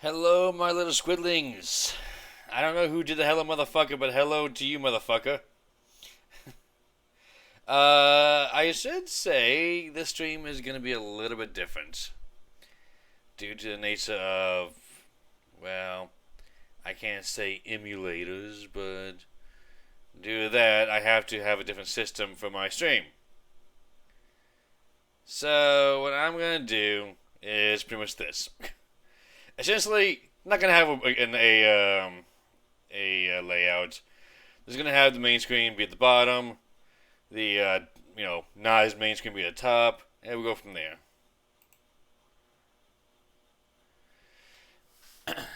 Hello, my little squidlings. I don't know who did the hello, motherfucker, but hello to you, motherfucker. I should say this stream is going to be a little bit different. Due to the nature of, well, I can't say emulators, but due to that, I have to have a different system for my stream. So, what I'm going to do is pretty much this. Essentially, I'm not going to have a layout. It's going to have the main screen be at the bottom, the, not as main screen be at the top, and we'll go from there.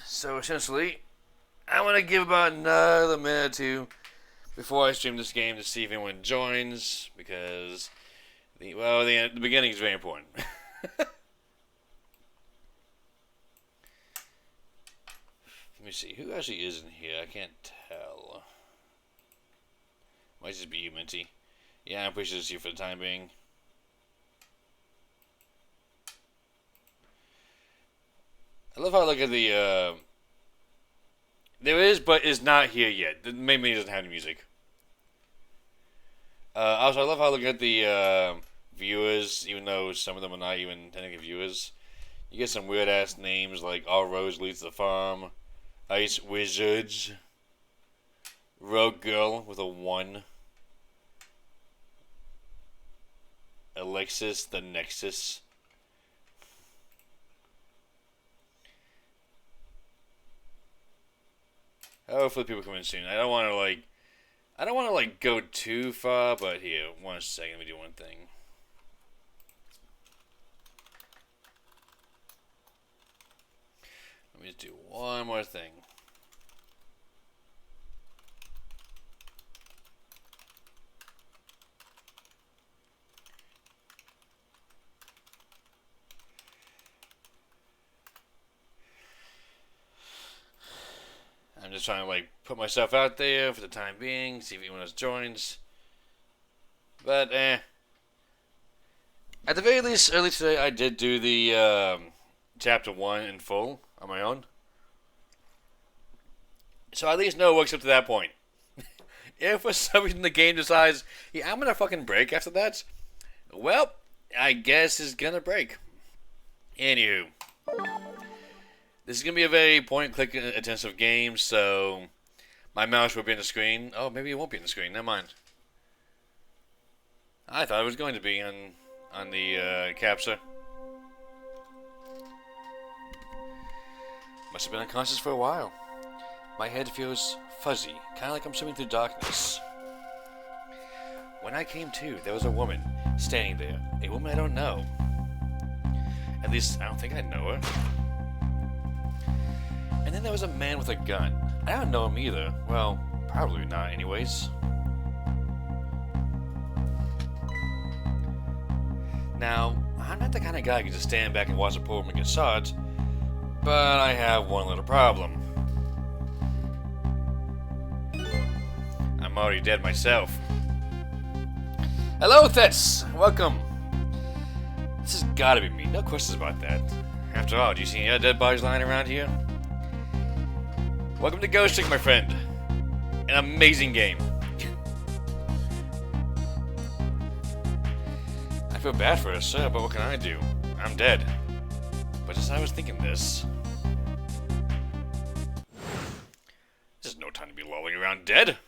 So, essentially, I want to give about another minute or two before I stream this game to see if anyone joins, because, the beginning is very important. Let me see, who actually is in here? I can't tell. Might just be you, Minty. Yeah, I'm pretty sure it's you for the time being. I love how I look at the, there is, but is not here yet. The main menu doesn't have any music. Also, I love how I look at the, viewers, even though some of them are not even technically viewers. You get some weird-ass names like All Roads Leads to the Farm, Ice Wizards, Rogue Girl with a 1, Alexis the Nexus. Hopefully people come in soon. I don't want to go too far, but here, 1 second, let me do one thing. Let me just do one more thing. I'm just trying to put myself out there for the time being, see if anyone else joins. But at the very least, early today I did do the chapter 1 in full on my own. So I at least know it works up to that point. If for some reason the game decides, yeah, I'm gonna fucking break after that, well, I guess it's gonna break. Anywho. This is going to be a very point-click intensive game, so my mouse will be on the screen. Oh, maybe it won't be on the screen. Never mind. I thought it was going to be on the capture. Must have been unconscious for a while. My head feels fuzzy, kind of like I'm swimming through darkness. When I came to, there was a woman standing there. A woman I don't know. At least, I don't think I know her. And then there was a man with a gun. I don't know him either. Well, probably not anyways. Now, I'm not the kind of guy who can just stand back and watch a poor woman get shot, but I have one little problem. I'm already dead myself. Hello, Thets! Welcome. This has gotta be me. No questions about that. After all, do you see any other dead bodies lying around here? Welcome to Ghost Trick, my friend. An amazing game. I feel bad for us, sir, but what can I do? I'm dead. But just as I was thinking this, there's no time to be lolling around dead.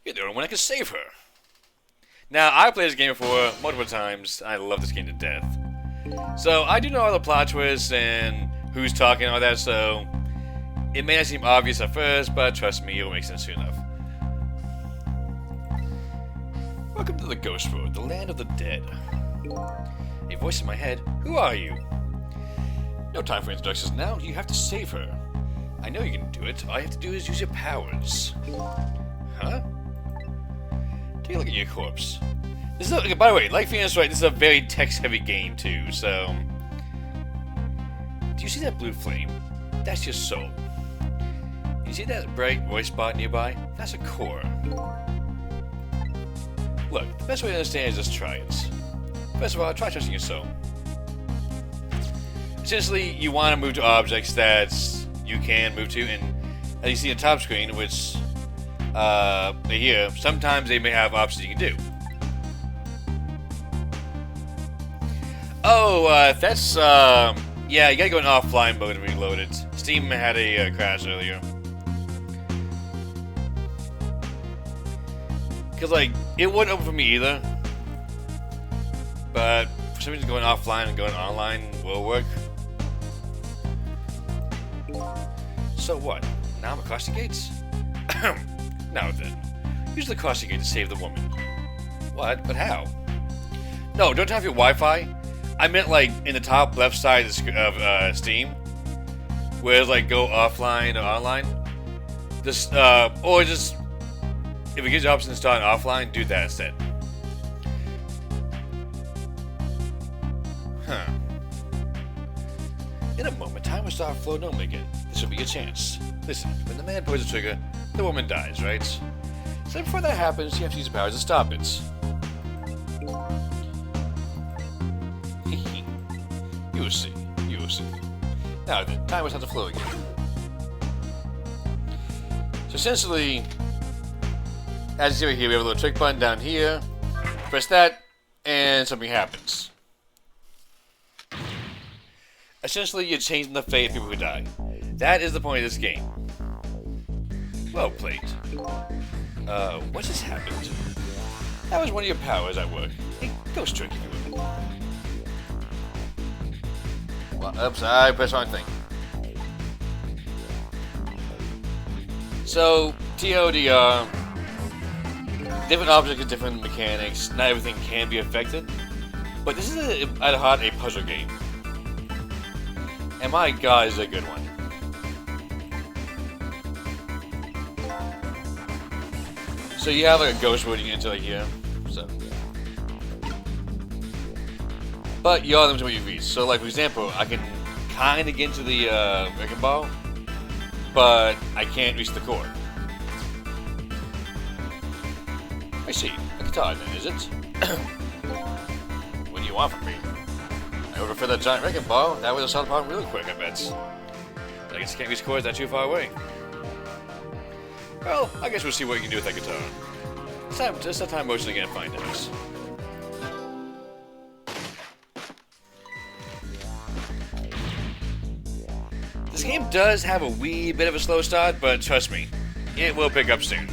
You're the only one that can save her. Now, I've played this game before multiple times. I love this game to death. So, I do know all the plot twists and who's talking and all that, so it may not seem obvious at first, but trust me, it will make sense soon enough. Welcome to the Ghost Road, the land of the dead. A voice in my head, who are you? No time for introductions now, you have to save her. I know you can do it, all you have to do is use your powers. Huh? Take a look at your corpse. This is by the way, like Phoenix right, this is a very text-heavy game too, so do you see that blue flame? That's your soul. You see that bright white spot nearby? That's a core. Look, the best way to understand is just try it. First of all, try trusting your soul. essentially, you want to move to objects that you can move to, and as you see on the top screen, which here, sometimes they may have options you can do. Oh, that's yeah, you gotta go in offline mode to reload it. Steam had a crash earlier. Cause like it wouldn't open for me either, but for some reason going offline and going online will work. So what? Now I'm across the gates? Now then, use the crossing gate to save the woman. What? But how? No, don't turn off your Wi-Fi. I meant like in the top left side of Steam, where it's like go offline or online. Just or just if it gives you the option to start offline, do that instead. Huh. In a moment, time will start flowing normally again. This will be your chance. Listen, when the man pulls the trigger, the woman dies, right? So before that happens, you have to use the powers to stop it. You will see. You will see. Now then, time will start to flow again. So essentially, as you see right here, we have a little trick button down here. Press that, and something happens. Essentially, you're changing the fate of people who die. That is the point of this game. Well played. What just happened? That was one of your powers at work. A ghost trick, if you will. Well, oops, I pressed the wrong thing. So, TODR, different objects have different mechanics. Not everything can be affected. But this is, at heart, a puzzle game. And my god, is a good one. So you have like a ghost road you can enter like here. So, but you are limited to what you reach. So like for example, I can kind of get into the wrecking ball, but I can't reach the core. I see. A guitar then, is it? What do you want from me? I overfilled that giant wrecking ball. That would have solved the problem really quick, I bet. But I guess I can't reach cores that too far away. Well, I guess we'll see what you can do with that guitar. It's time, just a time motion again, find out. This game does have a wee bit of a slow start, but trust me, it will pick up soon.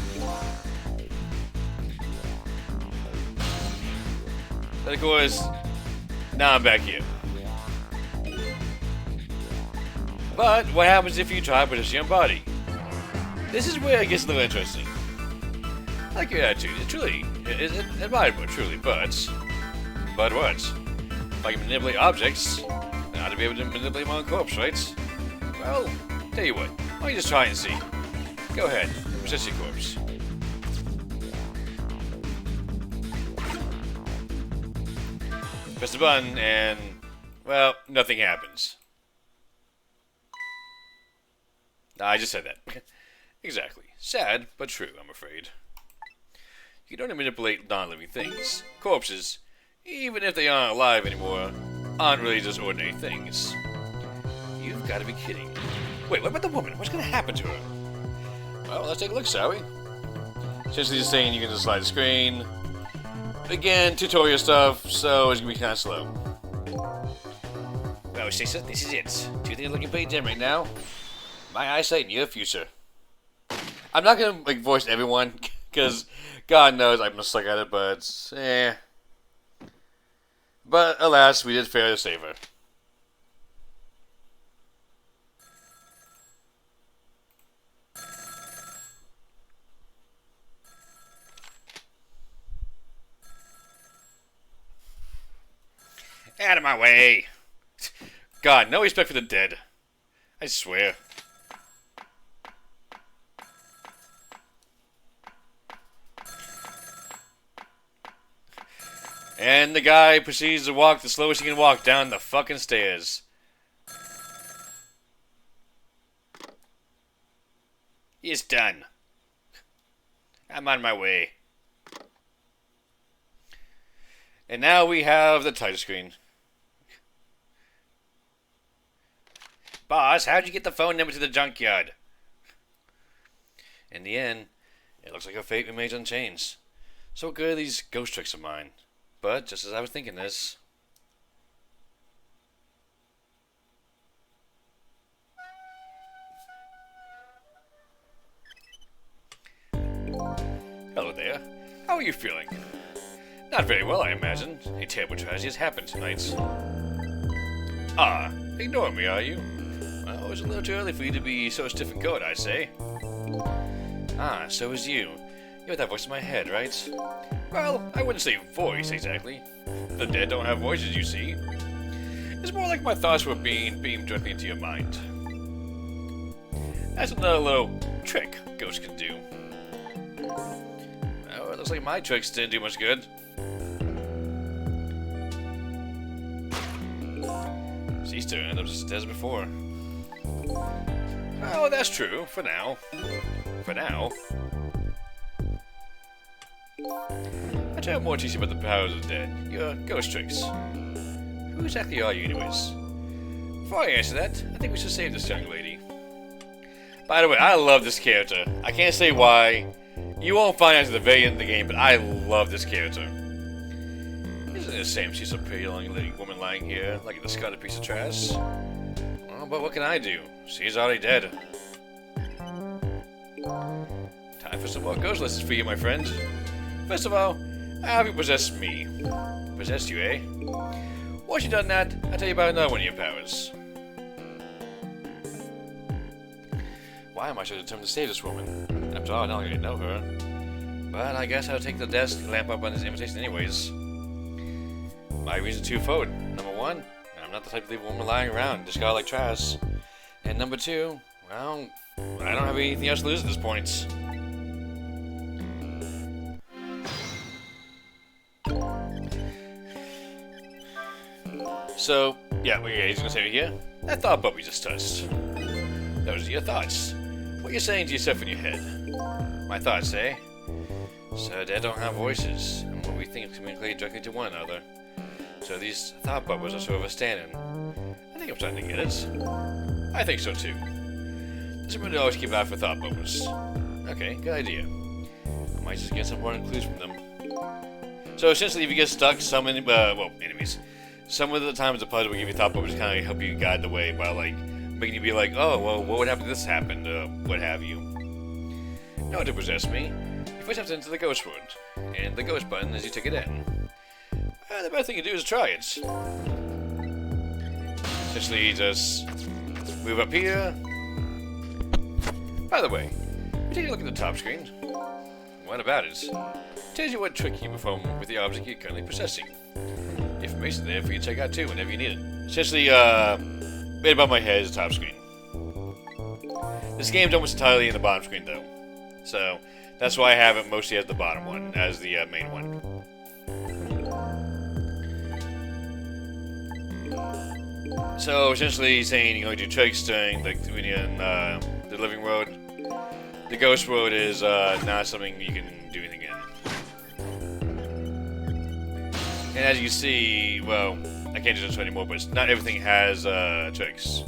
But of course, now I'm back here. But what happens if you try to push your own body? This is where it gets a little interesting. I like your attitude. It truly is admirable, truly, but what? If I can manipulate objects, then I ought to be able to manipulate my own corpse, right? Well, tell you what, why don't you just try and see? Go ahead, possess your corpse. Press the button and, well, nothing happens. I just said that. Exactly. Sad, but true, I'm afraid. You can only manipulate non-living things. Corpses, even if they aren't alive anymore, aren't really just ordinary things. You've got to be kidding. Wait, what about the woman? What's going to happen to her? Well, let's take a look, shall we? Essentially just saying you can just slide the screen. Again, tutorial stuff, so it's going to be kind of slow. Well, Stacey, this is it. Two things are looking pretty dim right now. My eyesight and your future. I'm not gonna like voice everyone, because God knows I'm gonna suck at it, but But alas, we did fail to save her. Out of my way! God, no respect for the dead. I swear. And the guy proceeds to walk the slowest he can walk down the fucking stairs. It's done. I'm on my way. And now we have the title screen. Boss, how'd you get the phone number to the junkyard? In the end, it looks like our fate remains unchanged. So what good are these ghost tricks of mine? But just as I was thinking this... Hello there. How are you feeling? Not very well, I imagine. A terrible tragedy has happened tonight. Ah, ignore me, are you? Well, it's a little too early for you to be so stiff and cold, I say. Ah, so is you. You have that voice in my head, right? Well, I wouldn't say voice, exactly. The dead don't have voices, you see. It's more like my thoughts were being beamed directly into your mind. That's another little trick ghosts can do. Well, it looks like my tricks didn't do much good. She's turned up just as before. Oh, that's true, for now. For now. I tell you more to you about the powers of the dead. Your ghost tricks. Who exactly are you, anyways? Before I answer that, I think we should save this young lady. By the way, I love this character. I can't say why. You won't find out at the very end of the game, but I love this character. Isn't it a shame she's a pretty young woman lying here, like a discarded piece of trash? Well, but what can I do? She's already dead. Time for some more ghost lessons for you, my friend. First of all, how have you possessed me? Possessed you, eh? Once you've done that, I'll tell you about another one of your powers. Why am I so determined to save this woman? After all, I don't really know her. But I guess I'll take the desk lamp up on this invitation anyways. My reason's twofold. Number one, I'm not the type to leave a woman lying around, discarded like trash. And number two, well, I don't have anything else to lose at this point. So, yeah, what you're gonna say here? That thought bubble you just touched. Those are your thoughts. What you're saying to yourself in your head. My thoughts, eh? So dead don't have voices, and what we think communicate directly to one another. So these thought bubbles are sort of a stand-in. I think I'm starting to get it. I think so too. Just remember to always keep an eye for thought bubbles. Okay, good idea. I might just get some more clues from them. So essentially, if you get stuck, summon, enemies. Some of the times the puzzle will give you thought bubbles to kind of help you guide the way by, like, making you be like, oh, well, what would happen if this happened, what have you. Now to possess me, you push up into the ghost world, and the ghost button as you take it in. The best thing you do is try it. Essentially, just move up here. By the way, if you take a look at the top screen, what about it? Tells you what trick you perform with the object you're currently possessing. Information there for you to check out too whenever you need it. Essentially, right above my head is the top screen. This game's almost entirely in the bottom screen though. So, that's why I have it mostly as the bottom one, as the main one. So, essentially saying you're going to do tricks during when you're in the living world. The ghost world is not something you can do anything in. And as you see, well, I can't do this anymore, but not everything has tricks.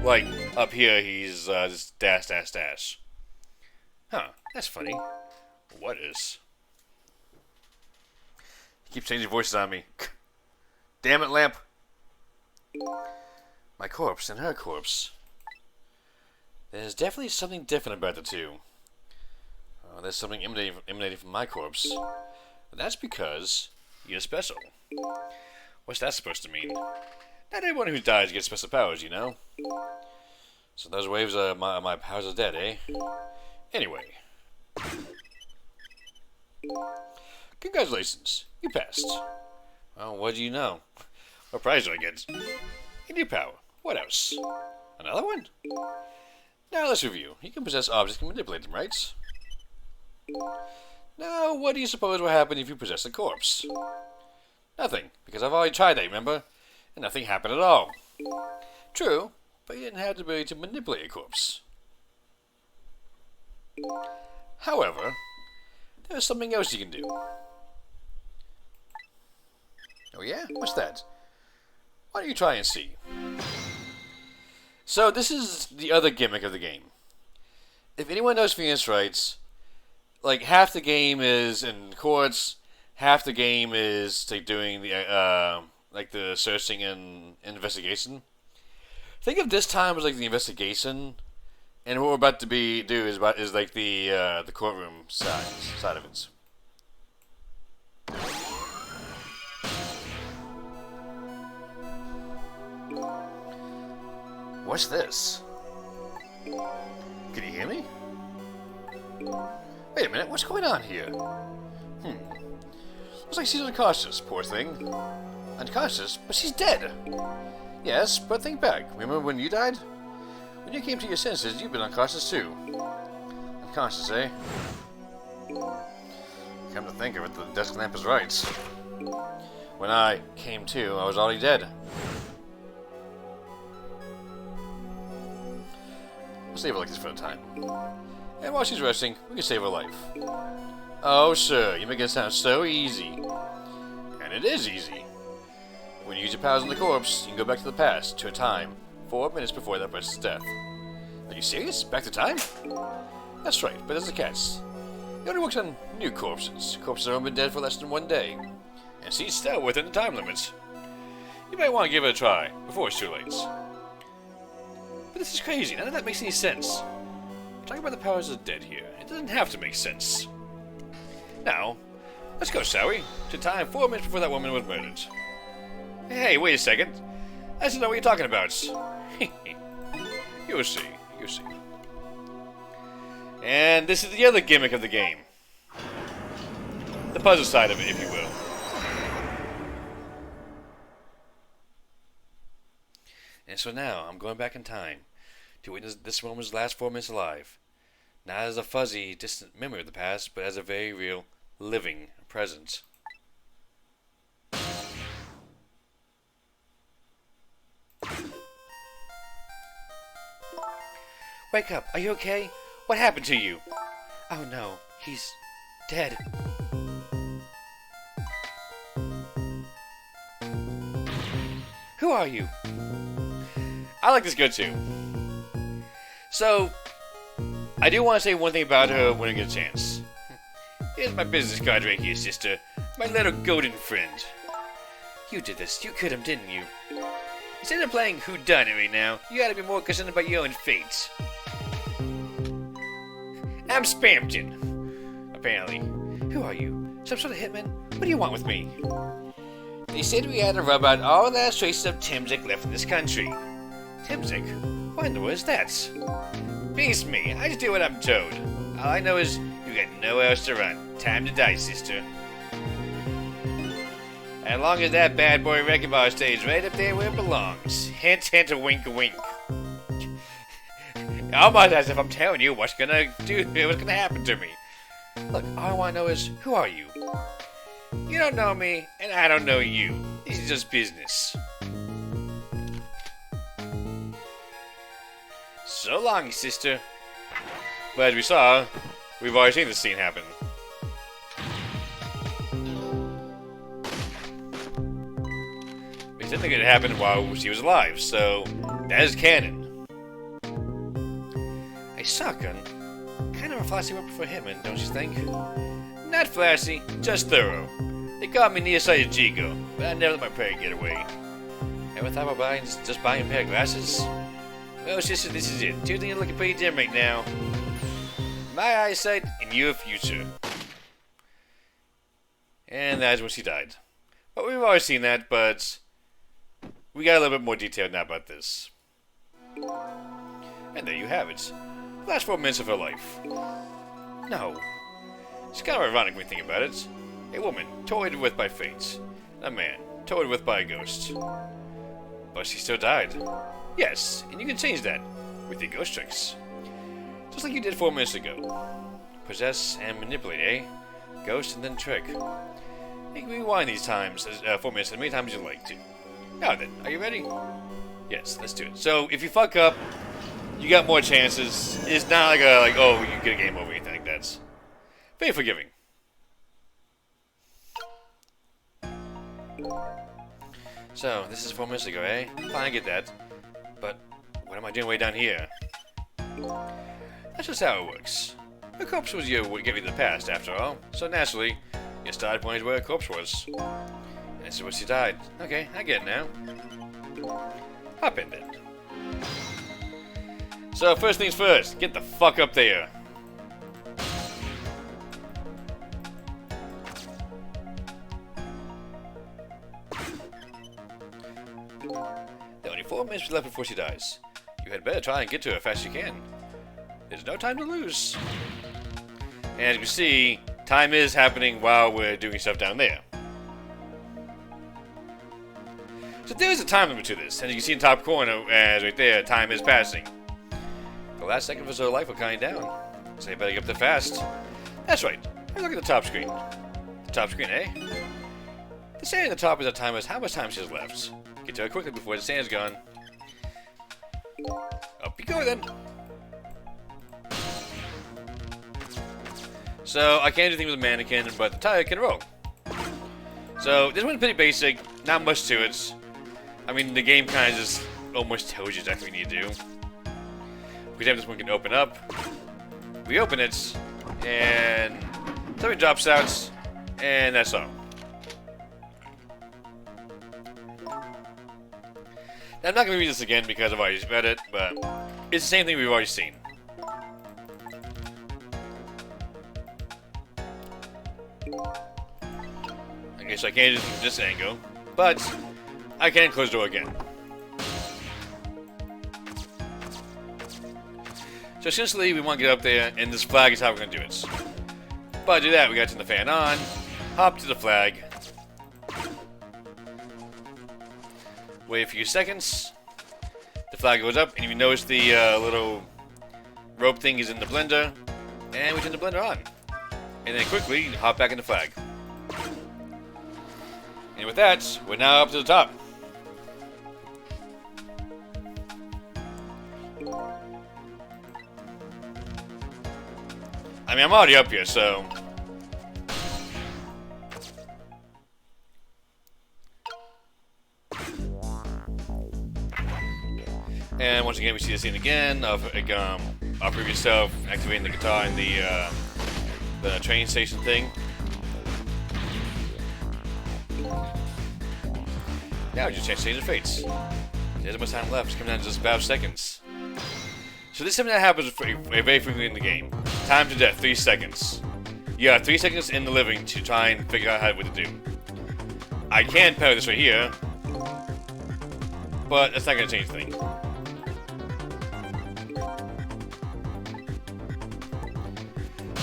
Like, up here, he's just dash, dash, dash. Huh, that's funny. What is? He keeps changing voices on me. Damn it, lamp. My corpse and her corpse. There's definitely something different about the two. There's something emanating from my corpse. But that's because you're special. What's that supposed to mean? Not everyone who dies gets special powers, you know? So those waves are my powers are dead, eh? Anyway. Congratulations, you passed. Well, what do you know? What prize do I get? A new power. What else? Another one? Now let's review. You can possess objects and manipulate them, right? Now, what do you suppose will happen if you possess a corpse? Nothing, because I've already tried that, remember? And nothing happened at all. True, but you didn't have the ability to manipulate a corpse. However, there's something else you can do. Oh yeah? What's that? Why don't you try and see? So this is the other gimmick of the game. If anyone knows Phoenix Wright, like half the game is in courts, half the game is like doing the like the searching and investigation. Think of this time as like the investigation, and what we're about to do is like the courtroom side of it. What's this? Can you hear me? Wait a minute, what's going on here? Looks like she's unconscious, poor thing. Unconscious? But she's dead! Yes, but think back. Remember when you died? When you came to your senses, you've been unconscious too. Unconscious, eh? Come to think of it, the desk lamp is right. When I came to, I was already dead. We'll save her like this for a time. And while she's resting, we can save her life. Oh, sure, you make it sound so easy. And it is easy. When you use your powers on the corpse, you can go back to the past, to a time 4 minutes before that person's death. Are you serious? Back to time? That's right, but there's a catch. It only works on new corpses. Corpses have only been dead for less than 1 day. And she's still within the time limits. You might want to give it a try, before it's too late. But this is crazy, none of that makes any sense. We're talking about the powers of the dead here. It doesn't have to make sense. Now, let's go, shall we? To time 4 minutes before that woman was murdered. Hey, wait a second. I don't know what you're talking about. You'll see. You'll see. And this is the other gimmick of the game. The puzzle side of it, if you will. And so now, I'm going back in time to witness this woman's last 4 minutes alive. Not as a fuzzy, distant memory of the past, but as a very real, living present. Wake up, are you okay? What happened to you? Oh no, he's dead. Who are you? I like this girl too. So, I do want to say one thing about her when I get a chance. Here's my business card right here, sister. My little golden friend. You did this. You killed him, didn't you? Instead of playing whodunit right now, you gotta be more concerned about your own fate. I'm Spampton. Apparently. Who are you? Some sort of hitman? What do you want with me? They said we had to rub out all the last traces of Timzik left in this country. Timzik? What in the world is that? Beats me. I just do what I'm told. All I know is you got nowhere else to run. Time to die, sister. As long as that bad boy wrecking ball stays right up there where it belongs. Hint, hint, wink, wink. Almost as if I'm telling you what's gonna happen to me. Look, all I wanna know is, who are you? You don't know me, and I don't know you. This is just business. So long, sister. But as we saw, we've already seen this scene happen. Because it happened while she was alive, so that is canon. A shotgun? Kind of a flashy weapon for him, don't you think? Not flashy, just thorough. They called me nearsighted Jigo, but I never let my prey get away. Ever thought about just buying a pair of glasses? Well, sister, this is it. Two things are looking pretty dim right now. My eyesight and your future. And that is when she died. Well, we've already seen that, but we got a little bit more detail now about this. And there you have it. The last 4 minutes of her life. No. It's kind of ironic when you think about it. A woman, toyed with by fate. A man, toyed with by a ghost. But she still died. Yes, and you can change that with your ghost tricks. Just like you did 4 minutes ago. Possess and manipulate, eh? Ghost and then trick. You can rewind these times, 4 minutes, as many times as you like to. Now then, are you ready? Yes, let's do it. So, if you fuck up, you got more chances. It's not like oh, you get a game over, anything like that. Very forgiving. So, this is 4 minutes ago, eh? Fine, I get that. But, what am I doing way down here? That's just how it works. A corpse was your gateway to the past, after all, so naturally, your starting point is where a corpse was. And this is where she died. Okay, I get it now. Hop in then. So, first things first, get the fuck up there. There are only 4 minutes left before she dies. You had better try and get to her as fast as you can. There's no time to lose. And as you can see, time is happening while we're doing stuff down there. So there is a time limit to this, and as you can see in the top corner, as right there, time is passing. The last second of her life will count down, so you better get up there fast. That's right, have a look at the top screen. The top screen, eh? The saying at the top is the timer is how much time she has left. Get to her quickly before the sand's gone. Up you go then. So I can't do things with a mannequin, but the tire can roll. So this one's pretty basic, not much to it. I mean, the game kind of just almost tells you exactly what you need to do. For example, this one can open up. We open it, and something drops out, and that's all. Now, I'm not going to read this again because I've already read it, but it's the same thing we've already seen. Okay, so I can't do this from this angle, but I can close the door again. So essentially, we want to get up there, and this flag is how we're going to do it. But to do that, we got to turn the fan on, hop to the flag, wait a few seconds, the flag goes up, and you notice the little rope thing is in the blender, and we turn the blender on. And then quickly, hop back in the flag. And with that, we're now up to the top. I mean, I'm already up here, so... And once again, we see the scene again of our previous self activating the guitar in the train station thing. Now we just change the fates. There's much time left. It's coming down to just about seconds. So this is something that happens very frequently in the game. Time to death, 3 seconds. You have 3 seconds in the living to try and figure out what to do. I can parry this right here, but that's not going to change things.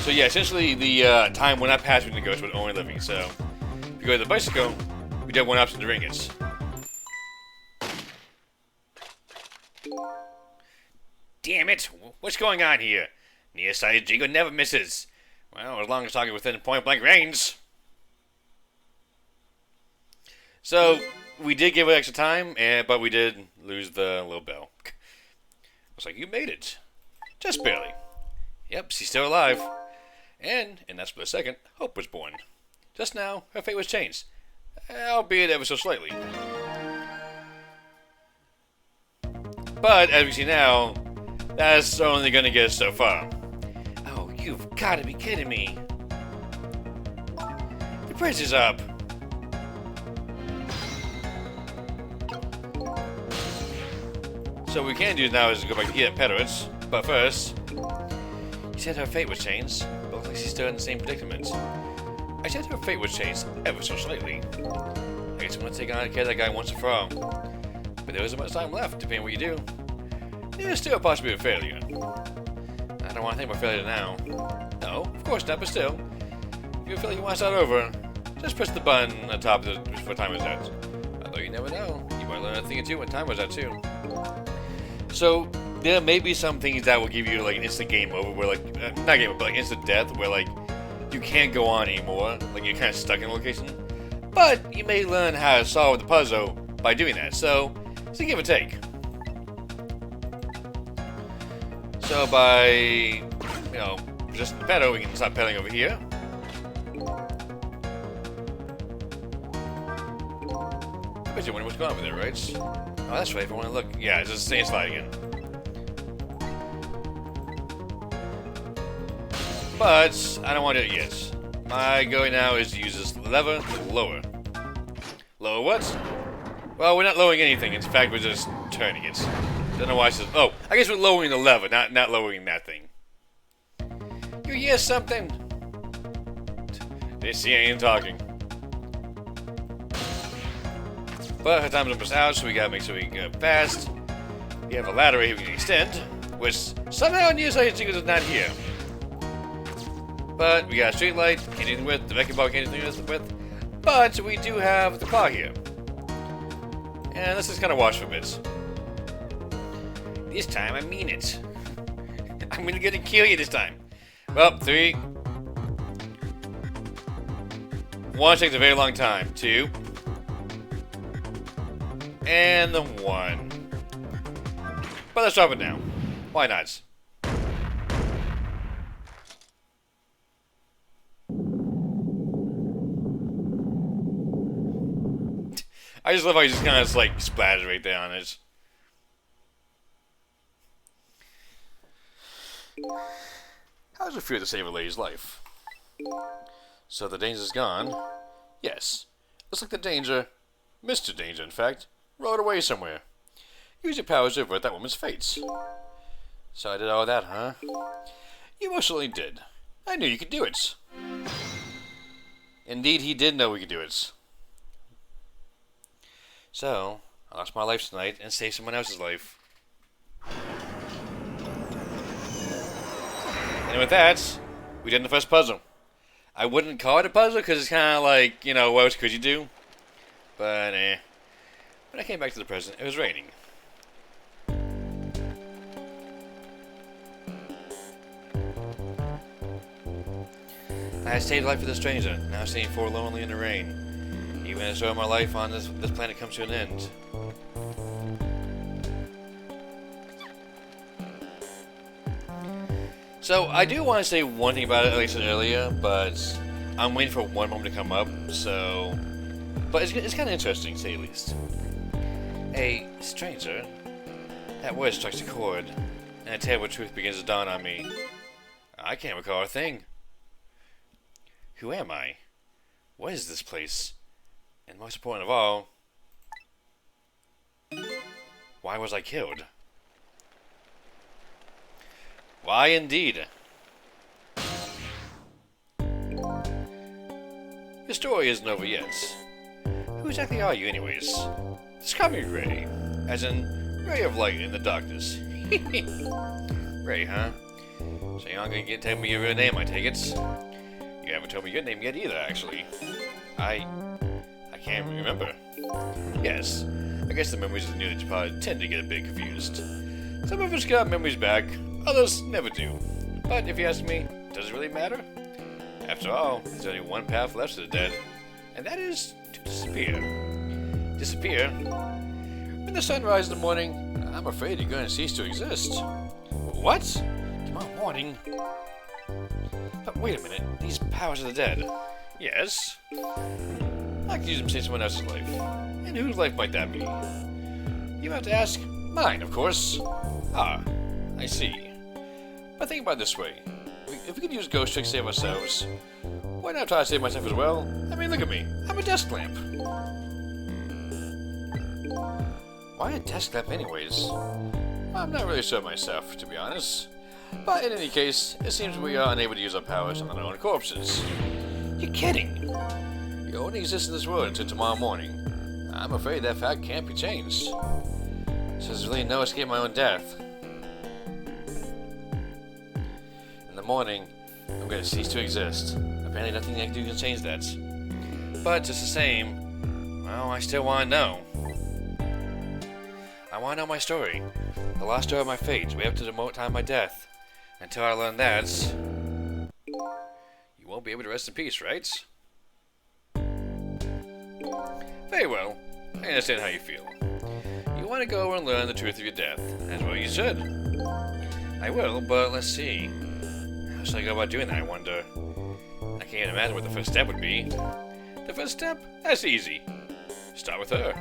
So yeah, essentially the time will not pass between the ghosts, but only living. So if you go to the bicycle, we do have one option to ring it. Damn it! What's going on here? Nearsighted Jingo never misses. Well, as long as target within point-blank range. So we did give it extra time, but we did lose the little bell. Looks like you made it, just barely. Yep, she's still alive. And in that split second, hope was born. Just now, her fate was changed, albeit ever so slightly. But as we see now, that's only going to get us so far. Oh, you've got to be kidding me. The bridge is up. So what we can do now is go back here and pedal it. But first, you said her fate was changed, but looks like she's still in the same predicament. I said her fate was changed ever so slightly. I guess I'm going to take on care of that guy once and for all. But there isn't much time left, depending on what you do. There's still a possibility of failure. I don't want to think about failure now. No, of course not, but still. If you feel like you want to start over, just press the button on the top before time is out. Although you never know. You might learn a thing or two when time was out too. So, there may be some things that will give you like an instant game over, where like, not game over, but like instant death, where like, you can't go on anymore. Like, you're kind of stuck in a location. But, you may learn how to solve the puzzle by doing that. So, it's a give and take. So by, you know, resisting the pedal, we can stop pedaling over here. I bet you're wondering what's going on with it, right? Oh, that's right, if I want to look. Yeah, it's just the same slide again. But I don't want to do it yet. My goal now is to use this lever to lower. Lower what? Well, we're not lowering anything. In fact, we're just turning it. Don't know why it says... Oh, I guess we're lowering the lever, not lowering that thing. You hear something? They see I ain't talking. But her time's almost out, so we gotta make sure we can go fast. We have a ladder here we can extend, which somehow in News Secret is not here. But we got a street light, can't do anything with, the vacuum ball can't do anything with, but we do have the car here. And let's just kind of watch for a bit. This time I mean it. I'm gonna kill you this time. Well, 3. 1 takes a very long time. 2. And the 1. But let's drop it now. Why not? I just love how he just kind of like splatters right there on it. How does it feel to save a lady's life? So the danger's gone? Yes. Looks like the danger, Mr. Danger in fact, rode away somewhere. Use your powers to avert that woman's fate. So I did all that, huh? You most certainly did. I knew you could do it. Indeed, he did know we could do it. So, I lost my life tonight and saved someone else's life. And with that, we did the first puzzle. I wouldn't call it a puzzle because it's kind of like, you know, what else could you do? But, when I came back to the present, it was raining. I had saved the life of the stranger, now staying forlornly in the rain. Even as though my life on this planet comes to an end. So, I do want to say one thing about it, like I said earlier, but I'm waiting for one moment to come up, so... But it's kind of interesting, to say the least. A stranger? That word strikes a chord, and a terrible truth begins to dawn on me. I can't recall a thing. Who am I? What is this place? And most important of all, why was I killed? Why indeed? The story isn't over yet. Who exactly are you anyways? Describe me, Ray. As in, ray of light in the darkness. Ray, huh? So you're not gonna tell me your real name, I take it? You haven't told me your name yet either, actually. I can't remember. Yes, I guess the memories of the new probably tend to get a bit confused. Some of us got memories back, others never do. But if you ask me, does it really matter? After all, there's only one path left to the dead, and that is to disappear. Disappear? When the sun rises in the morning, I'm afraid you're going to cease to exist. What? Tomorrow morning? But wait a minute, these powers of the dead. Yes? I could use them to save someone else's life. And whose life might that be? You have to ask. Mine, of course. Ah, I see. But think about it this way. If we could use ghost tricks to save ourselves, why not try to save myself as well? I mean, look at me. I'm a desk lamp. Why a desk lamp anyways? I'm not really sure myself, to be honest. But in any case, it seems we are unable to use our powers on our own corpses. You're kidding! You only exist in this world until tomorrow morning. I'm afraid that fact can't be changed. So there's really no escape my own death. In the morning, I'm going to cease to exist. Apparently nothing I can do can change that. But just the same, well, I still want to know. I want to know my story. The last story of my fate, way up to the time of my death. Until I learn that, you won't be able to rest in peace, right? Very well. I understand how you feel. You want to go and learn the truth of your death. As well you should. I will, but let's see. How should I go about doing that, I wonder? I can't imagine what the first step would be. The first step? That's easy. Start with her.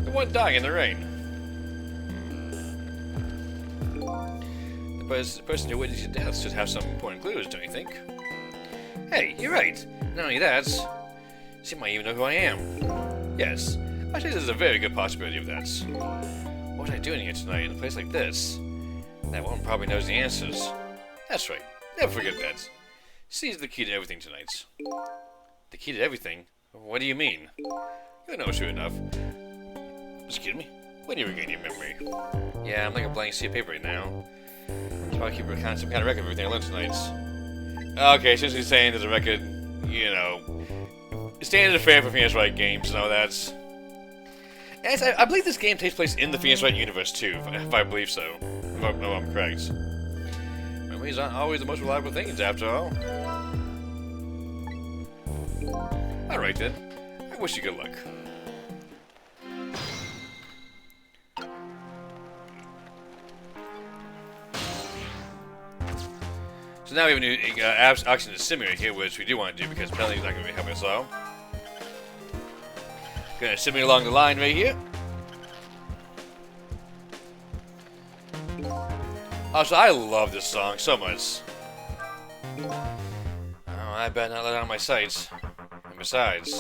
The one dying in the rain. The person who witnessed your death should have some important clues, don't you think? Hey, you're right. Not only that, she might even know who I am. Yes, I think there's a very good possibility of that. What am I doing here tonight in a place like this? That woman probably knows the answers. That's right. Never forget that. She's the key to everything tonight. The key to everything? What do you mean? You know sure enough. Just kidding me? When do you regain your memory? Yeah, I'm like a blank sheet of paper right now. So I keep some kind of record of everything I learned tonight. Okay, since he's saying there's a record, you know, standard affair for Phoenix Wright games and all that. And I believe this game takes place in the Phoenix Wright universe too, if I believe so. If I'm correct. Memories aren't always the most reliable things, after all. Alright then. I wish you good luck. So now we have a new oxygen simulator here, which we do want to do because penalty's not going to be helping us all. Gonna simulate along the line right here. Also, I love this song so much. Oh, I better not let it out of my sights. And besides,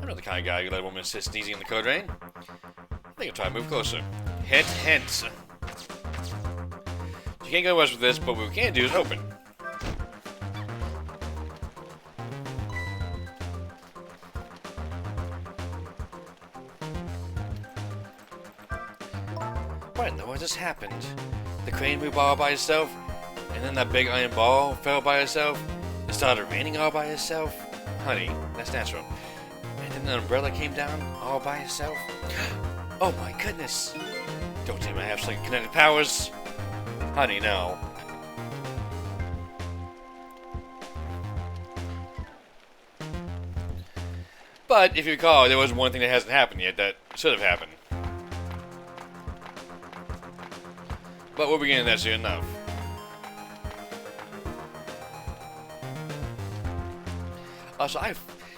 I'm not the kind of guy who let a woman sit sneezing in the code rain. I think I'll try to move closer. Hint, hint. You can't go much with this, but what we can do is open. What in the world just happened? The crane moved all by itself, and then that big iron ball fell by itself. It started raining all by itself. Honey, that's natural. And then the umbrella came down all by itself. Oh my goodness! Don't tell me I have some kinetic powers. Honey, no. But if you recall, there was one thing that hasn't happened yet that should have happened. But we'll be getting that soon enough. Also,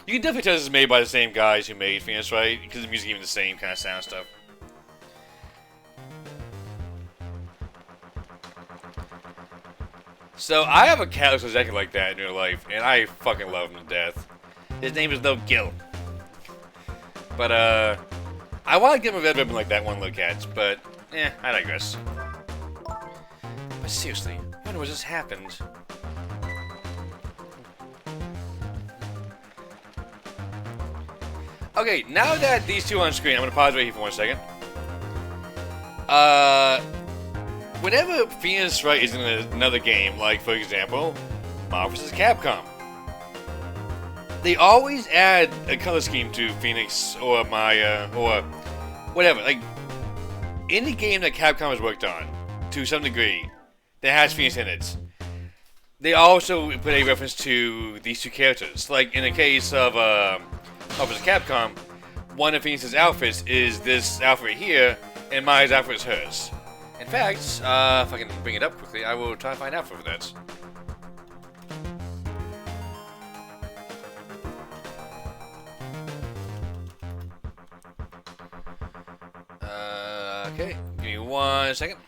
you can definitely tell this is made by the same guys who made Phoenix Wright, because the music is even the same kind of sound stuff. So, I have a cat that looks exactly like that in real life, and I fucking love him to death. His name is No Gil. But, I want to give him a red ribbon like that one little cat, but, I digress. But seriously, when was this happened? Okay, now that these two are on screen, I'm gonna pause right here for 1 second. Whenever Phoenix Wright is in another game, like for example, Marvel vs. Capcom, they always add a color scheme to Phoenix or Maya or whatever. Like any game that Capcom has worked on, to some degree, that has Phoenix in it, they also put a reference to these two characters. Like in the case of Marvel vs. Capcom, one of Phoenix's outfits is this outfit right here, and Maya's outfit is hers. In fact, if I can bring it up quickly, I will try to find out for that. Okay, give me 1 second.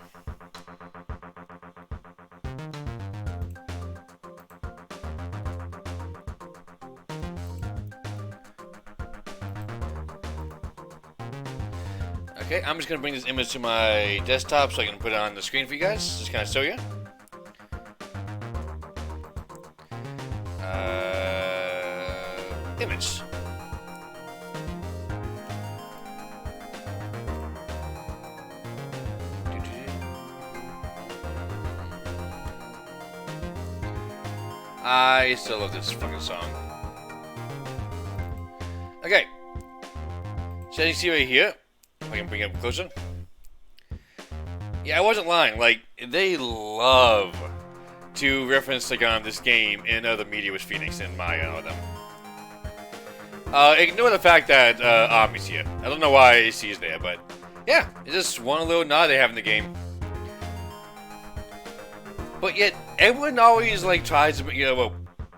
Okay, I'm just going to bring this image to my desktop so I can put it on the screen for you guys. Just kind of show you. Image. I still love this fucking song. Okay. So as you see right here, if I can bring it up closer. Yeah, I wasn't lying. Like, they love to reference this game in other media with Phoenix and Maya and all of them. Ignore the fact that Ami's here. I don't know why she's there, but yeah, it's just one little nod they have in the game. But yet, everyone always tries to,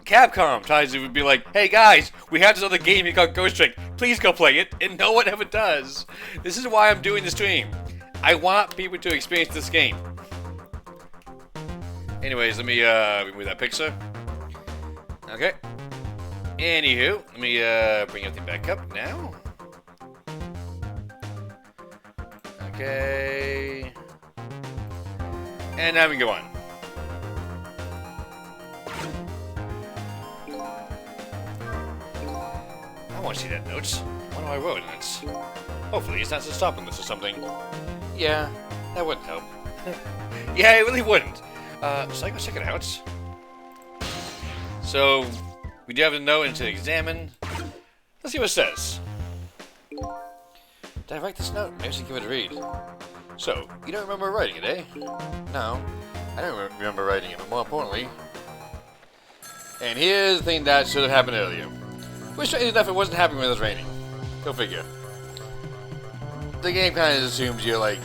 Capcom tries to be like, hey guys, we have this other game here called Ghost Trick. Please go play it, and no one ever does. This is why I'm doing the stream. I want people to experience this game. Anyways, let me remove that picture. Okay. Anywho, let me bring everything back up now. Okay. And now we go on. I want to see that note. What do I wrote in it? Hopefully it's not stopping this or something. Yeah, that wouldn't help. Yeah, it really wouldn't. So I go check it out. So, we do have a note to examine. Let's see what it says. Did I write this note? Maybe I should give it a read. So, you don't remember writing it, eh? No, I don't remember writing it, but more importantly... And here's the thing that should have happened earlier. Which, strange enough, it wasn't happening when it was raining. Go figure. The game kind of assumes you're like...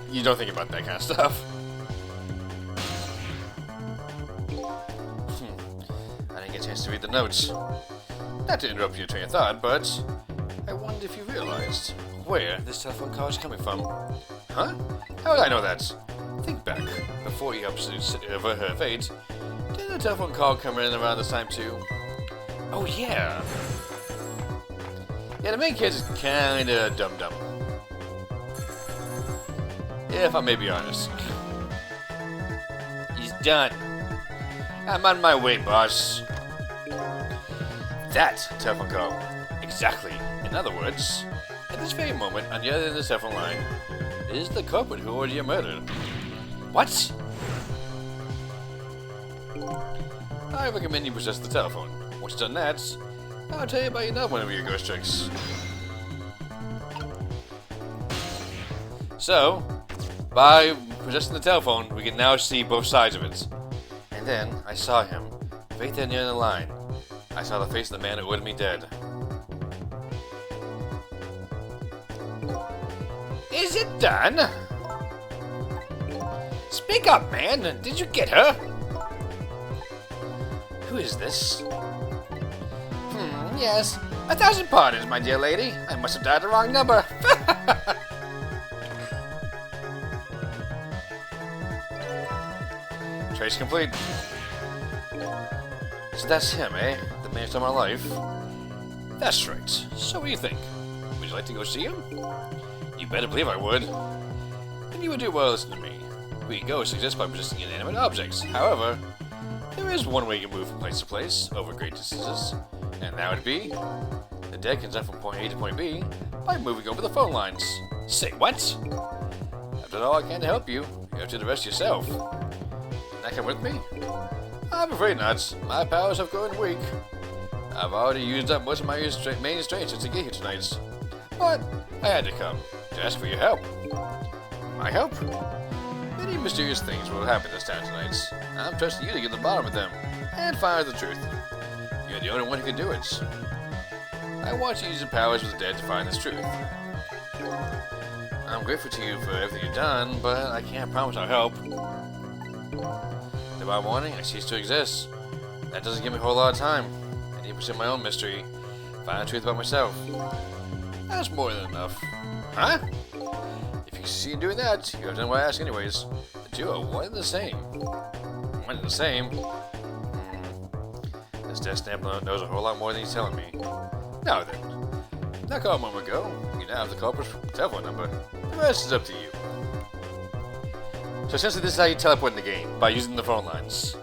You don't think about that kind of stuff. I didn't get a chance to read the notes. Not to interrupt your train of thought, but... I wondered if you realized where this telephone call is coming from. Huh? How would I know that? Think back. Before you avert her fate, didn't a telephone call come in around this time too? Oh yeah. Yeah, the main kid is kinda dumb. If I may be honest. He's done. I'm on my way, boss. That telephone call. Exactly. In other words, at this very moment, on the other end of the telephone line, is the culprit who ordered your murder. What? I recommend you possess the telephone. Once you've done that, I'll tell you about another one of your ghost tricks. So, by possessing the telephone, we can now see both sides of it. And then, I saw him, right there near the line. I saw the face of the man who ordered me dead. Is it done? Speak up, man! Did you get her? Who is this? Yes. 1,000 pardons, my dear lady. I must have dialed the wrong number. Trace complete. So that's him, eh? The man who stole my life? That's right. So what do you think? Would you like to go see him? You better believe I would. And you would do well to listen to me. We ghosts exist by possessing inanimate objects. However, there is one way you can move from place to place over great distances, and that would be the dead can jump from point A to point B by moving over the phone lines. Say what? I've done all I can to help you. You have to do the rest yourself. Can I come with me? I'm afraid not. My powers have grown weak. I've already used up most of my main strength to get here tonight. But I had to come to ask for your help. My help? Many mysterious things will happen this town tonight. I'm trusting you to get to the bottom of them and find out the truth. You're the only one who can do it. I want you to use your powers with the dead to find this truth. I'm grateful to you for everything you've done, but I can't promise I'll help. Tomorrow morning, I cease to exist. That doesn't give me a whole lot of time. I need to pursue my own mystery, find the truth about myself. That's more than enough. Huh? If you succeed in doing that, you have done what I ask anyways. The two are one and the same. One and the same? This death stamp knows a whole lot more than he's telling me. Now then, that call a moment ago, you now have the culprit's telephone number. The rest is up to you. So essentially this is how you teleport in the game, by using the phone lines.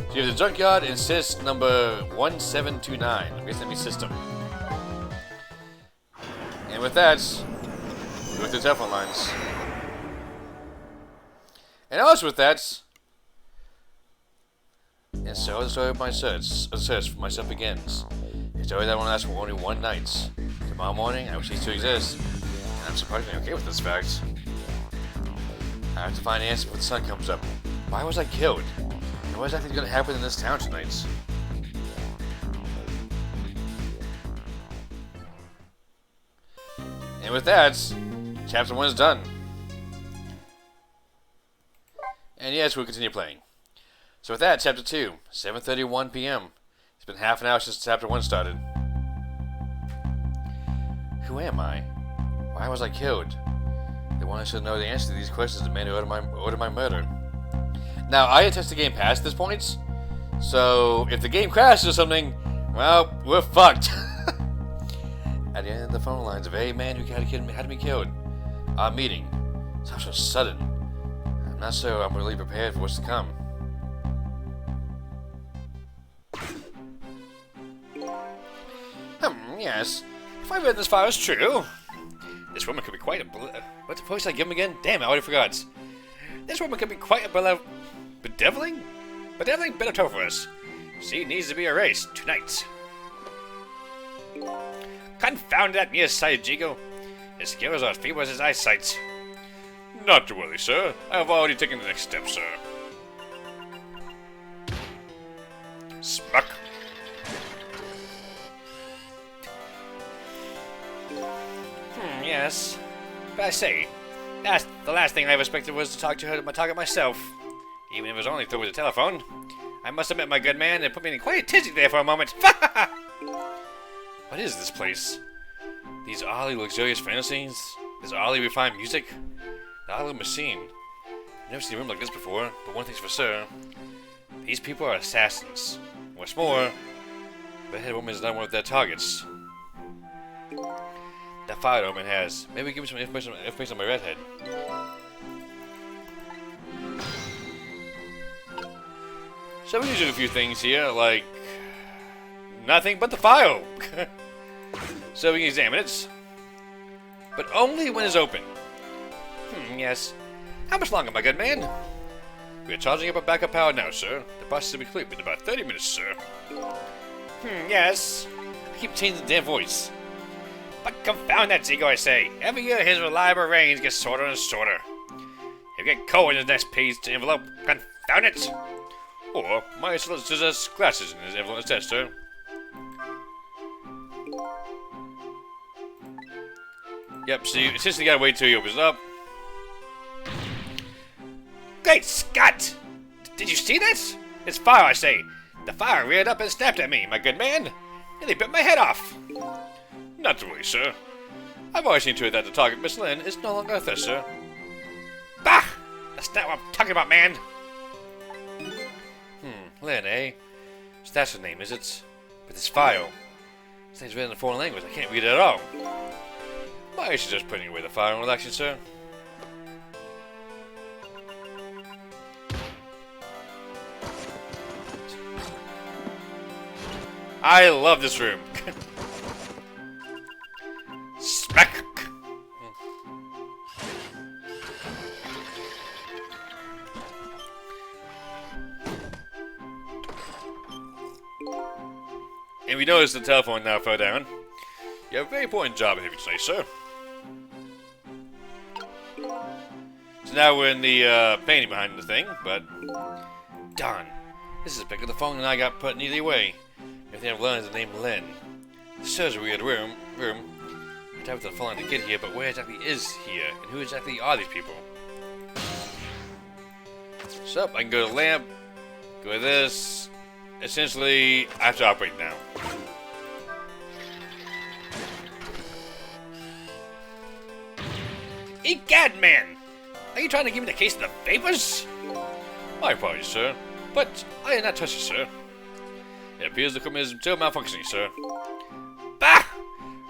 So you have the junkyard and sys number 1729, I'm guessing that means system. And with that, you go through the telephone lines. And also with that, and so the story of my search for myself begins. A story that won't last for only one night. Tomorrow morning, I will cease to exist. And I'm surprisingly okay with this fact. I have to find an answer when the sun comes up. Why was I killed? And what exactly is going to happen in this town tonight? And with that, chapter 1 is done. And yes, we'll continue playing. So with that, chapter 2, 7:31 p.m. It's been half an hour since chapter 1 started. Who am I? Why was I killed? They want us to know the answer to these questions. The man who ordered my murder. Now, I had tested the game past this point, so if the game crashes or something, well, we're fucked. At the end of the phone lines of a man who had to be killed. Our meeting. It's so sudden. I'm not sure I'm really prepared for what's to come. Yes. If I read this file is true, this woman could be quite a... What's the voice I give him again? Damn, I already forgot. This woman could be quite a bedeviling bit of trouble for us. She needs to be erased tonight. Confound that nearsighted Jigo. His skills are as feeble as his eyesight. Not to worry, sir. I have already taken the next step, sir. Smack. Yes. But I say, that's the last thing I expected was to talk to her to my target myself. Even if it was only through the telephone. I must admit, my good man, it put me in quite a tizzy there for a moment. What is this place? These oddly luxurious fantasies? This oddly refined music? The oddly machine? I've never seen a room like this before, but one thing's for sure. These people are assassins. What's more, the head woman is not one of their targets. That fire omen has. Maybe give me some information on my redhead. So we can do a few things here, like nothing but the file. So we can examine it, but only when it's open. Yes. How much longer, my good man? We are charging up our backup power now, sir. The process will be complete in about 30 minutes, sir. Yes. I keep changing the damn voice. But confound that Zigo, I say. Every year his reliable range gets shorter and shorter. He'll get cold in his next page to envelope. Confound it! Or my solicitor's glasses in his envelope instead, sir. Yep, so you essentially gotta wait till he opens it up. Great Scott! Did you see that? It's fire, I say. The fire reared up and snapped at me, my good man. Nearly bit my head off. Not to worry, sir. I've always seen to it that the target, Miss Lynn, is no longer a threat, sir. Bah! That's not what I'm talking about, man! Lynn, eh? So that's her name, is it? But this file. This thing's written in a foreign language. I can't read it at all. Why is she just putting away the file and relaxing, sir? I love this room. Smack! And we notice the telephone now fell down. You have a very important job ahead of you today, sir. So now we're in the painting behind the thing, but... Darn. This is bigger the phone than I got put neatly away. Everything I've learned is the name Lynn. This is a weird room. I tried to the phone to get here, but where exactly is here? And who exactly are these people? So, I can go to lamp, go to this. Essentially, I have to operate now. Egad, man! Are you trying to give me the case of the vapors? My apologies, sir. But I did not touch it, sir. It appears the equipment is still malfunctioning, sir. Bah!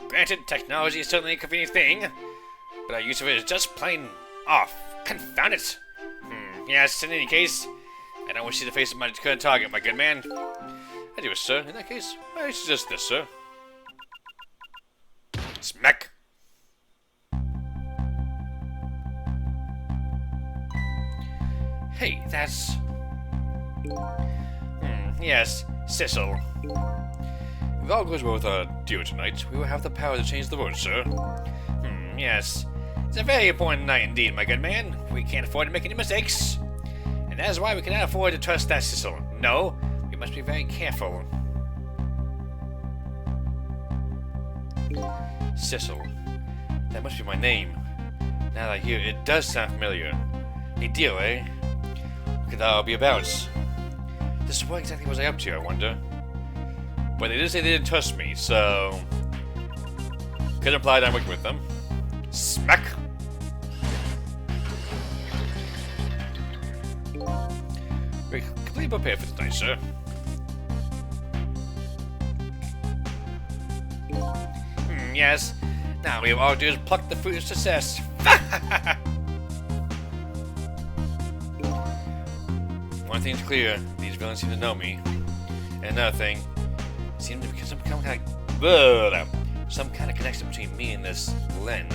Granted, technology is certainly a convenient thing, but our use of it is just plain off. Confound it! Yes, in any case, I don't wish to see the face of my current target, my good man. I do, sir. In that case, I suggest this, sir. Smack! Hey, that's... yes, Cecil. If all goes well with our deal tonight, we will have the power to change the vote, sir. Yes. It's a very important night indeed, my good man. We can't afford to make any mistakes. And that is why we cannot afford to trust that Cecil. No, we must be very careful. Cecil. That must be my name. Now that I hear it, it does sound familiar. A deal, eh? What could that all be about? Just what exactly was I up to, I wonder? But they did say they didn't trust me, so... could imply that I'm working with them. Smack! We're completely prepared for tonight, sir. Yes. Now we have all to do is pluck the fruit of success. One thing's clear, these villains seem to know me. And another thing, seems to be some kind of connection between me and this Len.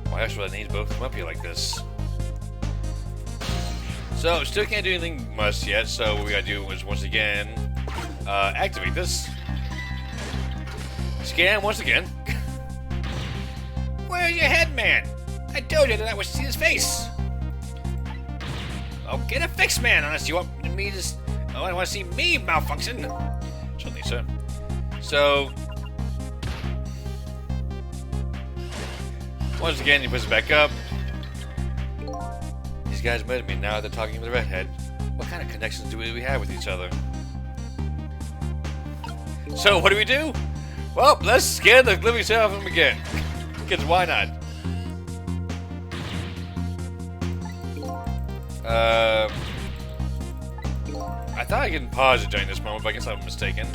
Why else would I need to both come up here like this? So, still can't do anything much yet, so what we gotta do is once again, activate this. Scan once again. Where's your head, man? I told you that I would see his face. Oh, get a fix, man, unless you want me to... Oh, I want to see me malfunction. Certainly, sir. So... Once again, he puts it back up. These guys met me, now they're talking to the redhead. What kind of connections do we have with each other? So, what do? Well, let's scare the living shit out of him again. Because why not? I thought I could pause it during this moment, but I guess I'm mistaken.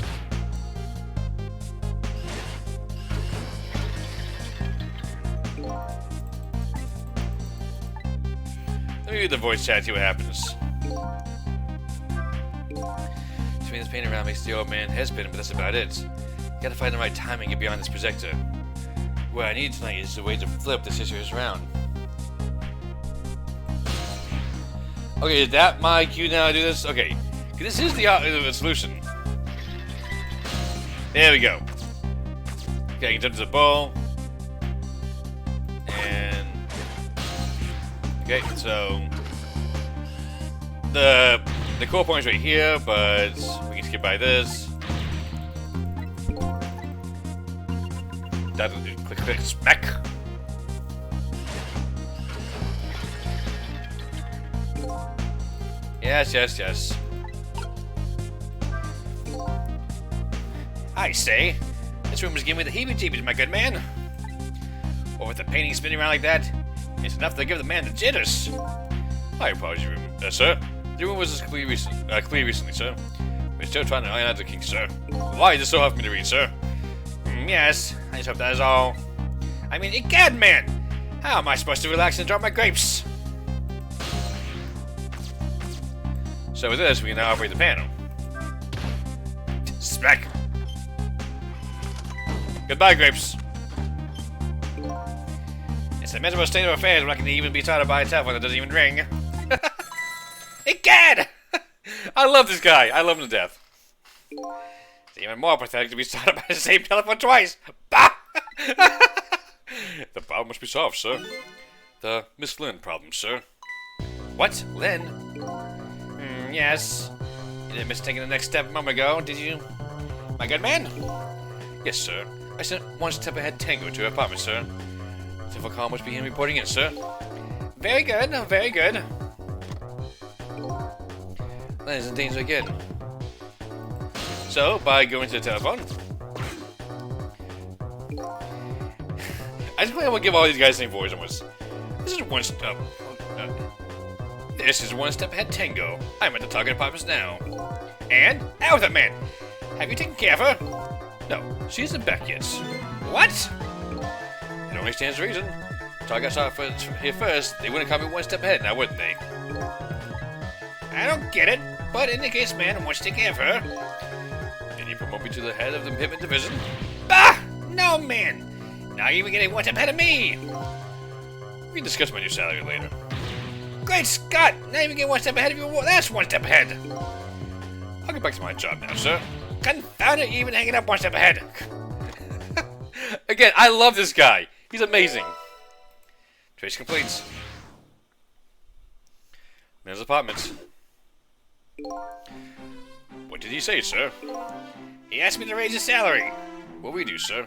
Let me read the voice chat, see what happens. Between this pain around makes the old man hesitant, but that's about it. Gotta find the right timing and get beyond this projector. What I need tonight is a way to flip the situation around. Okay, is that my cue now to do this? Okay, this is the solution. There we go. Okay, I can jump to the bowl. And... okay, so... The core point is right here, but we can skip by this. That'll do. Click, smack. Yes. I say, this room is giving me the heebie-jeebies, my good man. Or with the painting spinning around like that, it's enough to give the man the jitters. I apologize, sir. The room was clear recently, sir. We're still trying to iron out the kinks, sir. Why is this so hard for me to read, sir? Yes, I just hope that is all. I mean, egad, man! How am I supposed to relax and drop my grapes? So with this, we can now operate the panel. Smack! Goodbye, grapes. It's a miserable state of affairs when I can even be started by a telephone that doesn't even ring. Egad! I love this guy. I love him to death. It's even more pathetic to be started by the same telephone twice. Bah! The problem must be solved, sir. The Miss Lynn problem, sir. What? Lynn? Yes. You didn't miss taking the next step a moment ago, did you? My good man? Yes, sir. I sent one step ahead Tango to her apartment, sir. Simple call must be him reporting in, sir. Very good, very good. Lynn is in danger again. So, by going to the telephone... I just want to give all these guys the same voice almost. This is one step... this is one step ahead Tango. I'm at the target apartments now. And? Out with it, man! Have you taken care of her? No, she isn't back yet. What? It only stands to reason. Target saw here first, they wouldn't come in one step ahead now, wouldn't they? I don't get it, but in the case man wants to take care of her... Then you promote me to the head of the Hitman Division? Bah! No, man! Now you're even getting one step ahead of me! We can discuss my new salary later. Great Scott! Now you even get one step ahead of you. That's one step ahead! I'll get back to my job now, sir. Confound it, you're even hanging up one step ahead! Again, I love this guy. He's amazing. Trace complete. There's apartments. What did he say, sir? He asked me to raise his salary. What will we do, sir?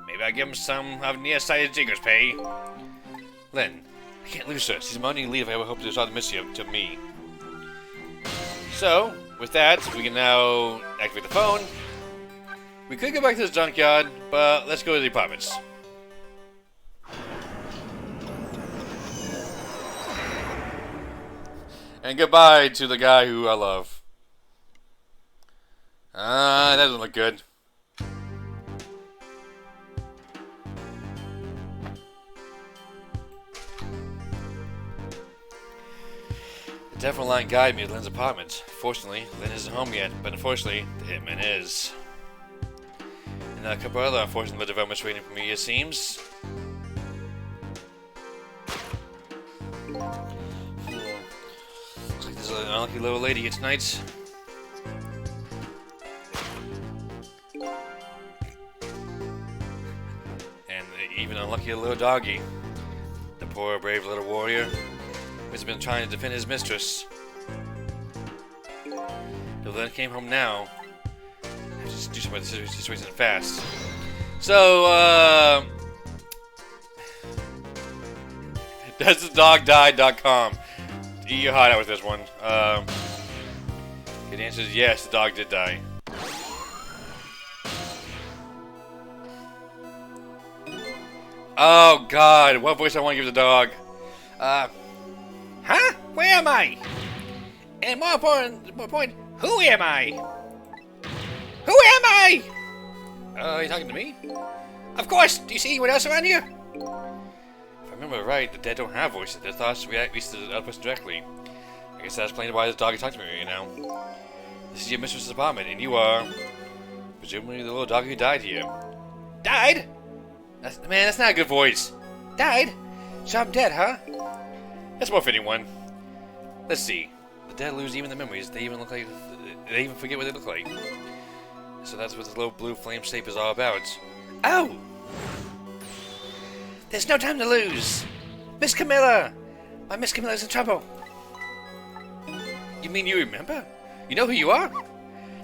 Maybe I'll give him some of nearsighted Jigger's pay. Len, I can't lose her. She's my only lead if I ever hope to resolve the mystery to me. So, with that, we can now activate the phone. We could go back to this junkyard, but let's go to the apartments. And goodbye to the guy who I love. That doesn't look good. The telephone line guided me to Lynn's apartment. Fortunately, Lynn isn't home yet, but unfortunately, the hitman is. And a couple other unfortunate developments waiting for me, it seems. Looks like there's an unlucky little lady here tonight. And even an unlucky little doggy. The poor, brave little warrior has been trying to defend his mistress. If Lynn came home now, I have to just do something about the situation fast. So, doesthedogdie.com. Eat your heart out with this one. The answer is yes, the dog did die. Oh God, what voice I want to give the dog? Huh? Where am I? And more important, who am I? Who am I? Are you talking to me? Of course. Do you see anyone else around here? If I remember right, the dead don't have voices. Their thoughts react to the other person directly. I guess that explains why this dog is talking to me right now. This is your mistress's apartment, and you are presumably the little dog who died here. Died? Man, that's not a good voice. Died? So I'm dead, huh? That's a more fitting one. Let's see. The dead lose even the memories. They even look like they even forget what they look like. So that's what this little blue flame shape is all about. Oh! There's no time to lose! Miss Camilla! My Miss Camilla's in trouble! You mean you remember? You know who you are?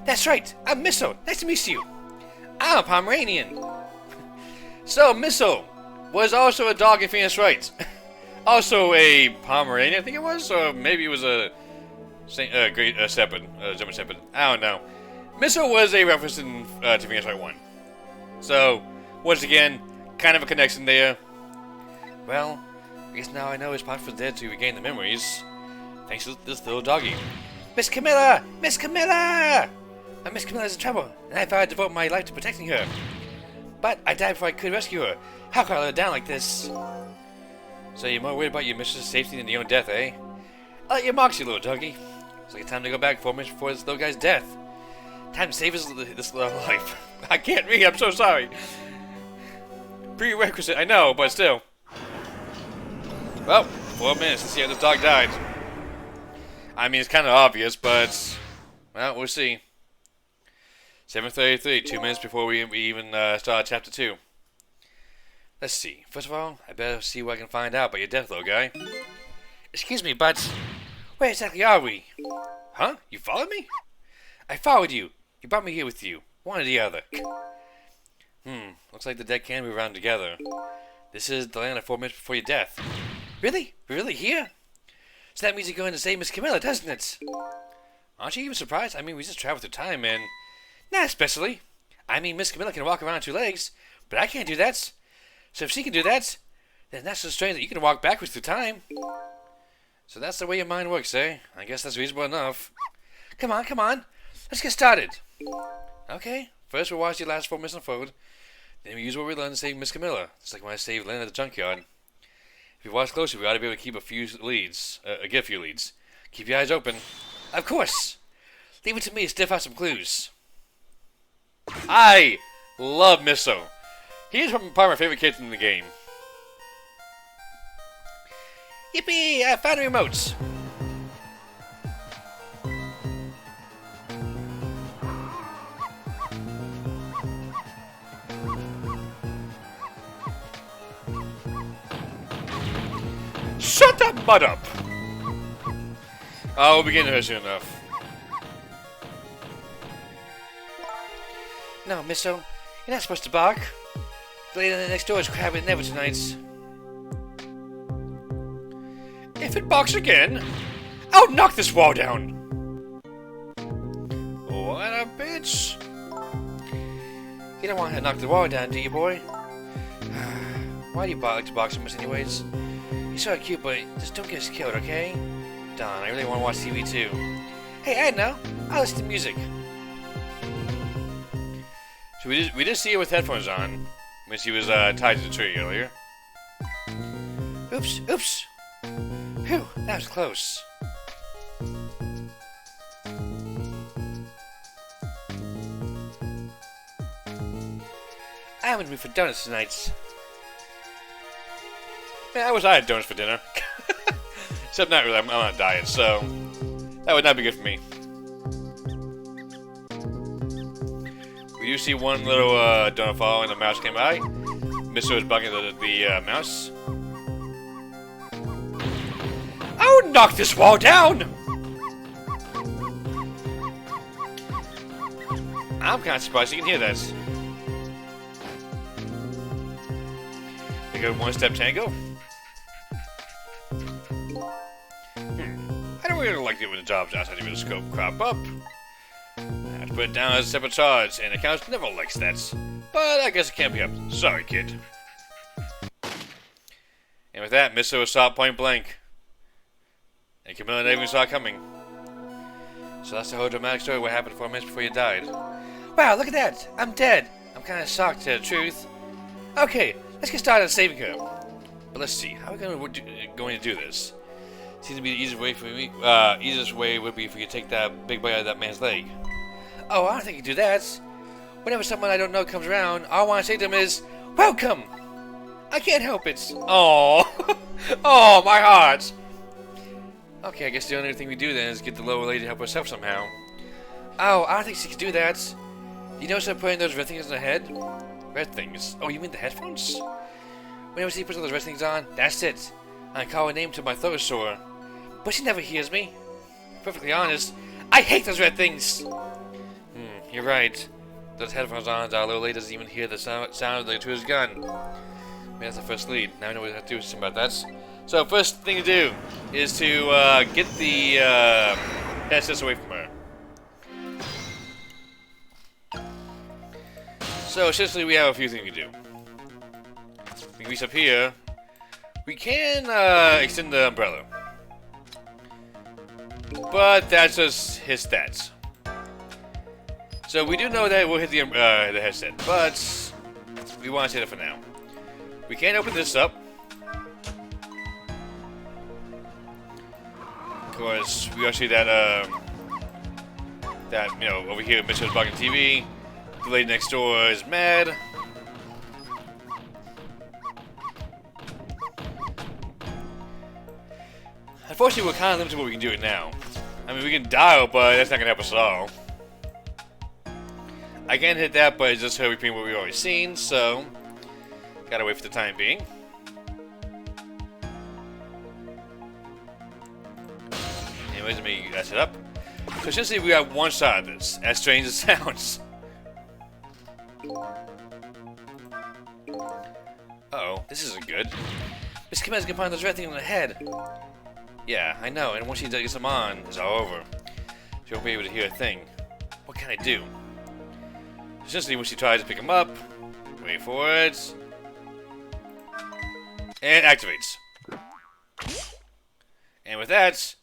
That's right! I'm Missile! Nice to meet you! I'm a Pomeranian! So, Missile was also a dog in Phoenix Wright. Also a Pomeranian, I think it was? Or maybe it was a Great Shepherd, German Shepherd. I don't know. Missile was a reference to Phoenix Wright 1. So, once again, kind of a connection there. Well, I guess now I know it's possible for the dead to regain the memories. Thanks to this little doggy. Miss Camilla! Miss Camilla! My Miss Camilla's in trouble, and I thought I'd devote my life to protecting her. But I died before I could rescue her. How could I let her down like this? So you're more worried about your mistress' safety than your own death, eh? I'll let you marks, you little doggy. It's like time to go back 4 minutes before this little guy's death. Time to save this little life. I can't read, I'm so sorry. Prerequisite, I know, but still. Well, 4 minutes to see how this dog died. I mean, it's kind of obvious, but... well, we'll see. 7:33, 2 minutes before we even start chapter 2. Let's see. First of all, I better see what I can find out about your death, little guy. Excuse me, but... where exactly are we? Huh? You followed me? I followed you. You brought me here with you. One or the other. Looks like the dead can move around together. This is the land of 4 minutes before your death. Really? We're really here? So that means you're going to save Miss Camilla, doesn't it? Aren't you even surprised? I mean, we just traveled through time and... not especially. I mean, Miss Camilla can walk around on 2 legs, but I can't do that. So if she can do that, then that's so strange that you can walk backwards through time. So that's the way your mind works, eh? I guess that's reasonable enough. Come on, come on. Let's get started. Okay, first we'll watch the last 4 minutes unfold. Then we use what we learned to save Miss Camilla. Just like when I saved Lynn at the junkyard. If you watch closely, we ought to be able to keep a few leads. Get a few leads. Keep your eyes open. Of course. Leave it to me to sniff out some clues. I love Misso. He's probably my favorite character in the game. Yippee! I found a remote. Shut that butt up! Oh, we'll begin here soon enough. No, Misso, you're not supposed to bark. The lady next door is crabbing never tonight. If it barks again, I'll knock this wall down. What a bitch! You don't want to knock the wall down, do you, boy? Why do you like to bark so much anyways? You're so cute, but just don't get us killed, okay? Darn, I really want to watch TV too. Hey, I know. I'll listen to music. So we did see her with headphones on when she was tied to the tree earlier. Oops, oops. Phew, that was close. I'm in the mood for donuts tonight. Man, I wish I had donuts for dinner. Except not really, I'm on a diet, so that would not be good for me. We do see one little donut fall and the mouse came by. Mr. was bugging the mouse. Oh, knock this wall down! I'm kind of surprised you can hear that. They go one-step tango. I don't really like it when the jobs outside of the scope crop up. I have to put it down as a separate charge, and accounts never likes that. But I guess it can't be helped. Sorry, kid. And with that, Mr. was shot point blank. And Camilla never even saw it coming. So that's the whole dramatic story of what happened 4 minutes before you died. Wow, look at that! I'm dead! I'm kind of shocked, to tell the truth. Okay, let's get started on saving her. But let's see, how are we going to do this? Seems to be the easiest way for me. Easiest way would be if we could take that big bite out of that man's leg. Oh, I don't think you can do that. Whenever someone I don't know comes around, all I want to say to them is, "Welcome!" I can't help it. Oh, oh, my heart. Okay, I guess the only thing we do then is get the lower lady to help herself somehow. Oh, I don't think she can do that. You notice her putting those red things on her head? Red things? Oh, you mean the headphones? Whenever she puts those red things on, that's it. I call her name till my throat is sore. But she never hears me. Perfectly honest, I hate those red things. You're right. Those headphones on, our little lady doesn't even hear the sound of the intruder's gun. Maybe that's the first lead. Now I know what we have to do something about that. So first thing to do is to get the headsets away from her. So essentially we have a few things to do. We can reach up here. We can extend the umbrella. But that's just his stats. So we do know that we'll hit the headset, but we want to say that for now. We can open this up. Of course, we also see that you know, over here Mitchell's blocking TV. The lady next door is mad. Unfortunately, we're kind of limited to what we can do it now. I mean, we can dial, but that's not going to help us at all. I can hit that, but it's just her repeating what we've already seen, so gotta wait for the time being. Anyways, let me set it up. So essentially, we have one side of this, as strange as it sounds. Uh-oh, this isn't good. Miss Kima's gonna find those red things on the head. Yeah, I know, and once she gets them on, it's all over. She won't be able to hear a thing. What can I do? Essentially, when she tries to pick him up, wait for it, and activates. And with that,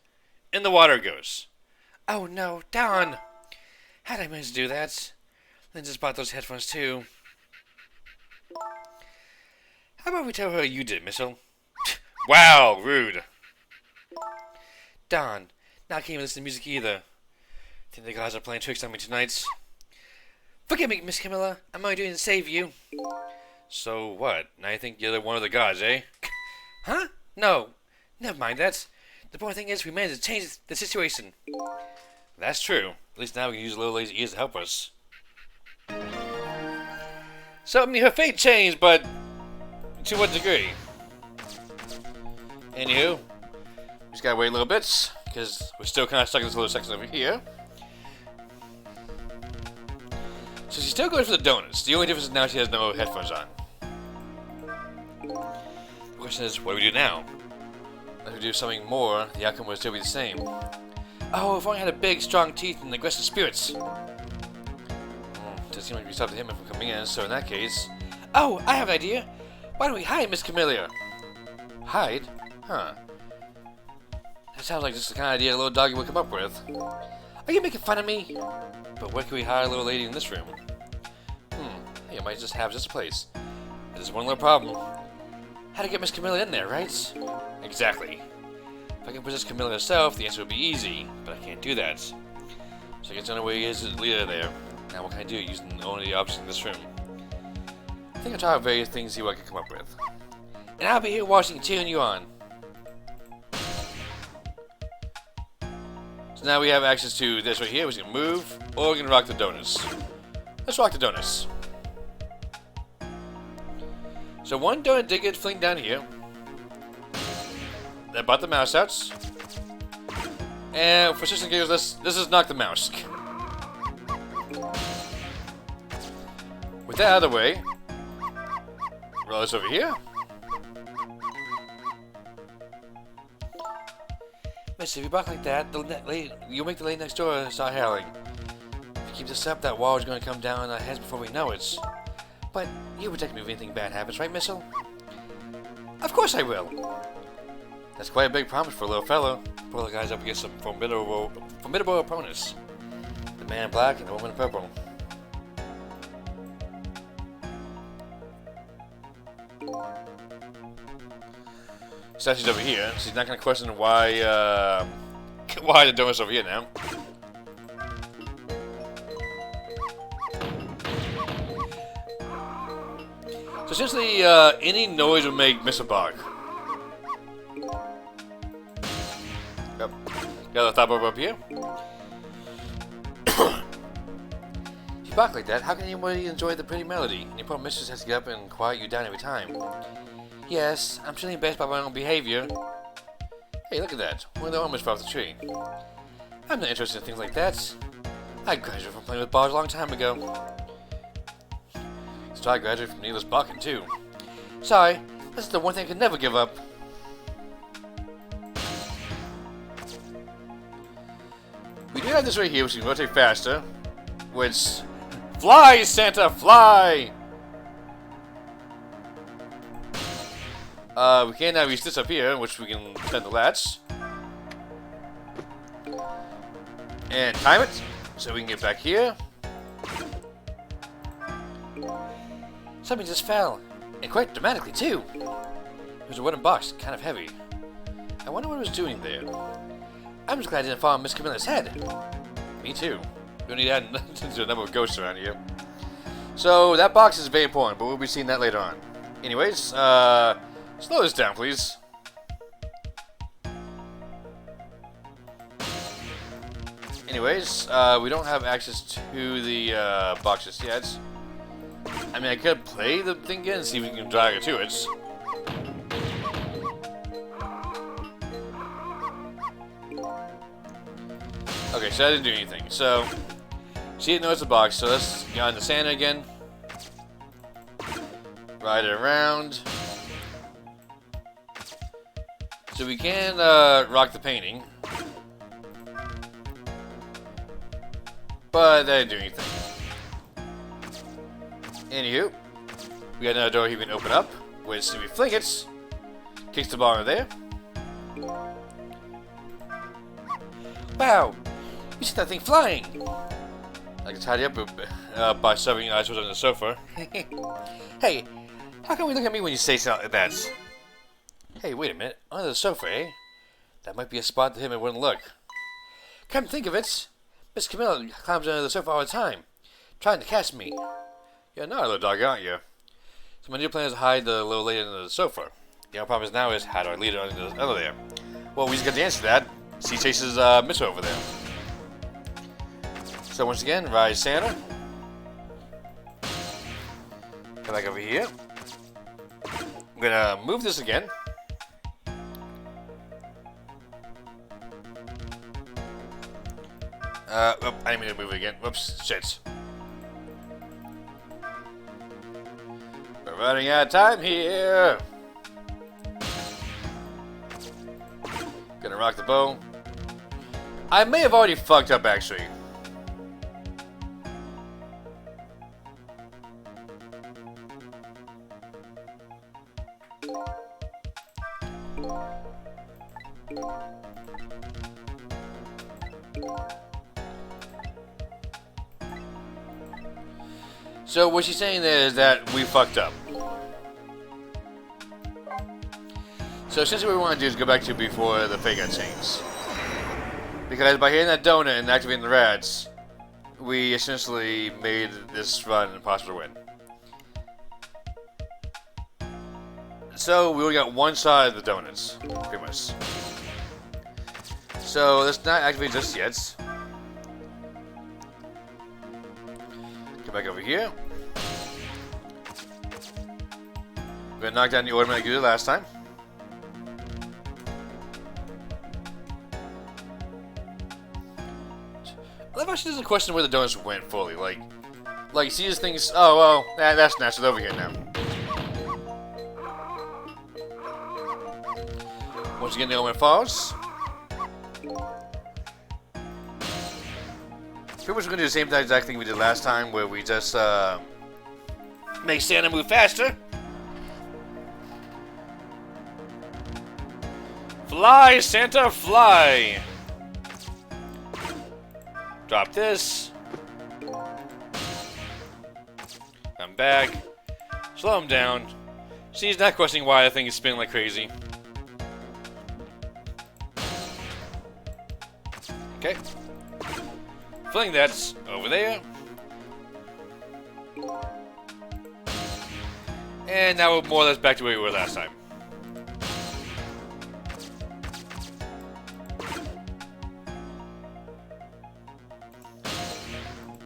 in the water it goes. Oh no, Don! How did I manage to do that? Lynn just bought those headphones too. How about we tell her you did, Mitchell? Wow, rude. Don, now I can't even listen to music either. Think the guys are playing tricks on me tonight. Forgive me, Miss Camilla. I'm only doing it to save you. So what? Now you think you're one of the gods, eh? Huh? No. Never mind that. The important thing is we managed to change the situation. That's true. At least now we can use little lazy ears to help us. So, I mean, her fate changed, but to what degree? Anywho, we just gotta wait a little bit, because we're still kind of stuck in this little section over here. So she's still going for the donuts. The only difference is now she has no headphones on. The question is, what do we do now? If we do something more, the outcome would still be the same. Oh, if only had a big, strong teeth and aggressive spirits. Doesn't seem like we stopped him from coming in, so in that case... Oh, I have an idea! Why don't we hide Miss Camilla? Hide? Huh. That sounds like just the kind of idea a little doggy would come up with. Are you making fun of me? But where can we hire a little lady in this room? Hey, I might just have this place. There's one little problem. How to get Miss Camilla in there, right? Exactly. If I can possess Camilla herself, the answer would be easy, but I can't do that. So I guess the only way is to lead her there. Now what can I do using only the options in this room? I think I'll try out various things, see what I can come up with. And I'll be here watching and cheering you on. So now we have access to this right here, which we can move, or we can rock the donuts. Let's rock the donuts. So one donut did get flinged down here. That brought the mouse out. And for shits and giggles, this is knock the mouse. With that out of the way, roll this over here. Miss, if you bark like that, you'll make the lady next door start howling. If you keep this up, that wall is going to come down on our heads before we know it. But you protect me if anything bad happens, right, Missile? Of course I will. That's quite a big promise for a little fellow. Poor little guy's up against some formidable opponents. The man in black and the woman in purple. Statue's over here, so he's not going to question why the donut's over here now. So essentially, any noise will make Mr. bark. Yep. Got the top over up here. If you bark like that, how can anybody enjoy the pretty melody? And your poor mistress has to get up and quiet you down every time. Yes, I'm truly embarrassed by my own behavior. Hey, look at that. One of the almost fell off the tree. I'm not interested in things like that. I graduated from playing with bars a long time ago. So I graduated from needless barking, too. Sorry, this is the one thing I could never give up. We do have this right here, which can rotate faster. Which... Fly, Santa, fly! We can now use this up here, which we can turn the latch. And time it, so we can get back here. Something just fell, and quite dramatically too. It was a wooden box, kind of heavy. I wonder what it was doing there. I'm just glad I didn't fall on Miss Camilla's head. Me too. We don't need to add to a number of ghosts around here. So that box is very important, but we'll be seeing that later on. Anyways, slow this down, please. Anyways, we don't have access to the boxes yet. I mean, I could play the thing again and see if we can drag it to it. Okay, so I didn't do anything. So, she didn't know it's a box, so let's get on the Santa again. Ride it around. So we can rock the painting. But that didn't do anything. Anywho, we got another door here we can open up, which if we flick it, kicks the ball in there. Wow! You see that thing flying! I can tidy up by shoving your eyes on the sofa. Hey, how come you look at me when you say something like that? Hey, wait a minute. Under the sofa, eh? That might be a spot that him and wouldn't look. Come to think of it, Miss Camilla climbs under the sofa all the time, trying to catch me. You're not a little dog, aren't you? So my new plan is to hide the little lady under the sofa. The only problem is now is how do I lead her under there? Well, we just got the answer to that. She chases Miss over there. So once again, ride Santa. Come back over here. I'm gonna move this again. Oh, I didn't mean to move it again. Whoops, shit. We're running out of time here. Gonna rock the bow. I may have already fucked up, actually. So what she's saying there is that we fucked up. So essentially what we want to do is go back to before the fate got changed. Because by hitting that donut and activating the rats, we essentially made this run impossible to win. So we only got one side of the donuts, pretty much. So let's not activate just yet. Get back over here. We're gonna knock down the ornament like we did last time. I love how she doesn't question where the donuts went fully. Like she just thinks, oh well, that's natural over here now. Once again, the element falls. Pretty much going to do the same exact thing we did last time, where we just make Santa move faster. Fly, Santa, fly! Drop this. I'm back. Slow him down. She's not questioning why I think he's spinning like crazy. Okay. Fling that's over there. And now we're more or less back to where we were last time.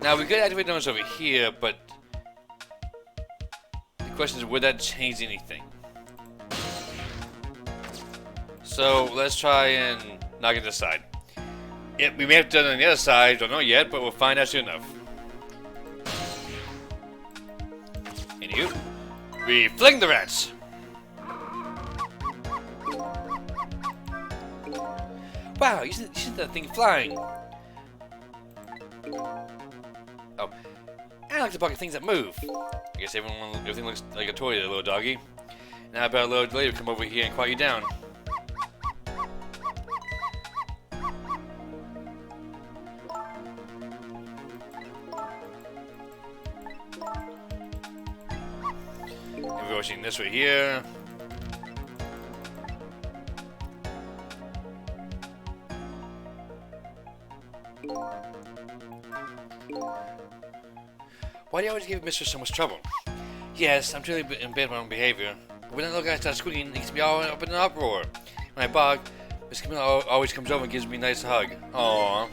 Now we could activate donuts over here, but the question is, would that change anything? So let's try and knock it this side. Yep, we may have done it on the other side, don't know yet, but we'll find out soon enough. And you, we fling the rats! Wow, you see that thing flying! Oh, I like to bucket things that move. I guess everything looks like a toy there, little doggy. Now I bet a little later come over here and quiet you down. And we're watching this right here. Why do you always give Mistress so much trouble? Yes, I'm truly in bad with my own behavior. When that little guy starts squeaking, it gets me all up in an uproar. When I bark, Miss Camilla always comes over and gives me a nice hug. Aww.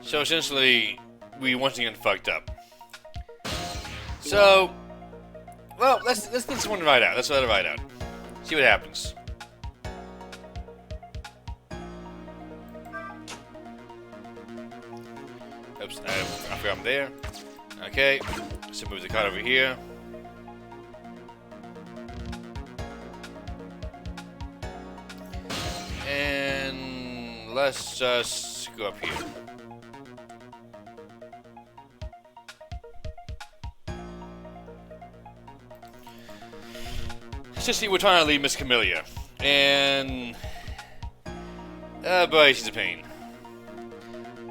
So essentially, we once again fucked up. So, well, let's let this one ride out. Let's let it ride out. See what happens. Oops, I forgot I'm there. Okay, so move the card over here. And let's just go up here. See, we're trying to leave Miss Camellia, and oh boy, she's a pain.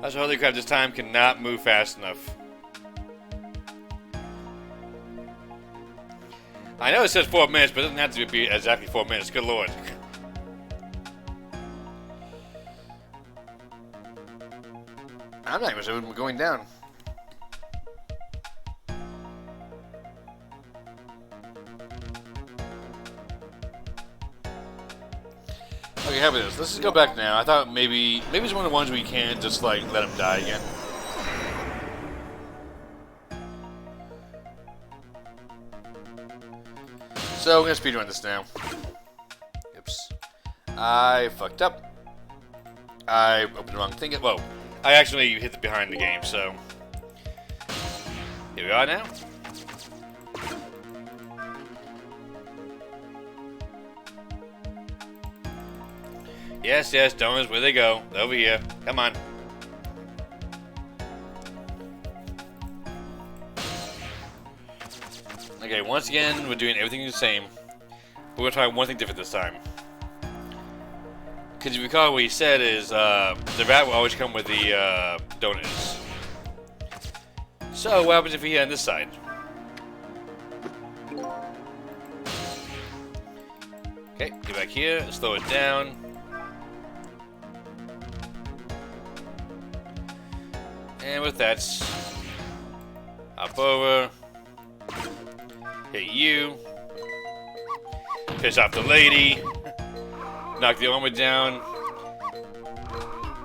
Also, holy crap, this time cannot move fast enough. I know it says 4 minutes, but it doesn't have to be exactly 4 minutes. Good lord. I'm not even sure we're going down. Okay, how about this? Let's just go back now. I thought maybe it's one of the ones we can just like let him die again. So we're gonna speedrun this now. Oops. I fucked up. I opened the wrong thing. Whoa. I actually hit the behind the game, so here we are now. Yes, yes, donuts, where they go? Over here. Come on. Okay, once again, we're doing everything the same. We're gonna try one thing different this time. Because if you recall, what he said is the rat will always come with the donuts. So, what happens if we hit on this side? Okay, get back here, slow it down. And with that, hop over, hit you, piss off the lady, knock the armor down.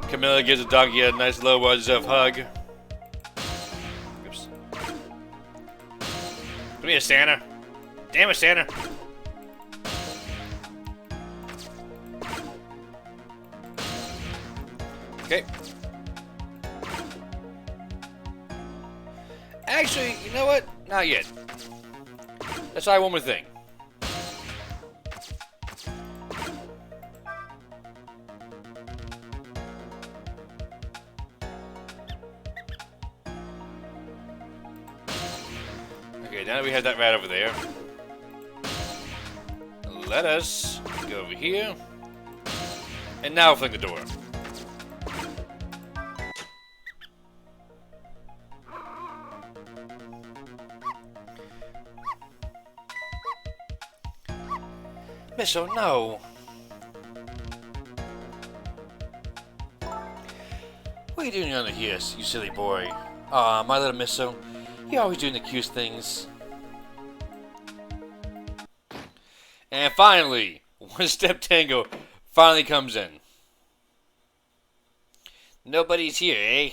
Camilla gives the doggy a nice low well-deserved hug. Oops. Come here, Santa. Damn it, Santa. Okay. Actually, you know what? Not yet. Let's try one more thing. Okay, now that we have that rat over there, let us go over here. And now fling the door. Misso, no. What are you doing under here, you silly boy? Aw, my little Misso. You're always doing the cutest things. And finally, One Step Tango finally comes in. Nobody's here, eh?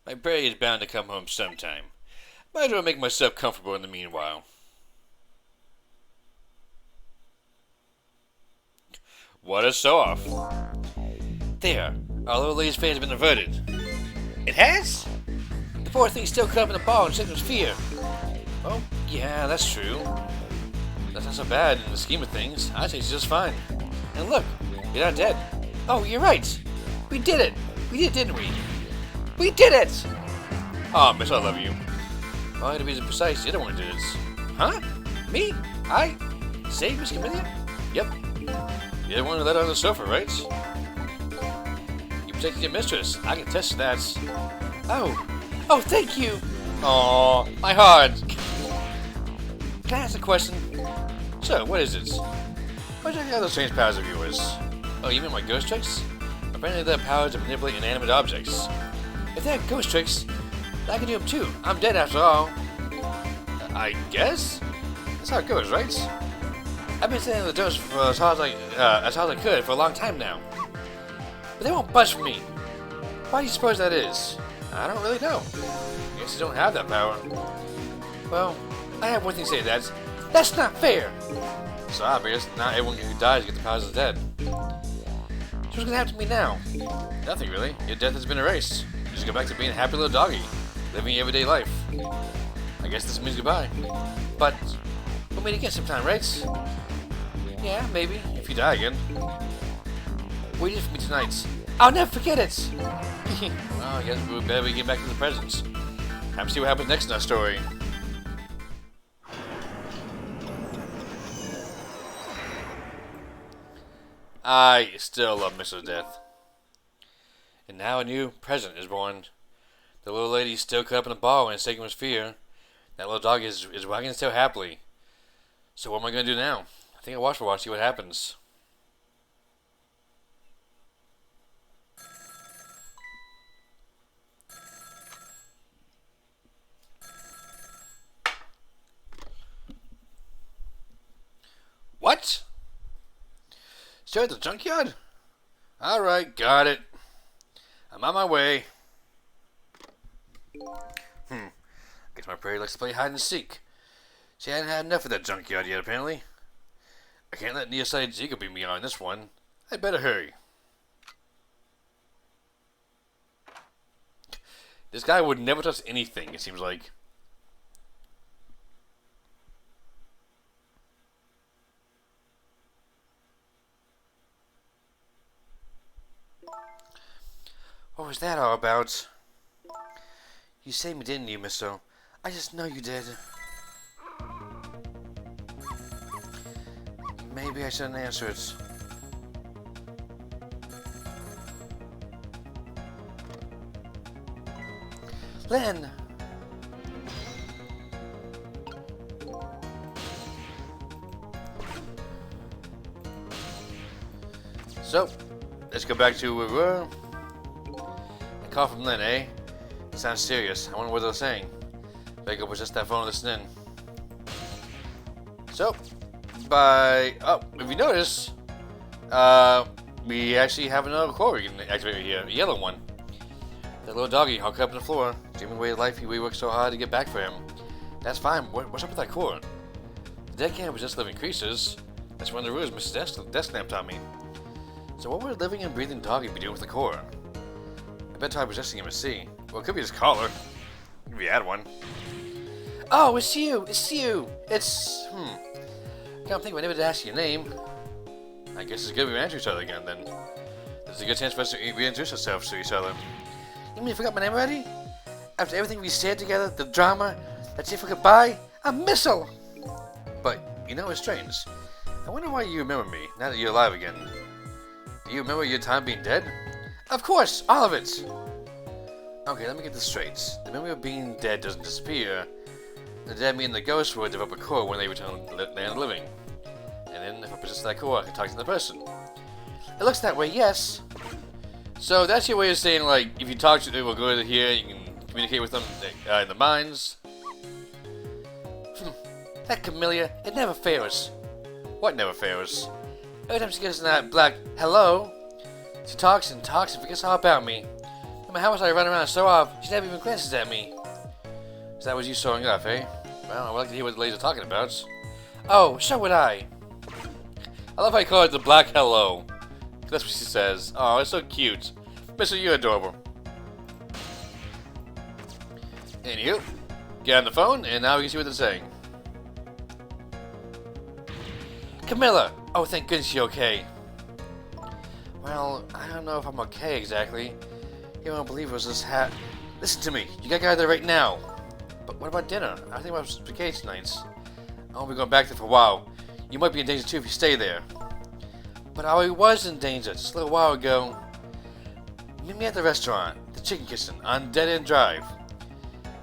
My prey is bound to come home sometime. Might as well make myself comfortable in the meanwhile. What a show-off. There, our little lady's fate has been averted. It has? The poor thing's still caught up in the ball and sick with fear. Oh, yeah, that's true. That's not so bad in the scheme of things. I think she's just fine. And look, you're not dead. Oh, you're right. We did it. We did, didn't we? We did it! Aw, miss, I love you. Well, to be precise, you're the one who did it. Huh? Me? I? Saved Miss Camellia? Yep. You're the one who let her on the sofa, right? You protected your mistress. I can attest to that. Oh. Oh, thank you! Aw, my heart! Can I ask a question? So, what is it? What are the other strange powers of yours? Oh, you mean my ghost tricks? Apparently they have power to manipulate inanimate objects. If they have ghost tricks, I can do them too. I'm dead after all. I guess? That's how it goes, right? I've been sitting in the dose for as hard as I could for a long time now. But they won't budge from me. Why do you suppose that is? I don't really know. I guess you don't have that power. Well, I have one thing to say to that. That's not fair! So I guess not everyone who dies gets the powers of the dead. So what's gonna happen to me now? Nothing really. Your death has been erased. You just go back to being a happy little doggy, living your everyday life. I guess this means goodbye. But we'll meet again sometime, right? Yeah, maybe, if you die again. What did for me tonight? I'll never forget it! Well, I guess we better get back to the present. Time to see what happens next in our story. I still love Mr. Death. And now a new present is born. The little lady's still cut up in a ball and is taking with fear. That little dog is wagging his tail happily. So what am I going to do now? I think I'll watch for a while, see what happens. What? Still at the junkyard? Alright, got it. I'm on my way. Guess my prey likes to play hide and seek. She hadn't had enough of that junkyard yet, apparently. I can't let Nearsighted Zico beat me on this one. I'd better hurry. This guy would never touch anything, it seems like. What was that all about? You saved me, didn't you, mister? I just know you did. Maybe I shouldn't answer it. Len! So, let's go back to where we were. A call from Len, eh? It sounds serious. I wonder what they're saying. Better go possess that phone and listen in. So, if you notice, we actually have another core we can activate here. A yellow one. That little doggy hunked up on the floor, dreaming away of life we worked so hard to get back for him. That's fine. What's up with that core? The dead can't possess living creatures. That's one of the rules Mr. Desk taught me. So what would a living and breathing doggy be doing with the core? I bet try possessing him and see. Well, it could be his collar. If you had one. Oh, it's you! It's you! It's... Can't think of anybody to ask your name. I guess it's good we ran to each other again, then. There's a good chance for us to reintroduce ourselves to each other. You mean you forgot my name already? After everything we shared together, the drama, that's it for goodbye? I'm Missile! But, you know, it's strange. I wonder why you remember me, now that you're alive again. Do you remember your time being dead? Of course! All of it! Okay, let me get this straight. The memory of being dead doesn't disappear. The dead me and the ghost will develop a core when they return to the land of the living. And then, if I possess that core, I can talk to the person. It looks that way, yes. So that's your way of saying, like, if you talk to them, we'll go to here, you can communicate with them in the mines. That Camellia, it never fails. What never fails? Every time she gets in that black hello, she talks and talks and forgets all about me. No matter how much I run around and show off, she never even glances at me. So that was you showing off, eh? Well, I would like to hear what the ladies are talking about. Oh, so would I. I love how you call it the black hello. That's what she says. Oh, it's so cute. Mister, you're adorable. Anywho, get on the phone, and now we can see what they're saying. Camilla! Oh, thank goodness you're okay. Well, I don't know if I'm okay exactly. You won't believe it was this hat. Listen to me, you gotta get out of there right now. But what about dinner? I think about vacation nights. I won't be going back there for a while. You might be in danger too if you stay there. But I was in danger just a little while ago. Meet me at the restaurant, the Chicken Kitchen, on Dead End Drive.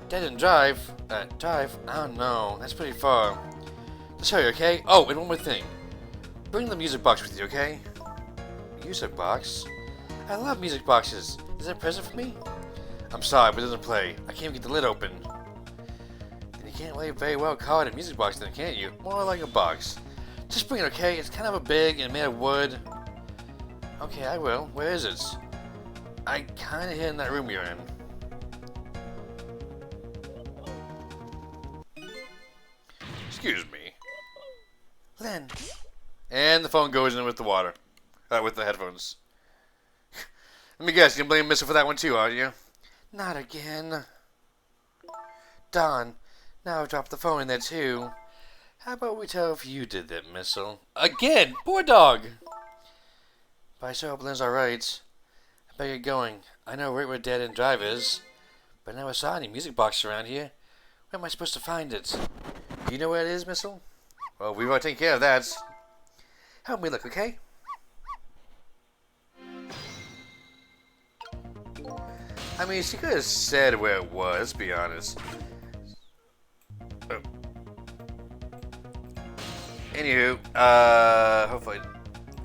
Dead End Drive? Drive? I don't know. That's pretty far. Just hurry, okay? Oh, and one more thing. Bring the music box with you, okay? Music box? I love music boxes. Is that a present for me? I'm sorry, but it doesn't play. I can't even get the lid open. And you can't lay very well card a music box then, can't you? More like a box. Just bring it, okay? It's kind of a big and made of wood. Okay, I will. Where is it? I kind of hid in that room you're in. Excuse me. Len. And the phone goes in with the water. With the headphones. Let me guess, you can blame Missile for that one too, aren't you? Not again. Darn. Now I've dropped the phone in there too. How about we tell if you did that, Missile? Again! Poor dog! But I sure hope Len's alright. I bet you're going. I know right where Dead End Drive is. But I never saw any music box around here. Where am I supposed to find it? Do you know where it is, Missile? Well, we've already taken care of that. Help me look, okay? I mean, she could have said where it was, to be honest. Oh. Anywho, hopefully.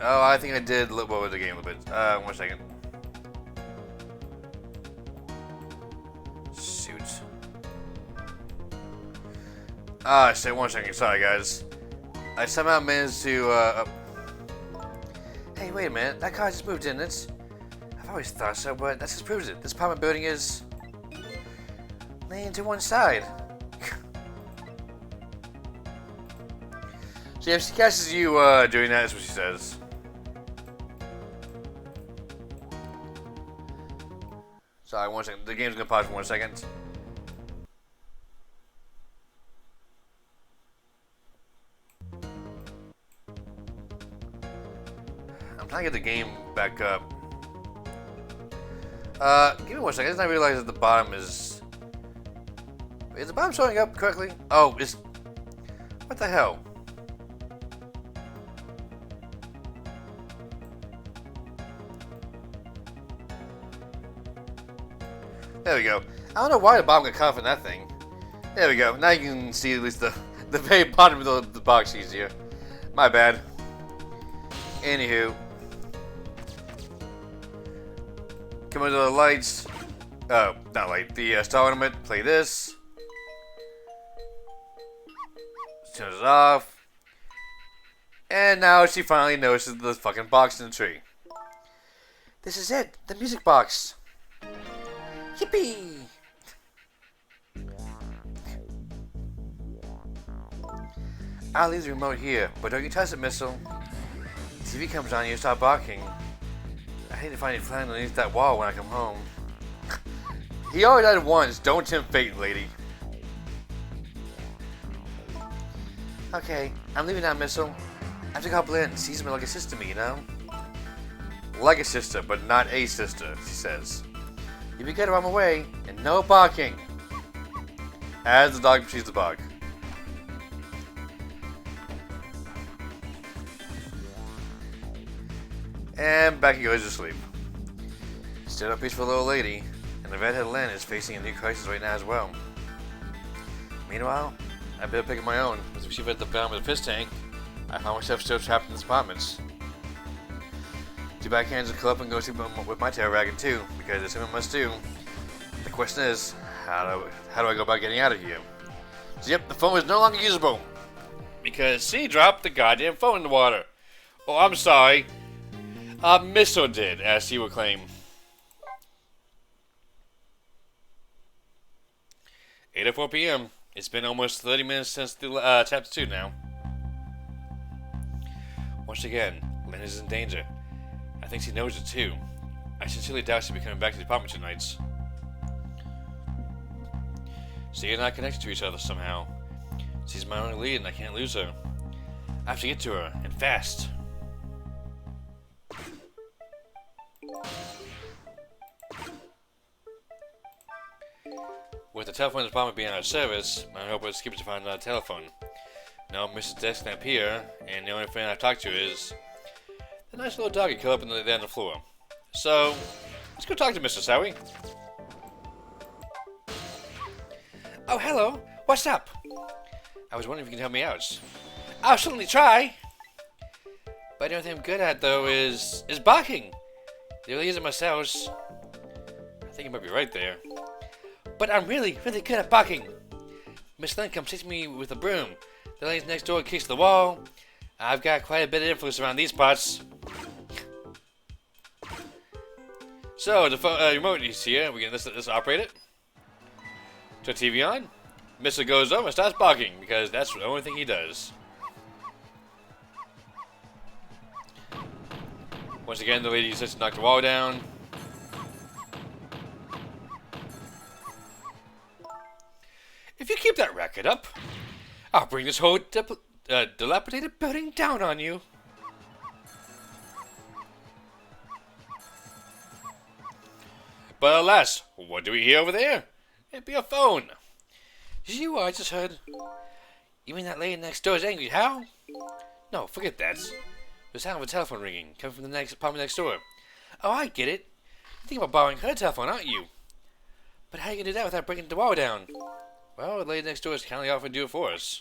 Oh, I think I did look over the game a little bit. 1 second. Shoot. Ah, shit, 1 second. Sorry, guys. I somehow managed to, Hey, wait a minute. That car just moved, didn't it? I've always thought so, but that just proves it. This apartment building is laying to one side. So yeah, if she catches you doing that, that's what she says. Sorry, 1 second. The game's gonna pause for 1 second. I'm trying to get the game back up. Give me 1 second. I didn't realize at the bottom is Is the bomb showing up correctly? Oh, it's... What the hell? There we go. I don't know why the bomb got caught in that thing. There we go. Now you can see at least the very bottom of the box easier. My bad. Anywho. Come into the lights. Oh, not light. The star ornament. Play this. Turns it off. And now she finally notices the fucking box in the tree. This is it. The music box. Yippee! I'll leave the remote here, but don't you touch it, Missile. TV comes on and you start barking. I hate to find you flying underneath that wall when I come home. He already died once, don't tempt fate, lady. Okay, I'm leaving now, Missile. I have to call Blinn. She's like a sister to me, you know? Like a sister, but not a sister, she says. You be good or I'm away, and no barking. As the dog proceeds to bark. And back he goes to sleep. Still a peaceful little lady, and the redhead Lynn is facing a new crisis right now as well. Meanwhile, I better pick up my own. As we shift at the bottom of the fish tank, I found myself still trapped in this apartment. Too bad I can't just club and go sleep with my tail wagging too, because it's something I must do. The question is, how do I go about getting out of here? So yep, the phone is no longer usable. Because she dropped the goddamn phone in the water. Oh, I'm sorry. Missile did, as he would claim. 8:04 p.m. It's been almost 30 minutes since the chapter 2 now. Once again, Lynn is in danger. I think she knows it too. I sincerely doubt she'll be coming back to the apartment tonight. She and I are connected to each other somehow. She's my only lead and I can't lose her. I have to get to her, and fast. With the telephone department being out of service, my hope is to keep it to find another telephone. No Mrs. Desk Lamp here, and the only friend I've talked to is the nice little doggy curled up there on the floor. So, let's go talk to Mr. Sowie. Oh, hello. What's up? I was wondering if you can help me out. I'll certainly try. But the only thing I'm good at, though, is barking. It really isn't much else. I think you might be right there. But I'm really, really good at barking. Miss Lynn comes chasing me with a broom. The lady next door kicks the wall. I've got quite a bit of influence around these parts. So, the remote is here. We can let's operate it. Turn TV on. Mr. goes over and starts barking because that's the only thing he does. Once again, the lady says to knock the wall down. If you keep that racket up, I'll bring this whole dilapidated building down on you. But alas, what do we hear over there? It'd be a phone. You I just heard. You mean that lady next door is angry, how? No, forget that. The sound of a telephone ringing, coming from the next apartment next door. Oh, I get it. You think about borrowing her telephone, aren't you? But how are you gonna do that without breaking the wall down? Well, the lady next door is kindly offering to do it for us.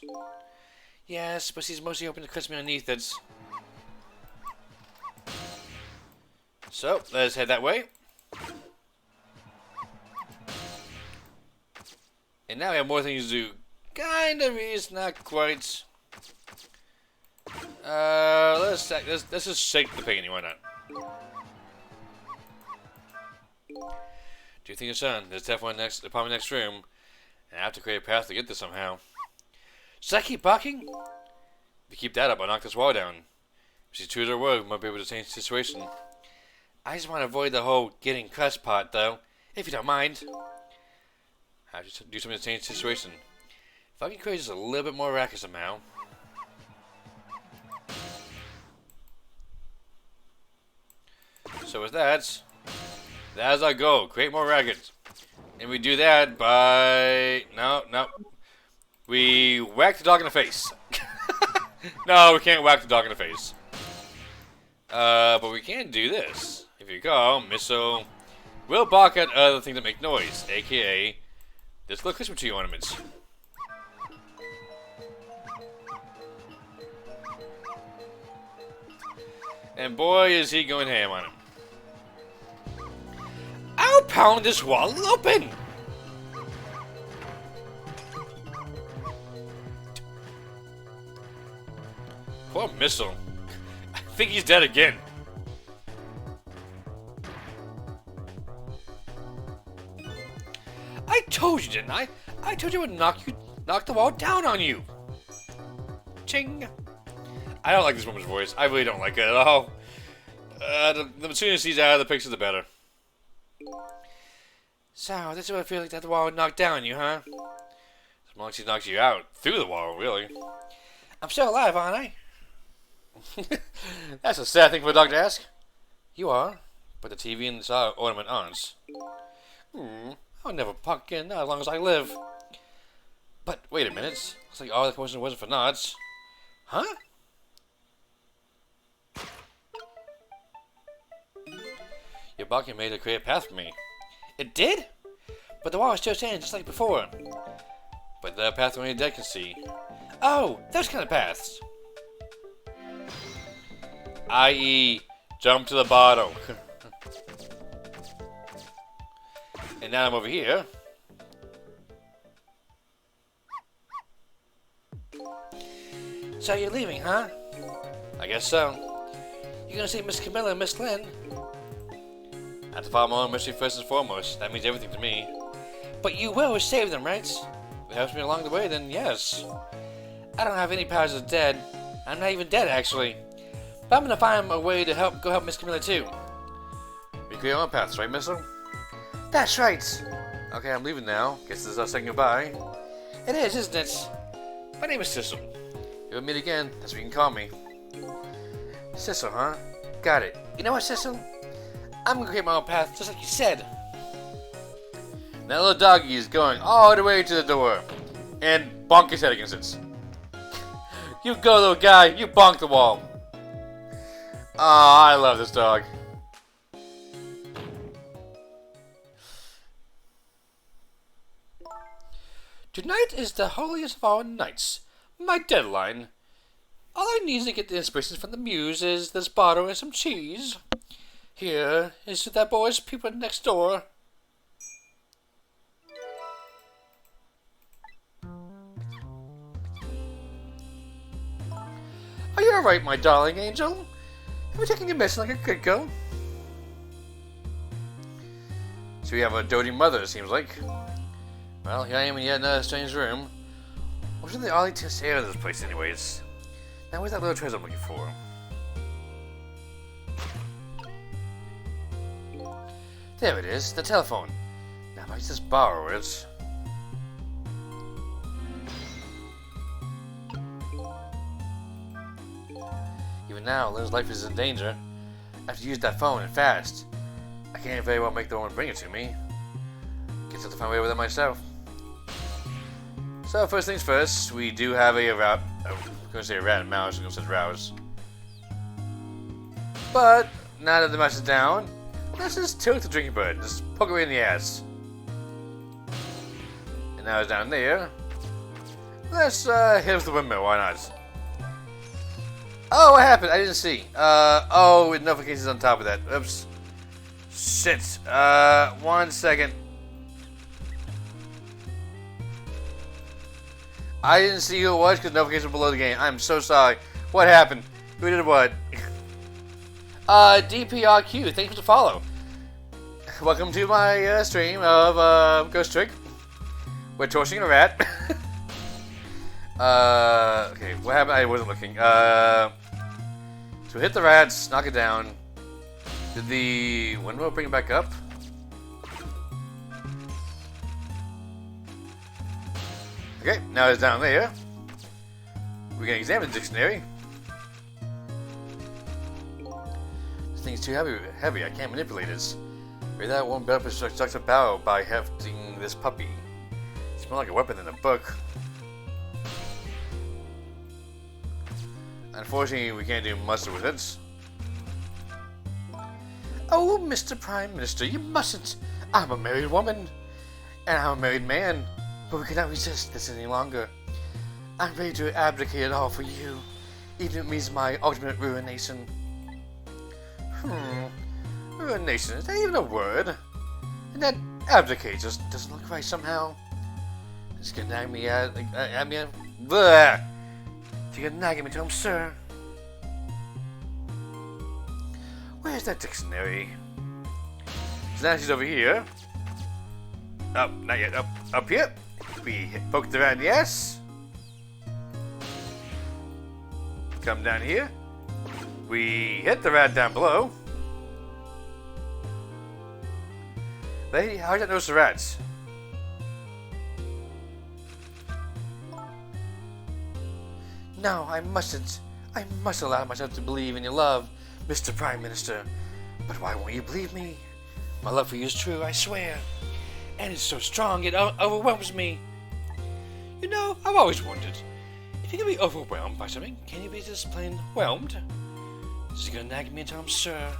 Yes, but she's mostly hoping to clutch me underneath it. So, let's head that way. And now we have more things to do. Kind of is, not quite. Let's just shake the piggy, why not? Do you think it's done? There's definitely the apartment next room. And I have to create a path to get there somehow. Should I keep barking? If you keep that up, I'll knock this wall down. If she's true to her word, we might be able to change the situation. I just want to avoid the whole getting cussed part, though. If you don't mind. I have to do something to change the situation. If I can create just a little bit more racket somehow. So with that, that's our goal. Create more racket. And we do that by... No. We whack the dog in the face. No, we can't whack the dog in the face. But we can do this. If you go, missile will bark at other things that make noise, aka this little Christmas tree ornaments. And boy, is he going ham on him. I'll pound this wall open! Poor missile. I think he's dead again. I told you, didn't I? I told you I would knock the wall down on you. Ching. I don't like this woman's voice. I really don't like it at all. The sooner she's out of the picture, the better. So, this is what I feel like that the wall would knock down on you, huh? As long as she knocks you out through the wall, really. I'm still alive, aren't I? That's a sad thing for a dog to ask. You are, but the TV and the ornament aren't. I'll never puck in, not as long as I live. But wait a minute. Looks like all the question wasn't for nods. Huh? Your barking made a clear path for me. It did? But the wall is still standing just like before. But the path only the dead can see. Oh, those kind of paths. I.e., jump to the bottom. And now I'm over here. So you're leaving, huh? I guess so. You're gonna see Miss Camilla and Miss Lynn. I have to follow my own mystery first and foremost. That means everything to me. But you will save them, right? If it helps me along the way, then yes. I don't have any powers of the dead. I'm not even dead, actually. But I'm gonna find a way to go help Miss Camilla too. We create our own paths, right, Missile? That's right. Okay, I'm leaving now. Guess this is us saying goodbye. It is, isn't it? My name is Sissel. If we'll meet again, that's what you can call me. Sissel, huh? Got it. You know what, Sissel? I'm gonna create my own path, just like you said. That little doggy is going all the way to the door. And bonk his head against it. You go, little guy. You bonk the wall. I love this dog. Tonight is the holiest of all nights. My deadline. All I need to get the inspiration from the muse is this bottle and some cheese. Here is to that boy's people next door. Are you alright, my darling angel? Am I taking your medicine like a good girl? So we have a doting mother, it seems like. Well, here I am in yet another strange room. What's in the Arlington air of this place, anyways? Now, where's that little treasure I'm looking for? There it is, the telephone. Now, if I just borrow it. Even now, Lynn's life is in danger. I have to use that phone and fast. I can't very well make the woman bring it to me. Guess I have to find a way with it myself. So, first things first, we do have a route. I was going to say a rat and mouse, I'm going to say rouse. But, now that the mouse is down, let's just tilt the drinking bird. Just poke away in the ass. And now it's down there. Let's hit with the windmill, why not? Oh, what happened? I didn't see. Oh, with notifications on top of that. Oops. Shit. 1 second. I didn't see who it was because notifications were below the game. I'm so sorry. What happened? Who did what? DPRQ, thank you for the follow. Welcome to my stream of Ghost Trick. We're torching a rat. Okay, what happened? I wasn't looking. So hit the rats, knock it down. Did the windmill bring it back up? Okay, now it's down there. We can examine the dictionary. This thing's too heavy. I can't manipulate it. Maybe that won't be able to construct a barrel by hefting this puppy. It's more like a weapon than a book. Unfortunately, we can't do much with it. Oh, Mr. Prime Minister, you mustn't. I'm a married woman, and I'm a married man, but we cannot resist this any longer. I'm ready to abdicate it all for you, even if it means my ultimate ruination. Ruination, is that even a word? And that abdicate just doesn't look right somehow. It's gonna nag me at me. Bleh! You're nagging me to him, sir. Where's that dictionary? So now she's over here. Oh, not yet. Up here. We poke the rat, yes. Come down here. We hit the rat down below. Lady, how did I notice the rats? No, I mustn't. I must allow myself to believe in your love, Mr. Prime Minister. But why won't you believe me? My love for you is true, I swear. And it's so strong, it overwhelms me. You know, I've always wondered, if you can be overwhelmed by something, can you be just plain whelmed? This is gonna nag me until I'm sure.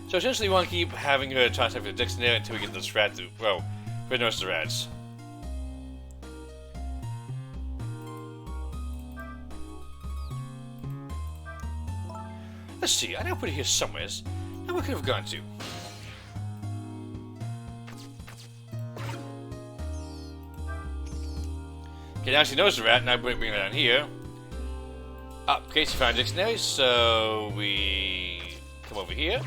So essentially, we want to keep having her try to type the dictionary until we get this rat to, well, we notice the rats. Let's see, I know I put it here somewhere. Now where could it have gone to? Okay, now she knows the rat, now bring it down here. Okay, she found a dictionary, so we come over here.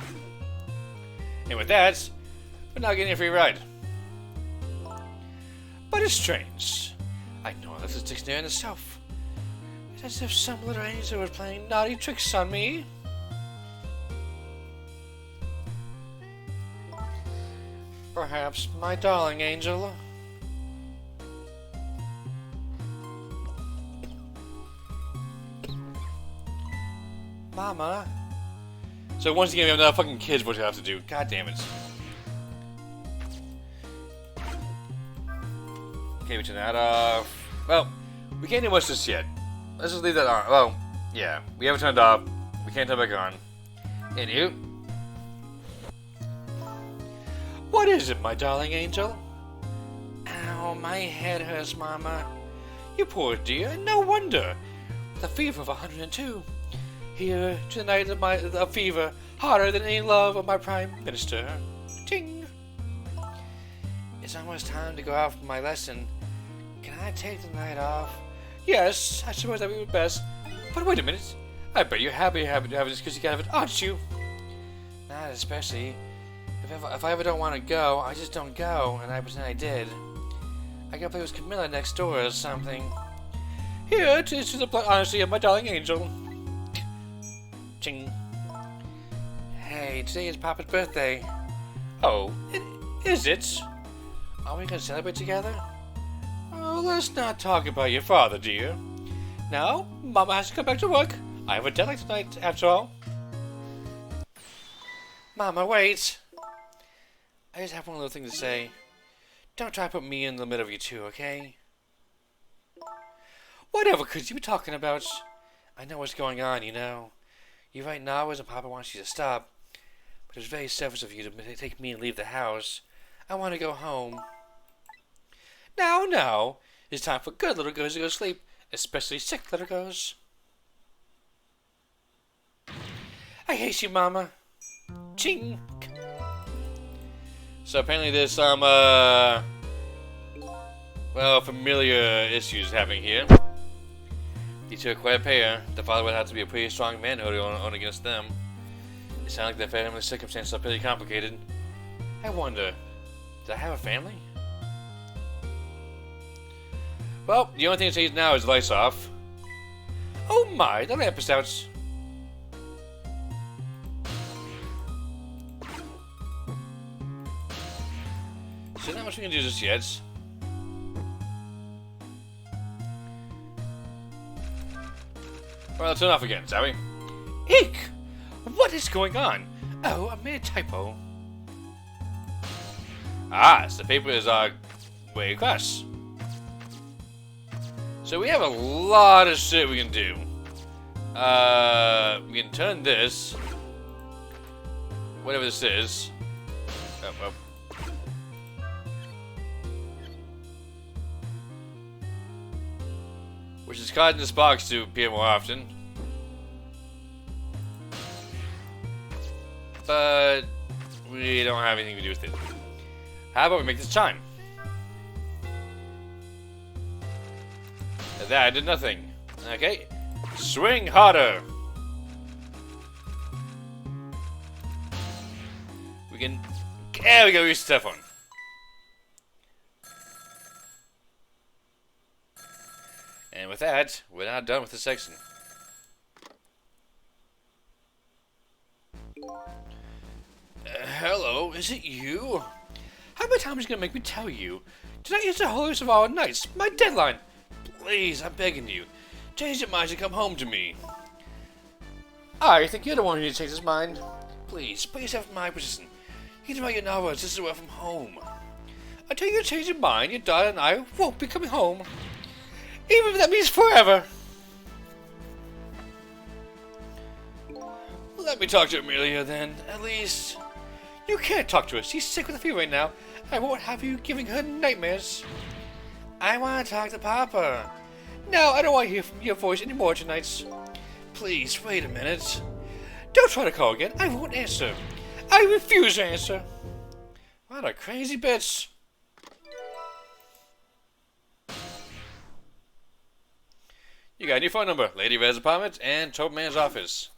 And with that, we're now getting a free ride. But it's strange. I know I left this dictionary in itself. It's as if some little angel was playing naughty tricks on me. Perhaps my darling angel. Mama. So once again, we have another fucking kids what you have to do. God damn it. Okay, we turn that off. Well, we can't do much just yet. Let's just leave that on. Well, yeah, we haven't turned it off. We can't turn it back on. And you? What is it, my darling angel? Ow, my head hurts, Mama. You poor dear, no wonder. With a fever of 102. Here, tonight of a fever, hotter than any love of my Prime Minister. Ting! It's almost time to go out for my lesson. Can I take the night off? Yes, I suppose that would be best. But wait a minute. I bet you're happy to have this because you got it, aren't you? Not especially. If I ever don't want to go, I just don't go, and I pretend I did. I gotta play with Camilla next door or something. Here, to the blunt honesty of my darling angel. Ching. Hey, today is Papa's birthday. Oh, is it? Are we gonna celebrate together? Oh, let's not talk about your father, dear. Now, Mama has to come back to work. I have a deadline tonight, after all. Mama, wait. I just have one little thing to say. Don't try to put me in the middle of you two, okay? Whatever could you be talking about? I know what's going on, you know. You right now isn't Papa wants you to stop, but it's very selfish of you to take me and leave the house. I want to go home. Now, it's time for good little girls to go to sleep, especially sick little girls. I hate you, Mama. Ching. So apparently there's some, well, familiar issues happening here. These two are quite a pair. The father would have to be a pretty strong man on against them. It sounds like their family circumstances are pretty complicated. I wonder, did I have a family? Well, the only thing that changes now is the lights off. Oh my, the lamp is out. So not much we can do just yet. Well, let's turn off again, shall we? Eek! What is going on? Oh, I made a typo. Ah, so the paper is way across. So we have a lot of shit we can do. We can turn this, whatever this is. Oh. Which is causing this box to appear more often. But we don't have anything to do with it. How about we make this chime? That did nothing. Okay. Swing harder. We can... There we go, use the telephone. And with that, we're now done with this section. Hello, is it you? How many times are you gonna make me tell you? Tonight is the holiest of all nights, my deadline. Please, I'm begging you. Change your mind and come home to me. I think you're the one who needs to change his mind. Please, put yourself in my position. You can write your novels just away from home. Until you change your mind, your daughter and I won't be coming home. Even if that means forever. Let me talk to Amelia then, at least. You can't talk to her. She's sick with a fever right now. I won't have you giving her nightmares. I want to talk to Papa. No, I don't want to hear from your voice anymore tonight. Please, wait a minute. Don't try to call again. I won't answer. I refuse to answer. What a crazy bitch. You got a new phone number. Lady Red's apartment and Tope Man's office.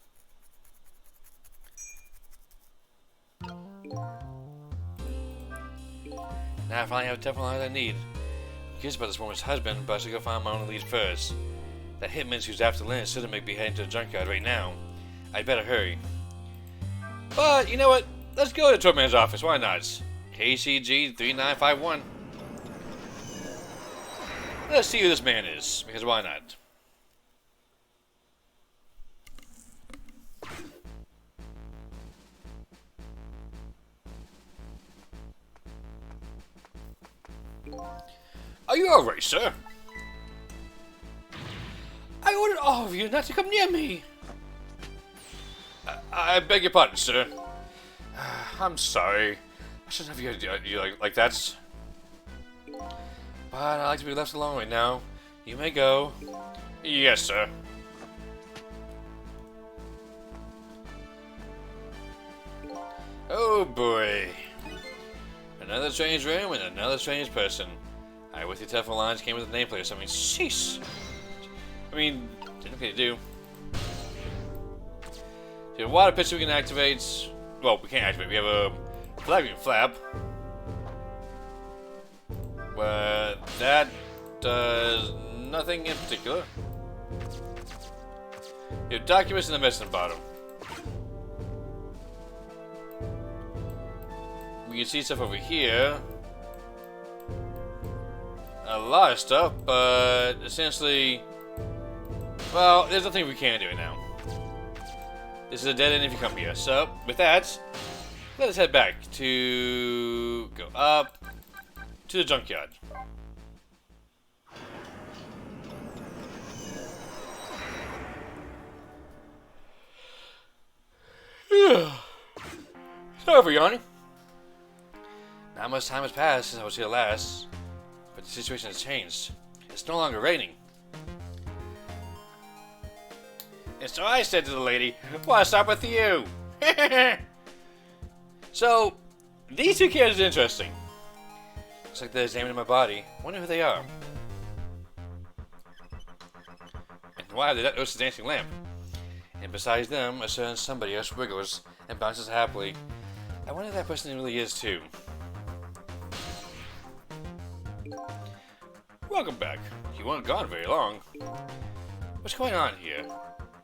Now I finally have a telephone line I need. I'm curious about this woman's husband, but I should go find my own lead first. That hitman who's after Lynn shouldn't be heading to the junkyard right now. I'd better hurry. But, you know what? Let's go to Tope Man's office. Why not? KCG 3951. Let's see who this man is, because why not? Are you alright, sir? I ordered all of you not to come near me. I beg your pardon, sir. I'm sorry. I shouldn't have you like that. But I like to be left alone right now. You may go. Yes, sir. Oh boy. Another strange room and another strange person. With your telephone lines came with a nameplate or something. Sheesh. I mean, didn't okay to do. So we have a water pitcher we can activate. Well, we can't activate. We have a flag we can flap. But that does nothing in particular. You have documents in the medicine bottom. We can see stuff over here. A lot of stuff, but essentially, well, there's nothing we can do now. This is a dead end if you come here. So, with that, let us head back to go up to the junkyard. Sorry for yawning. Not much time has passed since I was here last. But the situation has changed. It's no longer raining. And so I said to the lady, what's up with you? So, these two characters are interesting. Looks like they're examining my body. Wonder who they are. And why have they not noticed the dancing lamp? And besides them, a certain somebody else wiggles and bounces happily. I wonder if that person really is too. Welcome back. You weren't gone very long. What's going on here?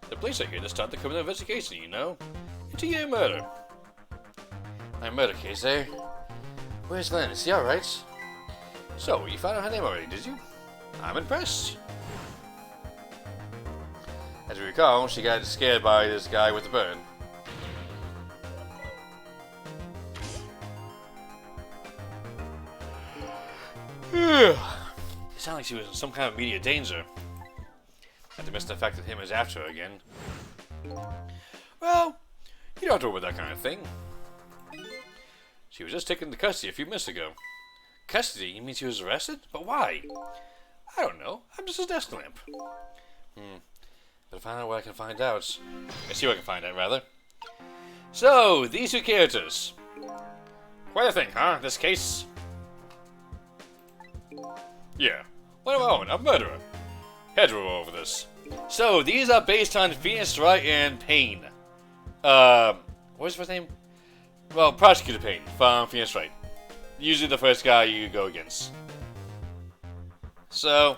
The police are here to start the criminal investigation, you know? Into your murder. My murder case, eh? Where's Lynn? Is she alright? So, you found out her name already, did you? I'm impressed. As we recall, she got scared by this guy with the burn. It sounded like she was in some kind of immediate danger. Not to mention the fact that him is after her again. Well, you don't have to worry about that kind of thing. She was just taken into custody a few minutes ago. Custody? You mean she was arrested? But why? I don't know. I'm just a desk lamp. But find out what I can find out. Let's see what I can find out, rather. So, these two characters. Quite a thing, huh? This case? Yeah. One of our own, a murderer. Heads roll over this. So, these are based on Phoenix Wright and Payne. What was his first name? Well, Prosecutor Payne from Phoenix Wright. Usually the first guy you go against. So,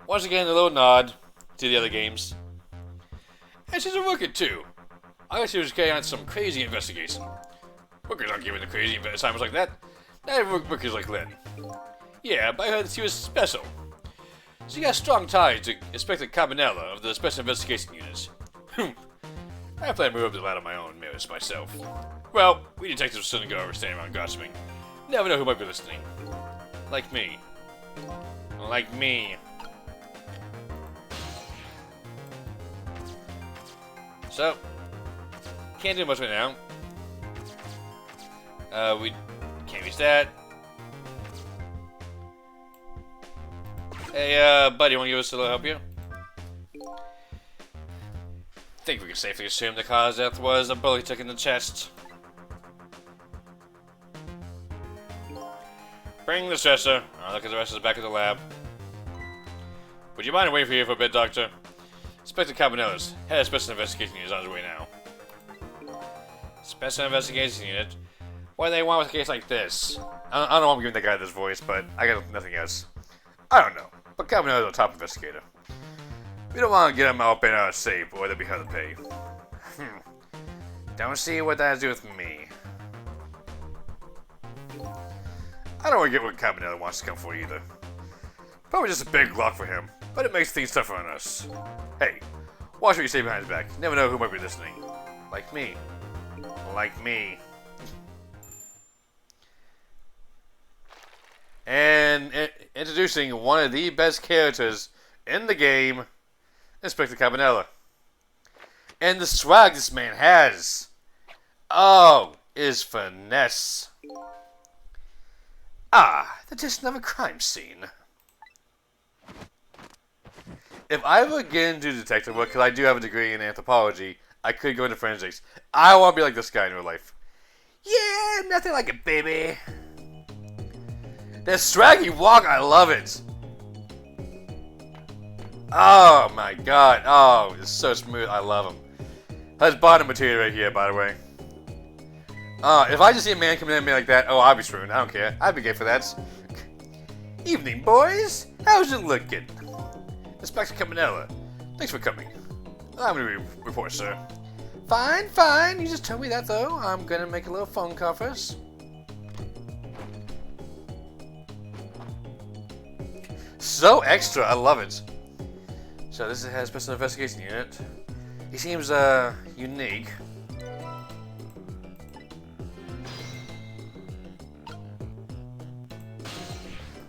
once again, a little nod to the other games. And she's a rookie, too. I guess she was carrying on some crazy investigation. Rookies aren't given the crazy assignments like that. Not even rookies like Lynn. Yeah, but I heard that she was special. She got strong ties to Inspector Cabanella of the Special Investigation Unit. I plan to move up the ladder on my own merits myself. Well, we detectives shouldn't go over standing around gossiping. Never know who might be listening. Like me. Like me. So, can't do much right now. We can't reach that. Hey, buddy, want to give us a little help here? Think we can safely assume the cause of death was a bullet took in the chest. Bring the stretcher. I'll look at the rest of the back of the lab. Would you mind waiting for you for a bit, Doctor? Inspector Cabanella's head of Special Investigation Unit is on his way now. Special Investigation Unit? What do they want with a case like this? I don't know why I'm giving that guy this voice, but I got nothing else. I don't know, but Cabanella's a top investigator. We don't want to get him out and out of shape, or they'll be hard to pay. Don't see what that has to do with me. I don't want to get what Cabanella wants to come for either. Probably just a big lock for him, but it makes things tougher on us. Hey, watch what you say behind his back. You never know who might be listening. Like me. Like me. And introducing one of the best characters in the game, Inspector Cabanella. And the swag this man has. Oh, is finesse. Ah, the distant of a crime scene. If I ever get into detective work, because I do have a degree in anthropology, I could go into forensics. I want to be like this guy in real life. Yeah, nothing like it, baby. That swaggy walk, I love it. Oh my god. Oh, it's so smooth. I love him. That's bottom material right here, by the way. If I just see a man coming at me like that, oh, I'll be screwed. I don't care. I'd be gay for that. Evening, boys. How's it looking? Inspector Cabanella. Thanks for coming. I'm going to report, sir. Fine, fine. You just told me that, though. I'm going to make a little phone call first. So extra. I love it. So this is the head of Special Investigation Unit. He seems, unique.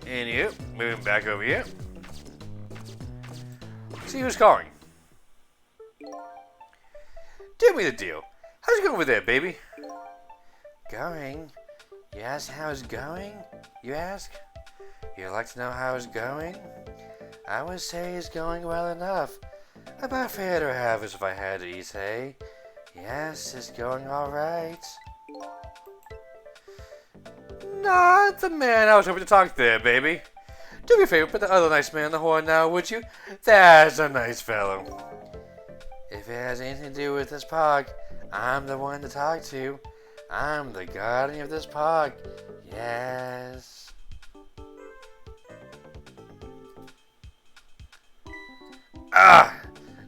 And you, moving back over here. See who's calling. Do me the deal. How's it going over there, baby? Going? You ask how it's going? You ask? You'd like to know how it's going? I would say it's going well enough. About fair to average if I had to say. Yes, it's going alright. Not the man I was hoping to talk there, baby. Do me a favor, put the other nice man on the horn now, would you? That's a nice fellow. If it has anything to do with this park, I'm the one to talk to. I'm the guardian of this park. Yes.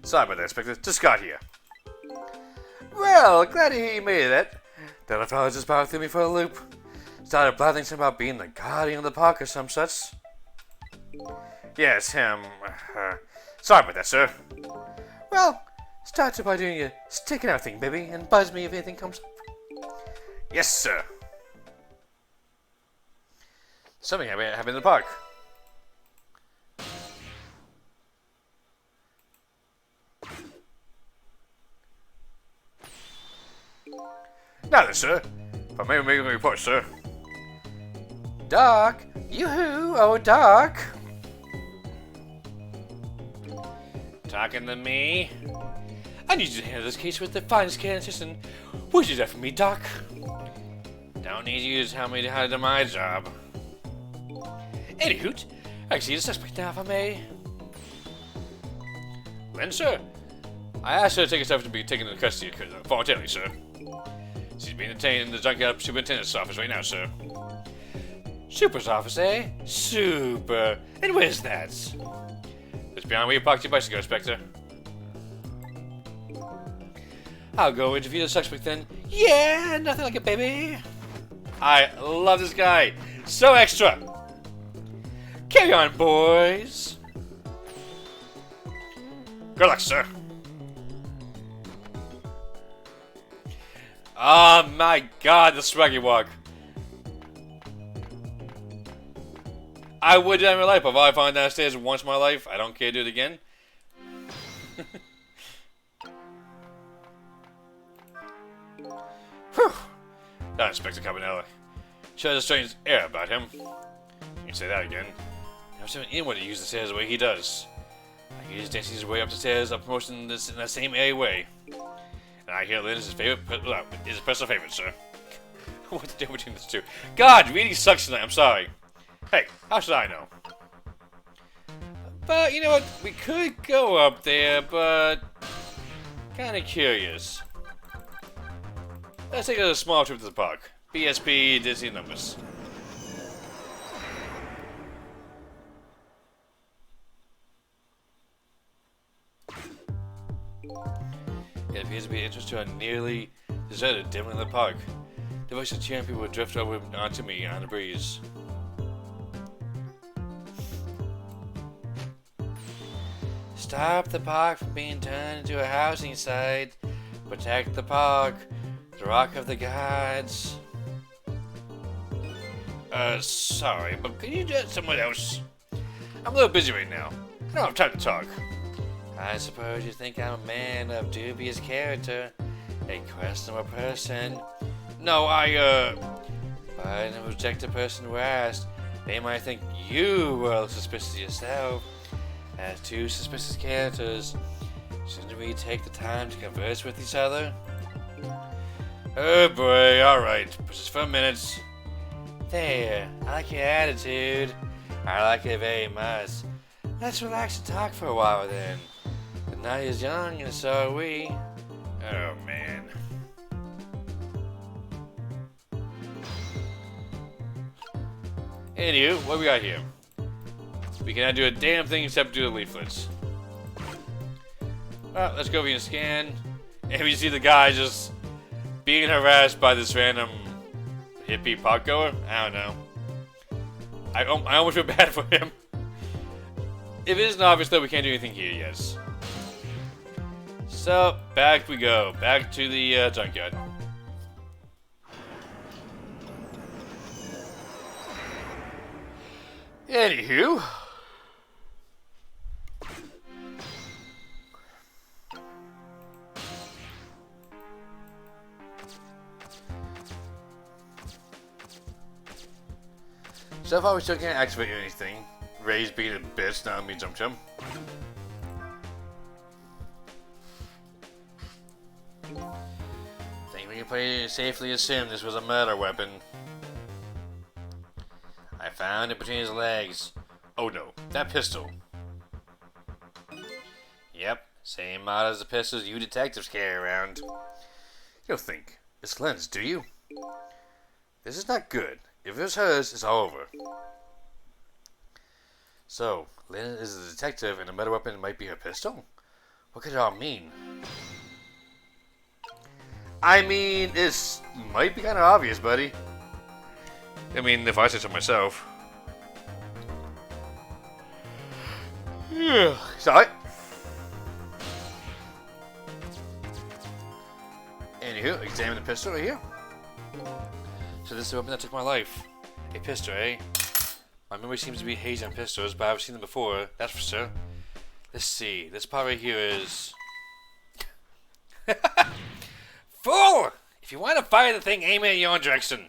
Sorry about that, Inspector. Just got here. Well, glad to hear you made it. That fellow just powered through me for a loop. Started blathering something about being the guardian of the park or some such. Yes, him. Sorry about that, sir. Well, start by doing your sticking out thing, baby, and buzz me if anything comes up. Yes, sir. Something happened in the park. Now then, sir. If I may make a report, sir. Doc? Yoo-hoo! Oh, Doc! Talking to me? I need you to handle this case with the finest care and assistant. Would you do that for me, Doc? Don't need you to tell me how to do my job. Anywho, I can see the suspect now, if I may. Then, sir, I asked her to take herself to be taken into custody voluntarily, sir. She's being detained in the junkyard superintendent's office right now, sir. Super's office, eh? Super. And where's that? Just beyond where you parked your bicycle, Inspector. I'll go interview the suspect then. Yeah, nothing like it, baby. I love this guy. So extra. Carry on, boys. Good luck, sir. Oh my god, the swaggy walk. I would do that in my life, but if I fallen downstairs once in my life, I don't care to do it again. Whew. That Inspector Cabanella. She has a strange air about him. You can say that again. Never seen anyone to use the stairs the way he does. He just dances his way up the stairs, up promotion in that same airy way. And I hear Lynn is his favorite, his personal favorite, sir. What's the difference between these two? God, reading sucks tonight, I'm sorry. Hey, how should I know? But, you know what, we could go up there, but... kinda curious. Let's take a small trip to the park. BSP, Disney numbers. It appears to be interest to a nearly deserted dimly lit park. The voice of cheering people would drift over onto me on the breeze. Stop the park from being turned into a housing site. Protect the park. The rock of the gods. Sorry, but can you get someone else? I'm a little busy right now. I don't have time to talk. I suppose you think I'm a man of dubious character, a questionable person. No, but an objective person were asked, they might think you were suspicious yourself. As two suspicious characters, shouldn't we take the time to converse with each other? Oh boy, alright, just for a minute. There, I like your attitude. I like it very much. Let's relax and talk for a while then. The night is young and so are we. Oh man. Anywho, what we got here? We cannot do a damn thing except do the leaflets. Well, let's go over and scan. And we see the guy just being harassed by this random hippie park goer. I don't know. I almost feel bad for him. If it isn't obvious though, we can't do anything here, yes. So, back we go. Back to the junkyard. Anywho. So far we still can't activate anything. Ray's being a bitch, now me jump jump. Think we can safely assume this was a murder weapon. I found it between his legs. Oh no, that pistol. Yep, same model as the pistols you detectives carry around. You don't think it's Lynn's, do you? This is not good. If it was hers, it's all over. So, Lynn is a detective and a murder weapon might be her pistol? What could it all mean? I mean, this might be kind of obvious, buddy. I mean, if I say so myself. Yeah. Sorry. Anywho, examine the pistol right here. So this is the weapon that took my life. A pistol, eh? My memory seems to be hazy on pistols, but I've seen them before, that's for sure. Let's see, this part right here is... Fool! If you want to fire the thing, aim it in your own direction.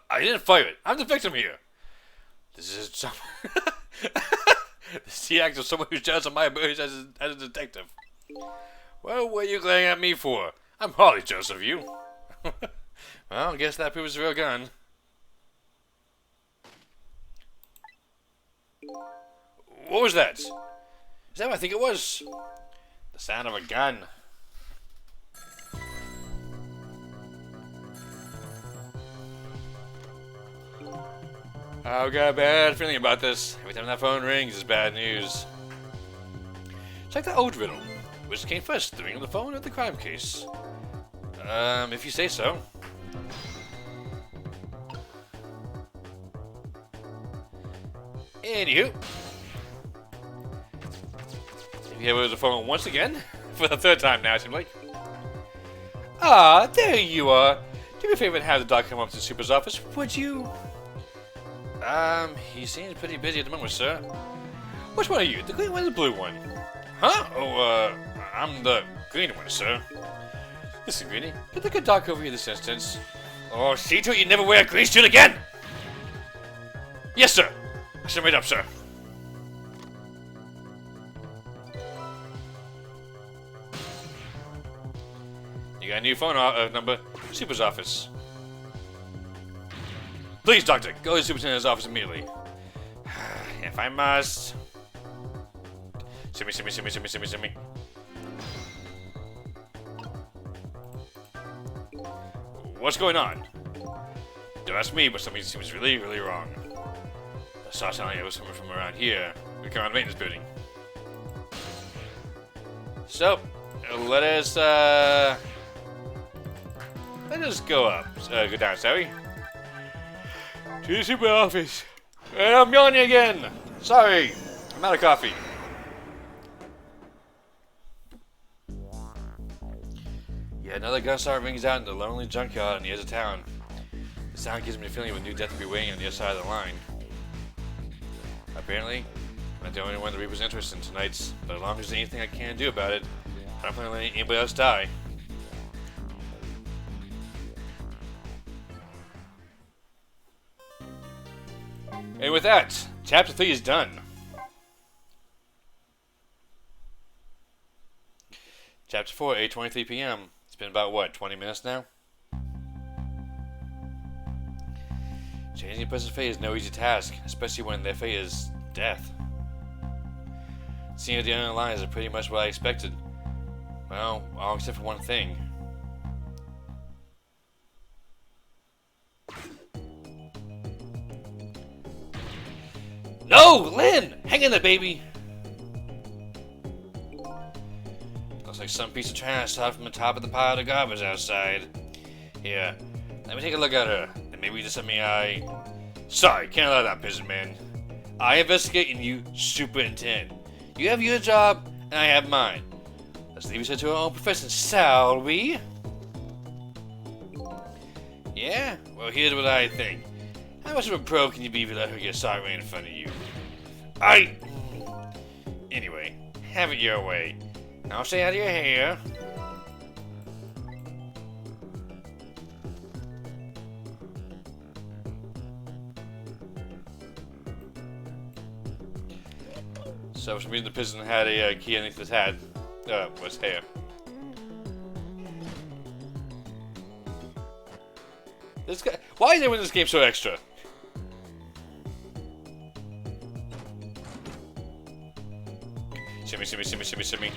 I didn't fire it. I'm the victim here. This is some... This is the act of someone who's jealous of my abilities as a detective. Well, what are you glaring at me for? I'm hardly jealous of you. Well, I guess that proves the real gun. What was that? Is that what I think it was? The sound of a gun. I've got a bad feeling about this. Every time that phone rings, it's bad news. It's like that old riddle. Which came first, the ring on the phone or the crime case? If you say so. Anywho. If you have the phone once again, for the third time now, it seems like. Ah, there you are. Do me a favor and have the doc come up to the super's office, would you? He seems pretty busy at the moment, sir. Which one are you, the green one or the blue one? Huh? Oh, I'm the green one, sir. Listen, Greenie, get the good doc over here this instance. Oh, see to it you never wear a green suit again! Yes, sir. I should wait up, sir. You got a new phone number. Super's office. Please, doctor, go to the superintendent's office immediately. If I must. Simmy. What's going on? Don't ask me, but something seems really, really wrong. I saw something it was coming from around here. We come out of the maintenance building. So, let us go up. Go down, sorry. To the super office. And I'm yawning again. Sorry, I'm out of coffee. Yeah, another gunshot rings out in the lonely junkyard on the edge of town. The sound gives me the feeling of a new death to be waiting on the other side of the line. Apparently, I'm not the only one the Reaper's interested in tonight, but as long as there's anything I can do about it, I don't plan on letting anybody else die. And with that, Chapter 3 is done. Chapter 4, 8:23 p.m. It's been about, what, 20 minutes now? Changing a person's fate is no easy task, especially when their fate is death. Seeing at the end of the lines is pretty much what I expected. Well, all except for one thing. No! Lynn! Hang in there, baby! Looks like some piece of trash shot from the top of the pile of garbage outside. Here, let me take a look at her, and maybe just something Sorry, can't allow that, businessman. I investigate and you superintend. You have your job, and I have mine. Let's leave her to her own profession, shall we? Yeah? Well, here's what I think. How much of a pro can you be if you let her get shot right in front of you? Anyway, have it your way. I'll stay out of your hair. So for some reason the prison had a key underneath his hat. Was hair. This guy. Why is everyone in this game so extra? Shimmy.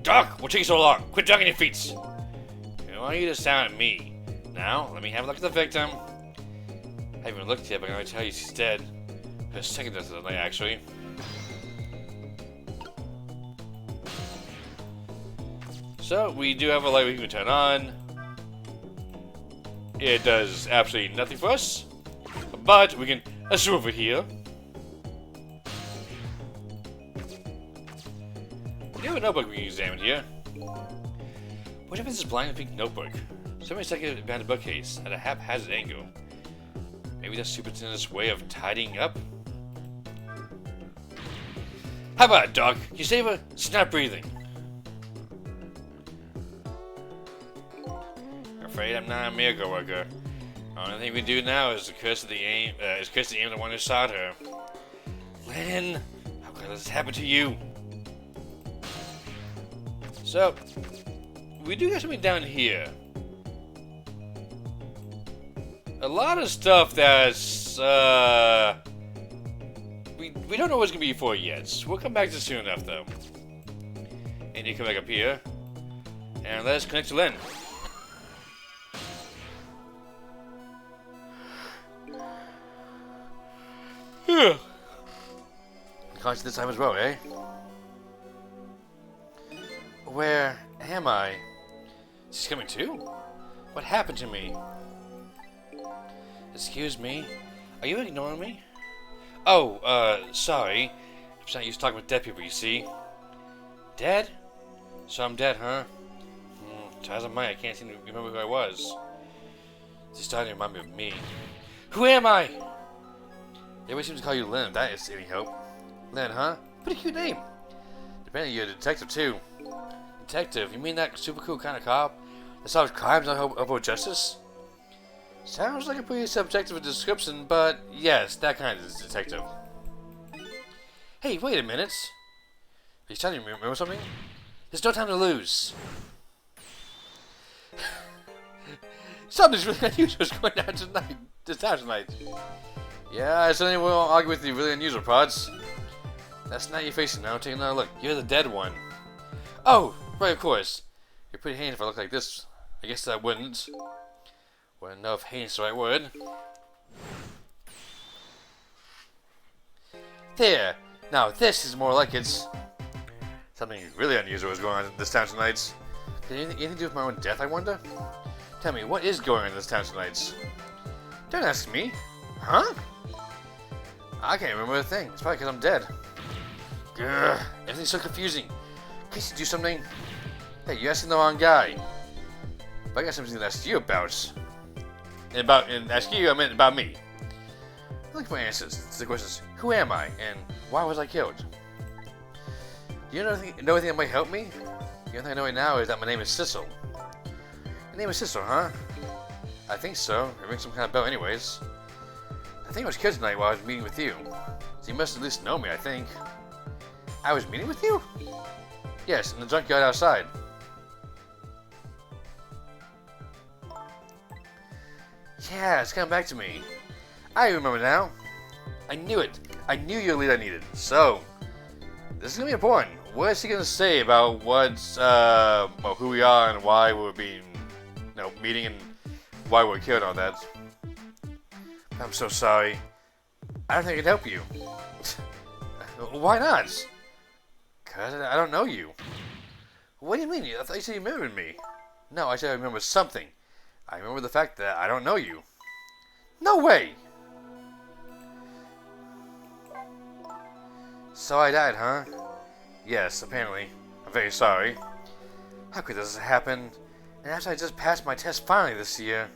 Doc, what took you so long? Quit dragging your feet. I want you to sound at me. Now, let me have a look at the victim. I haven't even looked yet, but I'm going to tell you she's dead. Her second death of the night, actually. So, we do have a light we can turn on. It does absolutely nothing for us. But we can zoom over here. We have a notebook we can examine here. What if it's this blind and pink notebook? Somebody stuck it behind a bookcase at a haphazard angle. Maybe that's Superintendent's way of tidying up? How about it, Doc? You save her? She's not breathing. afraid I'm not a miracle worker. The only thing we do now is curse the aim of the one who sought her. Lynn, how could this happen to you? So, we do got something down here. A lot of stuff that's, we don't know what it's gonna be for yet. We'll come back to it soon enough, though. And you come back up here, and let us connect to Lynn. Conscious this time as well, eh? Where am I? She's coming too? What happened to me? Excuse me? Are you ignoring me? Oh, sorry. I'm just not used to talking with dead people, you see. Dead? So I'm dead, huh? As am I can't seem to remember who I was. It's starting to remind me of me. Who am I? Everybody seems to call you Lynn, if that is any hope. Lynn, huh? Pretty cute name. Apparently you're a detective, too. Detective? You mean that super cool kind of cop that solves crimes and uphold justice? Sounds like a pretty subjective description, but yes, that kind of detective. Hey, wait a minute. Are you starting to remember something? There's no time to lose. Something's really unusual is going down tonight. This town tonight. Yeah, I certainly won't argue with the really unusual parts. That's not your facing now. Take another look. You're the dead one. Oh, right, of course. You're pretty heinous if I look like this. I guess I wouldn't. Wouldn't know if heinous is the right word. There. Now this is more like it. Something really unusual is going on in this town tonight. Did anything to do with my own death, I wonder? Tell me, what is going on in this town tonight? Don't ask me. Huh? I can't remember a thing. It's probably because I'm dead. Grr, everything's so confusing. In case you do something... Hey, you're asking the wrong guy. But I got something to ask you about. And ask you, I meant about me. Look at my answers to the questions. Who am I? And why was I killed? Do you know anything that might help me? The only thing I know right now is that my name is Sissel. Your name is Sissel, huh? I think so. It rings some kind of bell anyways. I think I was killed tonight while I was meeting with you. So you must at least know me, I think. I was meeting with you? Yes, in the junkyard outside. Yeah, it's coming back to me. I remember now. I knew it. I knew you were the lead I needed. So, this is going to be important. What is he going to say about what's, well, who we are and why we're being, meeting and why we're killed and all that? I'm so sorry. I don't think I can help you. Why not? Because I don't know you. What do you mean? I thought you said you remembered me. No, I said I remember something. I remember the fact that I don't know you. No way! So I died, huh? Yes, apparently. I'm very sorry. How could this happen? And after I just passed my test finally this year.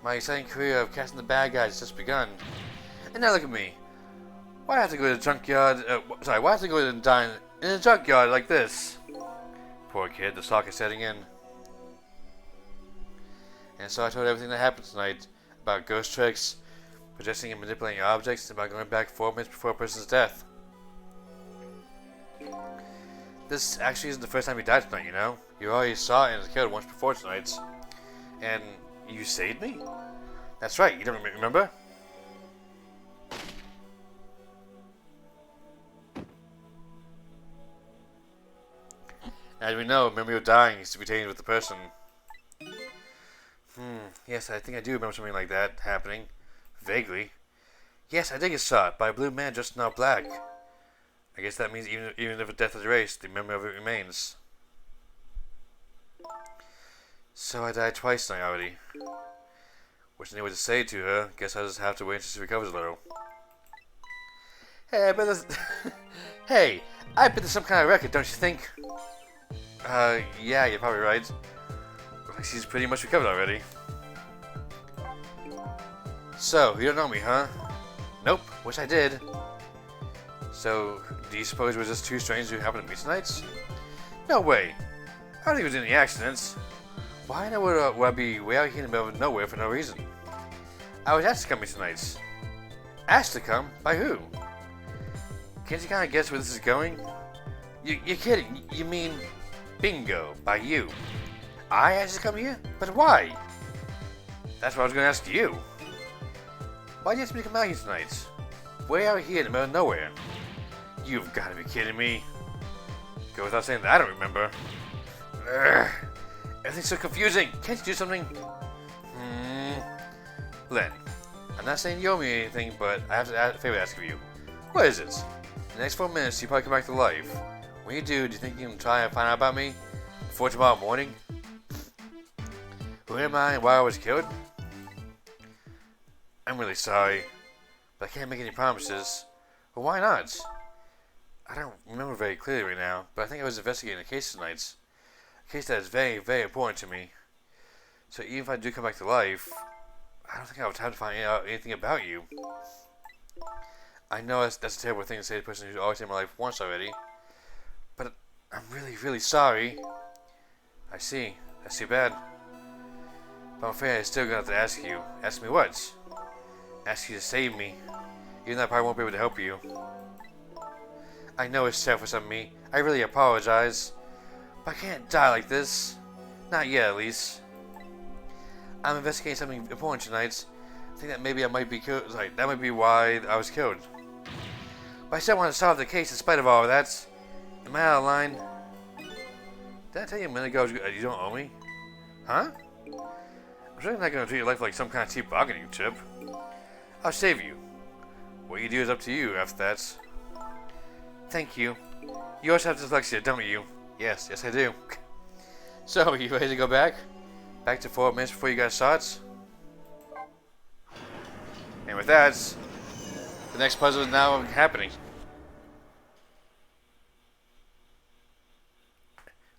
My exciting career of casting the bad guys has just begun. And now look at me. Why have to go to the junkyard? Why have to go and dine in a junkyard like this? Poor kid, the shock is setting in. And so I told everything that happened tonight about ghost tricks, possessing and manipulating objects, and about going back 4 minutes before a person's death. This actually isn't the first time he died tonight, you know? You already saw it and was killed once before tonight. And you saved me? That's right, you don't remember? As we know, memory of dying is retained with the person. Yes, I think I do remember something like that happening. Vaguely. Yes, I did get shot by a blue man dressed in all black. I guess that means even if a death is erased, the memory of it remains. So I died twice tonight already. Wish I knew what to say to her. Guess I'll just have to wait until she recovers a little. Hey, I bet there's... Hey, I bet there's some kind of record, don't you think? Yeah, you're probably right. Looks like she's pretty much recovered already. So, you don't know me, huh? Nope, wish I did. So, do you suppose it was just two strangers who happened to meet tonight? No way. I don't think it was any accidents. Why in the world would I be way out here in the middle of nowhere for no reason? I was asked to come here tonight. Asked to come? By who? Can't you kind of guess where this is going? You're kidding. You mean bingo, by you. I asked to come here? But why? That's what I was going to ask you. Why do you ask me to come out here tonight? Way out here in the middle of nowhere. You've got to be kidding me. Go without saying that I don't remember. Ugh. Everything's so confusing. Can't you do something? Len, I'm not saying you owe me anything, but I have a favor to ask of you. What is it? In the next 4 minutes, you probably come back to life. When you do you think you can try and find out about me? Before tomorrow morning? Who am I and why I was killed? I'm really sorry, but I can't make any promises. Well, why not? I don't remember very clearly right now, but I think I was investigating a case tonight. A case that is very, very important to me. So even if I do come back to life, I don't think I'll have time to find out anything about you. I know that's a terrible thing to say to the person who's always saved my life once already, but I'm really, really sorry. I see. That's too bad. But I'm afraid I'm still gonna have to ask you. Ask me what? Ask you to save me, even though I probably won't be able to help you. I know it's selfish of me. I really apologize. But I can't die like this. Not yet, at least. I'm investigating something important tonight. I think that maybe I might be killed. Like, that might be why I was killed. But I still want to solve the case in spite of all of that. Am I out of line? Did I tell you a minute ago you don't owe me? Huh? I'm certainly not going to treat your life like some kind of cheap bargaining chip. I'll save you. What you do is up to you after that. Thank you. You also have dyslexia, don't you? Yes, I do. So, you ready to go back? Back to 4 minutes before you guys start? And with that, the next puzzle is now happening.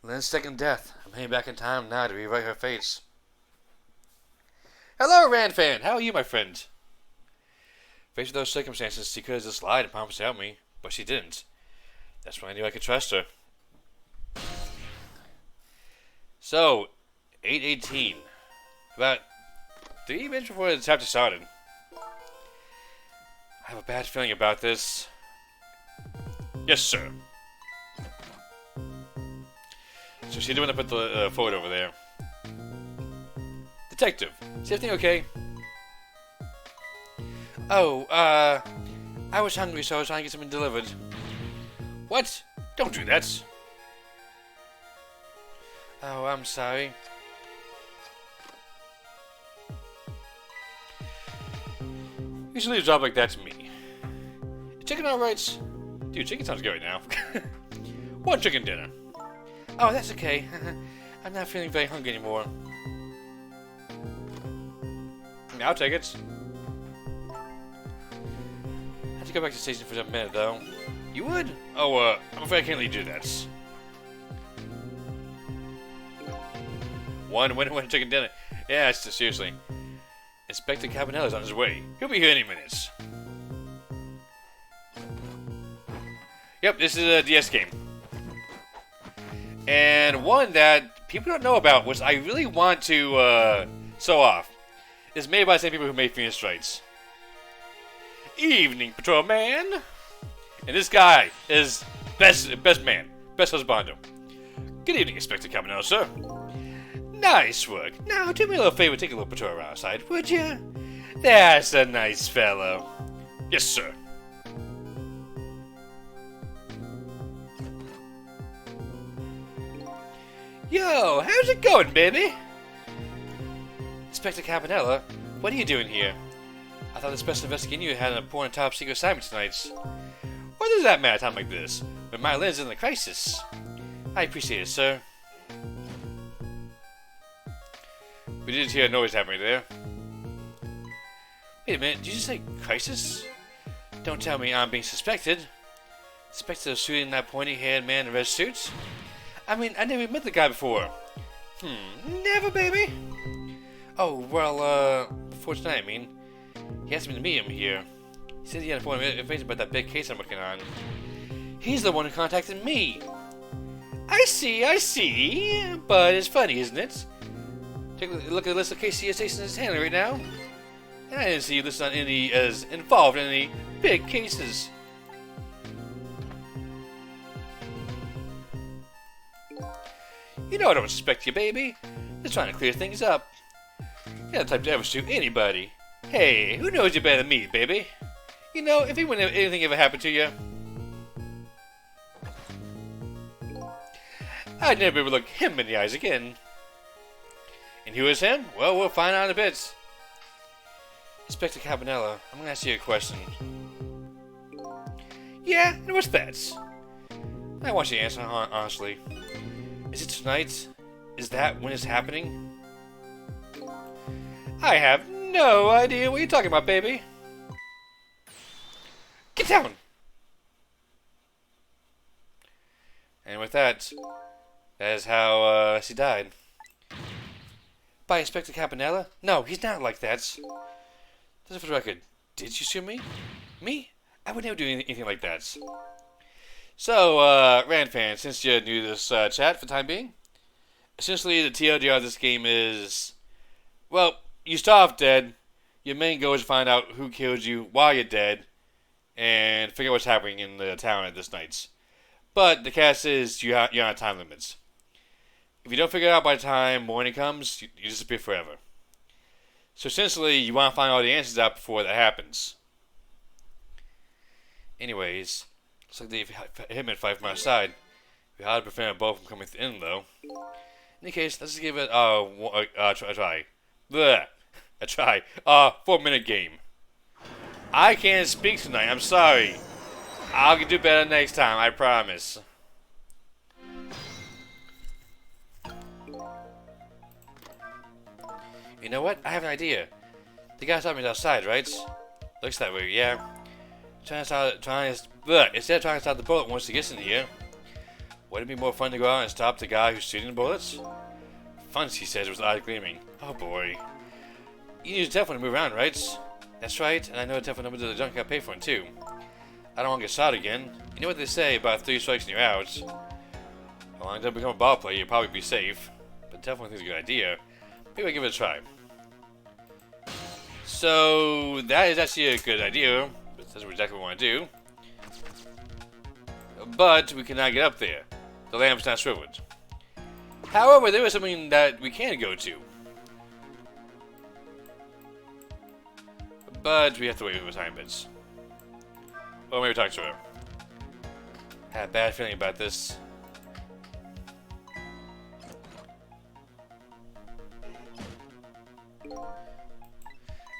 Lynn's second death. I'm heading back in time now to rewrite her fates. Hello, Ranfan! How are you, my friend? Faced with those circumstances, she could have just lied and promised to help me, but she didn't. That's when I knew I could trust her. So, 8:18. About 3 minutes before the chapter started. I have a bad feeling about this. Yes, sir. So she's the one that put the forward over there. Detective, is everything okay? Oh, I was hungry, so I was trying to get something delivered. What? Don't do that. Oh, I'm sorry. You should leave a job like that to me. Chicken alright? Dude, chicken sounds good right now. One chicken dinner. Oh, that's okay. I'm not feeling very hungry anymore. I'll take it. I have to go back to the station for a minute, though. You would? Oh, I'm afraid I can't let you do that. One chicken dinner. Yeah, seriously. Inspector Cabanella's on his way. He'll be here any minutes. Yep, this is a DS game. And one that people don't know about, which I really want to show off, is made by the same people who made Phoenix Strikes. Evening, Patrolman! And this guy is best man, best husbando. Good evening, Inspector Cabanella, sir. Nice work. Now, do me a little favor, take a little patrol around outside, would you? That's a nice fellow. Yes, sir. Yo, how's it going, baby? Inspector Cabanella, what are you doing here? I thought the special investigating you had an important top secret assignment tonight. What does that matter at a time like this, when my Lynn's in the crisis? I appreciate it, sir. We did hear a noise happening there. Wait a minute, did you just say crisis? Don't tell me I'm being suspected. Suspected of shooting that pointy-haired man in a red suit? I mean, I never met the guy before. Never, baby? Oh, well, before tonight, I mean. He asked me to meet him here. He said he had important information about that big case I'm working on. He's the one who contacted me. I see. But it's funny, isn't it? Take a look at the list of cases he has in his hand right now. And I didn't see you listed on any as involved in any big cases. You know I don't respect you, baby. Just trying to clear things up. You're not the type to ever sue anybody. Hey, who knows you better than me, baby? You know, if anything ever happened to you, I'd never ever look him in the eyes again. And who is him? Well, we'll find out in a bit. Inspector Cabanella, I'm gonna ask you a question. Yeah, and what's that? I want you to answer honestly. Is it tonight? Is that when it's happening? I have no idea what you're talking about, baby. Get down! And with that, that is how she died. By Inspector Campanella? No, he's not like that. Just for the record, did you sue me? Me? I would never do anything like that. So, Rand fans, since you're new to this chat for the time being, essentially the TLDR of this game is, well, you start off dead. Your main goal is to find out who killed you while you're dead, and figure out what's happening in the town at this night. But the cast is you're on time limits. If you don't figure it out by the time morning comes, you disappear forever. So essentially, you want to find all the answers out before that happens. Anyways, looks like they hit me at 5 from outside. We had to prevent a boat from coming in, though. In any case, let's just give it a try. Blech. A try. 4-minute game. I can't speak tonight. I'm sorry. I'll do better next time. I promise. You know what? I have an idea. The guy saw me outside, right? Looks that way, yeah. Instead of trying to stop the bullet once he gets in here. Wouldn't it be more fun to go out and stop the guy who's shooting the bullets? Fun, he says, with eyes gleaming. Oh boy. You use the telephone to move around, right? That's right, and I know the telephone number to the junkyard payphone too. I don't want to get shot again. You know what they say about 3 strikes and you're out. As long as I don't become a ball player, you'll probably be safe. But telephone thing's a good idea. Maybe I'll give it a try. So, that is actually a good idea. That's exactly what we want to do. But, we cannot get up there. The lamp's not swiveled. However, there is something that we can go to. But, we have to wait for time bits. Or maybe talk to her. I have a bad feeling about this.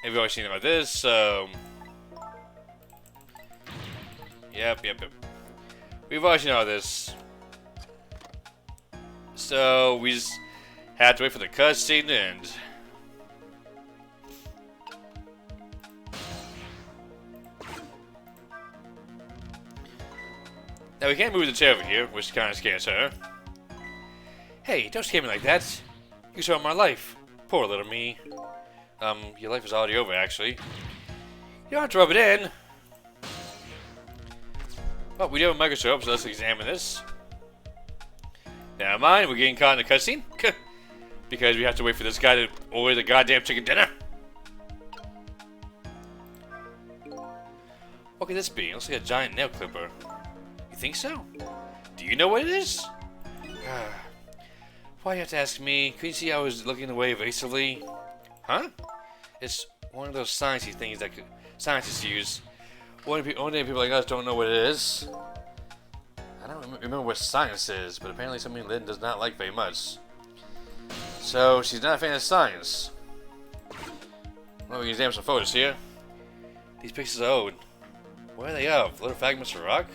And we've always seen about this, so... Yep. We've always seen all this. So, we just have to wait for the cutscene to end. Now, we can't move the chair over here, which kind of scares her. Hey, don't scare me like that. You saved my life. Poor little me. Your life is already over, actually. You don't have to rub it in. Well, we do have a microscope, so let's examine this. Never mind, we're getting caught in the cutscene. Because we have to wait for this guy to order the goddamn chicken dinner. What could this be? It looks like a giant nail clipper. You think so? Do you know what it is? Why do you have to ask me? Couldn't you see I was looking away evasively? Huh? It's one of those sciencey things that scientists use. Only people like us don't know what it is. I don't remember what science is, but apparently something Lynn does not like very much. So, she's not a fan of science. Well, we can examine some photos here. These pictures are old. What are they of? Little fragments of rock?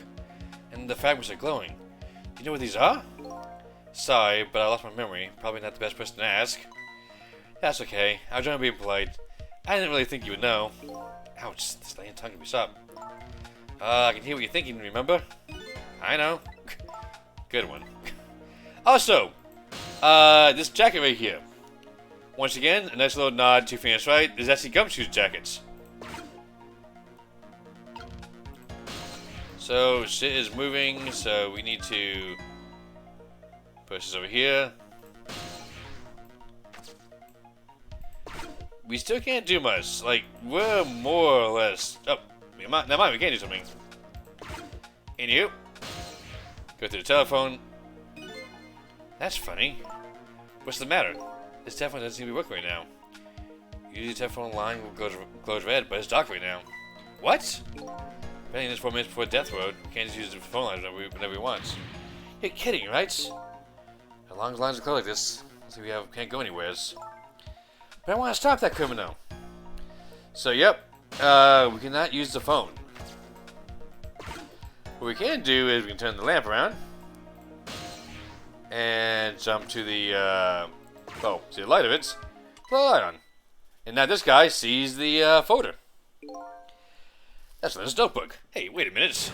And the fragments are glowing. Do you know what these are? Sorry, but I lost my memory. Probably not the best person to ask. That's okay. I was trying to be polite. I didn't really think you would know. Ouch, this damn tongue can be stopped. I can hear what you're thinking, remember? I know. Good one. Also, this jacket right here. Once again, a nice little nod to Phoenix Wright. There's actually Gumshoe's jackets. So, shit is moving, so we need to push this over here. we still can't do much. Like, we're more or less... Oh, never mind, we can do something. In you. Go through the telephone. That's funny. What's the matter? This telephone doesn't seem to be working right now. Usually the telephone line will glows red, but it's dark right now. What? Apparently this 4 minutes before death road, we can't just use the phone lines whenever we want. You're kidding, right? As long as lines are closed like this, so we can't go anywheres. But I want to stop that criminal. So yep, we cannot use the phone. What we can do is we can turn the lamp around and jump to the see the light of it. Put the light on, and now this guy sees the folder. That's Linda's notebook. Hey, wait a minute.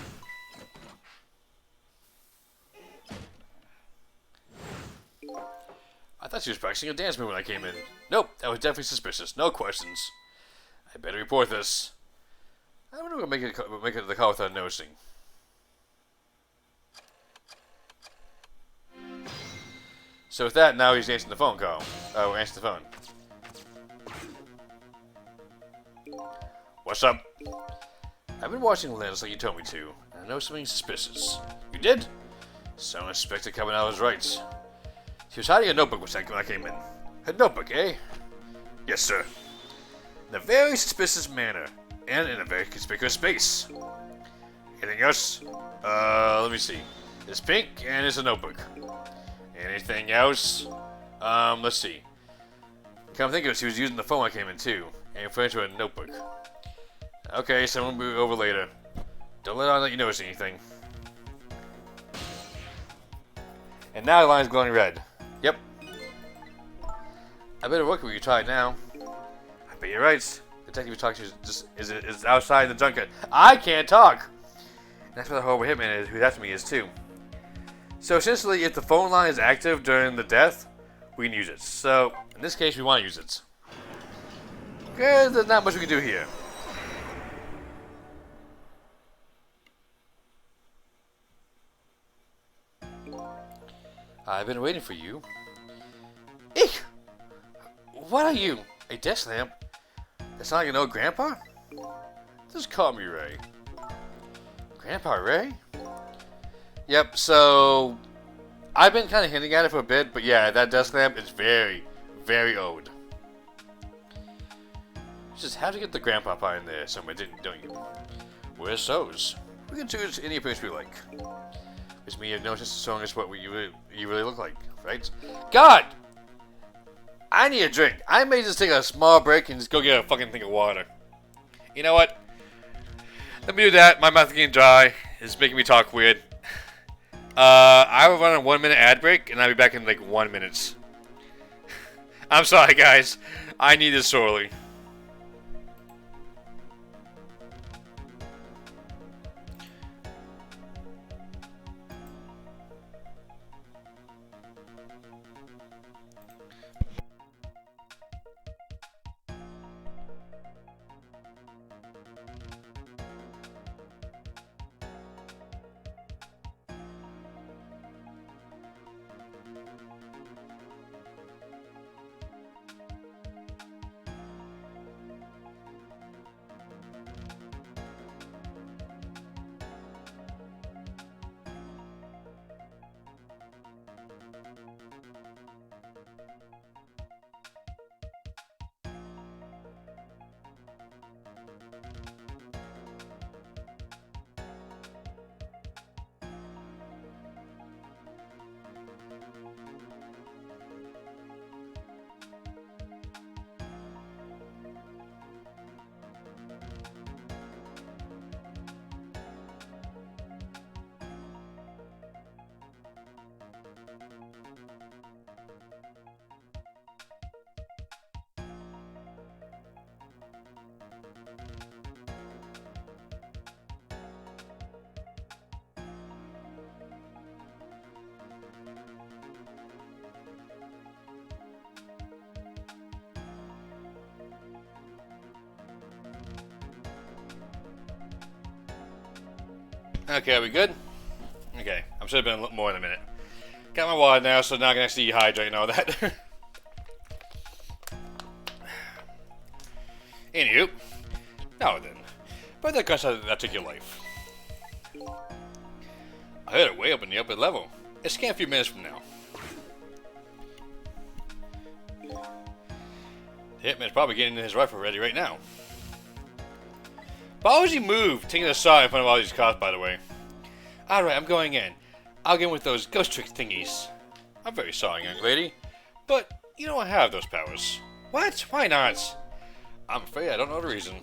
I thought she was practicing a dance move when I came in. Nope, that was definitely suspicious. No questions. I better report this. I wonder if we'll make it to the call without noticing. So with that, now he's answering the phone call. Oh, answer the phone. What's up? I've been watching Linus like you told me to, and I know something suspicious. You did? Someone suspected coming out was right. She was hiding a notebook when I came in. Her notebook, eh? Yes, sir. In a very suspicious manner, and in a very conspicuous space. Anything else? Let me see. It's pink, and it's a notebook. Anything else? Let's see. Come think of it, she was using the phone when I came in too, and referring to a notebook. Okay, someone will be over later. Don't let on that you notice anything. And now the line's glowing red. Yep. I better work with you tried now. I bet you're right. The detective you talked to is outside the junket. I can't talk! And that's where the horrible hitman is, who's after me is too. So essentially, if the phone line is active during the death, we can use it. So, in this case, we want to use it. Because there's not much we can do here. I've been waiting for you. Eek! What are you? A desk lamp? That's not like an old grandpa? Just call me Ray. Grandpa Ray? Yep, so I've been kind of hinting at it for a bit, but yeah, that desk lamp is very, very old. Just have to get the grandpa pie in there somewhere, don't you? Where's those? We can choose any appearance we like. Which means you have no chance of showing us what you really look like, right? God! I need a drink. I may just take a small break and just go get a fucking thing of water. You know what? Let me do that. My mouth is getting dry. It's making me talk weird. I will run a 1 minute ad break and I'll be back in like 1 minute. I'm sorry guys. I need this sorely. Okay, are we good? Okay, I'm sure it's been a little more than a minute. Got my water now, so now I can actually hydrate and all that. How'd that gunshot that took your life? I heard it way up in the upper level. It's scanned a few minutes from now. The hitman's probably getting his rifle ready right now. Why would he move, taking a shot in front of all these cars, by the way? Alright, I'm going in. I'll get in with those ghost trick thingies. I'm very sorry, young lady, but you don't have those powers. What? Why not? I'm afraid I don't know the reason.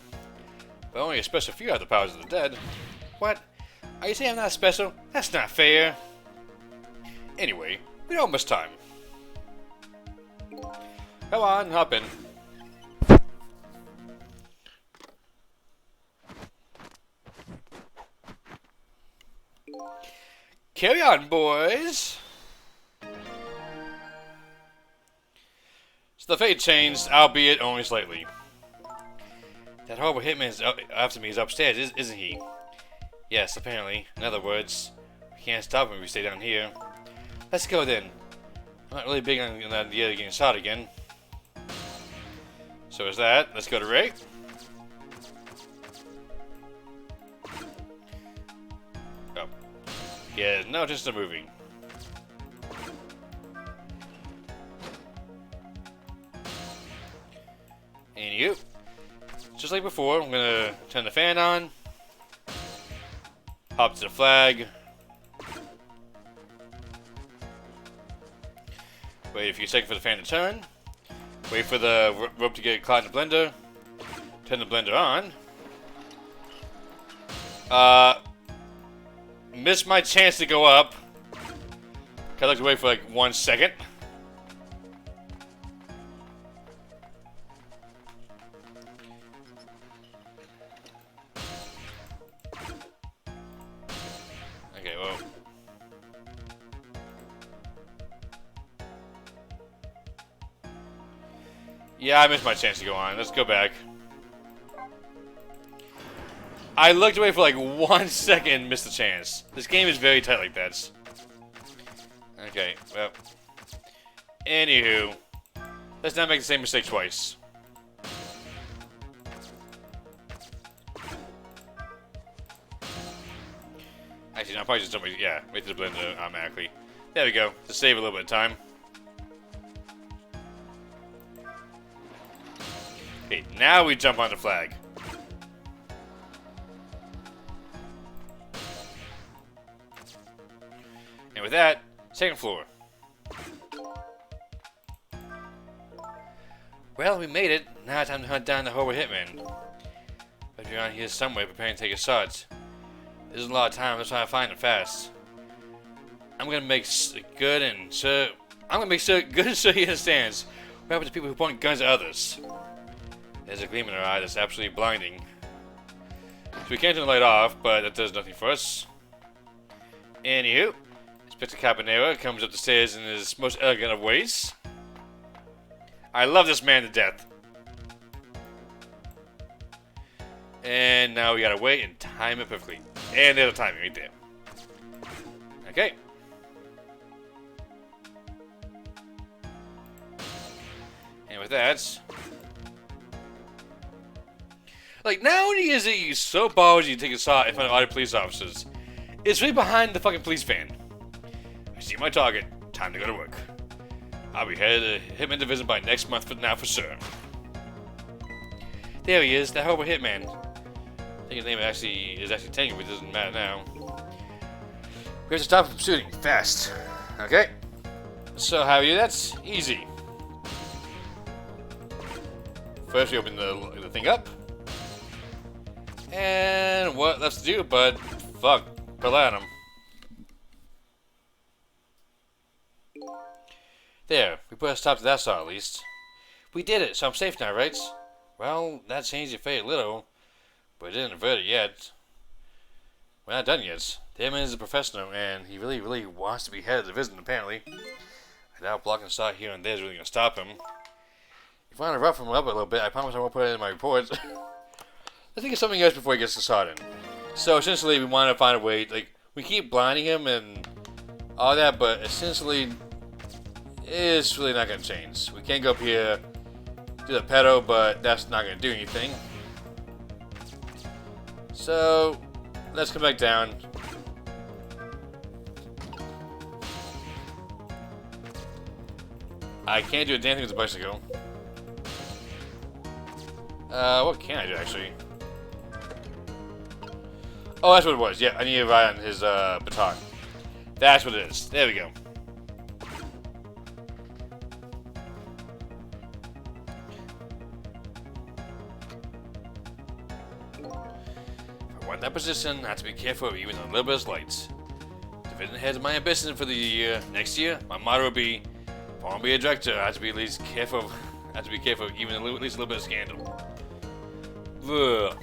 But only a special few have the powers of the dead. What? Are you saying I'm not special? That's not fair. Anyway, we don't have much time. Come on, hop in. Carry on, boys. So the fate changed, albeit only slightly. That horrible hitman after me is upstairs, isn't he? Yes, apparently. In other words, we can't stop him if we stay down here. Let's go then. I'm not really big on the idea of getting shot again. So is that. Let's go to Ray. Oh. Yeah, no, just a movie. And you. Just like before, I'm gonna turn the fan on. Hop to the flag. Wait a few seconds for the fan to turn. Wait for the rope to get caught in the blender. Turn the blender on. Missed my chance to go up. I'd like to wait for like 1 second. Okay, well. Yeah, I missed my chance to go on. Let's go back. I looked away for like 1 second and missed the chance. This game is very tight like that. Okay, well. Anywho. Let's not make the same mistake twice. Actually, no, I'll probably just jump. Yeah, wait to the blender automatically. There we go. To save a little bit of time. Okay, now we jump on the flag. And with that, second floor. Well, we made it. Now it's time to hunt down the horrible hitman. But you're on here somewhere preparing to take a shot. There's a lot of time. Let's try to find him fast. I'm gonna make good and sure. I'm gonna make sure good and sure he understands what happens to people who point guns at others. There's a gleam in her eye that's absolutely blinding. So we can't turn the light off, but that does nothing for us. Anywho, Inspector Cabanera comes up the stairs in his most elegant of ways. I love this man to death. And now we gotta wait and time it perfectly. And there's the timing right there. Okay. And with that, like, not only is he so ballsy to take a shot in front of other police officers, it's right behind the fucking police van. I see my target. Time to go to work. I'll be headed to Hitman Division by next month for sure. There he is, that horrible hitman. I think his name is actually Tango, but it doesn't matter now. We have to stop him from shooting fast. Okay. So how do you do that? Easy. First we open the thing up. And what left to do but fuck, pull at him. There, we put a stop to that shot at least. We did it, so I'm safe now, right? Well, that changed your fate a little, but it didn't avert it yet. We're not done yet. The hitman is a professional, and he really wants to be head of the division, apparently. I doubt blocking the shot here and there is really going to stop him. If you want to rough him up a little bit, I promise I won't put it in my report. Let's think of something else before he gets the shot in. So essentially, we want to find a way, like, we keep blinding him and all that, but essentially, it's really not going to change. We can't go up here, do the pedo, but that's not going to do anything. So, let's come back down. I can't do a damn thing with the bicycle. What can I do, actually? Oh, that's what it was. Yeah, I need to ride on his, baton. That's what it is. There we go. If I want that position, I have to be careful of even a little bit of light. Division ahead of my ambition for the year. Next year, my motto will be, if I want to be a director, I have to be at least careful. I have to be careful of even at least a little bit of scandal. Ugh.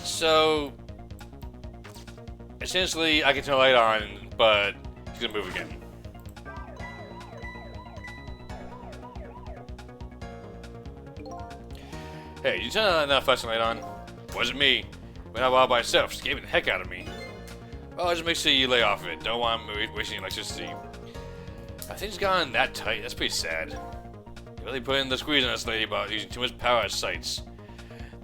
So, essentially, I can turn the light on, but he's gonna move again. Hey, you turn that flashing light on? Wasn't me. Went out all by itself, scaring the heck out of me. Well, just make sure you lay off of it. Don't want him wasting electricity. I think it's gone that tight. That's pretty sad. They really put in the squeeze on this lady about using too much power at sites.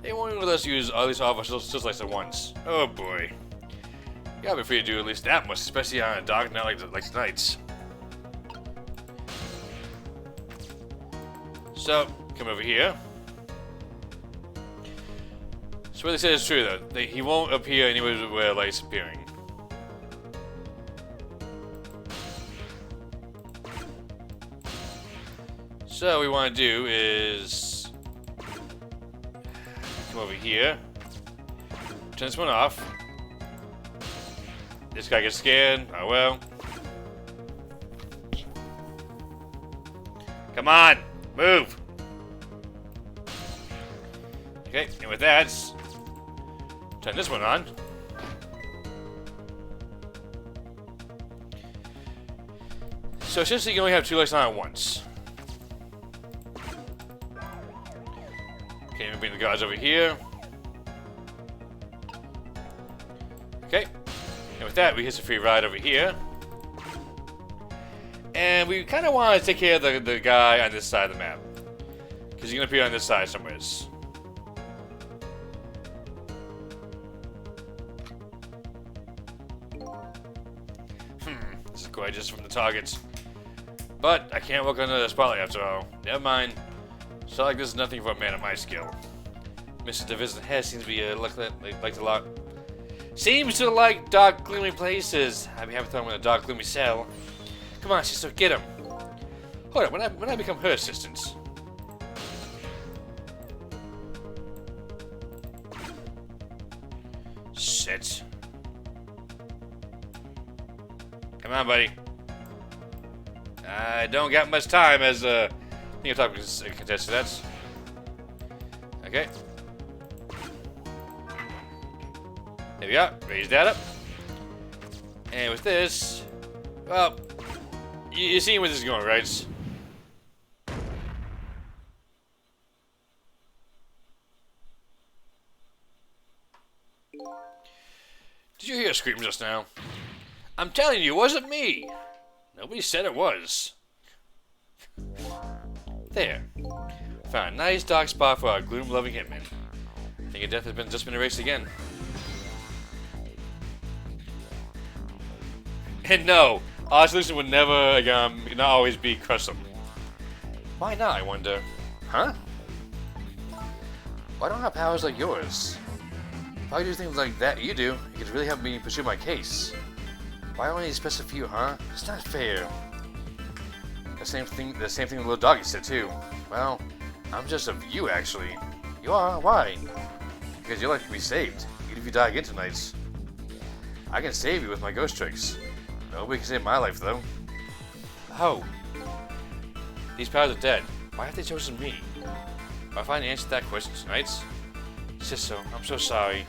They won't even let us use at least all of our system lights at once. Oh boy. You gotta be free to do at least that much, especially on a dark night like tonight's. So, come over here. So what they said is true though. He won't appear anywhere where light's appearing. So what we want to do is come over here, turn this one off. This guy gets scared. Oh well. Come on, move. Okay, and with that, turn this one on. So essentially, you can only have two lights on at once. Okay, bring the guards over here. Okay, and with that, we hit a free ride over here. And we kind of want to take care of the guy on this side of the map. Because he's going to appear on this side somewhere. This is gorgeous from the targets. But I can't work under the spotlight after all. Never mind. So like this is nothing for a man of my skill. Mr. Division Head seems to be seems to like dark, gloomy places. I'd be happy to throw him in a dark, gloomy cell. Come on, sister, get him. Hold on, when I become her assistant? Shit. Come on, buddy. I don't got much time as I think I'm talking to contestants. Okay. There we go. Raise that up. And with this, well, you're seeing where this is going, right? Did you hear a scream just now? I'm telling you, it wasn't me. Nobody said it was. There. Found a nice dark spot for our gloom-loving hitman. I think death has just been erased again. And no, our solution would never, not always be crush them. Why not, I wonder? Huh? Why don't I have powers like yours? If I do things like that you do, it could really help me pursue my case. Why only special few, huh? It's not fair. The same thing the little doggy said too. Well, I'm just of you actually. You are? Why? Because your life can be saved, even if you die again tonight. I can save you with my ghost tricks. Nobody can save my life though. Oh. These powers are dead. Why have they chosen me? If I find the answer to that question tonight. Sister, I'm so sorry.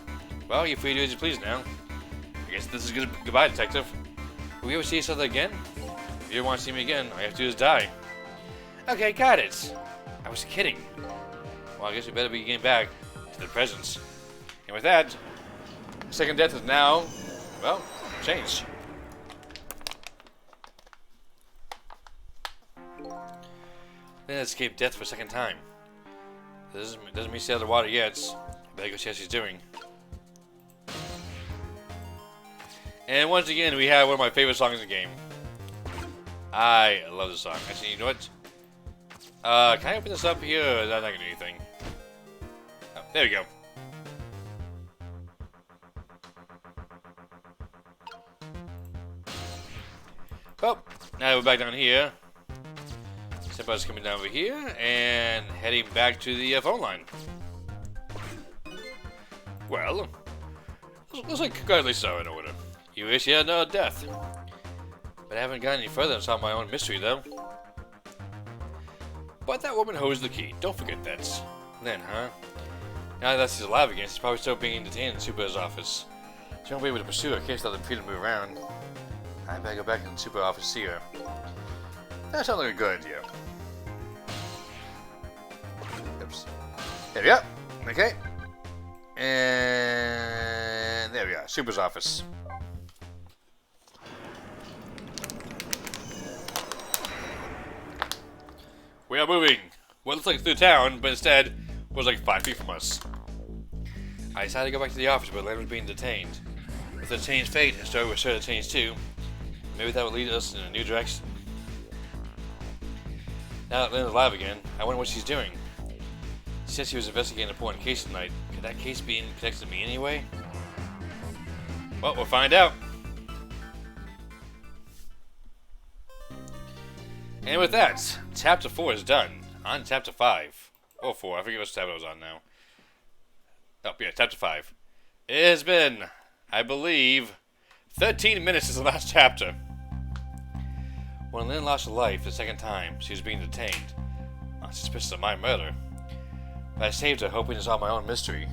Well, you're free to do as you please now. I guess this is goodbye, detective. Will we ever see each other again? If you want to see me again, all you have to do is die. Okay, got it. I was kidding. Well, I guess we better be getting back to the present. And with that, second death is now, well, changed. Then escape death for a second time. Doesn't mean she's out of the water yet. Better go see how she's doing. And once again, we have one of my favorite songs in the game. I love this song. Actually, you know what? Can I open this up here? Or is that not gonna do anything? Oh, there we go. Well, now we're back down here. Somebody's coming down over here and heading back to the phone line. Well, looks like congratulations are in order. You wish you had no death. But I haven't gotten any further and solved my own mystery, though. But that woman holds the key. Don't forget that. Then, huh? Now that she's alive again, she's probably still being detained in Super's office. She won't be able to pursue her in case let them free to move around. I better go back in the Super office to see her. That sounds like a good idea. Oops. There we go. Okay. And there we are. Super's office. We are moving. What looks like through town, but instead was like 5 feet from us. I decided to go back to the office, but Len was being detained. With the changed fate, his story was sure to change too. Maybe that would lead us in a new direction. Now that Len is alive again, I wonder what she's doing. She said she was investigating an important case tonight. Could that case be connected to me anyway? Well, we'll find out. And with that, Chapter 4 is done. On to Chapter 5. Or 4, I forget which chapter I was on now. Oh, yeah, Chapter 5. It has been, I believe, 13 minutes since the last chapter. When Lynn lost her life the second time, she was being detained. Suspicious of my murder. But I saved her, hoping to solve my own mystery.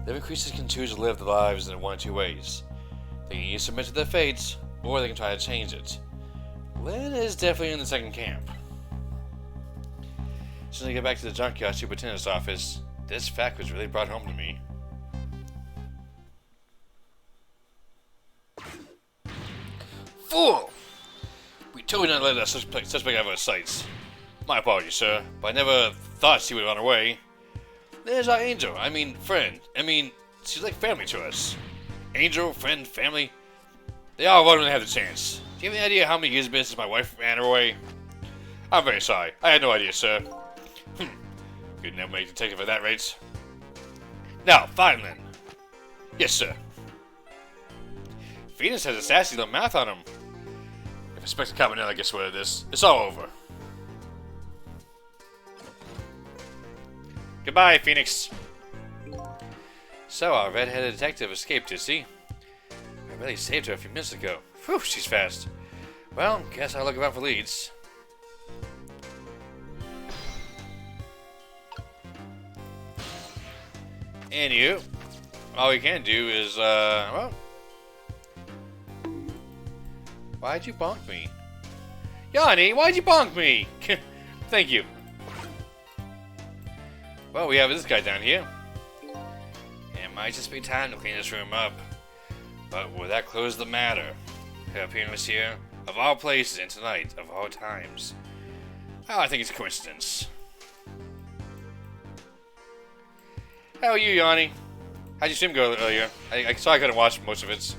Living creatures can choose to live their lives in one of two ways. They can either submit to their fates, or they can try to change it. Lynn is definitely in the second camp. As soon as I get back to the junkyard superintendent's office, this fact was really brought home to me. Fool! We totally didn't let that suspect out of our sights. My apologies, sir, but I never thought she would run away. There's our Angel. Friend. She's like family to us. Angel, friend, family. They all run when they have the chance. Do you have any idea how many years it's been since my wife ran away? I'm very sorry. I had no idea, sir. Could never make a detective at that rate. Now, fine then. Yes, sir. Phoenix has a sassy little mouth on him. If Inspector Cabanella gets word of this, it's all over. Goodbye, Phoenix. So, our red-headed detective escaped, did she? I really saved her a few minutes ago. Whew, she's fast. Well, guess I'll look around for leads. And you, all we can do is, well, why'd you bonk me? Yanni, why'd you bonk me? Thank you. Well, we have this guy down here. It might just be time to clean this room up. But will that close the matter? Her appearance here, of all places, and tonight, of all times. Oh, I think it's a coincidence. How are you, Yanni? How'd your stream go earlier? I saw I couldn't watch most of it.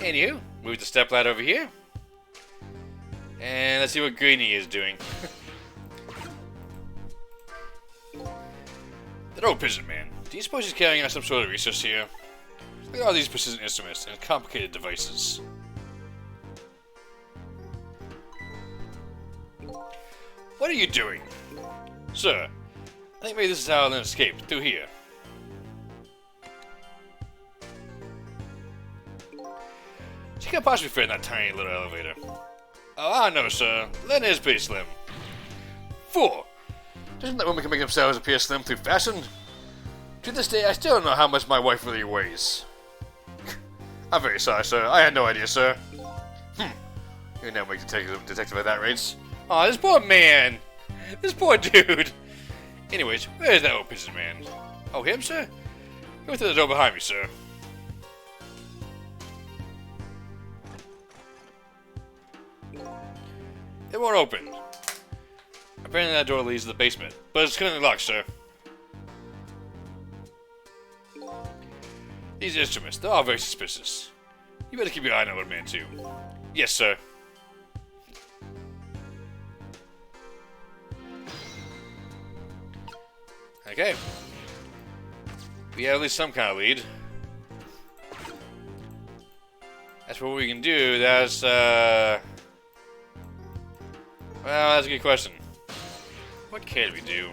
And you, move the stepladder over here. And let's see what Greeny is doing. That old prison man. Do you suppose he's carrying out some sort of research here? Look at all these precision instruments and complicated devices. What are you doing? Sir, I think maybe this is how Lynn escaped, through here. She can't possibly fit in that tiny little elevator. Oh, I know, sir. Lynn is pretty slim. Fool! Doesn't that woman can make themselves appear slim through fashion? To this day, I still don't know how much my wife really weighs. I'm very sorry, sir. I had no idea, sir. You never make detective at that rate. Aw, this poor man! This poor dude! Anyways, where's that old prison man? Oh, him, sir? Go through the door behind me, sir. It won't open. Apparently that door leads to the basement, but it's currently locked, sir. These instruments, they're all very suspicious. You better keep your eye on Old Man, too. Yes, sir. Okay. We have at least some kind of lead. That's what we can do. That's, well, that's a good question. What can we do?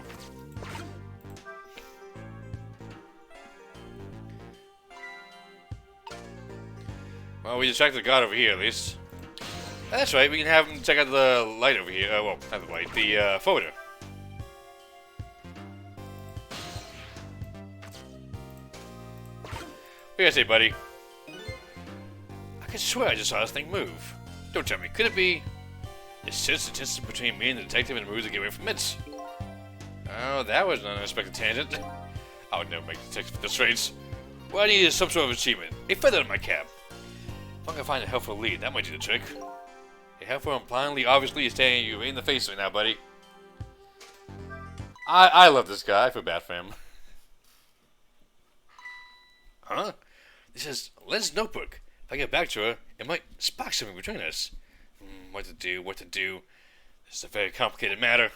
Well, we distracted the guard over here, at least. That's right, we can have him check out the light over here. Well, not the light, the, folder. What do you gotta say, buddy? I can swear I just saw this thing move. Don't tell me. Could it be... It's just a distance between me and the detective and moves to get away from it? Oh, that was an unexpected tangent. I would never make the detective this rates. What I need is some sort of achievement. A feather in my cap. If I can find a helpful lead, that might do the trick. A helpful and blindly, obviously, is staring you in the face right now, buddy. I love this guy. I feel bad for him. Huh? This is Lynn's notebook. If I get back to her, it might spark something between us. What to do, what to do. This is a very complicated matter.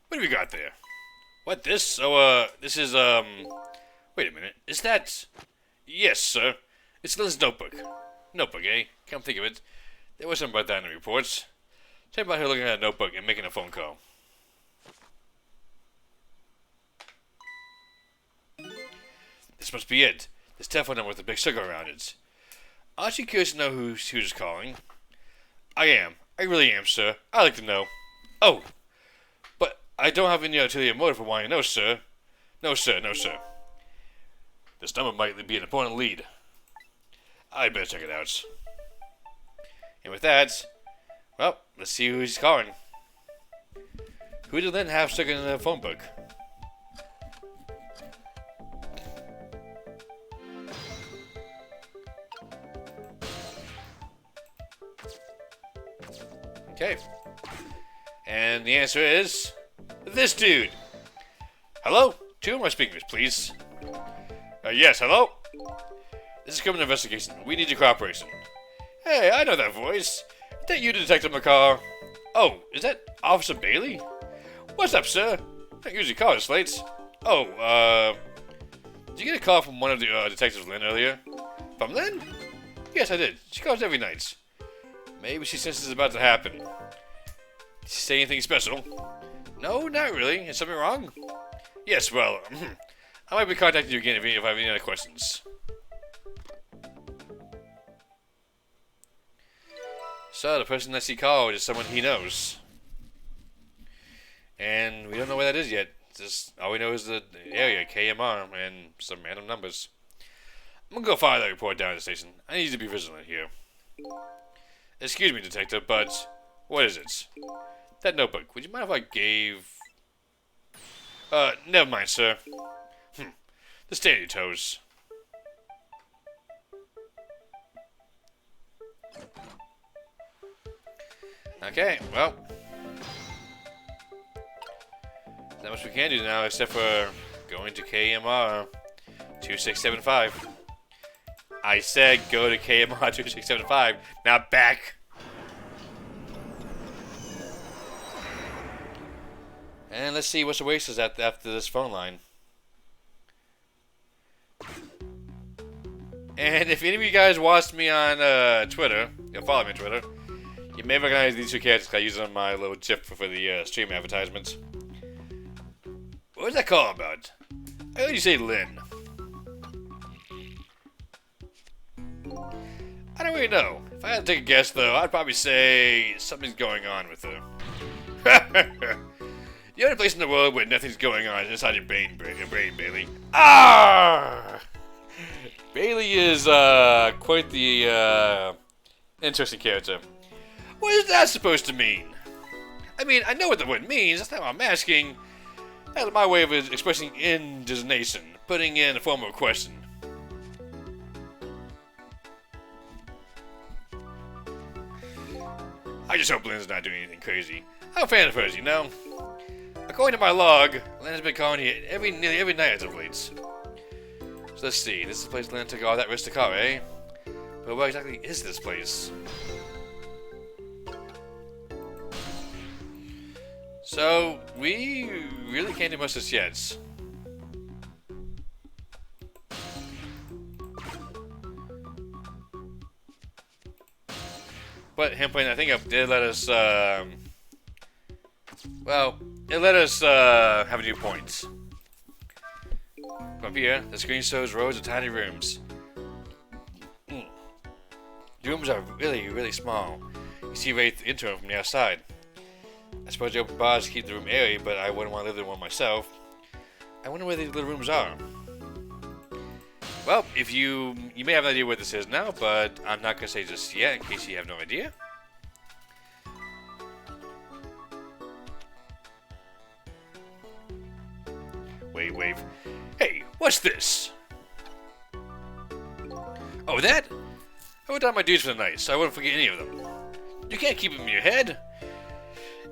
What have we got there? What, this? Oh, this is, wait a minute. Is that... Yes, sir. It's Lynn's notebook. Notebook, eh? Come think of it. There was something about that in the reports. Tell me about her looking at a notebook and making a phone call. This must be it. This telephone number with a big circle around it. Aren't you curious to know who's calling? I am. I really am, sir. I'd like to know. Oh! But I don't have any ulterior motive for wanting to know, sir. No, sir. No, sir. This number might be an important lead. I better check it out. And with that, well, let's see who he's calling. Who did Lynn have stuck in the phone book? Okay. And the answer is... this dude! Hello? To whom am I speaking with, please? Yes, hello? This is criminal investigation. We need your cooperation. Hey, I know that voice. Is that you, Detective McCarr? Oh, is that Officer Bailey? What's up, sir? I don't usually call this late. Oh, did you get a call from one of the detectives Lynn earlier? From Lynn? Yes, I did. She calls every night. Maybe she senses it's about to happen. Did she say anything special? No, not really. Is something wrong? Yes, well, I might be contacting you again if I have any other questions. So, the person that she called is someone he knows. And we don't know where that is yet. Just all we know is the area, KMR, and some random numbers. I'm gonna go file that report down at the station. I need to be vigilant here. Excuse me, detective, but what is it? That notebook. Would you mind if I gave... never mind, sir. Just stay on your toes. Okay, well. Not much we can do now except for going to KMR 2675. I said go to KMR 2675, not back. And let's see what's the Oasis after this phone line. And if any of you guys watched me on Twitter, you'll follow me on Twitter, you may recognize these two characters because I use them on my little GIF for the stream advertisements. What was that call about? I heard you say Lynn. I don't really know. If I had to take a guess, though, I'd probably say something's going on with her. The only place in the world where nothing's going on is inside your brain, Bailey. Ah! Bailey is quite the interesting character. What is that supposed to mean? I mean, I know what the word means. That's not what I'm asking. That's my way of expressing indignation, putting in a form of a question. I just hope Lynn's not doing anything crazy. I'm a fan of hers, you know? According to my log, Lynn has been calling here nearly every night as of late. So let's see. This is the place Lynn took all that risk to call, eh? But what exactly is this place? So, we really can't do much just yet. But him playing that thing up did let us, well, it let us have a new point. From up here, the screen shows rows of tiny rooms. The rooms are really, really small. You see right into them from the outside. I suppose they open bars to keep the room airy, but I wouldn't want to live in one myself. I wonder where these little rooms are. Well, if you may have an idea what this is now, but I'm not going to say just yet in case you have no idea. Wave. Hey, what's this? Oh, that? I wrote down my duties for the night, so I wouldn't forget any of them. You can't keep them in your head.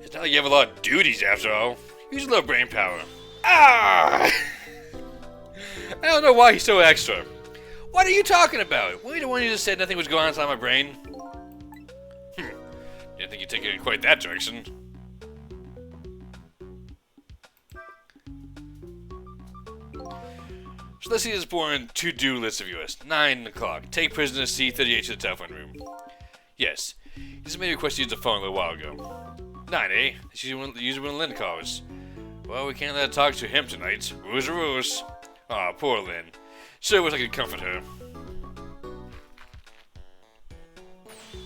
It's not like you have a lot of duties, after all. Use a little brain power. Ah! I don't know why he's so extra. What are you talking about? Were you the one who just said nothing was going on inside my brain? Didn't think you'd take it in quite that direction. So let's see this boring to-do list of yours. 9 o'clock. Take prisoner C-38 to the telephone room. Yes. He just made a request to use the phone a little while ago. 9, eh? That's usually when Lynn calls. Well, we can't let her talk to him tonight. Rules are rules. Aw, poor Lynn. Sure wish I could comfort her.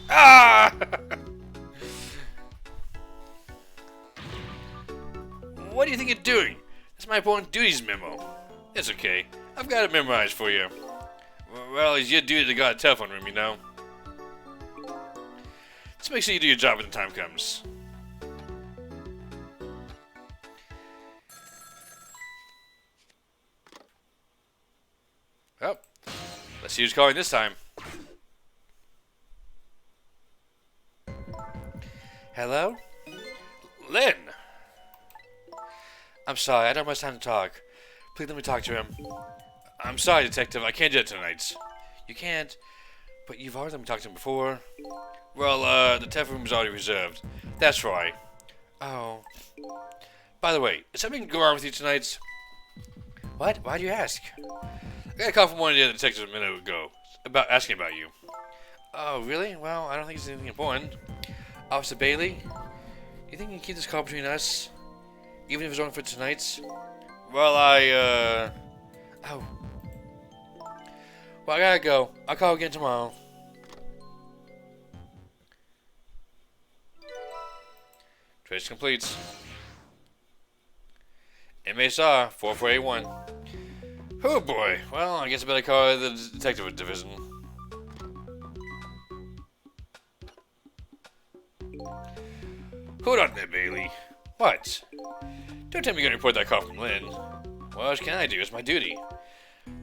Ah! What do you think you're doing? That's my important duties memo. It's okay. I've got it memorized for you. Well, it's your duty to guard the telephone room, you know. Just make sure you do your job when the time comes. Well, let's see who's calling this time. Hello? Lynn! I'm sorry, I don't have much time to talk. Please let me talk to him. I'm sorry, Detective, I can't do it tonight. You can't? But you've already let me talk to him before. Well, the telephone room is already reserved. That's right. Oh. By the way, is something going on with you tonight? What? Why do you ask? I got a call from one of the other detectives a minute ago, asking about you. Oh, really? Well, I don't think it's anything important. Officer Bailey, you think you can keep this call between us? Even if it's only for tonight? Well, oh. Well, I gotta go. I'll call again tomorrow. Trace complete. MSR 4481. Oh boy. Well, I guess I better call the detective division. Hold on there, Bailey. What? Don't tell me you're gonna report that call from Lynn. What else can I do? It's my duty.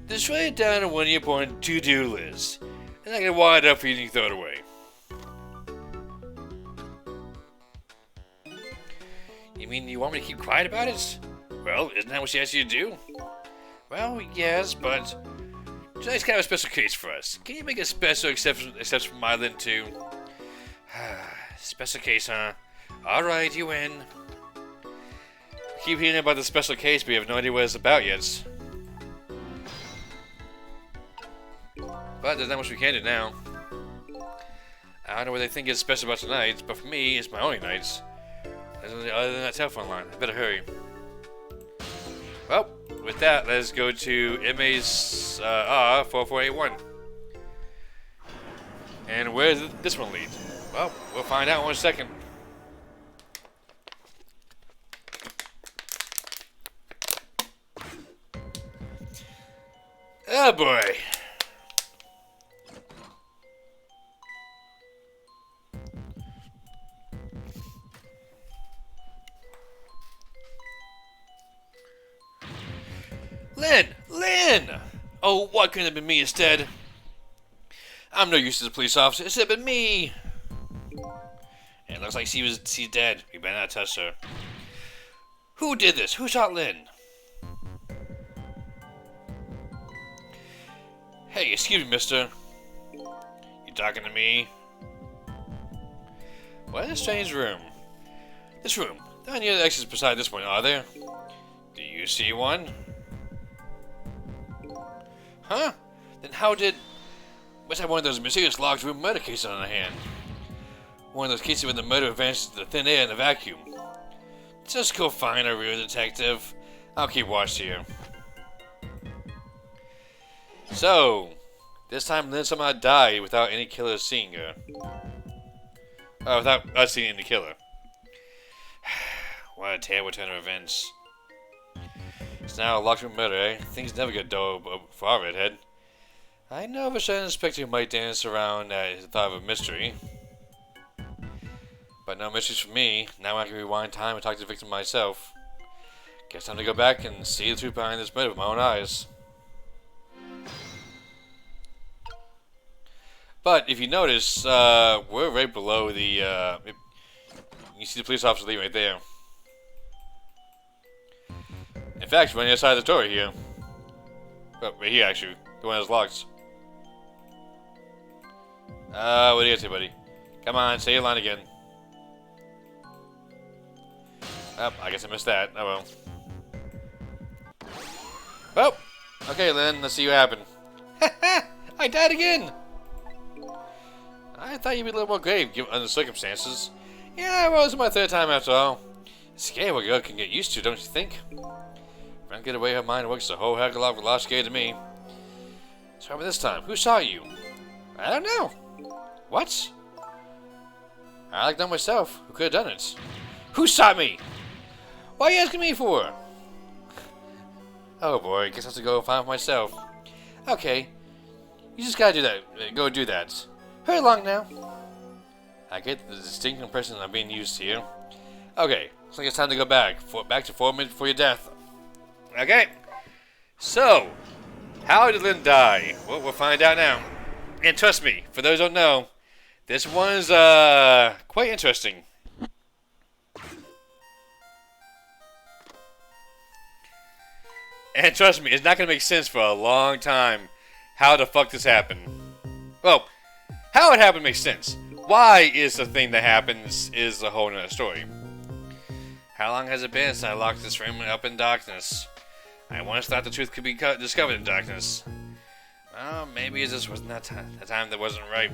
Just write it down on one of your important to-do lists, and I can wad it up for you and throw it away. You mean you want me to keep quiet about it? Well, isn't that what she asked you to do? Well, yes, but tonight's kind of a special case for us. Can you make a special exception for my Lynn too? Special case, huh? Alright, you win. We keep hearing about the special case, but we have no idea what it's about yet. But there's not much we can do now. I don't know what they think is special about tonight, but for me, it's my only night. Other than that telephone line. I better hurry. Well, with that, let's go to MA's 4481. And where does this one lead? Well, we'll find out in 1 second. Oh boy. Lynn! Oh, why couldn't it have been me instead? I'm no use as a police officer. It's been me. And looks like she's dead. We better not touch her. Who did this? Who shot Lynn? Hey, excuse me, mister. You talking to me? What a strange room. This room. There aren't any other exits beside this one, are there? Do you see one? Huh? Then how did... Must have one of those mysterious locked room murder cases on hand. One of those cases where the murder vanishes into the thin air in the vacuum. Just go find a real detective. I'll keep watch here. So, this time Lynn somehow died without any killer seeing her. Without us seeing any killer. What a terrible turn of events. It's now a locked room murder, eh? Things never get dull for our redhead. I know of a certain inspector who might dance around at the thought of a mystery. But no mysteries for me. Now I can rewind time and talk to the victim myself. Guess time to go back and see the truth behind this murder with my own eyes. But if you notice, we're right below the, you see the police officer leaving right there. In fact, we're on the other side of the door here. Oh, right here actually. The one that's locked. What do you say, buddy? Come on, say your line again. Oh, I guess I missed that. Oh well. Well, okay then, let's see what happened. I died again! I thought you'd be a little more grave, given under the circumstances. Yeah, well, this is my third time after all. It's scary what a girl can get used to, don't you think? Frankly, the way her mind works a whole heck of a lot scary to me. So how about this time? Who saw you? I don't know. What? I like that myself. Who could have done it? Who shot me? What are you asking me for? Oh boy, guess I have to go find for myself. Okay. You just gotta do that. Go do that. Hurry along now. I get the distinct impression I'm being used here. Okay, looks like it's time to go back. Back to 4 minutes before your death. Okay. So, how did Lynn die? Well, we'll find out now. And trust me, for those who don't know, this one's quite interesting. And trust me, it's not going to make sense for a long time how the fuck this happened. Well, how it happened makes sense. Why is the thing that happens is a whole nother story. How long has it been since I locked this room up in darkness? I once thought the truth could be discovered in darkness. Well, maybe it just wasn't the time that wasn't right.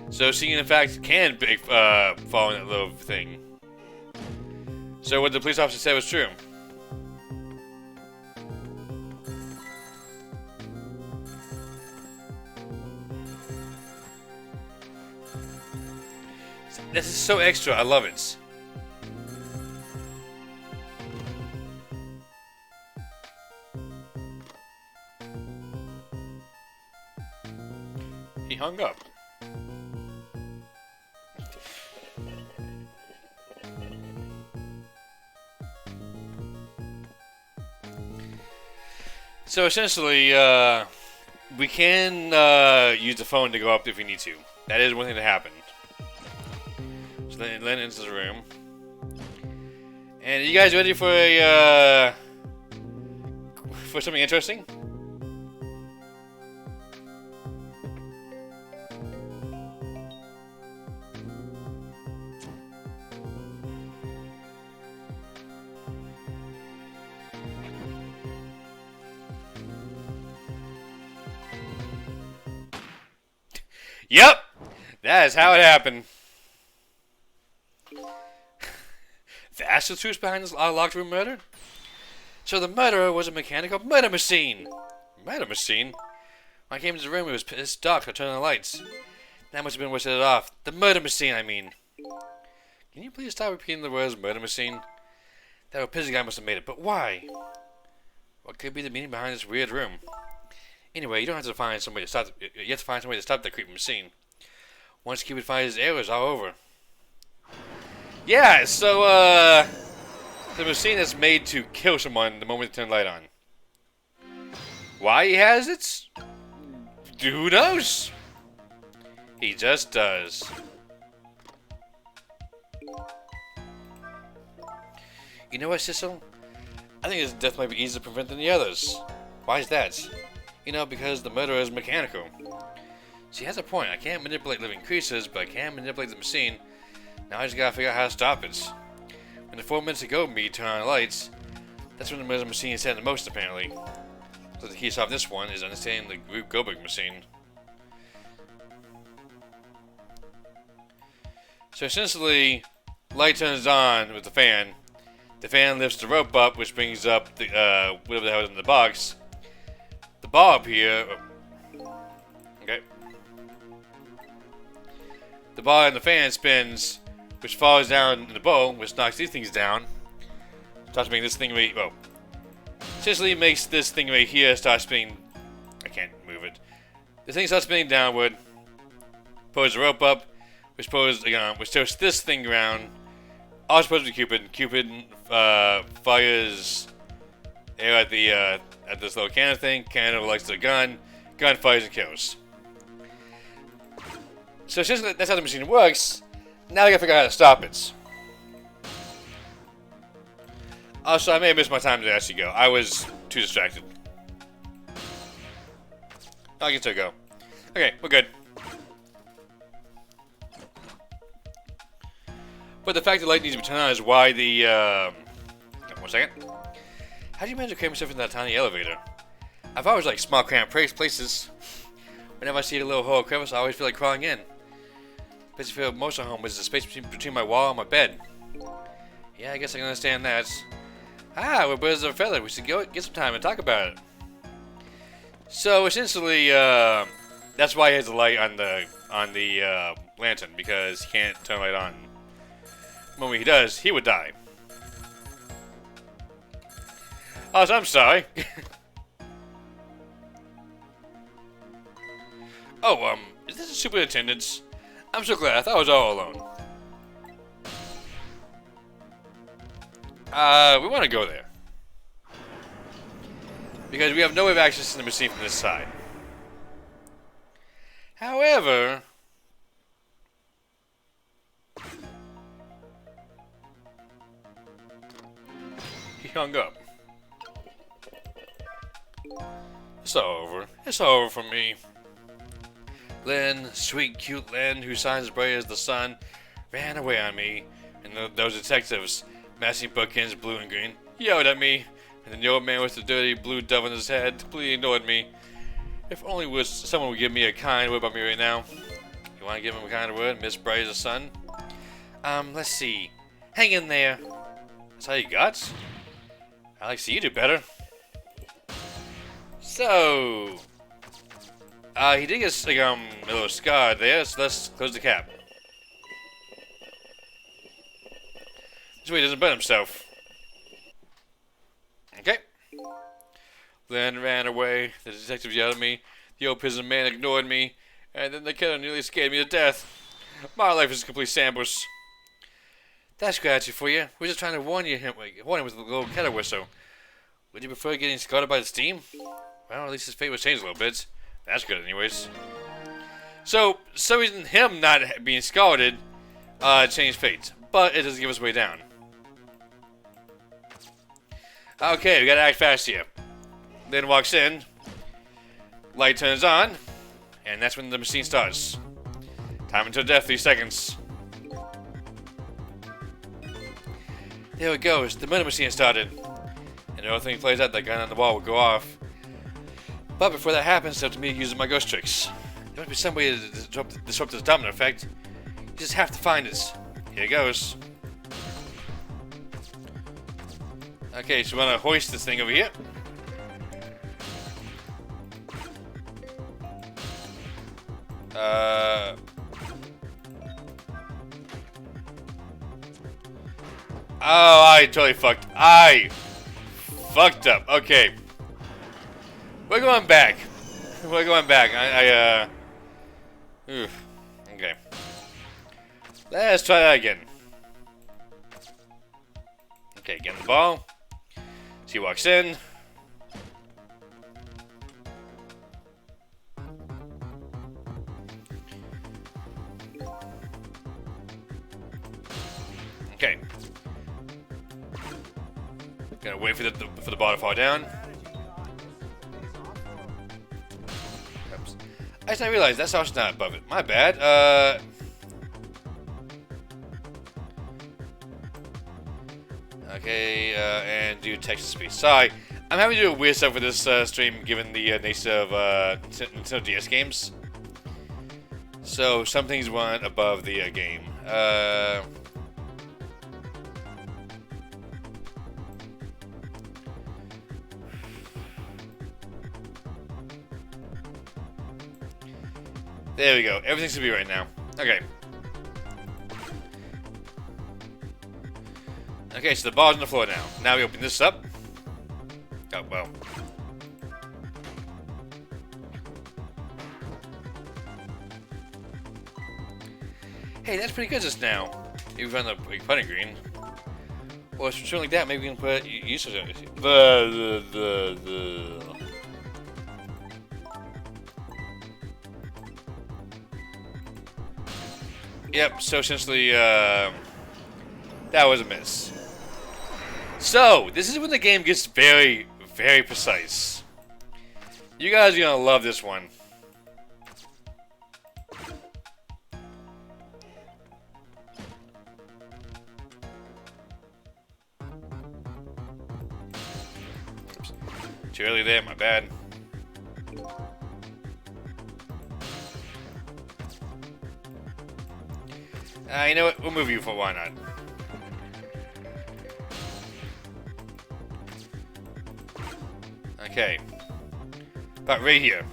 So she, in fact, can fall in that little thing. So what the police officer said was true. This is so extra. I love it. He hung up. So essentially, we can use the phone to go up if we need to. That is one thing that happened. So Lynn enters the room. And are you guys ready for a for something interesting? Yep, that is how it happened. That's the truth behind this locked room murder? So the murderer was a mechanical murder machine. Murder machine? When I came into the room, it was dark, so I turned on the lights. That must have been what set it off. The murder machine, I mean. Can you please stop repeating the words murder machine? That pizza guy must have made it, but why? What could be the meaning behind this weird room? Anyway, you don't have to find somebody to stop. You have to find somebody to stop that creepy machine. Once Cupid finds his errors, all over. Yeah. So The machine is made to kill someone the moment you turn the light on. Why he has it? Who knows? He just does. You know what, Sissel? I think his death might be easier to prevent than the others. Why is that? You know, because the murderer is mechanical. She has a point. I can't manipulate living creatures, but I can manipulate the machine. Now I just gotta figure out how to stop it. When the 4 minutes ago me turn on the lights, that's when the machine is the most, apparently. So the key to solve this one is understanding the Rube Goldberg machine. So essentially, light turns on with the fan. The fan lifts the rope up, which brings up the whatever the hell is in the box. The ball up here. Okay. The ball in the fan spins, which falls down in the bowl, which knocks these things down. Starts making this thing right. Well, essentially makes this thing right here start spinning. I can't move it. The thing starts spinning downward. Pulls the rope up, which tilts this thing around. All supposed to be Cupid. Cupid fires air at this little cannon thing. Cannon lights the gun. Gun fires and kills. So essentially, that's how the machine works. Now I gotta figure out how to stop it. Also, I may have missed my time to actually go. I was too distracted. I can still go. Okay, we're good. But the fact that light needs to be turned on is why the, 1 second. How do you manage to cram yourself in that tiny elevator? I've always liked small cramped places. Whenever I see a little hole or crevice, I always feel like crawling in. The place I feel most at home is the space between my wall and my bed. Yeah, I guess I can understand that. Ah, we're birds of a feather. We should go get some time and talk about it. So essentially, that's why he has the light on the lantern, because he can't turn the light on. The moment he does, he would die. Oh, so I'm sorry. Oh, is this a superintendent's? I'm so glad. I thought I was all alone. We want to go there. Because we have no way of accessing the machine from this side. However, he hung up. It's all over. It's all over for me. Lynn, sweet, cute Lynn, who shines as bright as the sun, ran away on me, and those detectives, matching bookends blue and green, yelled at me, and then the old man with the dirty blue dove on his head completely ignored me. If only someone would give me a kind word about me right now. You want to give him a kind word, Miss Bright as the sun? Let's see. Hang in there. That's all you got? I like to see you do better. So, he did get like, a little scar there, so let's close the cap. This way he doesn't burn himself. Okay. Then ran away, the detective yelled at me, the old prison man ignored me, and then the killer nearly scared me to death. My life is a complete shambles. That's gratitude for you. We're just trying to warn him with a little kettle whistle. Would you prefer getting scalded by the steam? Well, at least his fate was changed a little bit. That's good anyways. So, some reason him not being scalded changed fate. But it doesn't give us a way down. Okay, we gotta act fast here. Then walks in. Light turns on. And that's when the machine starts. Time until death, 3 seconds. There it goes. The murder machine started. And the only thing plays out, that gun on the wall will go off. But before that happens, it's up to me using my ghost tricks. There must be some way to disrupt this domino effect. You just have to find it. Here it goes. Okay, so we want to hoist this thing over here. Oh, I totally fucked. I fucked up. Okay. We're going back. We're going back. Oof. Okay. Let's try that again. Okay, get the ball. She walks in. Okay. Gonna wait for the ball to fall down. Oops. I just realized that's also not above it. My bad. Okay, and do text to speech. Sorry, I'm having to do weird stuff with this stream given the nature of Nintendo DS games. So some things went above the game. There we go. Everything should be right now. Okay. Okay, so the ball's on the floor now. Now we open this up. Oh, well. Hey, that's pretty good just now. If we run the putting green. Well, it's something like that. Maybe we can put uses on it. Yep, so essentially, that was a miss. So, this is when the game gets very, very precise. You guys are gonna love this one. Oops. Too early there, my bad. You know what? We'll move you for why not. Okay. About right here.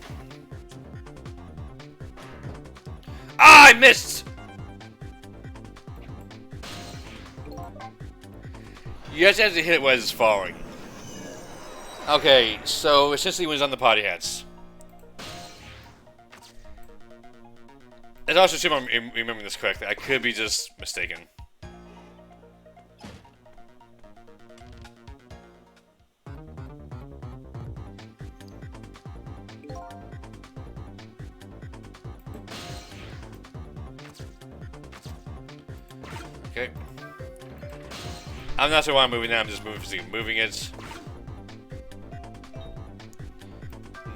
Ah, I missed! You guys have to hit it while it's falling. Okay, so essentially when it's on the potty hats. Let's also assume I'm remembering this correctly. I could be just mistaken. Okay. I'm not sure why I'm moving that. I'm just moving it.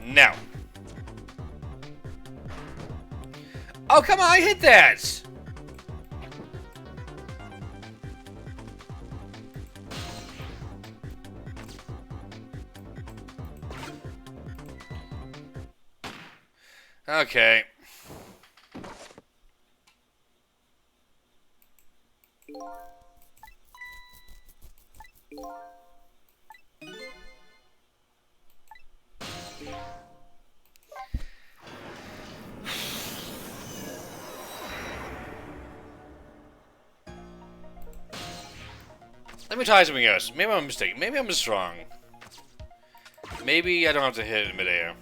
Now. Oh, come on, I hit that! Okay. Let me try something else. Maybe I'm mistaken. Maybe I'm just wrong. Maybe I don't have to hit it in midair.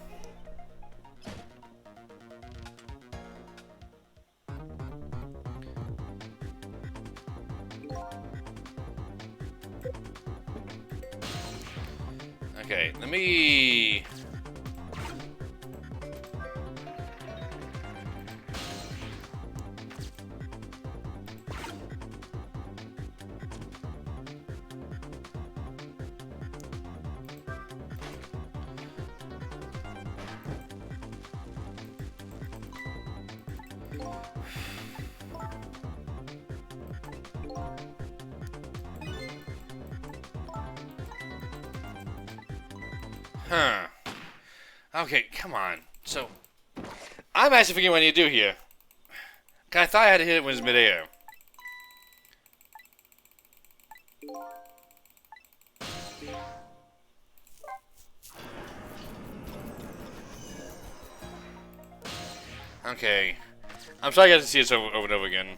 Okay, let me... Huh. Okay, come on. So, I'm actually forgetting what I need to do here. I thought I had to hit it when it was midair. Okay. I'm sorry I got to see this over and over again.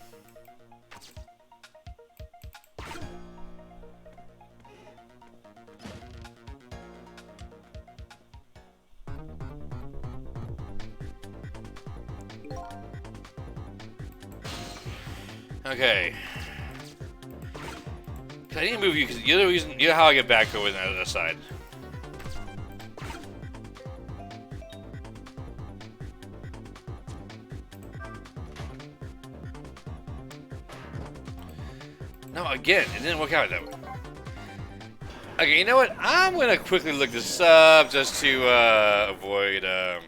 Okay. 'Cause I need to move you because you're the reason. You're how I get back over on the other side. No, again, it didn't work out that way. Okay, you know what? I'm gonna quickly look this up just to avoid doing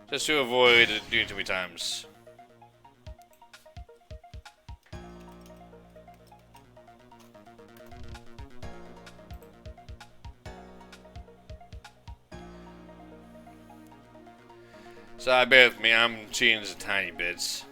it too many times. So bear with me, I'm cheating just tiny bits.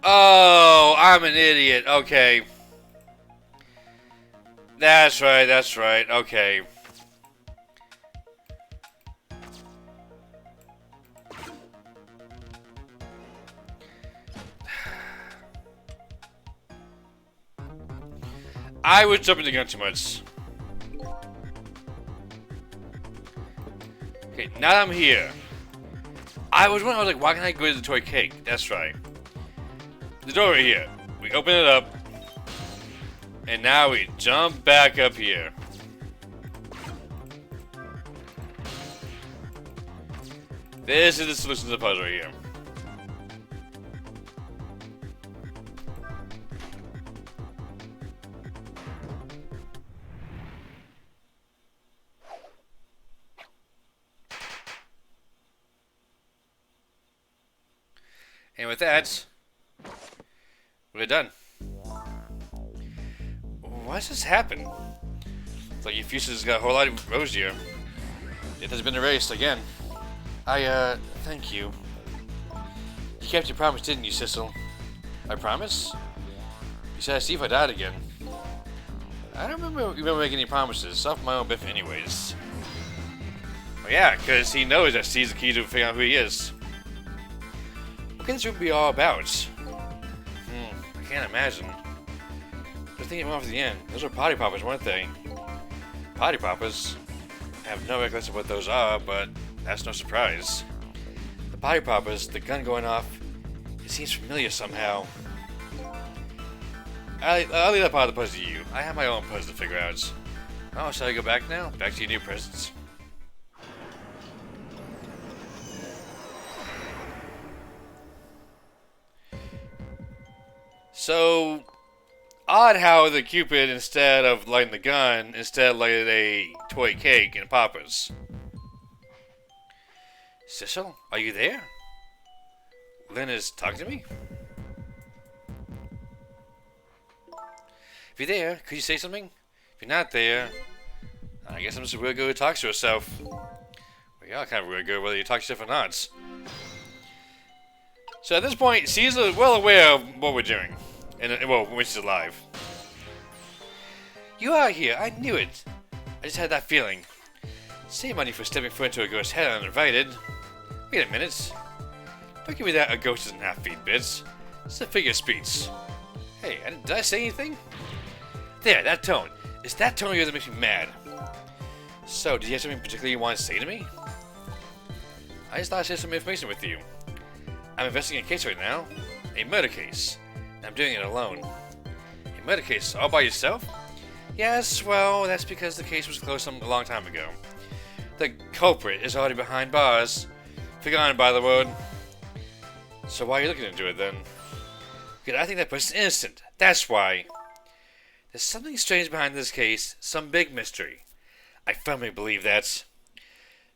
Oh, I'm an idiot. Okay. That's right, that's right. Okay. I was jumping the gun too much. Okay, now that I'm here. I was wondering, I was like, why can't I go to the toy cake? That's right. The door right here. We open it up. And now we jump back up here. This is the solution to the puzzle right here. And with that, we're done. Why does this happen? It's like your fuses got a whole lot rosier. It has been erased again. Thank you. You kept your promise, didn't you, Sissel? I promise? You said I'd see if I died again. I don't remember making any promises. Off my own biff anyways. Well, yeah, because he knows that C's the key to figure out who he is. What can this room be all about? I can't imagine. Just thinking off at the end. Those were potty poppers, weren't they? Potty poppers? I have no recollection of what those are, but that's no surprise. The potty poppers, the gun going off, it seems familiar somehow. I'll leave that part of the puzzle to you. I have my own puzzle to figure out. Oh, shall I go back now? Back to your new presents? So, odd how the Cupid, instead of lighting the gun, instead lighted a toy cake and poppers. Sissel, are you there? Lynn is talking to me? If you're there, could you say something? If you're not there, I guess I'm just a real girl who talks to herself. We are kind of a real girl whether you talk to yourself or not. So at this point, she's well aware of what we're doing. And, well, when she's alive. You are here, I knew it. I just had that feeling. Save money for stepping foot into a ghost's head uninvited. Wait a minute. Don't give me that a ghost doesn't have feet bits. It's a figure of speech. Hey, did I say anything? There, that tone. It's that tone of yours that makes me mad. So, did you have something particularly you want to say to me? I just thought I'd share some information with you. I'm investigating a case right now. A murder case. And I'm doing it alone. A murder case all by yourself? Yes, well, that's because the case was closed a long time ago. The culprit is already behind bars. Forgotten by the word. So why are you looking into it then? Because I think that person's innocent. That's why. There's something strange behind this case. Some big mystery. I firmly believe that.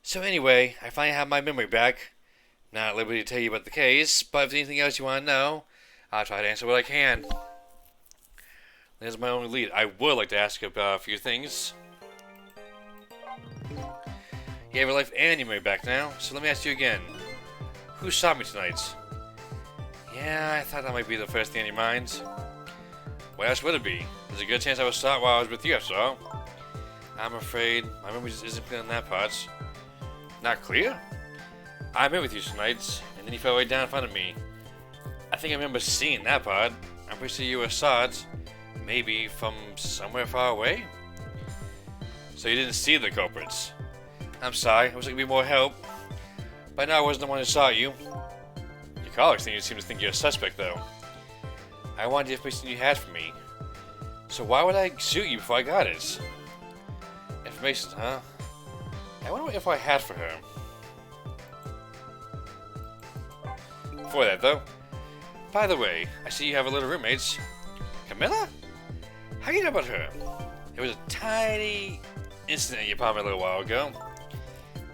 So anyway, I finally have my memory back. Not at liberty to tell you about the case, but if there's anything else you want to know, I'll try to answer what I can. There's my only lead. I would like to ask you about a few things. You have your life and your money back now, so let me ask you again. Who shot me tonight? Yeah, I thought that might be the first thing on your mind. What else would it be? There's a good chance I was shot while I was with you, after all. I'm afraid my memory just isn't clear on that part. Not clear? I met with you tonight, and then you fell right down in front of me. I think I remember seeing that part. I'm pretty sure you were shot, maybe from somewhere far away? So you didn't see the culprits. I'm sorry, I wish I could be more help. By now I wasn't the one who shot you. Your colleagues seem to think you're a suspect, though. I wanted the information you had for me. So why would I shoot you before I got it? Information, huh? I wonder what info I had for her. Before that, though. By the way, I see you have a little roommate. Camilla? How do you know about her? There was a tiny incident in your apartment a little while ago.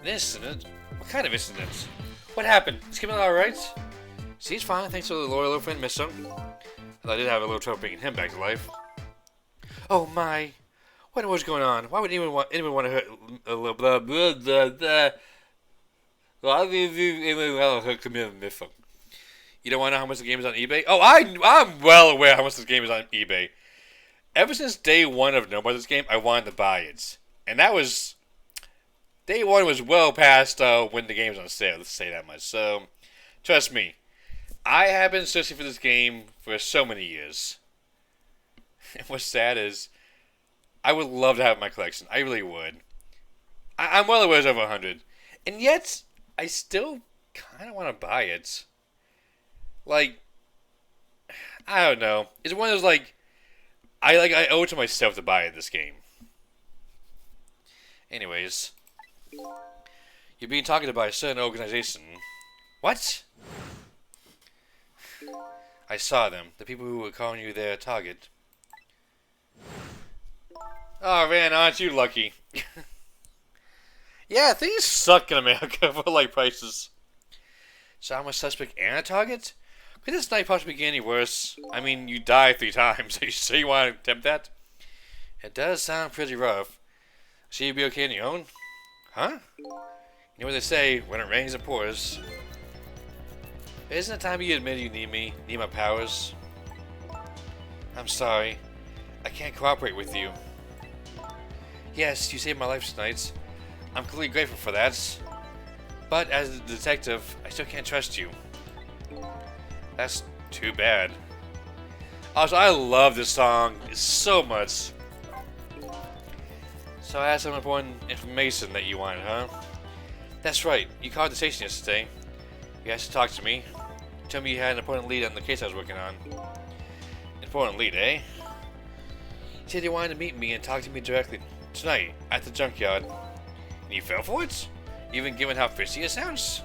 An incident? What kind of incident? What happened? Is Camilla alright? She's fine, thanks to the loyal little friend, Miss. Although I did have a little trouble bringing him back to life. Oh my! What was going on? Why would anyone want to hurt a little blah blah blah blah? You don't want to know how much the game is on eBay? Oh, I'm well aware how much this game is on eBay. Ever since day one of knowing about this game, I wanted to buy it, and that was day one was well past when the game was on sale. Let's say that much. So, trust me, I have been searching for this game for so many years. And what's sad is, I would love to have it in my collection. I really would. I'm well aware it's over 100. And yet, I still kind of want to buy it. Like, I don't know. It's one of those, like, I owe it to myself to buy this game. Anyways. You're being targeted by a certain organization. What? I saw them. The people who were calling you their target. Oh man, aren't you lucky? Yeah, things suck in America for light prices. So I'm a suspect and a target? Could this night possibly get any worse? I mean, you died 3 times. Are you sure you want to attempt that? It does sound pretty rough. So you'd be okay on your own? Huh? You know what they say, when it rains it pours. Isn't it time you admit you need me, need my powers? I'm sorry. I can't cooperate with you. Yes, you saved my life tonight. I'm completely grateful for that. But as a detective, I still can't trust you. That's too bad. Also, I love this song so much. So I had some important information that you wanted, huh? That's right. You called the station yesterday. You asked to talk to me. Tell me you had an important lead on the case I was working on. Important lead, eh? You said you wanted to meet me and talk to me directly tonight at the junkyard. And you fell for it? Even given how fishy it sounds?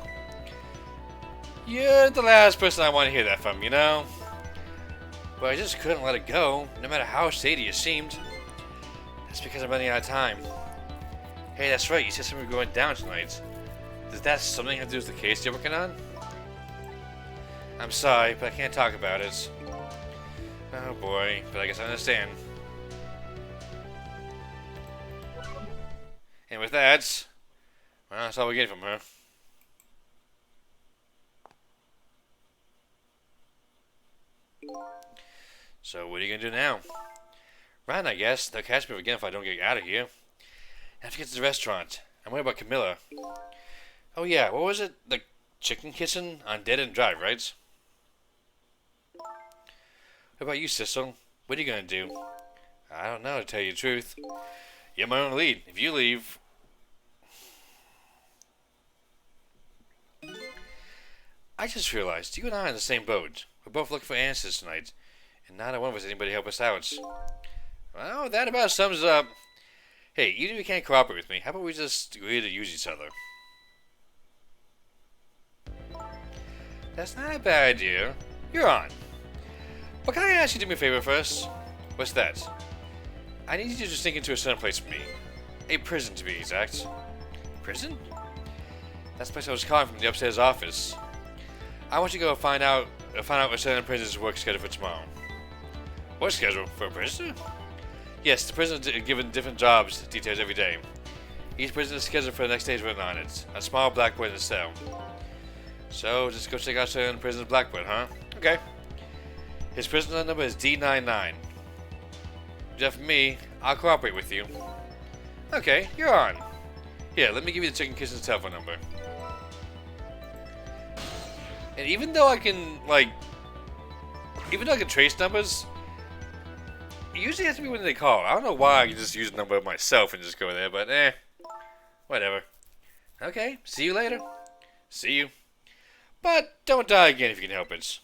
You're the last person I want to hear that from, you know? But I just couldn't let it go, no matter how shady it seemed. That's because I'm running out of time. Hey, that's right, you said something was going down tonight. Does that something have to do with the case you're working on? I'm sorry, but I can't talk about it. Oh boy, but I guess I understand. And with that, well, that's all we get from her. So what are you gonna do now? Run, I guess. They'll catch me again if I don't get out of here. I have to get to the restaurant. I'm worried about Camilla. Oh yeah, what was it? The chicken kitchen on Dead End Drive, right? What about you, Sissel? What are you gonna do? I don't know, to tell you the truth. You're my own lead. If you leave... I just realized, you and I are in the same boat. We're both looking for answers tonight. And neither one of us anybody to help us out. Well, that about sums it up. Hey, even if you can't cooperate with me, how about we just agree to use each other? That's not a bad idea. You're on. But can I ask you to do me a favor first? What's that? I need you to just sneak into a certain place for me. A prison, to be exact. Prison? That's the place I was calling from the upstairs office. I want you to go find out a certain prison's work schedule for tomorrow. Work schedule for a prisoner? Yes, the prisoners are given different jobs details every day. Each prison is scheduled for the next day's written on it. A small blackboard in the cell. So, just go check out the prison's blackboard, huh? Okay. His prisoner number is D99. Jeff, me, I'll cooperate with you. Okay, you're on. Here, let me give you the chicken kitchen's telephone number. And even though I can, trace numbers, it usually has to be when they call. I don't know why I can just use the number myself and just go there, but whatever. Okay, see you later. See you. But don't die again if you can help it.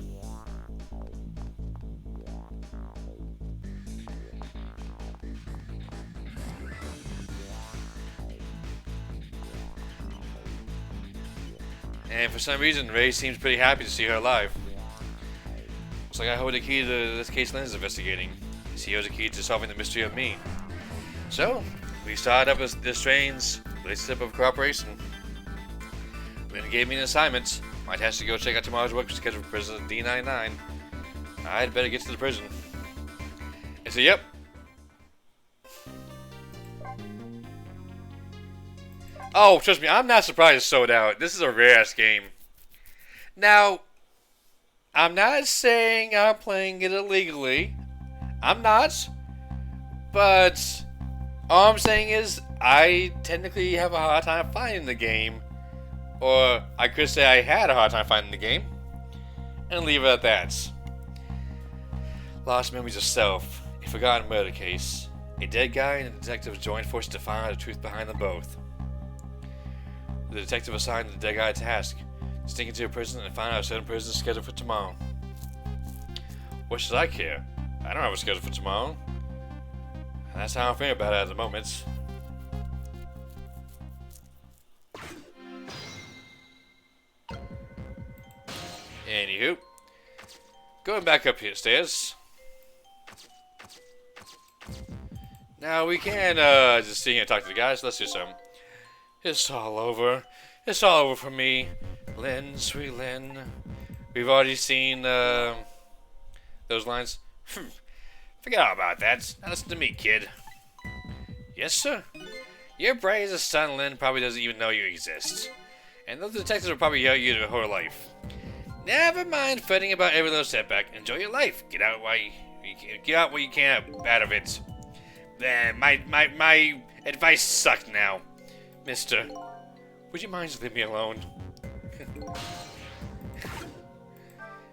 And for some reason, Ray seems pretty happy to see her alive. Looks like I hold the key to this case Lynn is investigating. He holds the key to solving the mystery of me. So, we started up this train's relationship of cooperation. Lynn gave me an assignment. My task is to go check out tomorrow's work schedule for prison D99. I'd better get to the prison. And so, yep. Oh, trust me, I'm not surprised it's sold out. This is a rare-ass game. Now, I'm not saying I'm playing it illegally. I'm not. But all I'm saying is I technically have a hard time finding the game. Or I could say I had a hard time finding the game. And leave it at that. Lost Memories of Self. A forgotten murder case. A dead guy and a detective joined forces to find out the truth behind them both. The detective assigned the dead guy a task. Sneak into a prison and find out a certain prison is scheduled for tomorrow. What should I care? I don't have a schedule for tomorrow. And that's how I'm feeling about it at the moment. Anywho. Going back up here stairs. Now we can just sit here and talk to the guys. Let's do some. It's all over. It's all over for me. Lynn, sweet Lynn. We've already seen those lines. Forget all about that. Now listen to me, kid. Yes, sir? Your bright as a sun, Lynn, probably doesn't even know you exist. And those detectives will probably yell at you her life. Never mind fretting about every little setback. Enjoy your life. Get out what you can out of it. My advice sucked now. Mister, would you mind just leave me alone?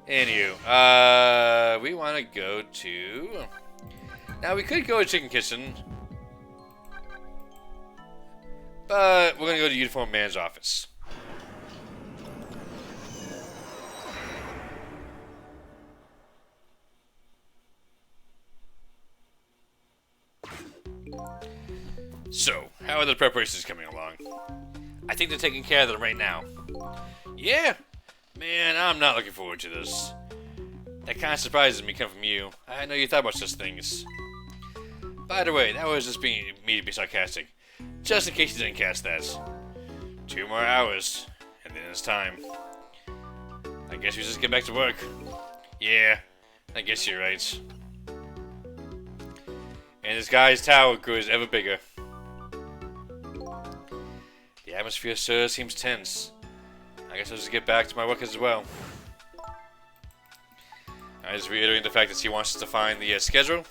Anywho, we want to go to... Now, we could go to Chicken Kitchen. But we're going to go to Uniform Man's office. So, how are the preparations coming along? I think they're taking care of them right now. Yeah? Man, I'm not looking forward to this. That kind of surprises me coming from you. I know you thought about such things. By the way, that was just me to be sarcastic. Just in case you didn't catch that. 2 more hours, and then it's time. I guess we just get back to work. Yeah, I guess you're right. And this guy's tower grows ever bigger. The atmosphere, sir, seems tense. I guess I'll just get back to my work as well. I just reiterating the fact that he wants us to find the schedule.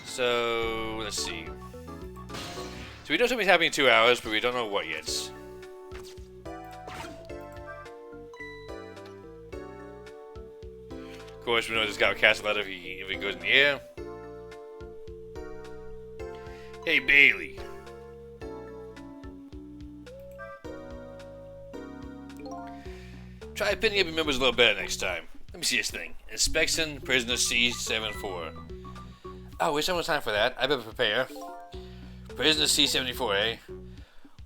So, let's see. So we know something's happening in 2 hours, but we don't know what yet. Of course, we know this guy will cast a letter if he goes in the air. Hey, Bailey. Try pinning up your members a little better next time. Let me see this thing. Inspection, prisoner C74. Oh, we have time for that. I better prepare. Prisoner C74, eh?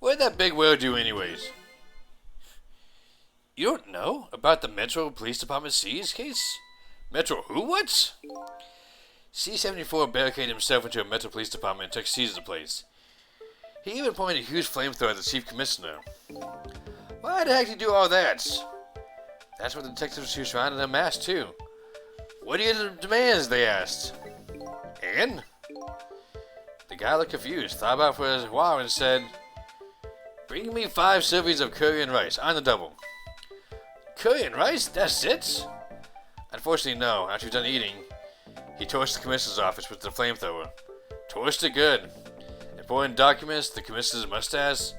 What did that big whale do anyways? You don't know about the Metro Police Department C's case? Metro who? What? C74 barricaded himself into a Metro Police Department and took C's place. He even pointed a huge flamethrower at the Chief Commissioner. Why the heck did he do all that? That's what the detectives who surrounded him asked, too. What are your demands, they asked. Again? The guy looked confused, thought about it for a while, and said, "Bring me 5 servings of curry and rice, on the double." Curry and rice? That's it? Unfortunately, no. After he was done eating, he torched the commissioner's office with the flamethrower. Torched it good. Important documents, the commissioner's mustache,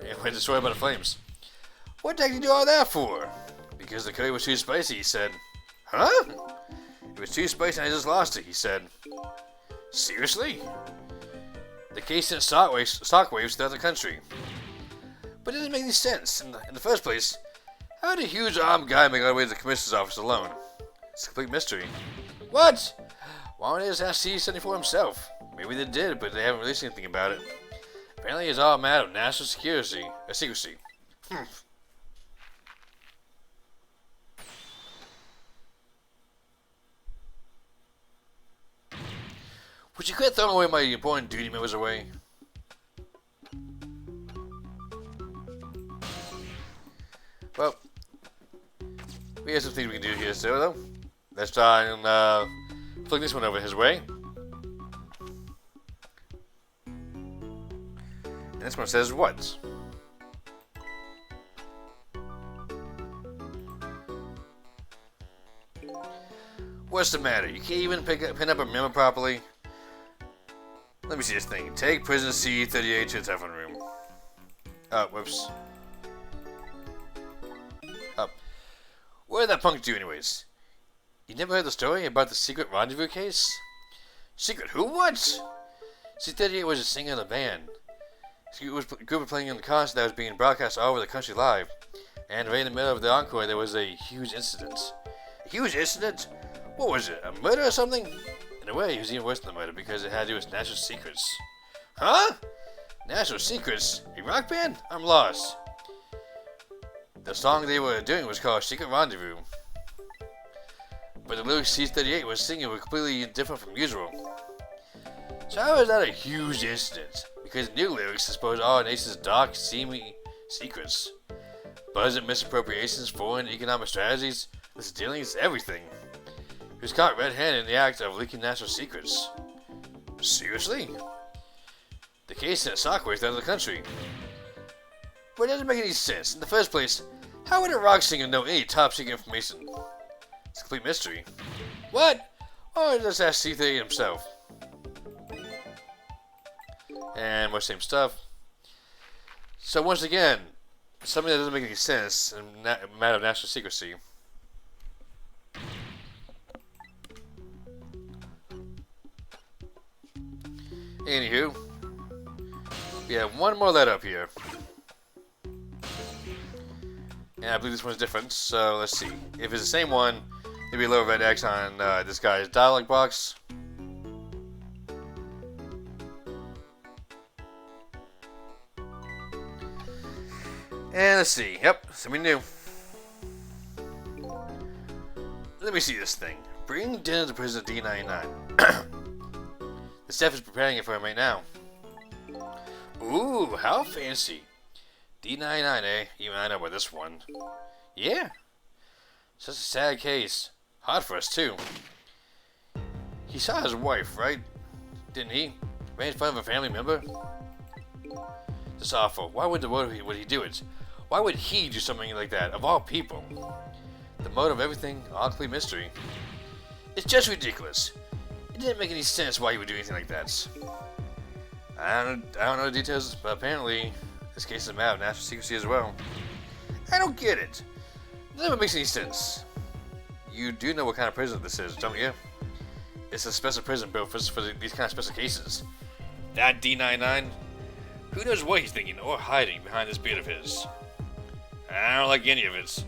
and went destroyed by the flames. What the heck did you do all that for? Because the curry was too spicy, he said. Huh? It was too spicy and I just lost it, he said. Seriously? The case sent shockwaves throughout the country. But it doesn't make any sense. In the first place, how did a huge armed guy make our way to the commissioner's office alone? It's a complete mystery. What? Why don't they just ask C-74 himself? Maybe they did, but they haven't released anything about it. Apparently it's all a matter of national secrecy. Would you quit throwing away my important duty members away? Well, we have some things we can do here, so though. Let's try and flick this one over his way. And this one says what? What's the matter? You can't even pin up a memo properly? Let me see this thing. Take prisoner C-38 to the telephone room. Oh, whoops. Oh. What did that punk do anyways? You never heard the story about the secret rendezvous case? Secret who? What? C-38 was a singer in the band. He was a group of playing in the concert that was being broadcast all over the country live. And right in the middle of the encore, there was a huge incident. A huge incident? What was it? A murder or something? In a way, it was even worse than a murder because it had to do with national secrets. Huh? National secrets? A rock band? I'm lost. The song they were doing was called Secret Rendezvous. But the lyrics C-38 was singing were completely different from usual. So how is that a huge incident? Because new lyrics expose all nations' dark, seamy secrets. Budget misappropriations, foreign economic strategies, this dealings, everything. He was caught red-handed in the act of leaking national secrets. Seriously? The case sent shockwaves out of the country. But it doesn't make any sense. In the first place, how would a rock singer know any top-secret information? It's a complete mystery. What? Or just ask C-38 himself. And more same stuff. So once again, something that doesn't make any sense in a matter of national secrecy. Anywho, we have one more letter up here. And I believe this one's different, so let's see. If it's the same one, maybe a little red X on this guy's dialog box. And let's see. Yep, something new. Let me see this thing. Bring dinner to prison D99. The staff is preparing it for him right now. Ooh, how fancy. D99, eh? Even I know about this one. Yeah. Such a sad case. Hard for us, too. He saw his wife, right? Didn't he? Made fun of a family member? That's awful. Why would he do it? Why would he do something like that, of all people? The motive of everything, all complete mystery. It's just ridiculous. It didn't make any sense why he would do anything like that. I don't know the details, but apparently this case is a matter of national secrecy as well. I don't get it. It never makes any sense. You do know what kind of prison this is, don't you? It's a special prison built for these kind of special cases. That D99? Who knows what he's thinking or hiding behind this beard of his? I don't like any of it.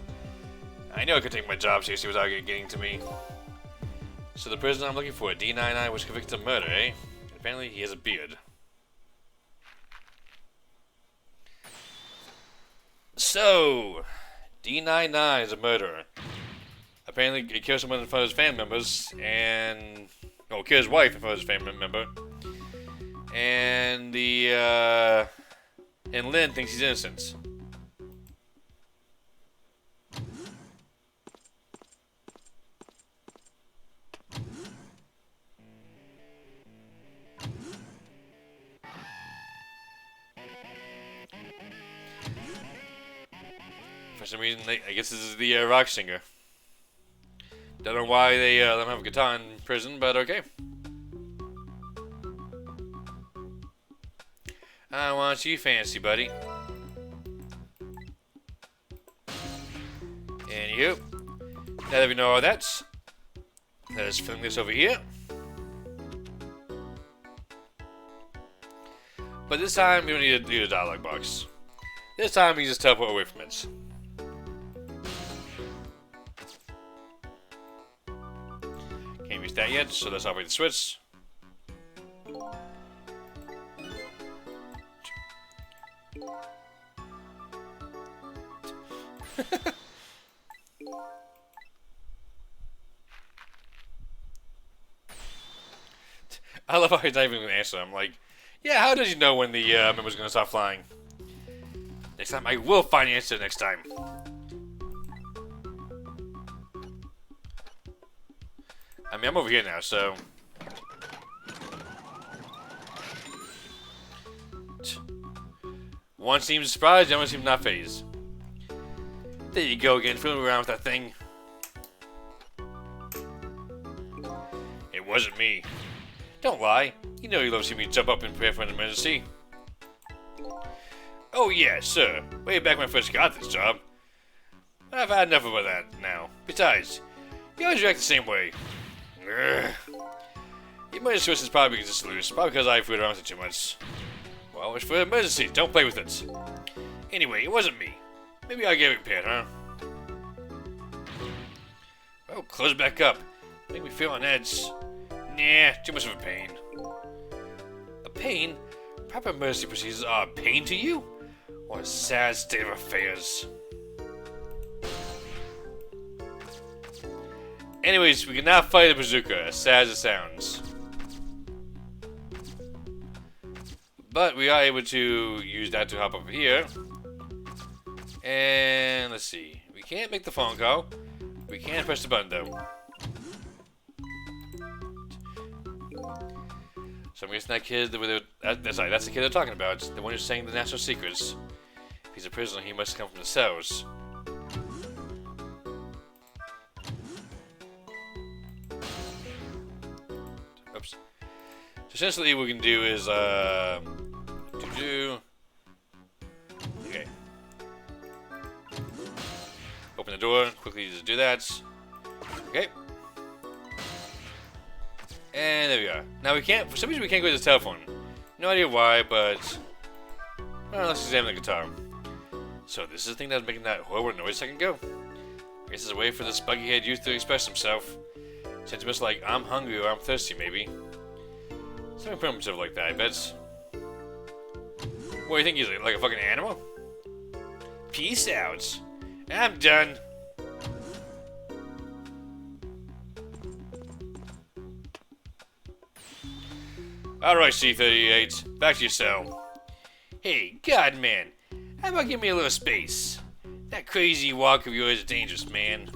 I know I could take my job seriously without it getting to me. So the prisoner I'm looking for, D99, was convicted of murder, eh? Apparently he has a beard. So, D99 is a murderer. Apparently he killed someone in front of his family members, and... well, killed his wife in front of his family member. And and Lynn thinks he's innocent. For some reason, I guess this is the rock singer. Don't know why they let him have a guitar in prison, but okay. I want you fancy, buddy. Anywho, now that we know all that, let's film this over here. But this time, we don't need to do the dialogue box. This time, we just teleport away from it. Can't reach that yet, so let's operate the switch. I love how he's not even going to answer. I'm like, yeah, how does he know when the member's going to stop flying? Next time, I will find the answer next time. I mean, I'm over here now, so... One seems surprised, the other seems not phased. There you go again, fooling around with that thing. It wasn't me. Don't lie. You know you love to see me jump up and prepare for an emergency. Oh yeah, sir. Way back when I first got this job. I've had enough of that now. Besides, you always react the same way. Ugh. The emergency switch is probably just loose. Probably because I fooled around with it too much. Well, it's for an emergency. Don't play with it. Anyway, it wasn't me. Maybe I'll get it repaired, huh? Oh, close back up. Make me feel on edge. Nah, too much of a pain. A pain? Proper emergency procedures are a pain to you? What a sad state of affairs. Anyways, we can now fight a bazooka, as sad as it sounds. But we are able to use that to hop over here. And let's see. We can't make the phone call. We can press the button though. So I'm guessing that kid that's the kid they're talking about. The one who's saying the national secrets. If he's a prisoner, he must come from the cells. Oops. So essentially what we can do is okay. Open the door, quickly just do that. Okay. And there we are. Now we can't, for some reason we can't go to the telephone. No idea why, but well, let's examine the guitar. So this is the thing that's making that horrible noise a second ago. I guess it's a way for this buggy-head youth to express himself. Sentiments like I'm hungry or I'm thirsty, maybe. Something primitive like that, I bet. What do you think he's like a fucking animal? Peace out. I'm done. Alright, C-38. Back to your cell. Hey, Godman. How about give me a little space? That crazy walk of yours is dangerous, man.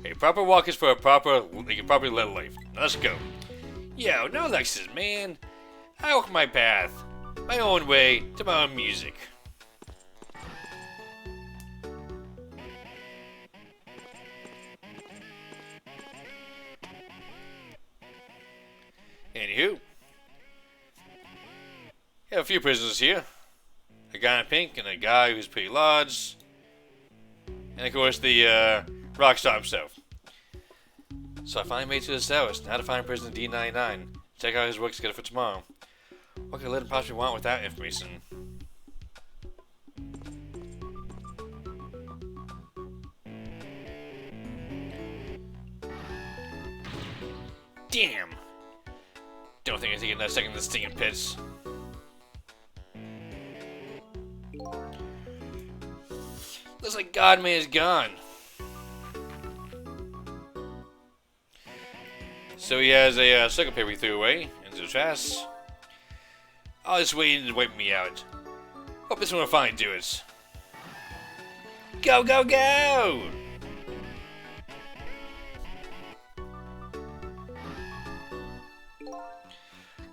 A proper walk is for a proper... You can properly live life. Now let's go. Yo, no lectures, man. I walk my path. My own way, to my own music. Anywho, we have a few prisoners here. A guy in pink and a guy who's pretty large. And of course the rock star himself. So I finally made it to the cellars. Now to find prisoner D99. Check out his work schedule for tomorrow. What could Lynn possibly want with that information? Damn! Don't think I take another second in the stinging pits. Looks like Godman is gone. So he has a circuit paper he threw away into the trash. I'll just wait to wipe me out. Hope this one will finally do it. Go, go, go!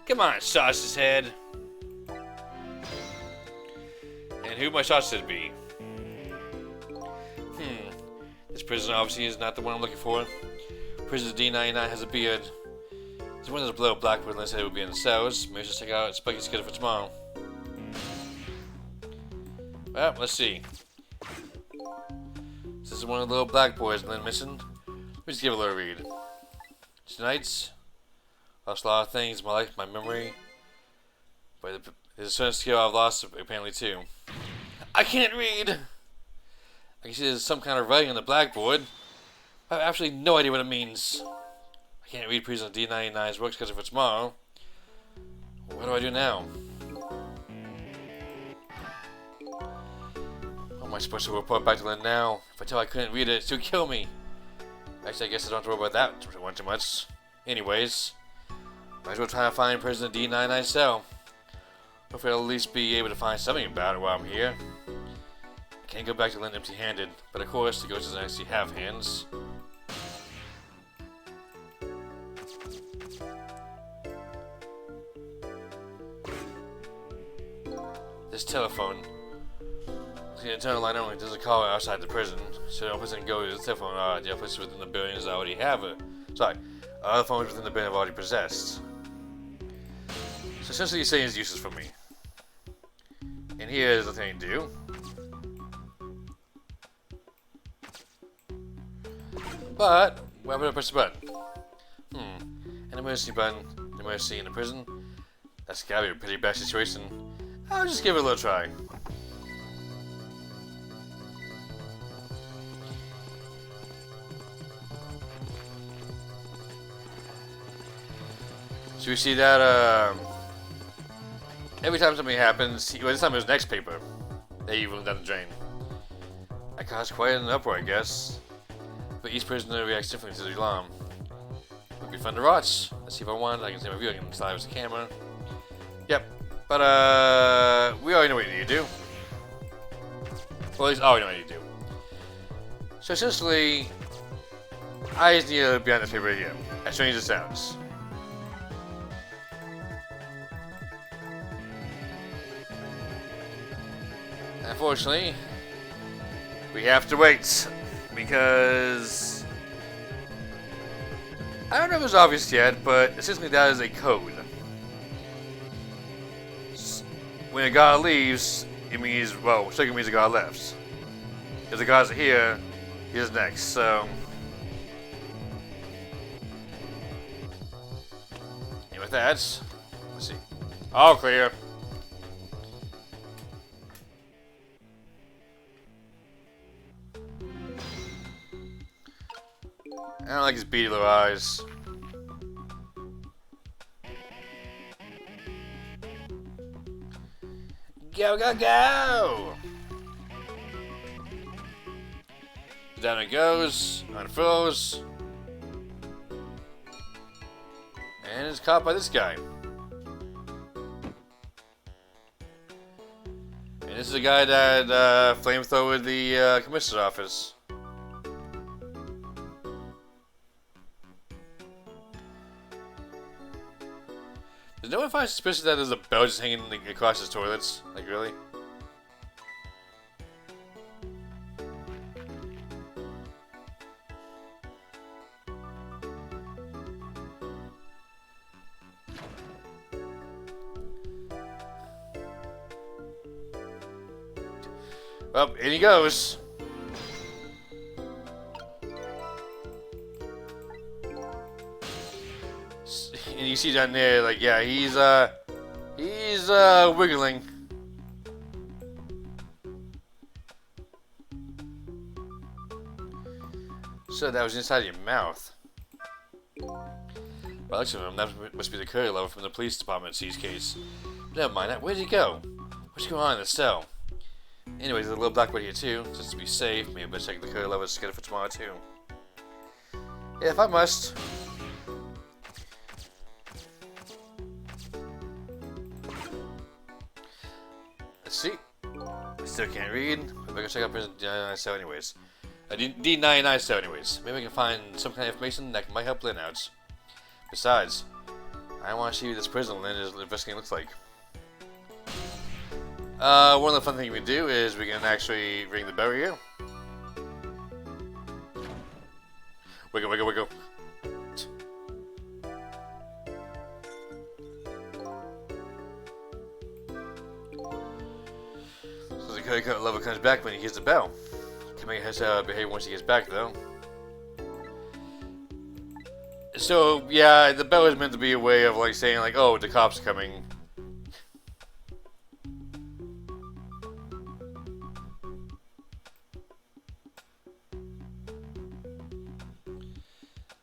Come on, sausage head. And who might sausage head be? This prisoner obviously is not the one I'm looking for. Prisoner D99 has a beard. He's one of those below Blackwood unless they would be in the cells. Maybe just check out Spunky's schedule for tomorrow. Well, let's see. This is one of the little black boys Lynn missing. Let me just give it a little read. Tonight's lost a lot of things in my life, my memory. But there's a certain skill I've lost apparently too. I can't read! I can see there's some kind of writing on the blackboard. I have absolutely no idea what it means. I can't read Prisoner D99's work schedule for tomorrow. What do I do now? How am I supposed to report back to Lynn now? If I tell her I couldn't read it, she'll kill me. Actually, I guess I don't have to worry about that one too much. Anyways, might as well try to find Prisoner D99's cell. Hopefully I'll at least be able to find something about it while I'm here. I can't go back to Lynn empty-handed, but of course the ghost doesn't actually have hands. This telephone. The internal line only doesn't call it outside the prison, so the person can go to the telephone. The places within the buildings already have it. Sorry, other phones within the building have already possessed. So essentially, he's saying it's useless for me. And here's the thing to do. But why would I press the button? An emergency button, an emergency in the prison. That's gotta be a pretty bad situation. I'll just give it a little try. So we see that every time something happens, well, this time it was next paper. They even down the drain. That caused quite an uproar, I guess. But each prisoner reacts differently to the alarm. Would be fun to watch. Let's see if I want. I can see my view. I can slide with the camera. Yep. But we already know what you need to do. Well, at least I already know what you need to do. So essentially, I just need to be on this paper here. As strange as it sounds. Unfortunately, we have to wait because I don't know if it's obvious yet, but essentially that is a code. When a god leaves, it means, well, second means a god left. If the gods are here, he's next, so. And with that, let's see. All clear. I don't like his beady little eyes. Go, go, go! Down it goes, unfurls, and is caught by this guy. And this is the guy that flamethrowered the commissioner's office. Does no one find suspicious that there's a bell just hanging across his toilets? Like, really? Well, in he goes. And you see down there, like, yeah, he's wiggling. So that was inside your mouth. By the looks of him, that must be the courier level from the police department C's case. But never mind that. Where did he go? What's going on in the cell? Anyways, there's a little blackboard here too, just to be safe. Maybe I better check the courier level schedule for tomorrow too. Yeah, if I must. Let's see. I still can't read. I better check out Prison D99 cell anyways. D99 cell anyways. Maybe I can find some kind of information that might help Lynn out. Besides, I want to see what this prison Lynn is investigating looks like. One of the fun things we can do is we can actually ring the bell here. Wiggle, wiggle, wiggle. So the code level comes back when he hears the bell. Can make his behave once he gets back, though. So, yeah, the bell is meant to be a way of, like, saying, like, oh, the cop's coming.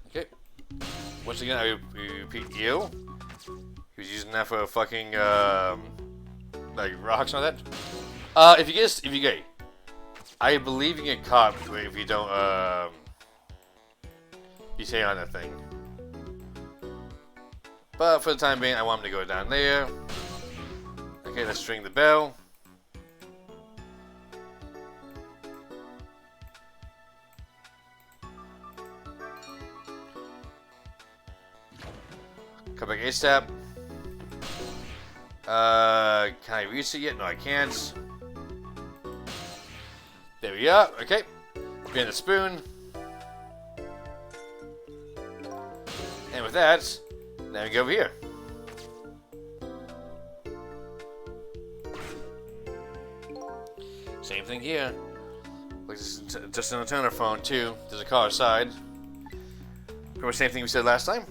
Okay. Once again, I repeat Eel. He was using that for fucking, like, rocks and all that. If you get, I believe you get caught if you don't, you stay on that thing. But for the time being, I want him to go down there. Okay, let's ring the bell. Come back ASAP. Can I reach it yet? No, I can't. There we are. Okay. Grab the spoon. And with that, now we go over here. Same thing here. Like just on a toner phone too. There's a car aside. Pretty much same thing we said last time.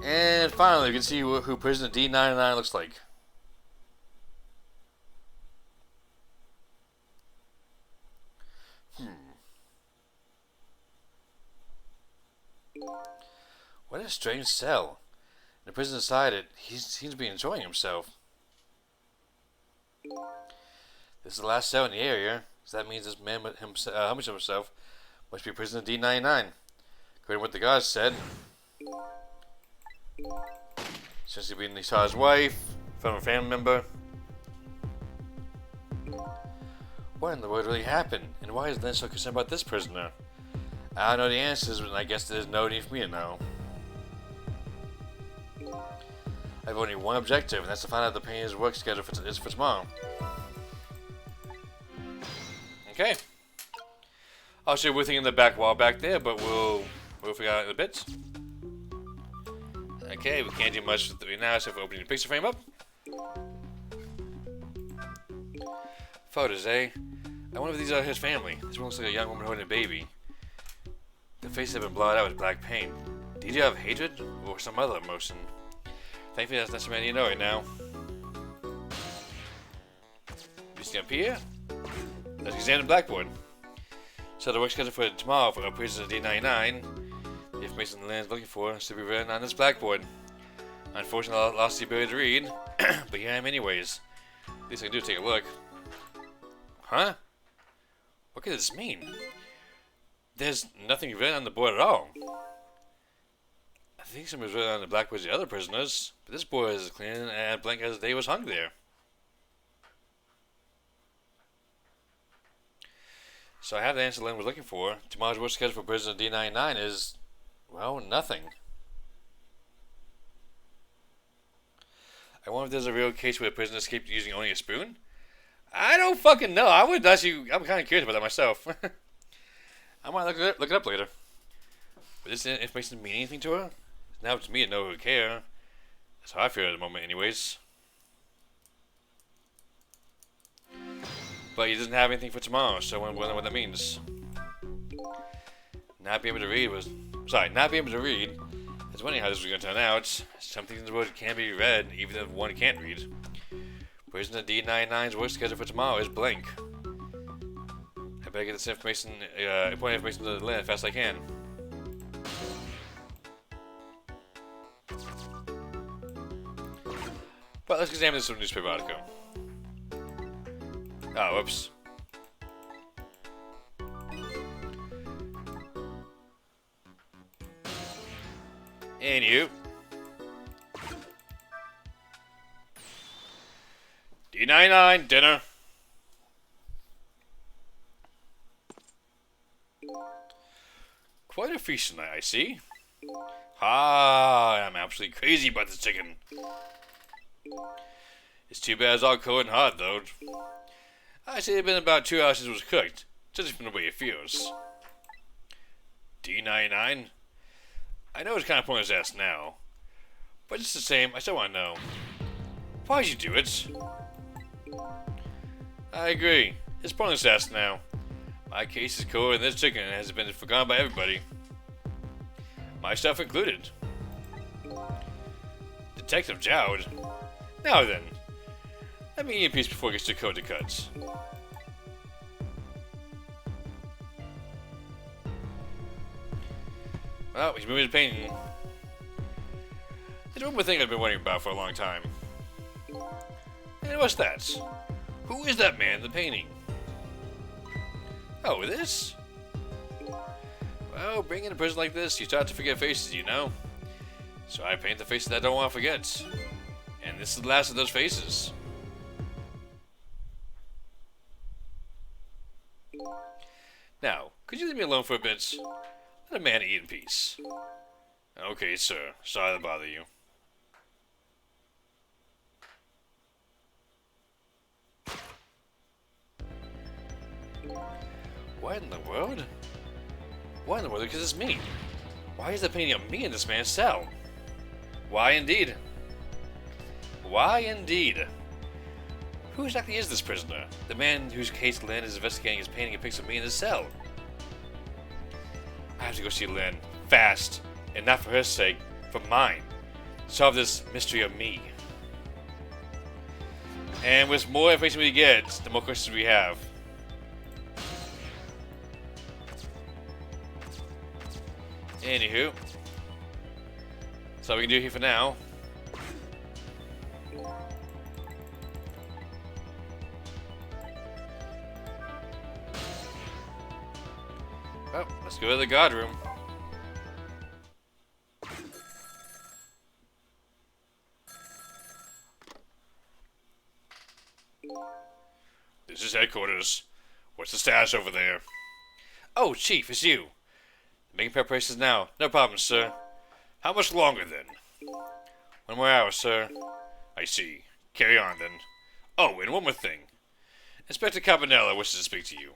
And finally, we can see who Prisoner D99 looks like. What a strange cell. The prisoner decided he seems to be enjoying himself. This is the last cell in the area, so that means this man how much of himself must be prisoner D99. According to what the guards said. Since he saw his wife, from a family member. What in the world really happened? And why is Lynn so concerned about this prisoner? I don't know the answers, but I guess there's no need for me to know. I have only one objective, and that's to find out the painter's work schedule is for tomorrow. Okay. I'll show you everything in the back wall back there, but we'll figure out in a bit. Okay, we can't do much with it now, so if we're opening the picture frame up. Photos, eh? I wonder if these are his family. This one looks like a young woman holding a baby. The faces have been blotted out with black paint. Did you have hatred or some other emotion? Thankfully, that's not so many you know right now. You see up here? Let's examine the blackboard. So the work schedule for tomorrow for prisoner D99. The information the land is looking for should be written on this blackboard. Unfortunately, I lost the ability to read, but here I am anyways. At least I can do is take a look. Huh? What could this mean? There's nothing written on the board at all. I think something was written on the blackboard as the other prisoners, but this board is as clean and blank as the day was hung there. So I have the answer Lynn was looking for. Tomorrow's work schedule for prisoner D99 is, well, nothing. I wonder if there's a real case where a prisoner escaped using only a spoon? I don't fucking know. I'm kind of curious about that myself. I might look it up later. But this information mean anything to her? It's now up to me to know who care. That's how I feel at the moment anyways. But he doesn't have anything for tomorrow, so I wonder what that means. Not being able to read I was wondering how this was going to turn out. Some things in the world can be read, even if one can't read. Prisoner D99's work schedule for tomorrow is blank. I better get this information, important information to the land as fast as I can. But let's examine this newspaper article. Oh, whoops. And you. D99 dinner. Quite a feast tonight, I see. I'm absolutely crazy about this chicken. It's too bad it's all cold and hot, though. I say it's been about 2 hours since it was cooked, judging from the way it feels. D99? I know it's kind of pointless to ask now, but just the same, I still want to know. Why'd you do it? I agree. It's pointless to ask now. My case is cooler than this chicken and has been forgotten by everybody. My stuff included. Detective Jowd? Now then, let me eat in peace before it gets too cold to cut. Well, he's moving the painting. There's one more thing I've been wondering about for a long time. And what's that? Who is that man in the painting? Oh, this? Well, being in a prison like this, you start to forget faces, you know? So I paint the faces that I don't want to forget. And this is the last of those faces. Now, could you leave me alone for a bit? Let a man eat in peace. Okay, sir. Sorry to bother you. What in the world? What in the world does this mean? Why is the painting of me in this man's cell? Why indeed? Why indeed? Who exactly is this prisoner? The man whose case Lynn is investigating is painting a picture of me in his cell. I have to go see Lynn, fast, and not for her sake, for mine. Solve this mystery of me. And with more information we get, the more questions we have. Anywho, that's all we can do here for now. Well, let's go to the guard room. This is headquarters. What's the status over there? Oh, Chief, it's you. Making preparations now. No problem, sir. How much longer, then? 1 more hour, sir. I see. Carry on, then. Oh, and one more thing. Inspector Cabanella wishes to speak to you.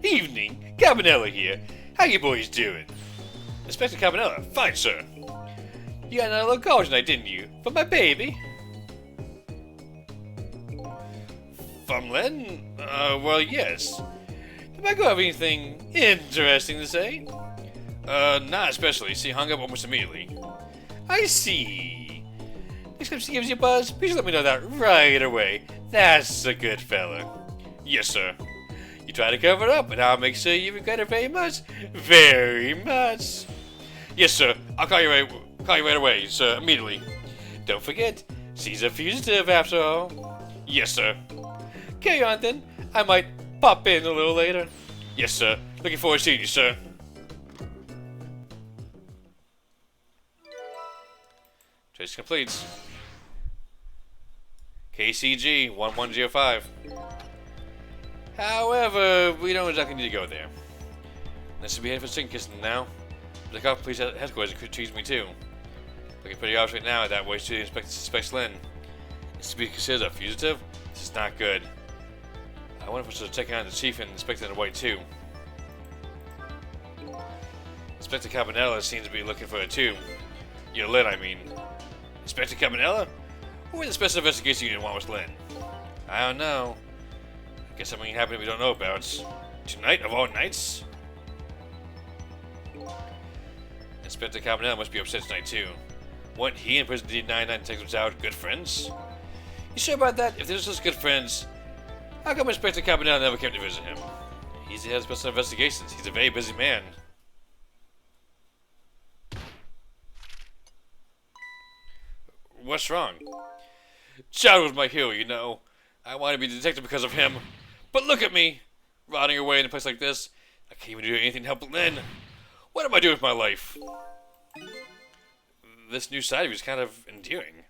Evening. Cabanella here. How you boys doing? Inspector Cabanella. Fine, sir. You got another little call tonight, didn't you? For my baby? From Len? Well, yes. Did Michael have anything interesting to say? Not especially. She hung up almost immediately. I see. Next time she gives you a buzz, please let me know that right away. That's a good fella. Yes, sir. You try to cover it up, and I'll make sure you regret it very much. Very much. Yes, sir. I'll call you right away, sir, immediately. Don't forget, she's a fugitive after all. Yes, sir. Carry on, then. I might pop in a little later. Yes, sir. Looking forward to seeing you, sir. Trace complete. KCG 1105. However, we don't exactly need to go there. This should be heading for Sinkiston now. But the cop police headquarters could choose me too. Looking pretty obvious right now that way to suspects Lynn. Is to be considered a fugitive? This is not good. I wonder if I should check out the chief and Inspector White too. Inspector Cabanella seems to be looking for it too. Your Lynn, I mean. Inspector Cabanella? Who in the Special Investigation Unit want with Lynn? I don't know. I guess something happened we don't know about. Tonight of all nights? Inspector Cabanella must be upset tonight too. Weren't he and Prison D99 detectives out good friends? You sure about that? If they're such good friends, how come Inspector Cabanella never came to visit him? He's the head of Special Investigations. He's a very busy man. What's wrong? Chad was my hero, you know. I wanted to be a detective because of him. But look at me, rotting away in a place like this. I can't even do anything to help Lynn. What am I doing with my life? This new side of you is kind of endearing.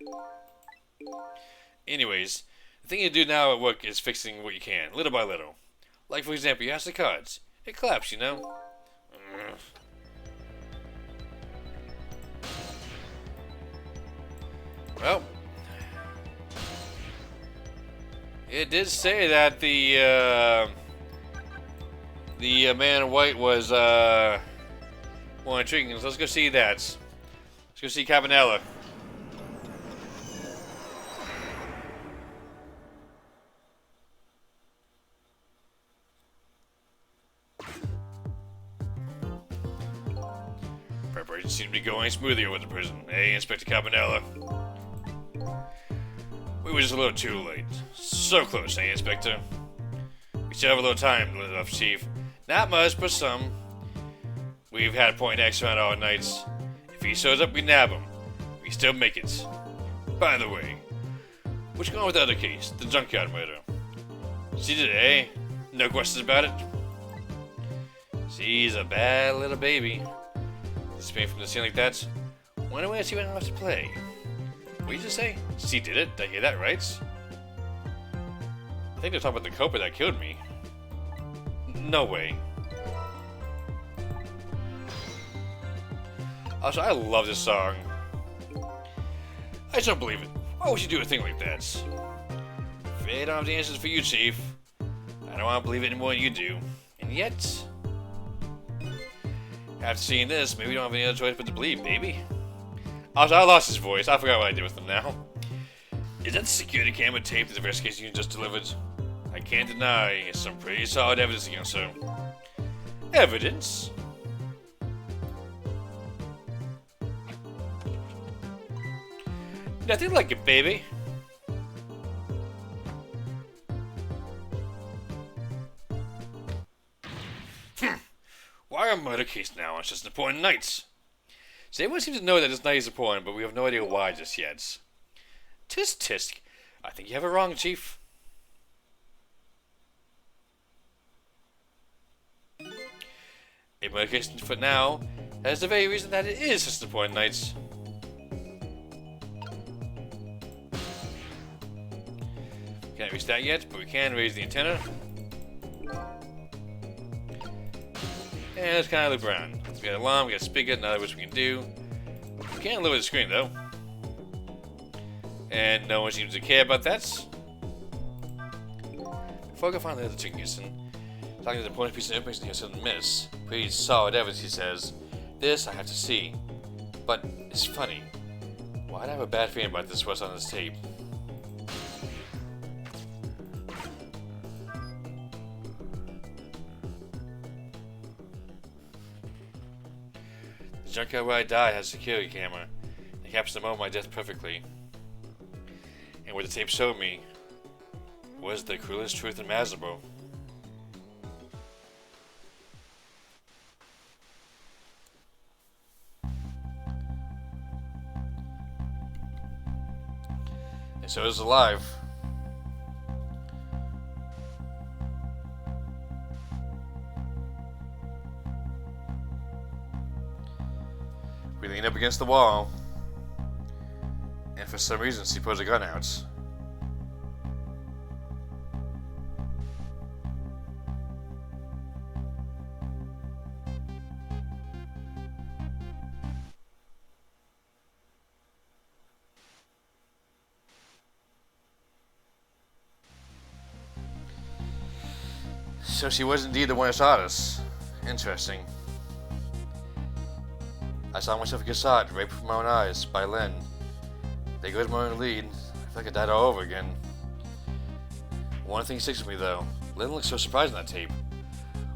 Anyways, the thing you do now at work is fixing what you can, little by little. Like, for example, you ask the cards. It claps, you know? Well. It did say that the man in white was more intriguing. So let's go see that. Let's go see Cabanella. Preparations seem to be going smoothly over the prison. Hey, Inspector Cabanella. We were just a little too late. So close, eh, Inspector? We still have a little time left, Chief. Not much, but some. We've had Point X around all nights. If he shows up, we nab him. We still make it. By the way, what's going on with the other case, the junkyard murder? She did it, eh? No questions about it? She's a bad little baby. Disappearing from the scene like that. Wonder where she went off to play. What did you just say? She did it? Did I hear that right? I think they're talking about the culprit that killed me. No way. Also, I love this song. I just don't believe it. Why would you do a thing like that? Afraid I don't have the answers for you, Chief. I don't want to believe it any more than you do. And yet, after seeing this, maybe we don't have any other choice but to believe, baby. Also, I lost his voice. I forgot what I did with him now. Is that the security camera tape that the investigation you just delivered? I can't deny it's some pretty solid evidence against her. Evidence? Nothing like it, baby. Why a murder case now on such an important night? So everyone seems to know that this night is important, but we have no idea why just yet. Tisk tisk. I think you have it wrong, Chief. A murder case for now. That is the very reason that it is such an important night. Can't reach that yet, but we can raise the antenna. And let's kind of look around. We got an alarm, we got a spigot, none of which we can do. We can't lower the screen though. And no one seems to care about that. Before I go find the other chicken Houston, talking to the important piece of information he doesn't miss. Pretty solid evidence, he says. This I have to see. But it's funny. Why'd I have a bad feeling about this what's on this tape? The junkyard where I died has a security camera. It captures the moment of my death perfectly. And what the tape showed me was the cruelest truth imaginable. And so it's alive. We lean up against the wall, and for some reason she pulls a gun out. So she was indeed the one who shot us. Interesting. I saw myself get shot right before my own eyes by Lynn. There goes my own lead. I feel like I died all over again. One thing sticks with me though. Lynn looks so surprised in that tape.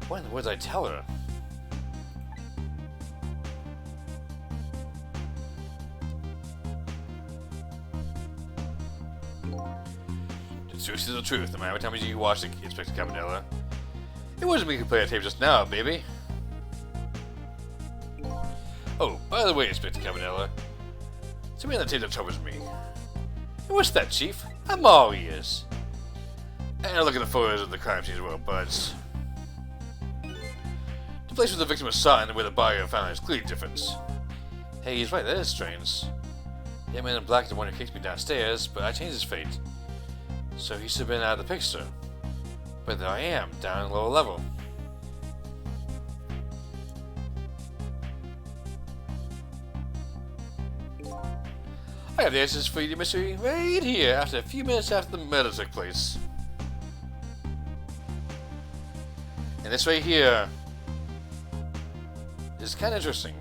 What in the world did I tell her? The truth is the truth, no matter how many times you watched it, Inspector Cabanella. It wasn't me who played that tape just now, baby. Oh, by the way, Inspector Cabanella, something on the tape that troubles me. And what's that, Chief? I'm all ears. And I look at the photos of the crime scene as well, but the place where the victim was shot and where the body was found is clearly different. Hey, he's right, that is strange. The man in black is the one who kicked me downstairs, but I changed his fate. So he should have been out of the picture. But there I am, down in the lower level. I have the answers for your mystery right here, after a few minutes after the murder took place. And this right here is kind of interesting,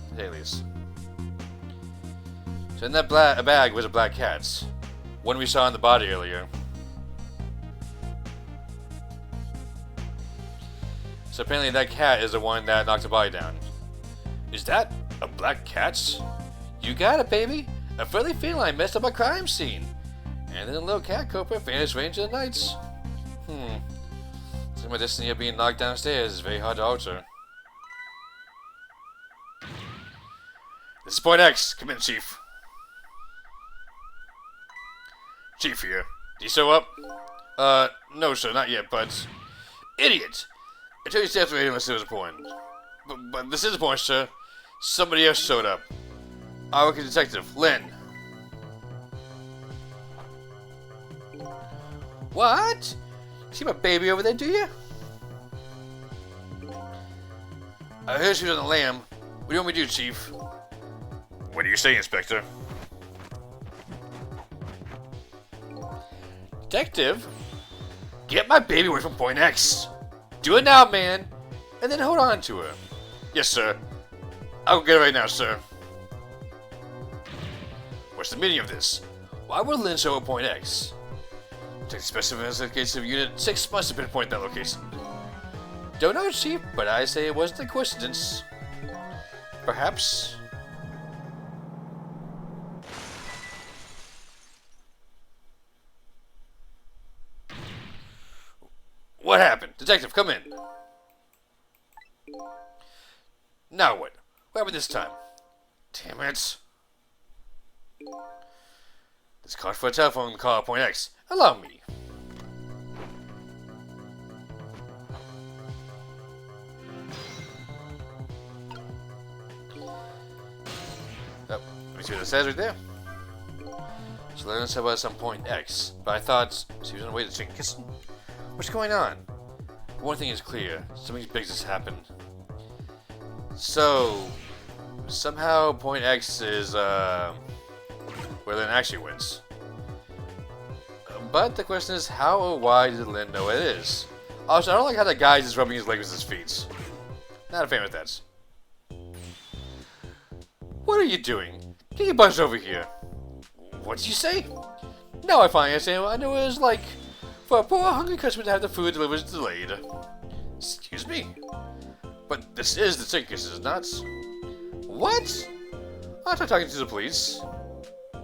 to say the least. So in that bag was a black cat. One we saw in the body earlier. So apparently that cat is the one that knocked the body down. Is that a black cat? You got it, baby! A friendly feline messed up a crime scene. And then a little cat cobra vanished right into the nights. Seems my destiny of being knocked downstairs is very hard to alter. This is Point X. Come in, Chief. Chief here. Do you show up? No, sir, not yet, but... Idiot! I told you to stay after unless it was important. But this is important, sir. Somebody else showed up. Our detective, Lynn. What? You see my baby over there, do you? I heard she was on the lam. What do you want me to do, Chief? What do you say, Inspector? Detective? Get my baby away from Point X. Do it now, man. And then hold on to her. Yes, sir. I'll get it right now, sir. What's the meaning of this? Why would Lynn show up Point X? Detective Special Investigative Unit 6 must have pinpointed that location. Don't know, Chief, but I say it wasn't a coincidence. Perhaps. What happened? Detective, come in. Now what? What happened this time? Damn it. This card for a telephone call at Point X. Allow me. Oh, let me see what it says right there. So Lynn said about some Point X, but I thought she was on the way to chicken kissing. What's going on? One thing is clear. Something big just happened. So, somehow Point X is, where Lynn actually wins. But the question is, how or why did Lynn know it is? Also, I don't like how the guy is just rubbing his leg with his feet. Not a fan of that. What are you doing? Get your butt over here. What did you say? Now I finally understand what I knew it was like for a poor hungry customer to have the food delivered delayed. Excuse me? But this is the chicken kisses, not... What? Aren't I talking to the police?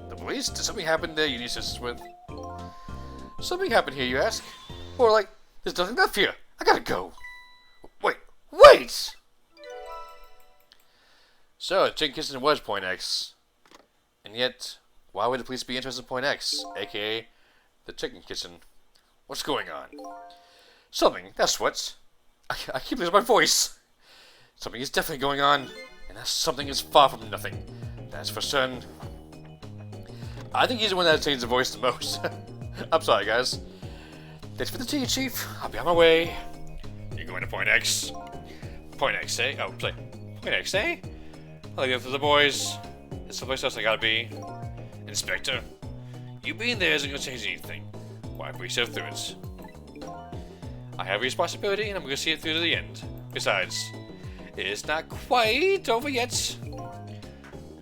The police? Did something happen there you need assistance with? Something happened here, you ask? Or like, there's nothing left here. I gotta go. Wait! So, chicken kissing was Point X. And yet, why would the police be interested in Point X? AKA, the chicken kitchen. What's going on? Something, that's what. I keep losing my voice. Something is definitely going on, and that something is far from nothing. That's for certain. I think he's the one that changed the voice the most. I'm sorry, guys. Thanks for the tea, Chief. I'll be on my way. You're going to Point X. Point X, eh? Oh, play. Point X, eh? I'll leave it for the boys. There's someplace else I gotta be. Inspector, you being there isn't gonna change anything. Why put yourself through it? I have a responsibility, and I'm gonna see it through to the end. Besides, it's not quite over yet.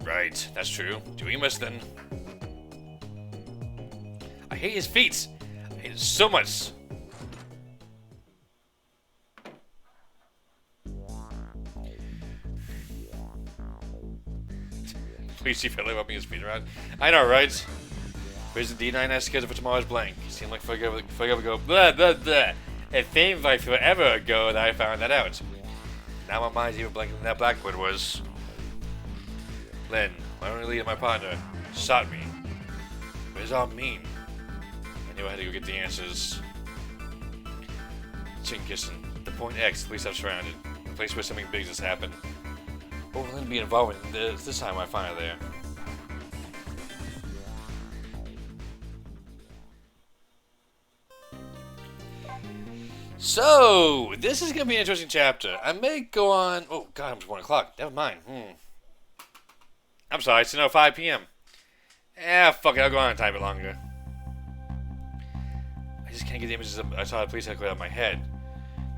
Right, that's true. Do what you must then. I hate his feet. I hate it so much. Please see if I live up his feet around. I know, right? Where's the D9 I scheduled for tomorrow's blank? Seemed like forever ago. Blah, blah, blah. It seemed like forever ago that I found that out. Now my mind's even blanker than that Blackwood was. Lynn, my only lead and my partner, shot me. What does it all mean? I knew I had to go get the answers. Chin kissing. The Point X, the place I've surrounded. The place where something big just happened. What will Lynn be involved in this time I find her there? So, this is going to be an interesting chapter. I may go on... Oh, God, it's 1 o'clock. Never mind. I'm sorry, it's now 5 p.m. Fuck it, I'll go on a tiny bit longer. I just can't get the images I saw the police headquarters out of my head.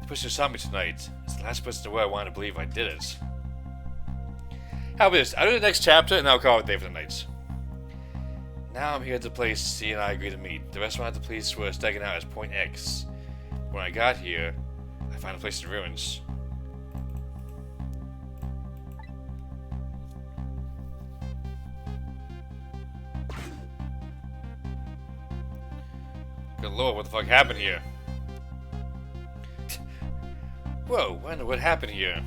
The person who saw me tonight is the last person in the world I want to believe I did it. How about this? I'll do the next chapter and I'll call it day for the night. Now I'm here at the place C and I agreed to meet. The restaurant at the police were staking out as Point X. When I got here, I found a place in ruins. Good lord, what the fuck happened here? Whoa, what happened here?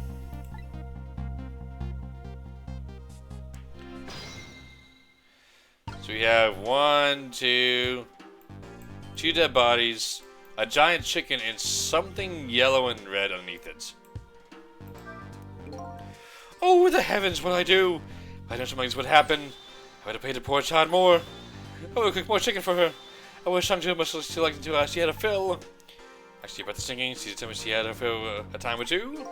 So we have two dead bodies, a giant chicken, and something yellow and red underneath it. Oh, the heavens, what I do? I know something's what happened. I would have paid the poor child more. I would have cooked more chicken for her. I would have sung to her much still like to she had a fill. Actually, about the singing, she told me she had her fill a time or two.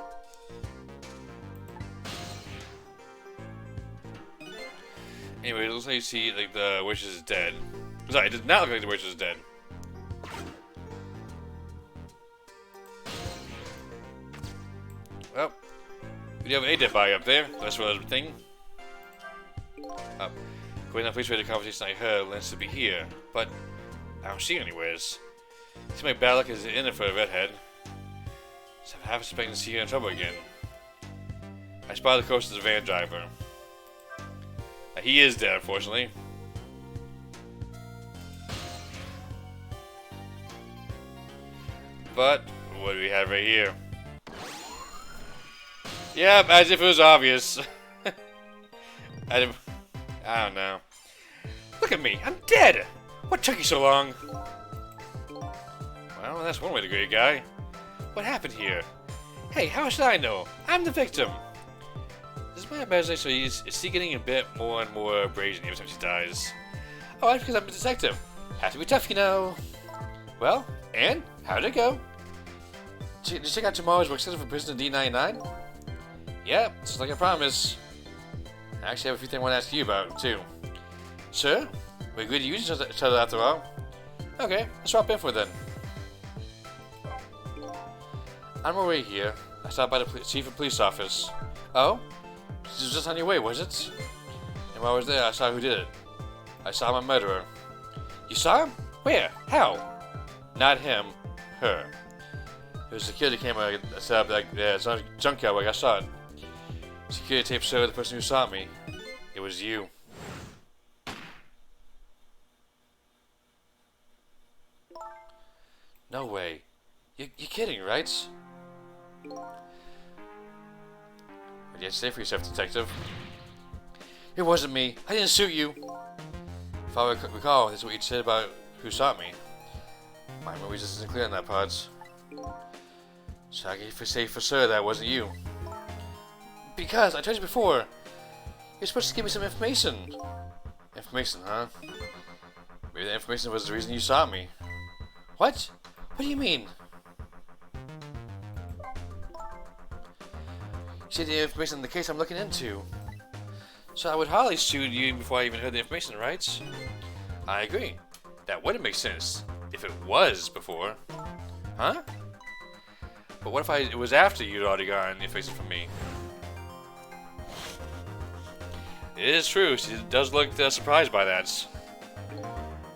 Anyway, it looks like you see like the witch is dead. Sorry, it does not look like the witch is dead. Well, we do have a dead body up there. That's what other thing. Going down, please read the conversation I heard. Lens to be here, but I don't see it anywheres. Seems like bad luck is in it for a redhead. So I'm half expecting to see her in trouble again. I spotted the coast of the van driver. He is dead, unfortunately. But what do we have right here? Yep, as if it was obvious. I don't know. Look at me, I'm dead! What took you so long? Well, that's one way to grade a guy. What happened here? Hey, how should I know? I'm the victim. This is my imagination. Is he getting a bit more and more brazen every time she dies? Oh, that's because I'm a detective. Have to be tough, you know. Well, and how did it go? Did you check out tomorrow's work schedule for prisoner D99? Yep, just like I promised. I actually have a few things I want to ask you about, too. Sure? We agreed to use each other after all. Okay, let's swap in for it then. On my way here, I stopped by the chief of police office. Oh? She was just on your way, was it? And while I was there, I saw who did it. I saw my murderer. You saw him? Where? How? Not him. Her. It was a security camera set up at the junkyard where I saw it. Security tape showed the person who saw me. It was you. No way. You're kidding, right? What do you have to say for yourself, detective? It wasn't me. I didn't shoot you. If I recall, this is what you said about who shot me. My memory just isn't clear on that part. So I can say for sure that wasn't you. Because, I told you before, you're supposed to give me some information. Information, huh? Maybe that information was the reason you saw me. What? What do you mean? You said the information in the case I'm looking into. So I would hardly shoot you before I even heard the information, right? I agree. That wouldn't make sense if it was before. Huh? But what if it was after you'd already gotten the information from me? It is true, she does look surprised by that.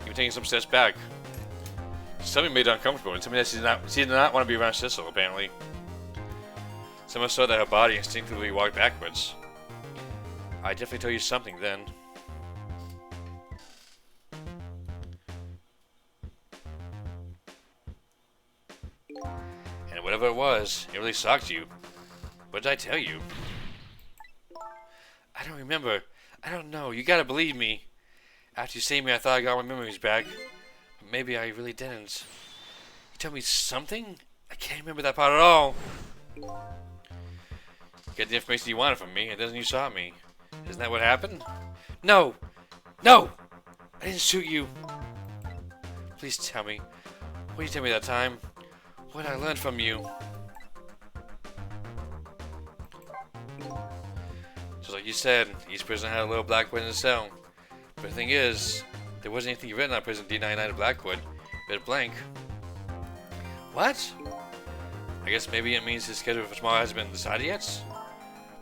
Even taking some steps back. Something made her uncomfortable, and told me that she did not want to be around Cecil, apparently. So much so that her body instinctively walked backwards. I definitely told you something then. And whatever it was, it really shocked you. What did I tell you? I don't remember. I don't know. You gotta believe me. After you saved me, I thought I got my memories back. But maybe I really didn't. You told me something? I can't remember that part at all. You got the information you wanted from me, and then you saw me. Isn't that what happened? No! No! I didn't shoot you. Please tell me. What did you tell me that time? What did I learn from you? Just like you said, each prisoner had a little Blackwood in his cell. But the thing is, there wasn't anything written on prison D99 of Blackwood, but blank. What? I guess maybe it means his schedule for tomorrow hasn't been decided yet?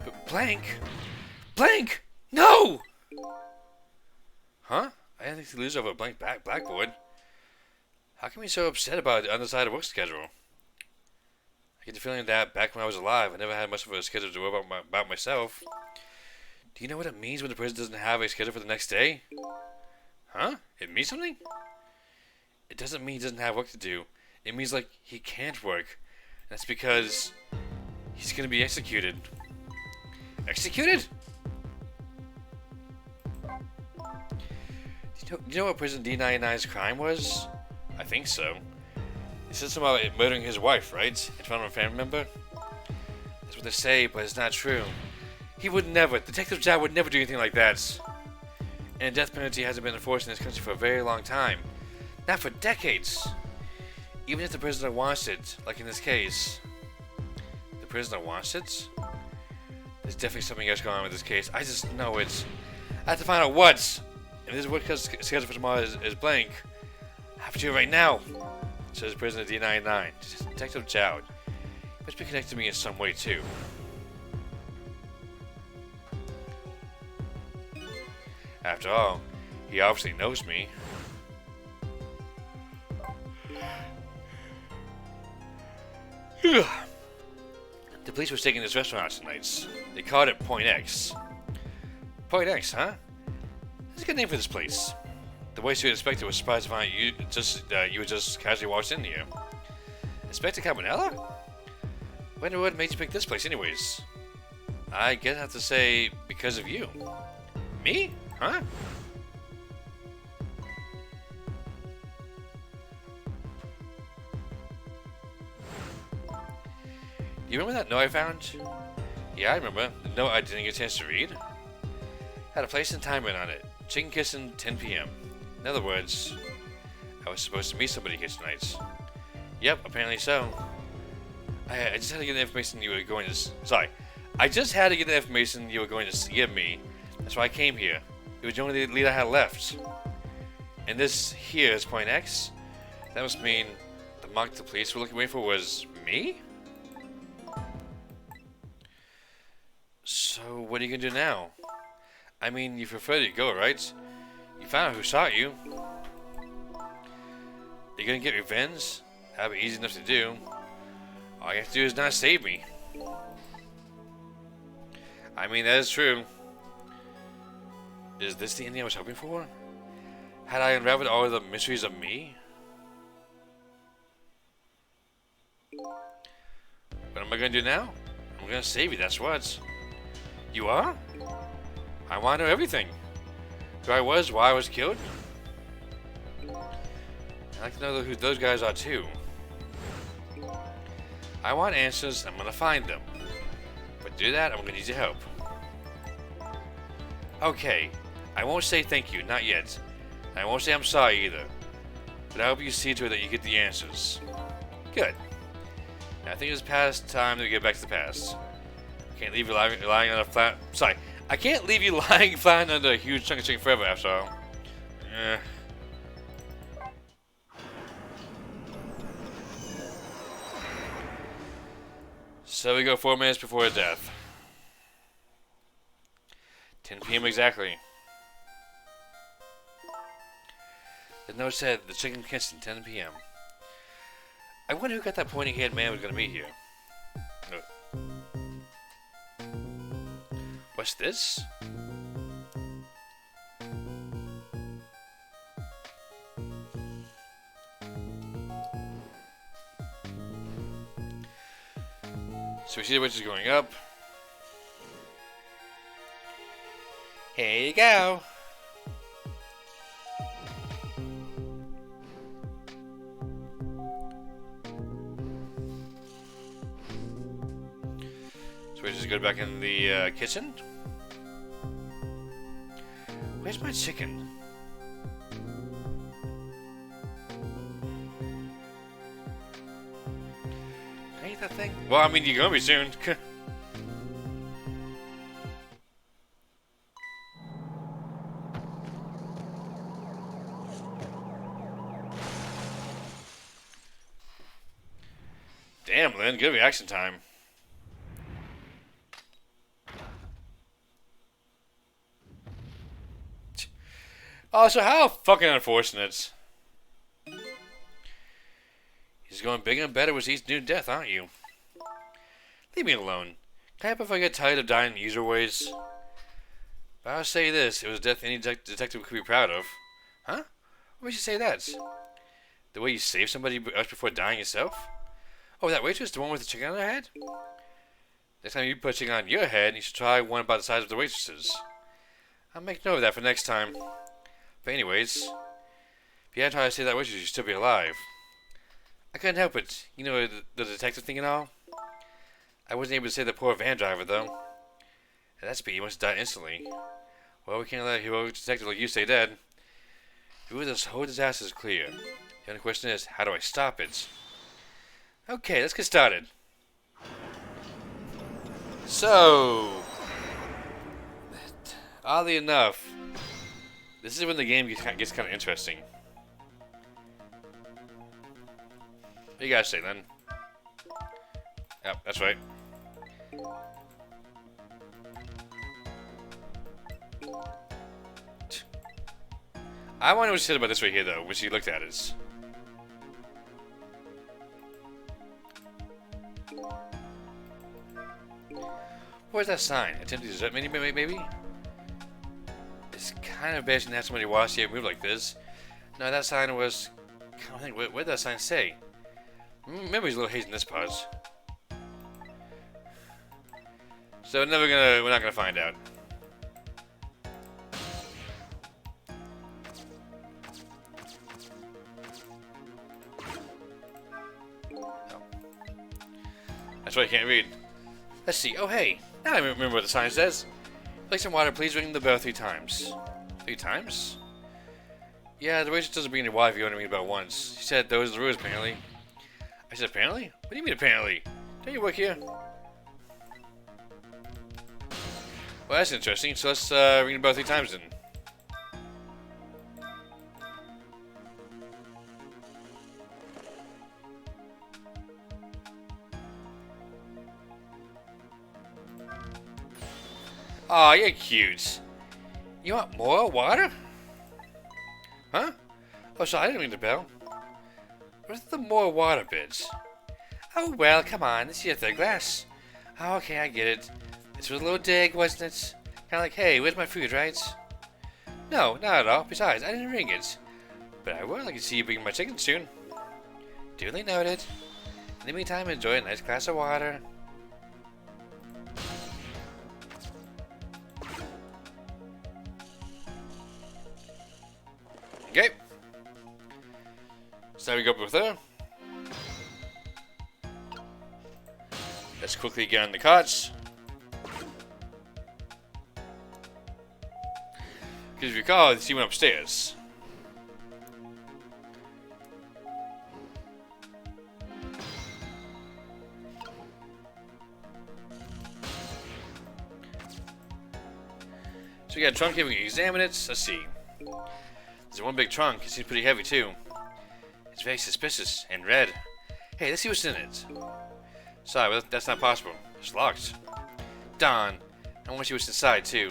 But blank? Blank! No! Huh? I didn't think to lose over a blank blackboard. How can we be so upset about the undecided work schedule? I get the feeling that back when I was alive, I never had much of a schedule to worry about myself. Do you know what it means when the person doesn't have a schedule for the next day? Huh? It means something? It doesn't mean he doesn't have work to do. It means, like, he can't work. And that's because he's gonna be executed. Executed? Do you know what Prison D99's crime was? I think so. He said something about murdering his wife, right? In front of a family member? That's what they say, but it's not true. He would never. Detective Zhao would never do anything like that. And the death penalty hasn't been enforced in this country for a very long time. Not for decades. Even if the prisoner wants it, like in this case. The prisoner wants it? There's definitely something else going on with this case. I just know it. I have to find out what. If this work schedule for tomorrow is blank, I have to do it right now. Says prisoner D99. Detective Zhao. He must be connected to me in some way too. After all, he obviously knows me. The police were taking this restaurant tonight. They called it Point X. Point X, huh? That's a good name for this place. The voice you expected was surprised to find you were just casually walked in here. Inspector Cabanella? Wonder what made you pick this place anyways? I guess I have to say because of you. Me? Huh? You remember that note I found? Yeah, I remember. The note I didn't get a chance to read. Had a place and time written on it. Chicken Kitchen, 10 p.m. In other words, I was supposed to meet somebody here tonight. Yep, apparently so. I just had to get the information you were going to... Sorry. I just had to get the information you were going to give me. That's why I came here. It was the only lead I had left. And this here is Point X? That must mean the mark the police were looking for was me? So, what are you gonna do now? I mean, you prefer to go, right? You found out who shot you. You're gonna get revenge? That'd be easy enough to do. All you have to do is not save me. I mean, that is true. Is this the ending I was hoping for? Had I unraveled all of the mysteries of me? What am I gonna do now? I'm gonna save you, that's what. You are? I want to know everything. Who I was, why I was killed. I'd like to know who those guys are too. I want answers, I'm gonna find them. But to do that, I'm gonna need your help. Okay, I won't say thank you, not yet. And I won't say I'm sorry either. But I hope you see to it that you get the answers. Good. Now I think it's past time to get back to the past. Can't leave you lying on a flat... Sorry. I can't leave you lying flat under a huge chunk of chicken forever, after all. So we go 4 minutes before death. 10 p.m. exactly. The note said the chicken kitchen, 10 p.m. I wonder who got that pointy-headed man was going to be here. What's this? So we see the witch is going up. Here you go. So we just go back in the kitchen. Where's my chicken? Can I eat that thing? Well, I mean, you're gonna be soon. Damn, Lynn, good reaction time. Oh, so how fucking unfortunate. He's going bigger and better with each new death, aren't you? Leave me alone. Can I help if I get tired of dying in user ways? But I'll say this, it was a death any detective could be proud of. Huh? What makes you say that? The way you saved somebody else before dying yourself? Oh, that waitress, the one with the chicken on her head? Next time you put a chicken on your head, you should try one about the size of the waitress's. I'll make note of that for next time. But anyways, if you hadn't tried to save that waitress, you'd still be alive. I couldn't help it. You know, the detective thing and all? I wasn't able to save the poor van driver, though. At that speed, he must have died instantly. Well, we can't let a heroic detective like you stay dead. Ooh, this whole disaster is clear. The only question is, how do I stop it? Okay, let's get started. So, oddly enough, this is when the game gets kind of interesting. What do you guys say, then? Yep, that's right. I wonder what she said about this right here, though, when she looked at it. Where's that sign? Attempted dessert menu, maybe? It's kind of bad to have somebody watch you move like this. No, that sign was... I think, what did that sign say? Memory's a little hazy in this part. So we're not gonna find out. Oh. That's why I can't read. Let's see. Oh, hey. Now I remember what the sign says. Place some water, please ring the bell 3 times. 3 times? Yeah, the waitress doesn't bring any water if you only ring the bell once. She said those are the rules, apparently. I said, apparently? What do you mean, apparently? Don't you work here? Well, that's interesting. So let's ring the bell 3 times then. Aw, you're cute. You want more water? Huh? Oh, sorry, I didn't ring the bell. Where's the more water bits? Oh, well, come on. This is your 3rd glass. Oh, okay, I get it. This was a little dig, wasn't it? Kind of like, hey, where's my food, right? No, not at all. Besides, I didn't ring it. But I would like to see you bring my chicken soon. Duly noted. In the meantime, enjoy a nice glass of water. Okay. So now we go up with her. Let's quickly get on the carts. Because if you recall, she went upstairs. So we got a trunk here, we can examine it. Let's see. There's one big trunk, it seems pretty heavy too. It's very suspicious and red. Hey, let's see what's in it. Sorry, but that's not possible. It's locked. Darn. I want to see what's inside too.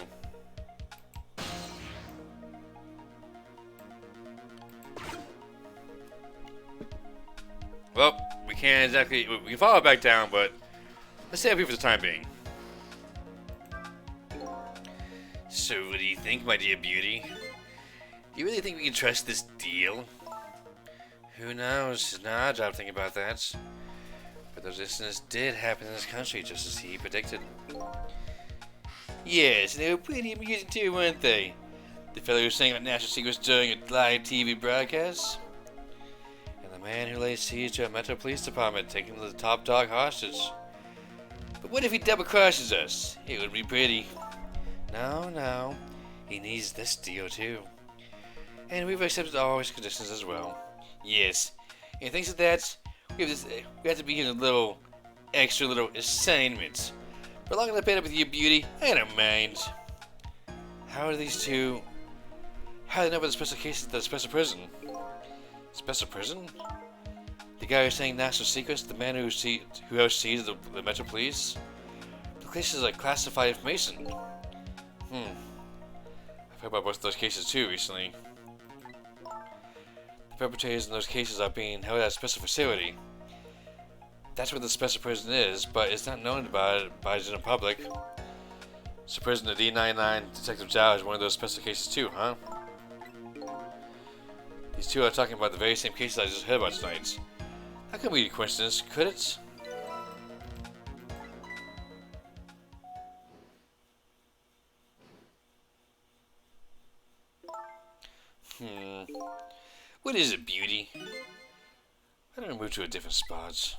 Well, we can't exactly... We can follow it back down, but let's stay up here for the time being. So, what do you think, my dear beauty? Do you really think we can trust this deal? Who knows? It's not our job to think about that. But those incidents did happen in this country, just as he predicted. Yes, they were pretty amusing too, weren't they? The fellow who was saying about national secrets during a live TV broadcast? And the man who laid siege to a Metro Police Department, taking the top dog hostage. But what if he double-crosses us? It would be pretty. No. He needs this deal too. And we've accepted all his conditions as well. Yes. And thanks to that, we have to begin a little extra little assignment. But long as I paid up with you, beauty, I don't mind. How are these two? How do they know about the special cases at the special prison? Special prison? The guy who's saying national secrets, the man who oversees the Metro Police? The case is like classified information. I've heard about both of those cases too recently. The perpetrators in those cases are being held at a special facility. That's where the special prison is, but it's not known about it by the general public. So prisoner D99 Detective Zhao is one of those special cases too, huh? These two are talking about the very same cases I just heard about tonight. That could be a coincidence, could it? What is it, beauty? Why don't we move to a different spot?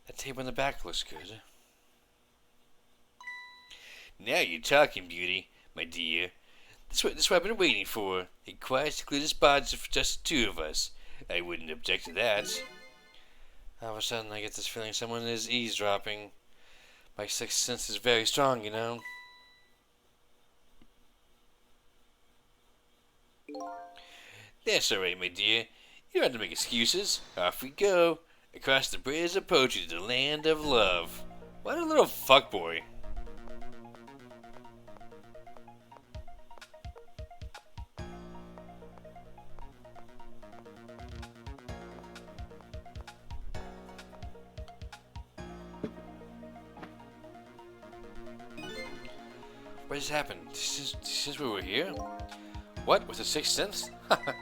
That table in the back looks good. Now you're talking, beauty, my dear. That's what I've been waiting for. A quiet, secluded spot for just the two of us. I wouldn't object to that. All of a sudden, I get this feeling someone is eavesdropping. My sixth sense is very strong, you know. That's alright, my dear. You don't have to make excuses. Off we go. Across the bridge of poetry to the land of love. What a little fuckboy. What just happened? This is where we're here? What? With the sixth sense? But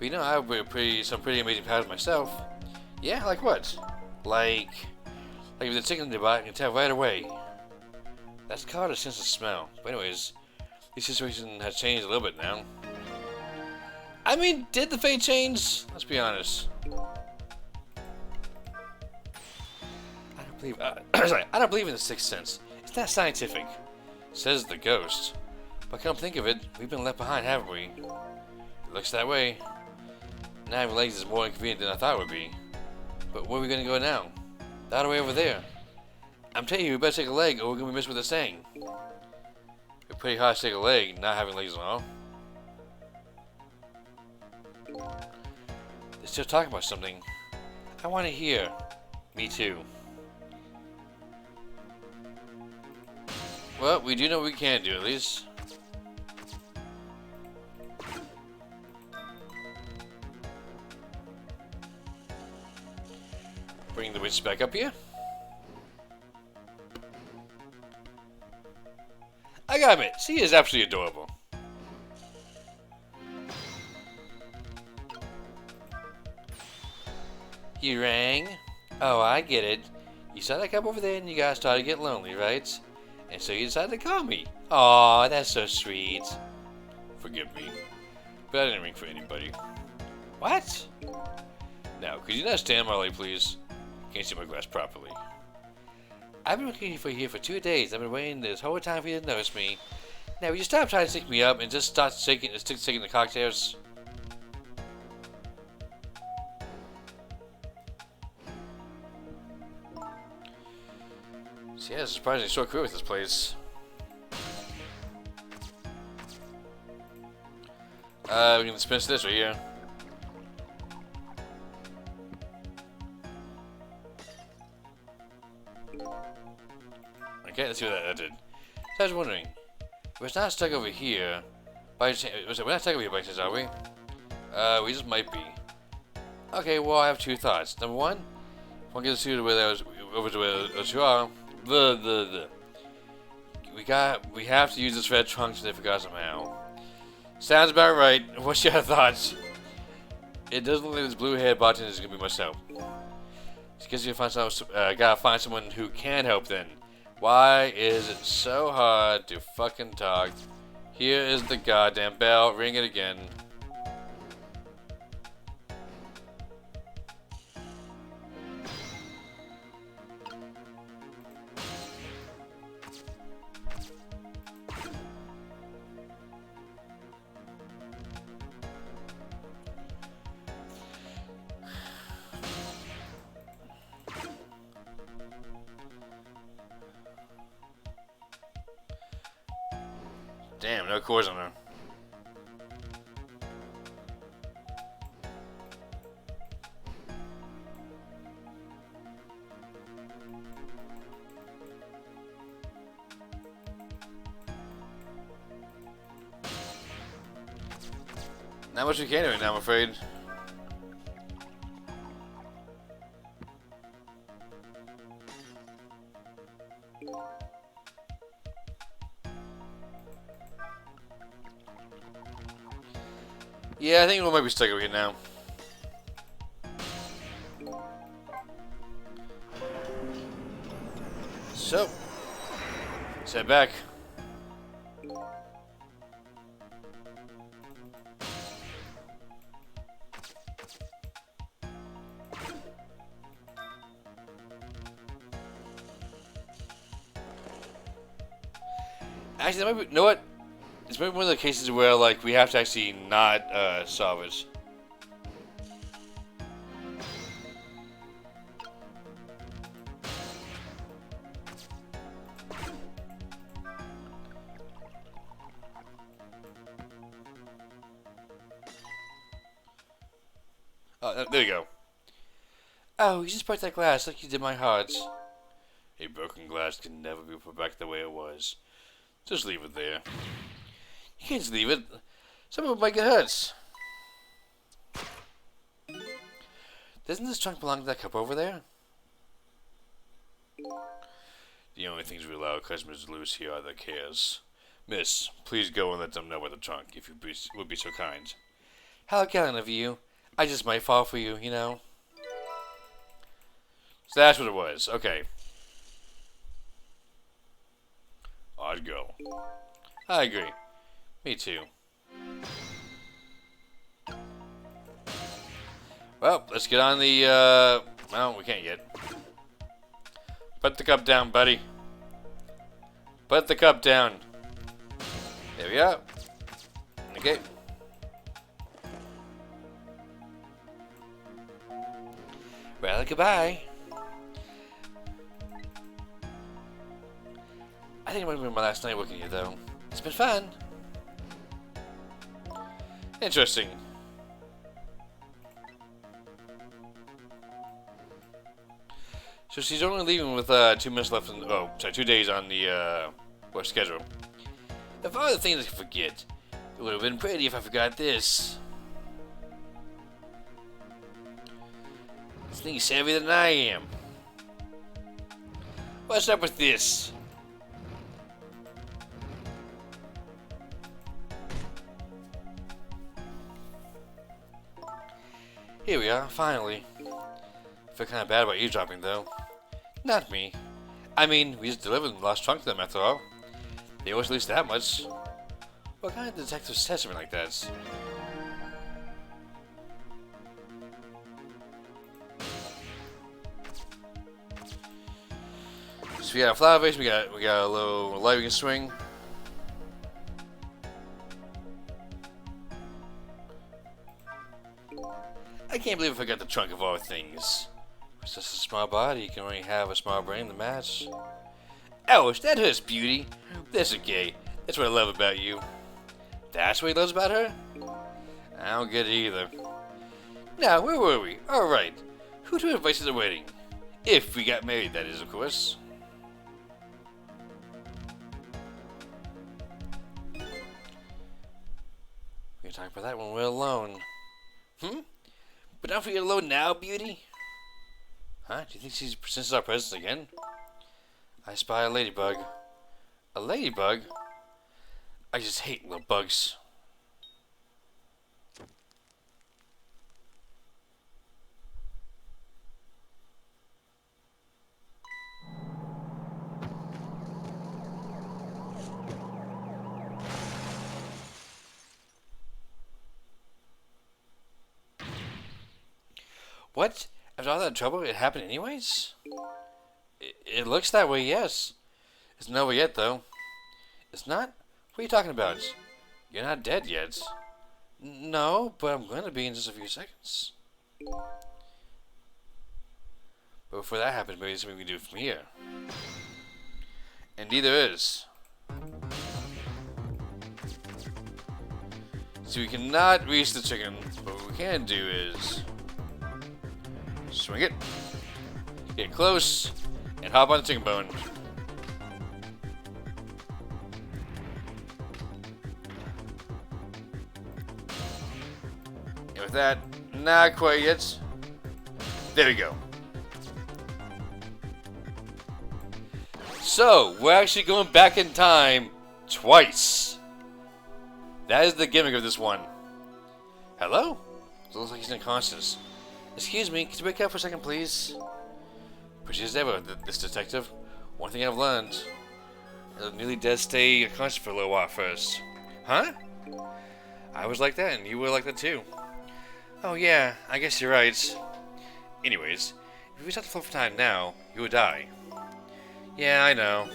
you know, I have some pretty amazing powers myself. Yeah, like what? Like if they're taking the bite, you can tell right away. That's called a sense of smell. But anyways, the situation has changed a little bit now. I mean, did the fate change? Let's be honest. I don't believe. Sorry, I don't believe in the sixth sense. It's not scientific. Says the ghost. But come think of it, we've been left behind, haven't we? It looks that way. Now having legs is more inconvenient than I thought it would be. But where are we gonna go now? That way over there. I'm telling you, we better take a leg or we're gonna miss what they're saying. It's pretty hard to take a leg, not having legs at all. They're still talking about something. I wanna hear. Me too. Well, we do know what we can do, at least. Bring the witch back up here. I gotta admit, she is absolutely adorable. You rang? Oh, I get it. You saw that cup over there and you guys started to get lonely, right? And so you decided to call me. Aw, that's so sweet. Forgive me, but I didn't ring for anybody. What? Now, could you not stand my light, please? Can't see my glass properly. I've been looking for you here for 2 days. I've been waiting this whole time for you to notice me. Now, will you stop trying to stick me up and just start shaking the cocktails? See, yeah, it's a surprisingly short career with this place. We can dispense this right here. Okay, let's see what that did. So I was wondering, if it's not stuck over here, by chance, we're not stuck over here by chance, are we? We just might be. Okay, well, I have two thoughts. Number one, if one gets to where that was, over to where those two are, we have to use this red trunk so they forgot somehow. Sounds about right. What's your thoughts? It doesn't look like this blue-haired bartender is gonna be much help. Just guess you gotta find someone who can help then. Why is it so hard to fucking talk? Here is the goddamn bell. Ring it again. Damn, no cores on her. Not much we can do right now, I'm afraid. Yeah, I think we might be stuck over here now. So, let's head back. Actually, that might be, you know what? It's maybe one of the cases where, like, we have to actually not solve it. Oh, there you go. Oh, you just broke that glass like you did my heart. A broken glass can never be put back the way it was. Just leave it there. You can't just leave it. Some of it might get hurt. Doesn't this trunk belong to that cup over there? The only things we allow customers to lose here are their cares. Miss, please go and let them know about the trunk, if you would be so kind. How gallant of you. I just might fall for you, you know. So that's what it was. Okay. Odd girl. I agree. Me too. Well, let's get on the, well, we can't yet. Put the cup down, buddy. Put the cup down. There we go. Okay. Well, goodbye. I think it might have been my last night working here, though. It's been fun. Interesting. So she's only leaving with 2 minutes left. Oh, sorry, 2 days on the work schedule. Of all the things I could forget, it would have been pretty if I forgot this. This thing is heavier than I am. What's up with this? Here we are, finally. I feel kind of bad about eavesdropping, though. Not me. I mean, we just delivered the lost trunk to them, after all. They always release that much. What kind of detective says something like that? So we got a flower vase, we got a little light we can swing. I can't believe I forgot the trunk of all things. It's just a small body, you can only have a small brain to match. Ouch, that hurts, beauty. That's okay. That's what I love about you. That's what he loves about her? I don't get it either. Now, where were we? Alright. Who to invite to the wedding? If we got married, that is, of course. We can talk about that when we're alone. But don't forget alone now, beauty? Huh? Do you think she senses our presence again? I spy a ladybug. A ladybug? I just hate little bugs. What? After all that trouble, it happened anyways? It looks that way, yes. It's not over yet, though. It's not? What are you talking about? You're not dead yet. No, but I'm going to be in just a few seconds. But before that happens, maybe there's something we can do from here. Indeed there is. So we cannot reach the chicken, but what we can do is swing it, get close, and hop on the chicken bone. that. Not quite yet. There we go. So, we're actually going back in time twice. That is the gimmick of this one. Hello? It looks like he's in conscious. Excuse me, could you wake up for a second, please? Pretty as ever, this detective. One thing I've learned. A nearly dead stay conscious for a little while first. Huh? I was like that, and you were like that too. Oh yeah, I guess you're right. Anyways, if we start to float for time now, you would die. Yeah, I know.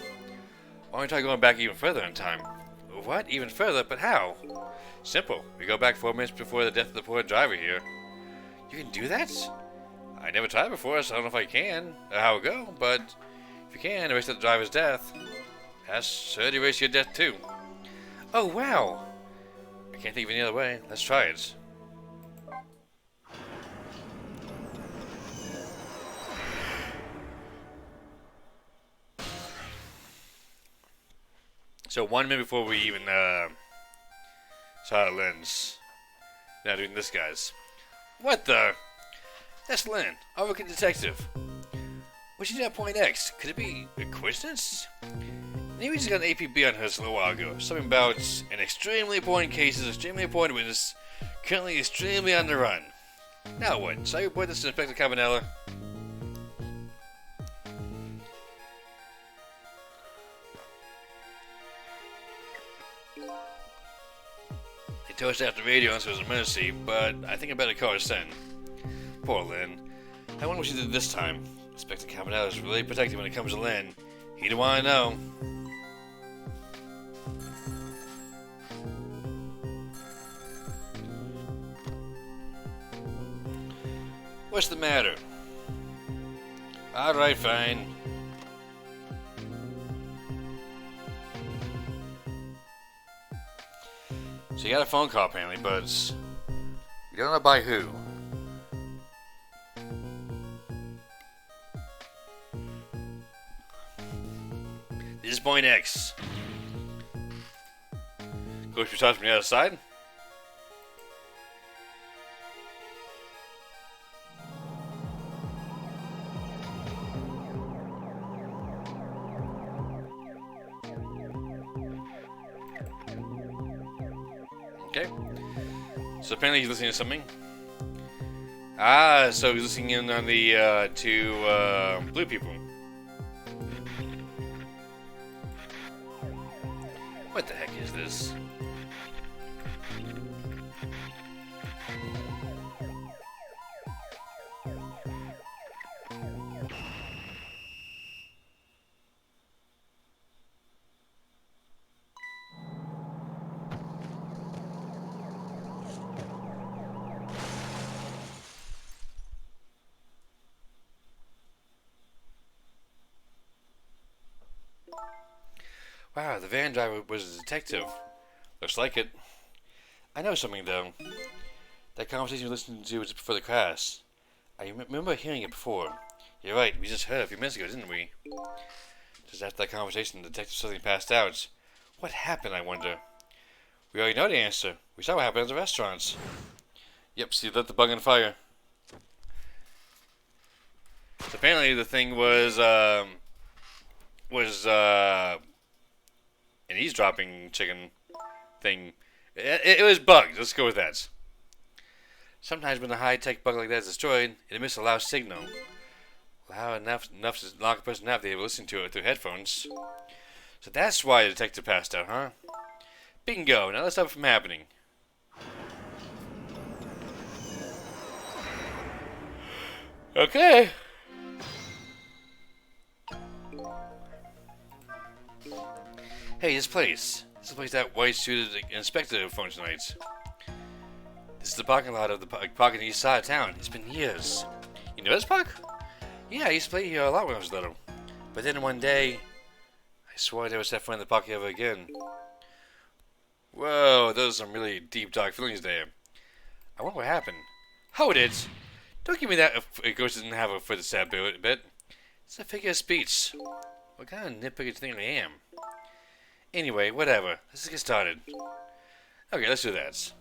Why don't we try going back even further in time? What? Even further? But how? Simple. We go back 4 minutes before the death of the poor driver here. You can do that? I never tried before, so I don't know if I can, or how it go, but if you can, erase the driver's death. That's sure to erase your death too. Oh, wow! I can't think of any other way. Let's try it. So 1 minute before we even saw the lens. Now doing this, guys. What the? That's Lynn, our wicked detective. What'd you do at Point X? Could it be a coincidence? Maybe just got an APB on her a little while ago. Something about an extremely important case, an extremely important witness, currently extremely on the run. Now what? Shall I report this to Inspector Cabanella? He told us to have the radio answer as an emergency, but I think I better call her then. Poor Lynn. I wonder what she did this time. Inspector Cabanella is really protective when it comes to Lynn. He don't want to know. What's the matter? Alright, fine. So you got a phone call apparently, but you don't know by who. This is Point X. Ghost response from the other side. Okay. So apparently he's listening to something. Ah, so he's listening in on the two blue people. What the heck is this? Wow, the van driver was a detective. Looks like it. I know something, though. That conversation you listened to was before the crash. I remember hearing it before. You're right, we just heard it a few minutes ago, didn't we? Just after that conversation, the detective suddenly passed out. What happened, I wonder? We already know the answer. We saw what happened at the restaurants. Yep, so you lit the bug on fire. So apparently the thing was an eavesdropping chicken thing. It was bugged. Let's go with that. Sometimes when a high-tech bug like that is destroyed, it emits a loud signal. Loud enough to lock a person out if they able to listen to it through headphones. So that's why the detective passed out, huh? Bingo! Now let's stop it from happening. Okay. Hey, this place. This is the place that white-suited inspector phoned tonight. This is the parking lot of the park on the east side of town. It's been years. You know this park? Yeah, I used to play here a lot when I was little. But then one day, I swore I never set foot in the park ever again. Whoa, those are some really deep, dark feelings there. I wonder what happened. Hold it! Don't give me that if a ghost doesn't have a foot to sad bit. It's a figure of speech. What kind of nitpicker do you think I am? Anyway, whatever. Let's just get started. Okay, let's do that.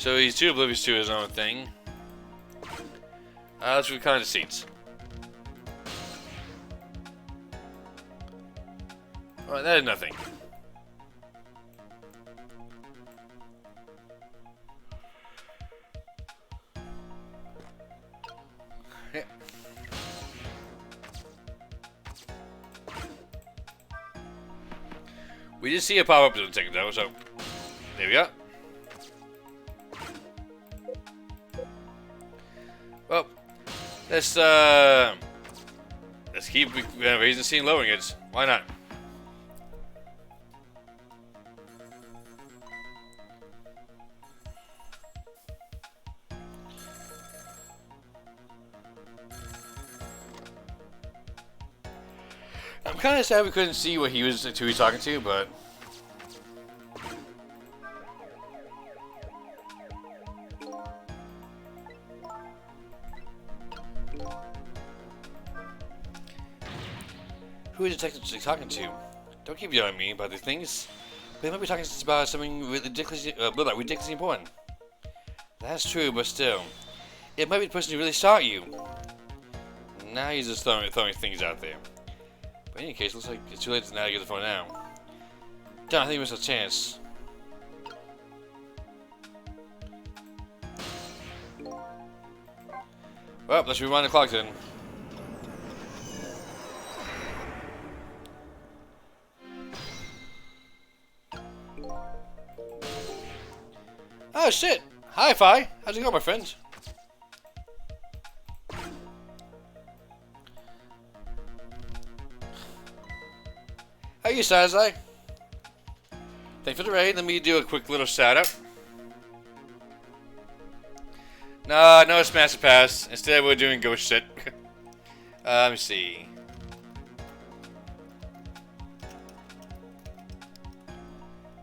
So he's too oblivious to his own thing. Let's do kind of seats. Alright, that is nothing. Yeah. We did see a pop up in a second though, so there we go. Well, let's keep raising the scene, lowering it. Why not? I'm kind of sad we couldn't see what he was talking to, but who is the detective talking to? Don't keep yelling at me about these things. They might be talking about something ridiculously important. That's true, but still, it might be the person who really shot you. Now he's just throwing things out there. But in any case, it looks like it's too late to navigate the phone now. Damn, I think we missed a chance. Well, let's rewind the clock then. Oh shit! Hi, Fi. How's it going, my friend? How are you, Sazai? Thanks for the raid. Let me do a quick little shout out. No, it's Master Pass. Instead, we're doing ghost shit. Let me see.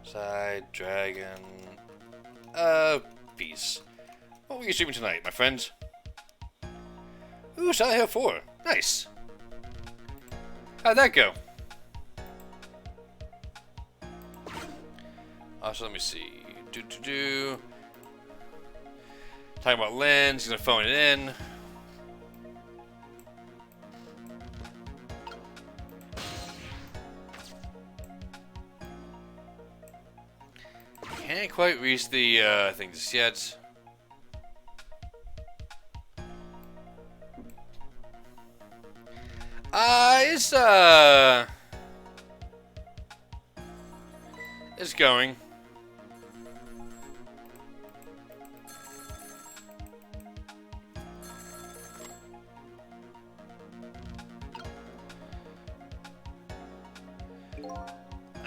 Side Dragon. Peace. What were you streaming tonight, my friends? Ooh, Silent Hill 4. Nice. How'd that go? Also, let me see. Talking about Lens, he's gonna phone it in. Can't quite reach the thing just yet. It's going.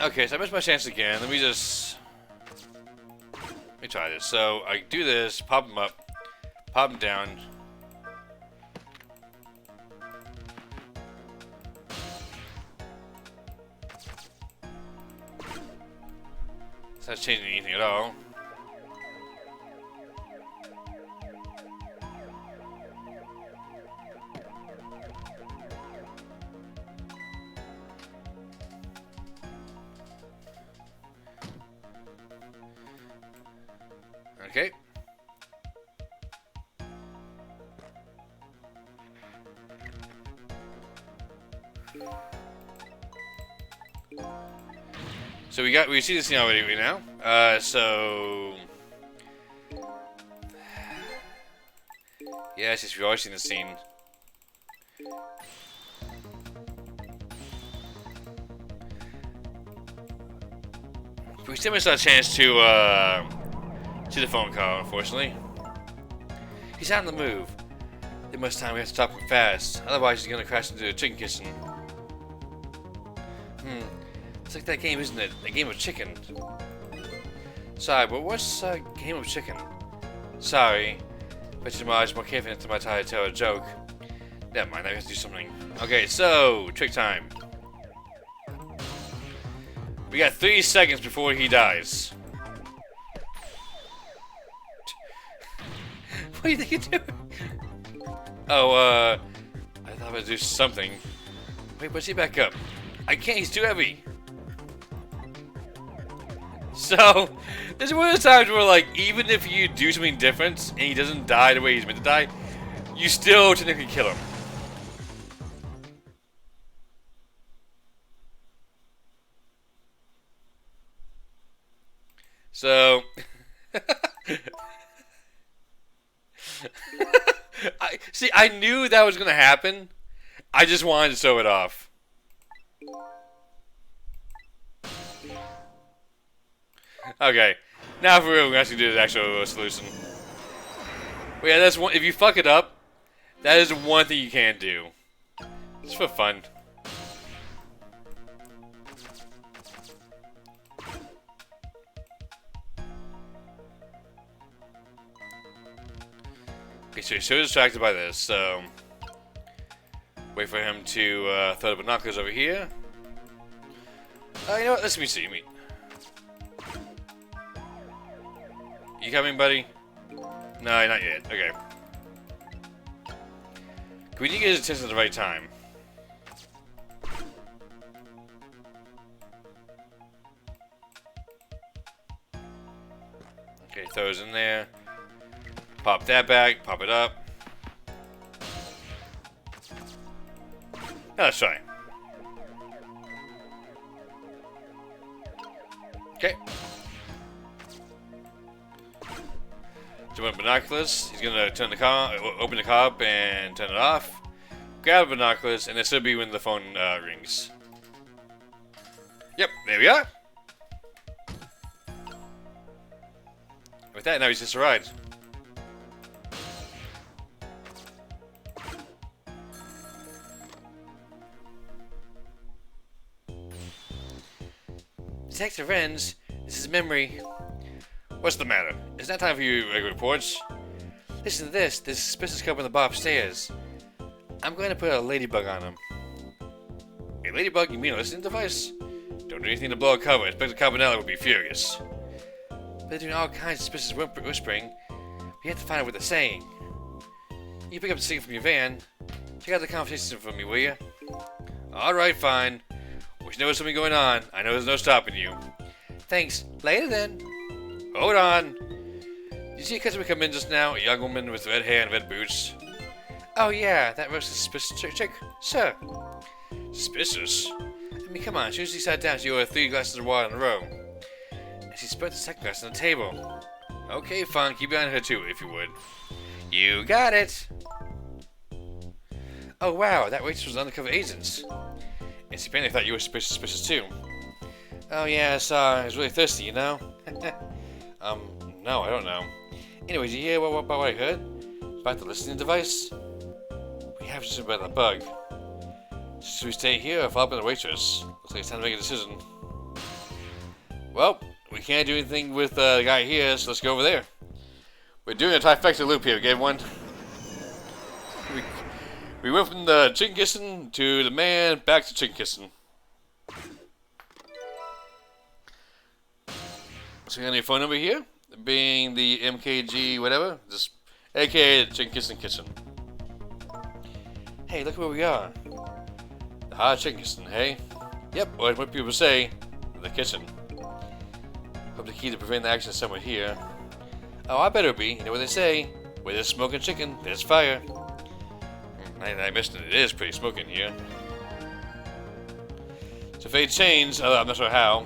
Okay, so I missed my chance again. Let me try this. So I do this, pop them up, pop them down. It's not changing anything at all. Okay. So we see this scene already right now. So yeah, it's just we've always seen the scene. We still missed our chance to see the phone call, unfortunately. He's on the move. It must time we have to stop him fast, otherwise he's gonna crash into a chicken kitchen. It's like that game, isn't it? A game of chicken. Sorry, but what's a game of chicken? Sorry. Bet your mind is more confident to my time to tell a joke. Never mind, I have to do something. Okay, so, trick time. We got 3 seconds before he dies. What do you think you're doing? Oh, I thought I'd do something. Wait, what's he back up? I can't, he's too heavy. So, there's one of those times where, like, even if you do something different and he doesn't die the way he's meant to die, you still technically kill him. So, I knew that was gonna happen. I just wanted to show it off. Okay, now for real, we're actually do the actual solution. But yeah, that's one. If you fuck it up, that is one thing you can't do. Just for fun. Okay, so he's so distracted by this, so wait for him to throw the binoculars over here. You know what? Let me see. You coming, buddy? No, not yet. Okay. We need to get his attention at the right time. Okay, throw it in there. Pop that back. Pop it up. Now let's try. Okay. Jump on binoculars. He's gonna turn the car, open the car up and turn it off. Grab the binoculars, and this will be when the phone rings. Yep, there we are. With that, now he's just arrived. Detective Renz, this is Memory. What's the matter? It's not time for your reports. Listen to this. There's a suspicious couple in the bar upstairs. I'm going to put a ladybug on him. A ladybug? You mean a listening device? Don't do anything to blow a cover. Inspector Carbonella would be furious. But they're doing all kinds of suspicious whispering. We have to find out what they're saying. You pick up the signal from your van. Check out the conversation for me, will you? Alright, fine. Wish there was something going on. I know there's no stopping you. Thanks. Later then. Hold on. Did you see a customer come in just now? A young woman with red hair and red boots. Oh yeah, that was a suspicious chick. Sir. Suspicious? I mean, come on. She usually sat down. She ordered 3 glasses of water in a row. And she spread the second glass on the table. Okay, fine. Keep an eye on her too, if you would. You got it. Oh wow, that waitress was undercover agents. And she apparently thought you were suspicious too. Oh yeah, I saw. I was really thirsty, you know? No, I don't know. Anyway, did you hear about what I heard? About the listening device? We have to about that bug. Should we stay here or follow up on the waitress? Looks like it's time to make a decision. Well, we can't do anything with the guy here, so let's go over there. We're doing a trifecta loop here, okay, everyone? We went from the chicken kissing to the man, back to chicken kissing. So we got any phone number here? Being the MKG whatever, just aka the chicken kissing kitchen. Hey, look where we are. The hot chicken kitchen, hey? Yep, what people say, the kitchen. Hope the key to prevent the action is somewhere here. Oh, I better be. You know what they say? Where there's smoking chicken, there's fire. I missed it. It is pretty smoking here. So if they change, I'm not sure how.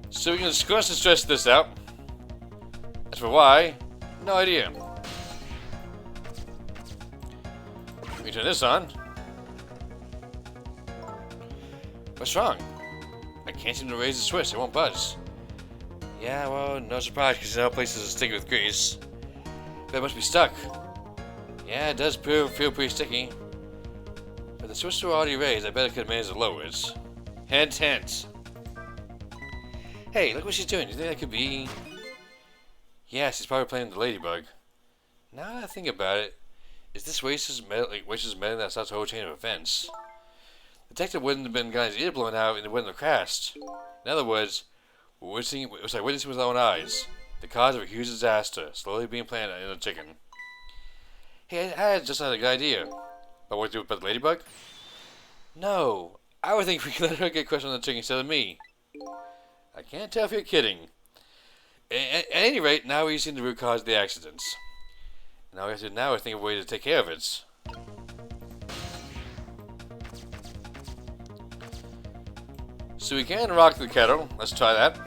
So we can discuss and stress this out. As for why, no idea. Let me turn this on. What's wrong? I can't seem to raise the switch. It won't budge. Yeah, well, no surprise, because no places are sticky with grease. But it must be stuck. Yeah, it does feel pretty sticky. But the switch were already raised. I bet I could have managed to lower it. Hint, hint. Hey, look what she's doing. Do you think that could be... Yeah, she's probably playing the ladybug. Now that I think about it, is this waitress meddling that starts a whole chain of events? The detective wouldn't have been got his ear blown out and it wouldn't have crashed. In other words, witnessing with his own eyes. The cause of a huge disaster, slowly being planted in a chicken. Hey, I had just had a good idea. But what to do about the ladybug? No, I would think we could let her get questioned on the chicken instead of me. I can't tell if you're kidding. At any rate, now we've seen the root cause of the accidents. Now we have to think of a way to take care of it. So we can rock the kettle. Let's try that.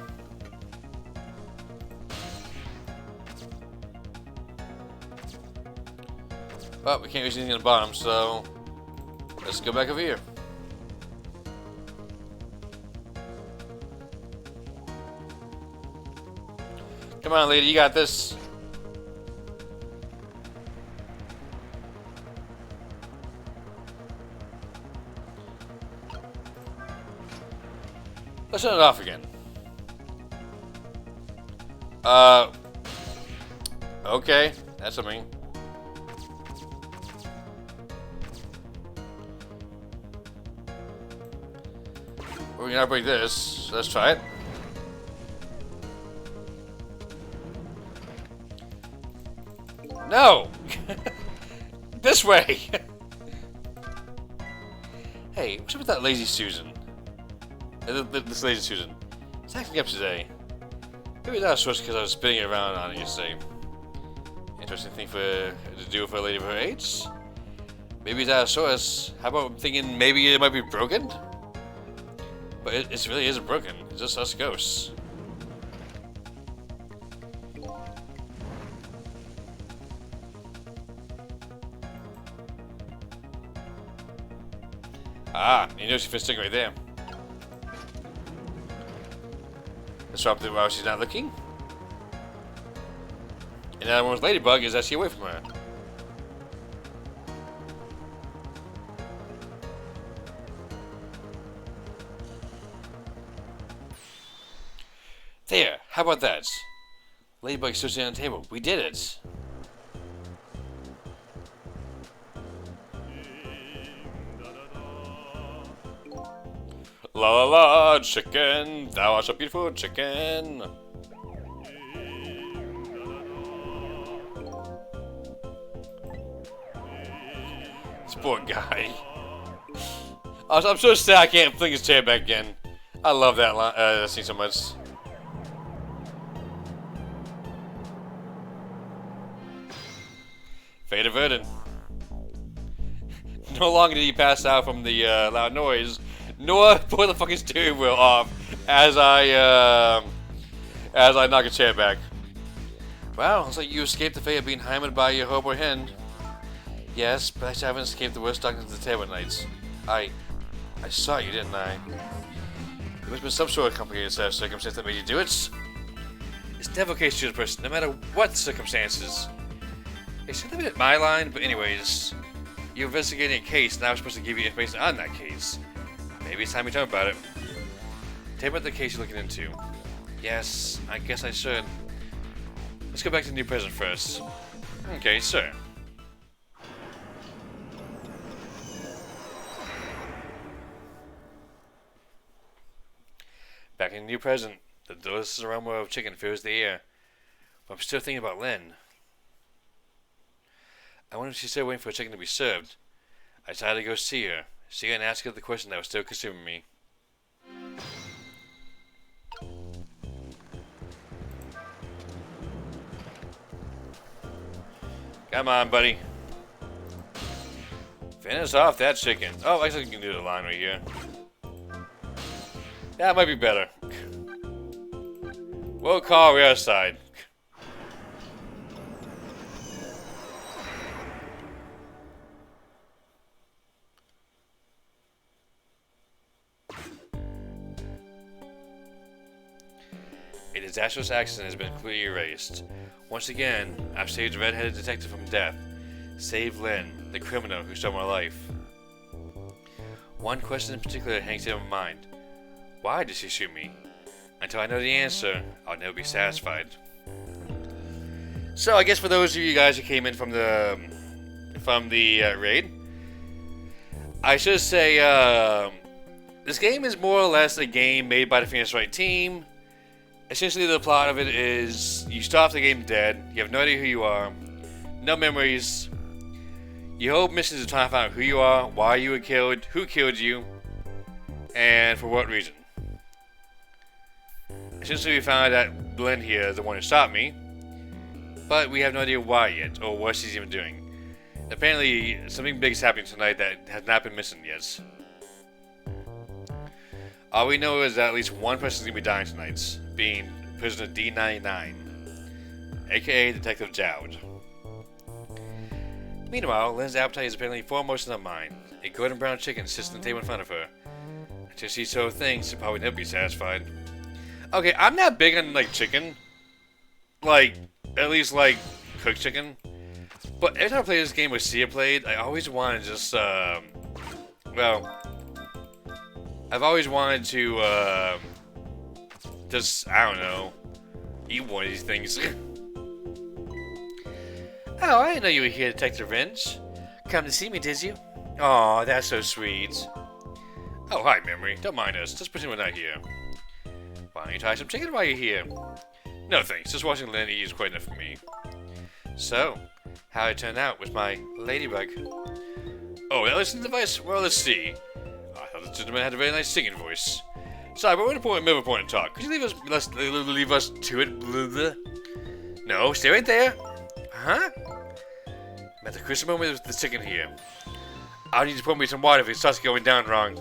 But we can't use anything on the bottom, so let's go back over here. Come on, lady, you got this. Let's turn it off again. Okay, that's something. We're gonna break this. Let's try it. No! This way! Hey, what's up with that lazy Susan? This lazy Susan. It's acting up today. Maybe that's just because I was spinning it around on it yesterday. Interesting thing to do for a lady of her age. Maybe it's Allosaurus. How about thinking maybe it might be broken? But it really isn't broken. It's just us ghosts. Ah, you know she's sitting right there. Let's drop it while she's not looking. And that one's Ladybug is actually away from her. There, how about that? Ladybug still sitting on the table. We did it. La la la, chicken, thou art a beautiful chicken. This poor guy. I'm so sad I can't fling his chair back in. I love that scene so much. Fate averted. No longer did he pass out from the loud noise, nor pull the fucking steering wheel off as I knock a chair back. Wow, looks like you escaped the fate of being hammered by your hobo hen. Yes, but I still haven't escaped the worst darkness of the table nights. I saw you, didn't I? There must have been some sort of complicated set of circumstance that made you do it. It's never a case to choose a person, no matter what the circumstances. They should have been at my line, but anyways, you're investigating a case, and I was supposed to give you information on that case. Maybe it's time we talk about it. Tell me about the case you're looking into. Yes, I guess I should. Let's go back to the new president first. Okay, sir. Back in the new present, the delicious aroma of chicken fills the air. But I'm still thinking about Lynn. I wonder if she's still waiting for a chicken to be served. I decided to go see her and ask her the question that was still consuming me. Come on, buddy. Finish off that chicken. Oh, actually, you can do the line right here. That might be better. We'll call the other side. A disastrous accident has been completely erased. Once again, I've saved a red-headed detective from death. Save Lynn, the criminal who stole my life. One question in particular hangs in my mind. Why did she shoot me? Until I know the answer, I'll never be satisfied. So I guess for those of you guys who came in from the raid, I should say this game is more or less a game made by the Phoenix Wright team. Essentially, the plot of it is you start off the game dead. You have no idea who you are, no memories. Your whole mission is to try to find out who you are, why you were killed, who killed you, and for what reason. Essentially, we found out that Lynn here is the one who stopped me, but we have no idea why yet, or what she's even doing. Apparently, something big is happening tonight that has not been missing yet. All we know is that at least one person is going to be dying tonight, being prisoner D99, aka Detective Jowd. Meanwhile, Lynn's appetite is apparently foremost in her mind. A golden brown chicken sits on the table in front of her. Until she so thinks, she'll probably never be satisfied. Okay, I'm not big on, like, chicken. Like, at least, like, cooked chicken. But every time I play this game with Sia played, I always want to just, well, I've always wanted to, just, I don't know, eat one of these things. Oh, I didn't know you were here, Detective Wrench. Come to see me, did you? Aw, that's so sweet. Oh, hi, Memory. Don't mind us. Just pretend we're not here. Why don't you try some chicken while you're here? No thanks. Just watching Lynn eat is quite enough for me. So, how it turned out with my ladybug? Oh, that listening device? Well, let's see. I thought the gentleman had a very nice singing voice. Sorry, but we're at a middle point to talk. Could you leave us to it? Blah, blah. No, stay right there. Huh? I'm at the crucial moment with the chicken here. I need to pour me some water if it starts going down wrong.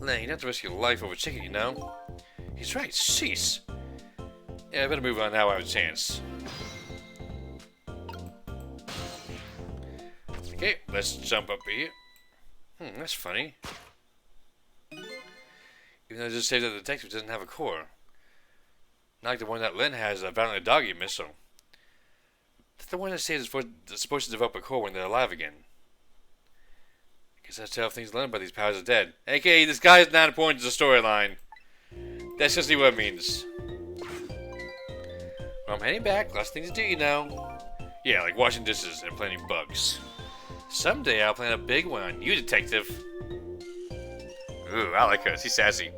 Lynn, you don't have to risk your life over chicken, you know? He's right, jeez. Yeah, I better move on now while I have a chance. Okay, let's jump up here. That's funny. Even though I just saved that the detective doesn't have a core. Not like the one that Lynn has, a Valiant Doggy missile. That's the one that says it's supposed to develop a core when they're alive again. Guess that's how things learned by these powers are dead. AKA, this guy is not important to the storyline. That's just what it means. Well, I'm heading back. Lots of things to do, you know. Yeah, like washing dishes and planting bugs. Someday I'll plan a big one on you, detective. Ooh, I like her. She's sassy.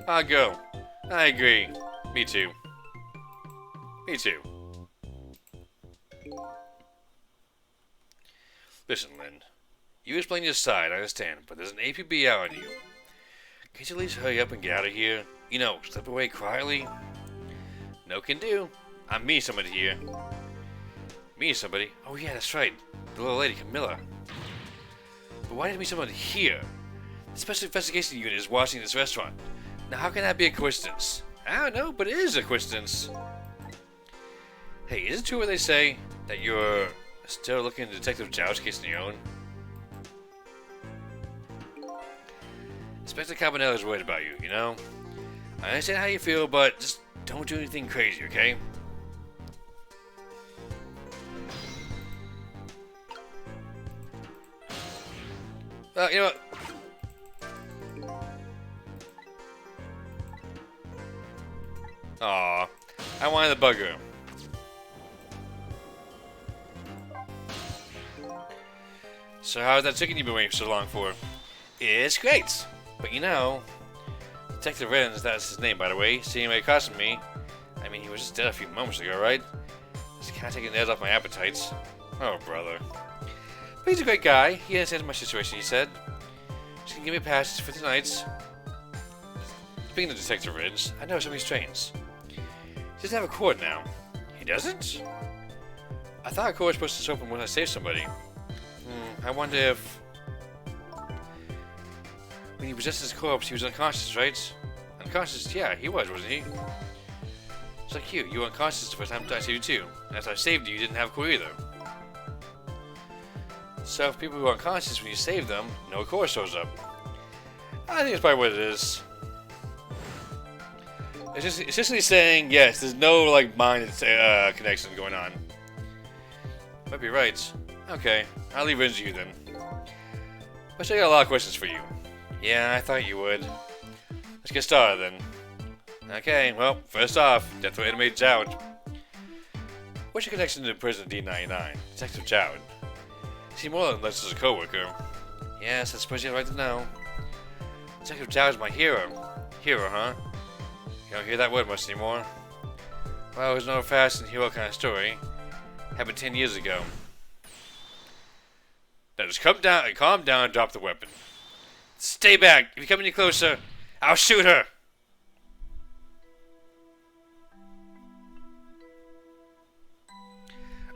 I'll go. I agree. Me too. Me too. Listen, Lynn. You explain your side, I understand, but there's an APB out on you. Can't you at least hurry up and get out of here? You know, step away quietly. No can do. I'm meeting somebody here. Meeting somebody? Oh yeah, that's right. The little lady, Camilla. But why did I meet someone here? The Special Investigation Unit is watching this restaurant. Now how can that be a coincidence? I don't know, but it is a coincidence. Hey, is it true what they say? That you're still looking at Detective Jowd's case on your own? Inspector Cabanel is worried about you, you know? I understand how you feel, but just don't do anything crazy, okay? Well, you know what? Aw, I wanted the bugger. So how's that chicken you've been waiting so long for? It's great, but you know, Detective Renz, that's his name by the way, seeing right across from me. I mean, he was just dead a few moments ago, right? Just kind of taking the edge off my appetites. Oh, brother. But he's a great guy. He understands my situation, he said. Just gonna give me a pass for tonight. Speaking of Detective Renz, I know something strange. He doesn't have a cord now. He doesn't? I thought a cord was supposed to open when I saved somebody. I wonder if... When he possessed his corpse, he was unconscious, right? Unconscious? Yeah, he was, wasn't he? It's like you. You were unconscious the first time I saved you too. And after I saved you, you didn't have a core either. So if people who are unconscious when you save them, no core shows up. I think it's probably what it is. It's just essentially saying, yes, there's no, like, mind connection going on. Might be right. Okay, I'll leave it to you then. But I got a lot of questions for you. Yeah, I thought you would. Let's get started then. Okay, well, first off, death threat inmate Jowd. What's your connection to Prisoner D99, Detective Jowd? See, more than less as a co-worker. Yes, I suppose you have right to know. Detective Jowd's my hero. Hero, huh? You don't hear that word much anymore. Well, it was no fast and hero kind of story. Happened 10 years ago. Now just calm down and drop the weapon. Stay back. If you come any closer, I'll shoot her.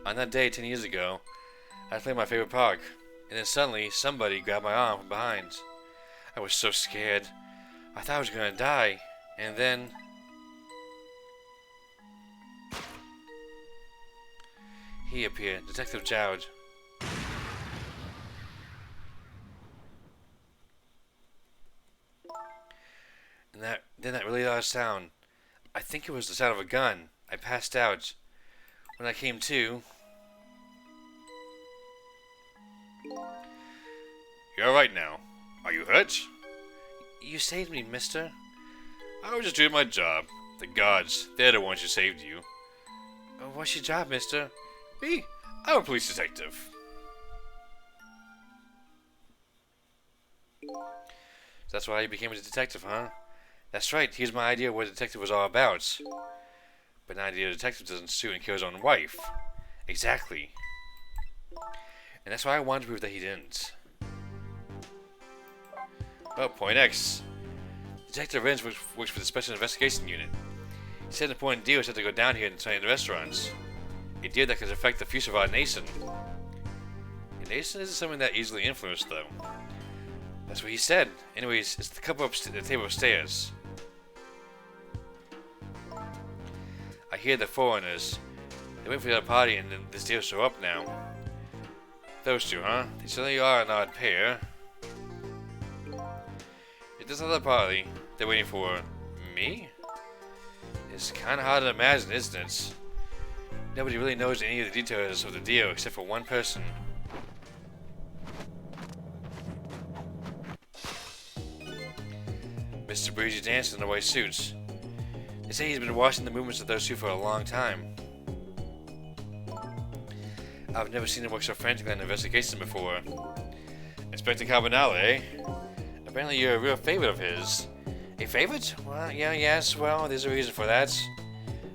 On that day 10 years ago, I was playing my favorite park, and then suddenly somebody grabbed my arm from behind. I was so scared. I thought I was gonna die, and then... he appeared, Detective Jowd. And then that really loud sound. I think it was the sound of a gun. I passed out. When I came to... You're alright now. Are you hurt? You saved me, mister. I was just doing my job. The gods, they're the ones who saved you. What's your job, mister? Me? I'm a police detective. That's why you became a detective, huh? That's right, here's my idea of what a detective was all about. But an idea a detective doesn't sue and kill his own wife. Exactly. And that's why I wanted to prove that he didn't. Well, point X. Detective Renz works for the Special Investigation Unit. He said an important deal was set to go down here and try the restaurants. A deal that could affect the future of our nation. A nation isn't something that easily influenced, though. That's what he said. Anyways, it's the couple the table upstairs. I hear the foreigners. They went for the other party and then this deal show up now. Those two, huh? They certainly are an odd pair. If this other party, they're waiting for me? It's kinda hard to imagine, isn't it? Nobody really knows any of the details of the deal except for one person. Mr. Breezy dances in a white suit. They say he's been watching the movements of those two for a long time. I've never seen him work so frantically on an investigation before. Inspector Carbonell, eh? Apparently you're a real favorite of his. A favorite? Well, yes, well, there's a reason for that.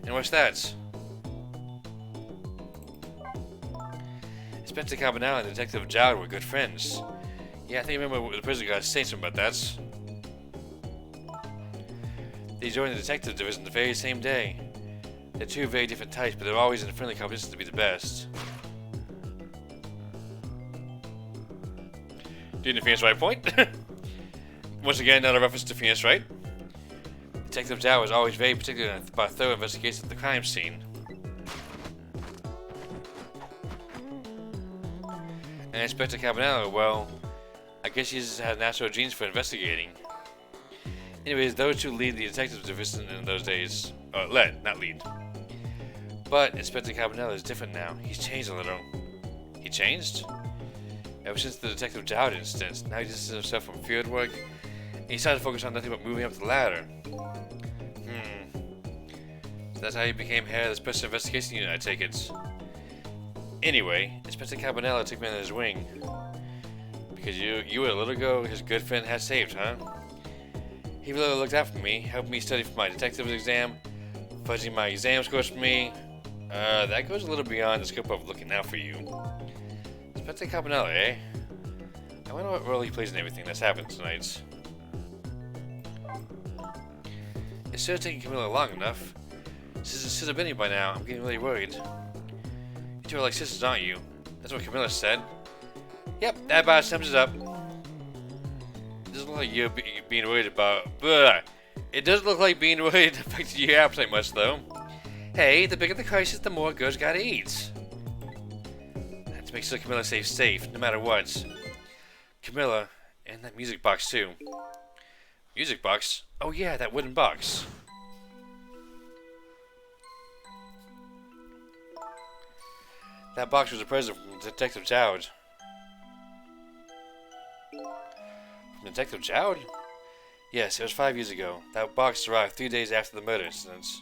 And what's that? Inspector Carbonell and Detective Jowd were good friends. Yeah, I think I remember the prison guy saying something about that. They joined the detective division the very same day. They're two very different types, but they're always in a friendly competition to be the best. Doing the Phoenix Wright point? Once again, another reference to Phoenix Wright. Detective Jowd was always very particular about thorough investigation of the crime scene. And Inspector Carbonell, well, I guess he just had natural genes for investigating. Anyways, those two lead the detective division in those days. Led, not lead. But Inspector Carbonell is different now. He's changed a little. He changed? Ever since the Detective Jowd instance, now he distances himself from field work, and he started to focus on nothing but moving up the ladder. So that's how he became head of the Special Investigation Unit, I take it. Anyway, Inspector Carbonell took me under his wing. Because you were a little ago his good friend had saved, huh? He really looked out for me, helped me study for my detective's exam, fudging my exam scores for me. That goes a little beyond the scope of looking out for you. Inspector Carbonell, eh? I wonder what role he plays in everything that's happened tonight. It's sure taking Camilla long enough. Since I've been here by now, I'm getting really worried. You two are like sisters, aren't you? That's what Camilla said. Yep, that about sums it up. It doesn't look like you're being worried about... It doesn't look like being worried affected your appetite much, though. Hey, the bigger the crisis, the more girls gotta eat. That makes sure Camilla stays safe, no matter what. Camilla, and that music box, too. Music box? Oh yeah, that wooden box. That box was a present from Detective Jowd. From Detective Jowd? Yes, it was 5 years ago. That box arrived 3 days after the murder incidents.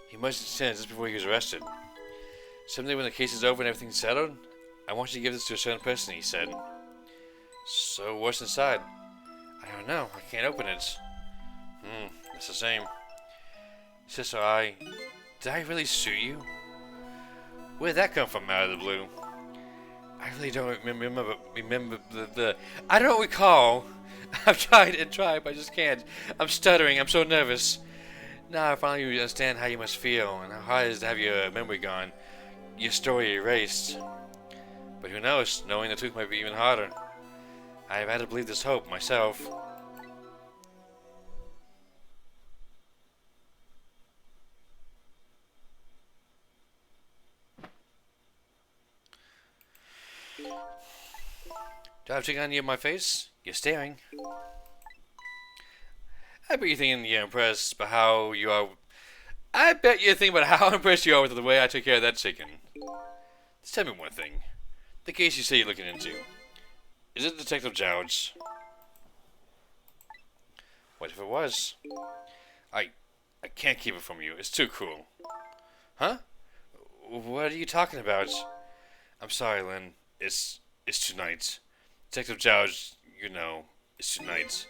He must have sent it just before he was arrested. Someday when the case is over and everything's settled, I want you to give this to a certain person, he said. So what's inside? I don't know. I can't open it. That's the same. Sister, did I really sue you? Where did that come from out of the blue? I really don't remember the I don't recall. I've tried and tried, but I just can't. I'm stuttering. I'm so nervous. Now I finally understand how you must feel and how hard it is to have your memory gone, your story erased. But who knows? Knowing the truth might be even harder. I have had to believe this hope myself. Do I have to on you in my face? You're staring. I bet you're thinking you're impressed by how you are. I bet you're thinking about how impressed you are with the way I took care of that chicken. Just tell me one thing. The case you say you're looking into. Is it Detective Jowd's? What if it was? I can't keep it from you. It's too cruel. Huh? What are you talking about? I'm sorry, Lynn. It's tonight. Detective Jowd's, you know, it's tonight.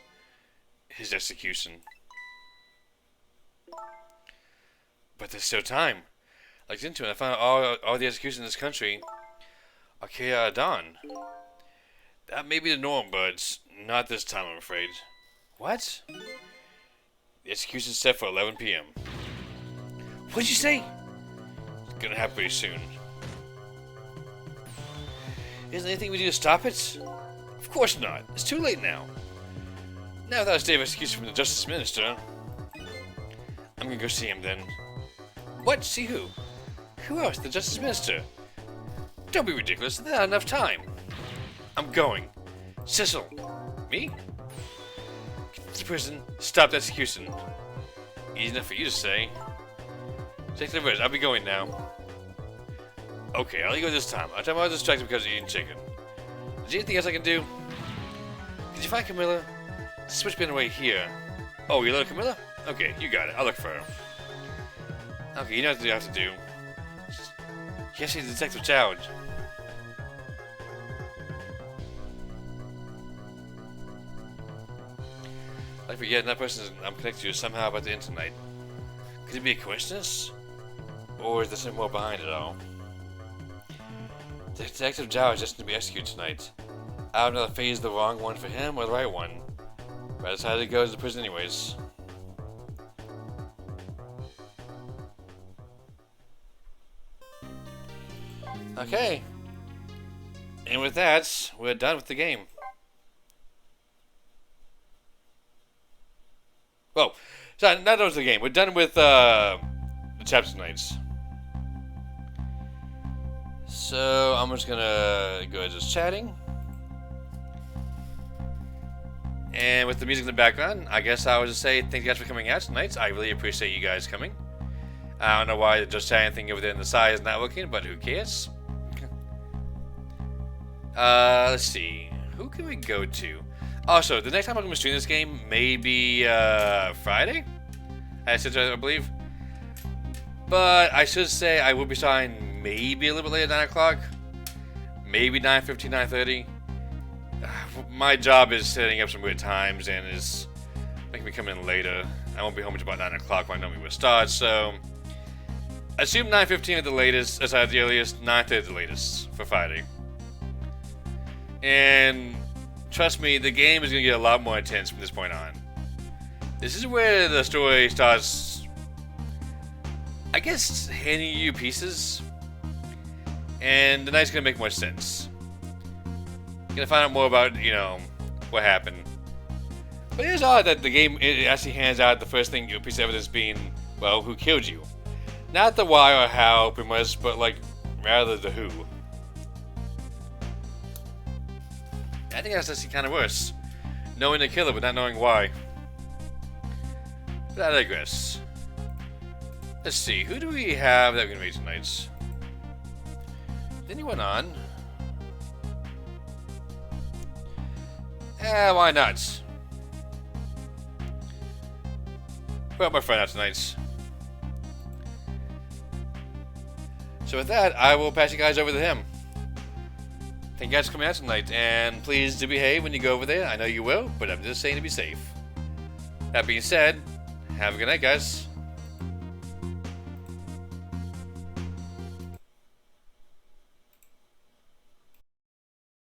His execution. But there's still time. I looked into it and I found all the executions in this country are carried out at dawn. That may be the norm, but not this time, I'm afraid. What? The execution's set for 11 p.m. What'd you say? It's gonna happen pretty soon. Isn't there anything we do to stop it? Of course not. It's too late now. Now without a state of execution from the Justice Minister, I'm gonna go see him then. What? See who? Who else? The Justice Minister? Don't be ridiculous. There's not enough time. I'm going. Cecil. Me? Get to prison. Stop the execution. Easy enough for you to say. Detective Rose, I'll be going now. Okay, I'll let you go this time. I'll tell him I was distracted because of eating chicken. Is there anything else I can do? Did you find Camilla? The switch been away here. Oh, you love Camilla? Okay, you got it. I'll look for her. Okay, you know what you have to do. Yes, she's Detective Jowd. I forget that person I'm connected to is somehow about to end tonight. Could it be a coincidence? Or is there something more behind it all? Detective Jowd is just to be executed tonight. I don't know if phase is the wrong one for him or the right one. But I decided to go to prison anyways. Okay. And with that, we're done with the game. Well, sorry, not done with the game. We're done with the chapter nights. So I'm just gonna go ahead and just chatting. And with the music in the background, I guess I would just say thank you guys for coming out tonight. I really appreciate you guys coming. I don't know why the just chatting thing over there in the side is not working, but who cares? Let's see. Who can we go to? Also, the next time I'm going to stream this game may be Friday? I believe. But I should say I will be starting maybe a little bit later, 9 o'clock. Maybe 9:15, 9:30. My job is setting up some weird times and is making me come in later. I won't be home until about 9 o'clock when I normally would start, so assume 9:15 at the latest, at the earliest, 9:30 at the latest for Friday. And trust me, the game is going to get a lot more intense from this point on. This is where the story starts, I guess, handing you pieces, and the night's going to make more sense. You're going to find out more about, you know, what happened. But it is odd that the game it actually hands out the first thing, piece of evidence being, well, who killed you. Not the why or how, pretty much, but, like, rather the who. I think that's actually kind of worse. Knowing the killer, but not knowing why. But I digress. Let's see, who do we have that we're going to meet tonight? Anyone on? Why not? Put my friend out tonight. So with that, I will pass you guys over to him. Thank you guys for coming out tonight, and please do behave when you go over there. I know you will, but I'm just saying to be safe. That being said, have a good night, guys.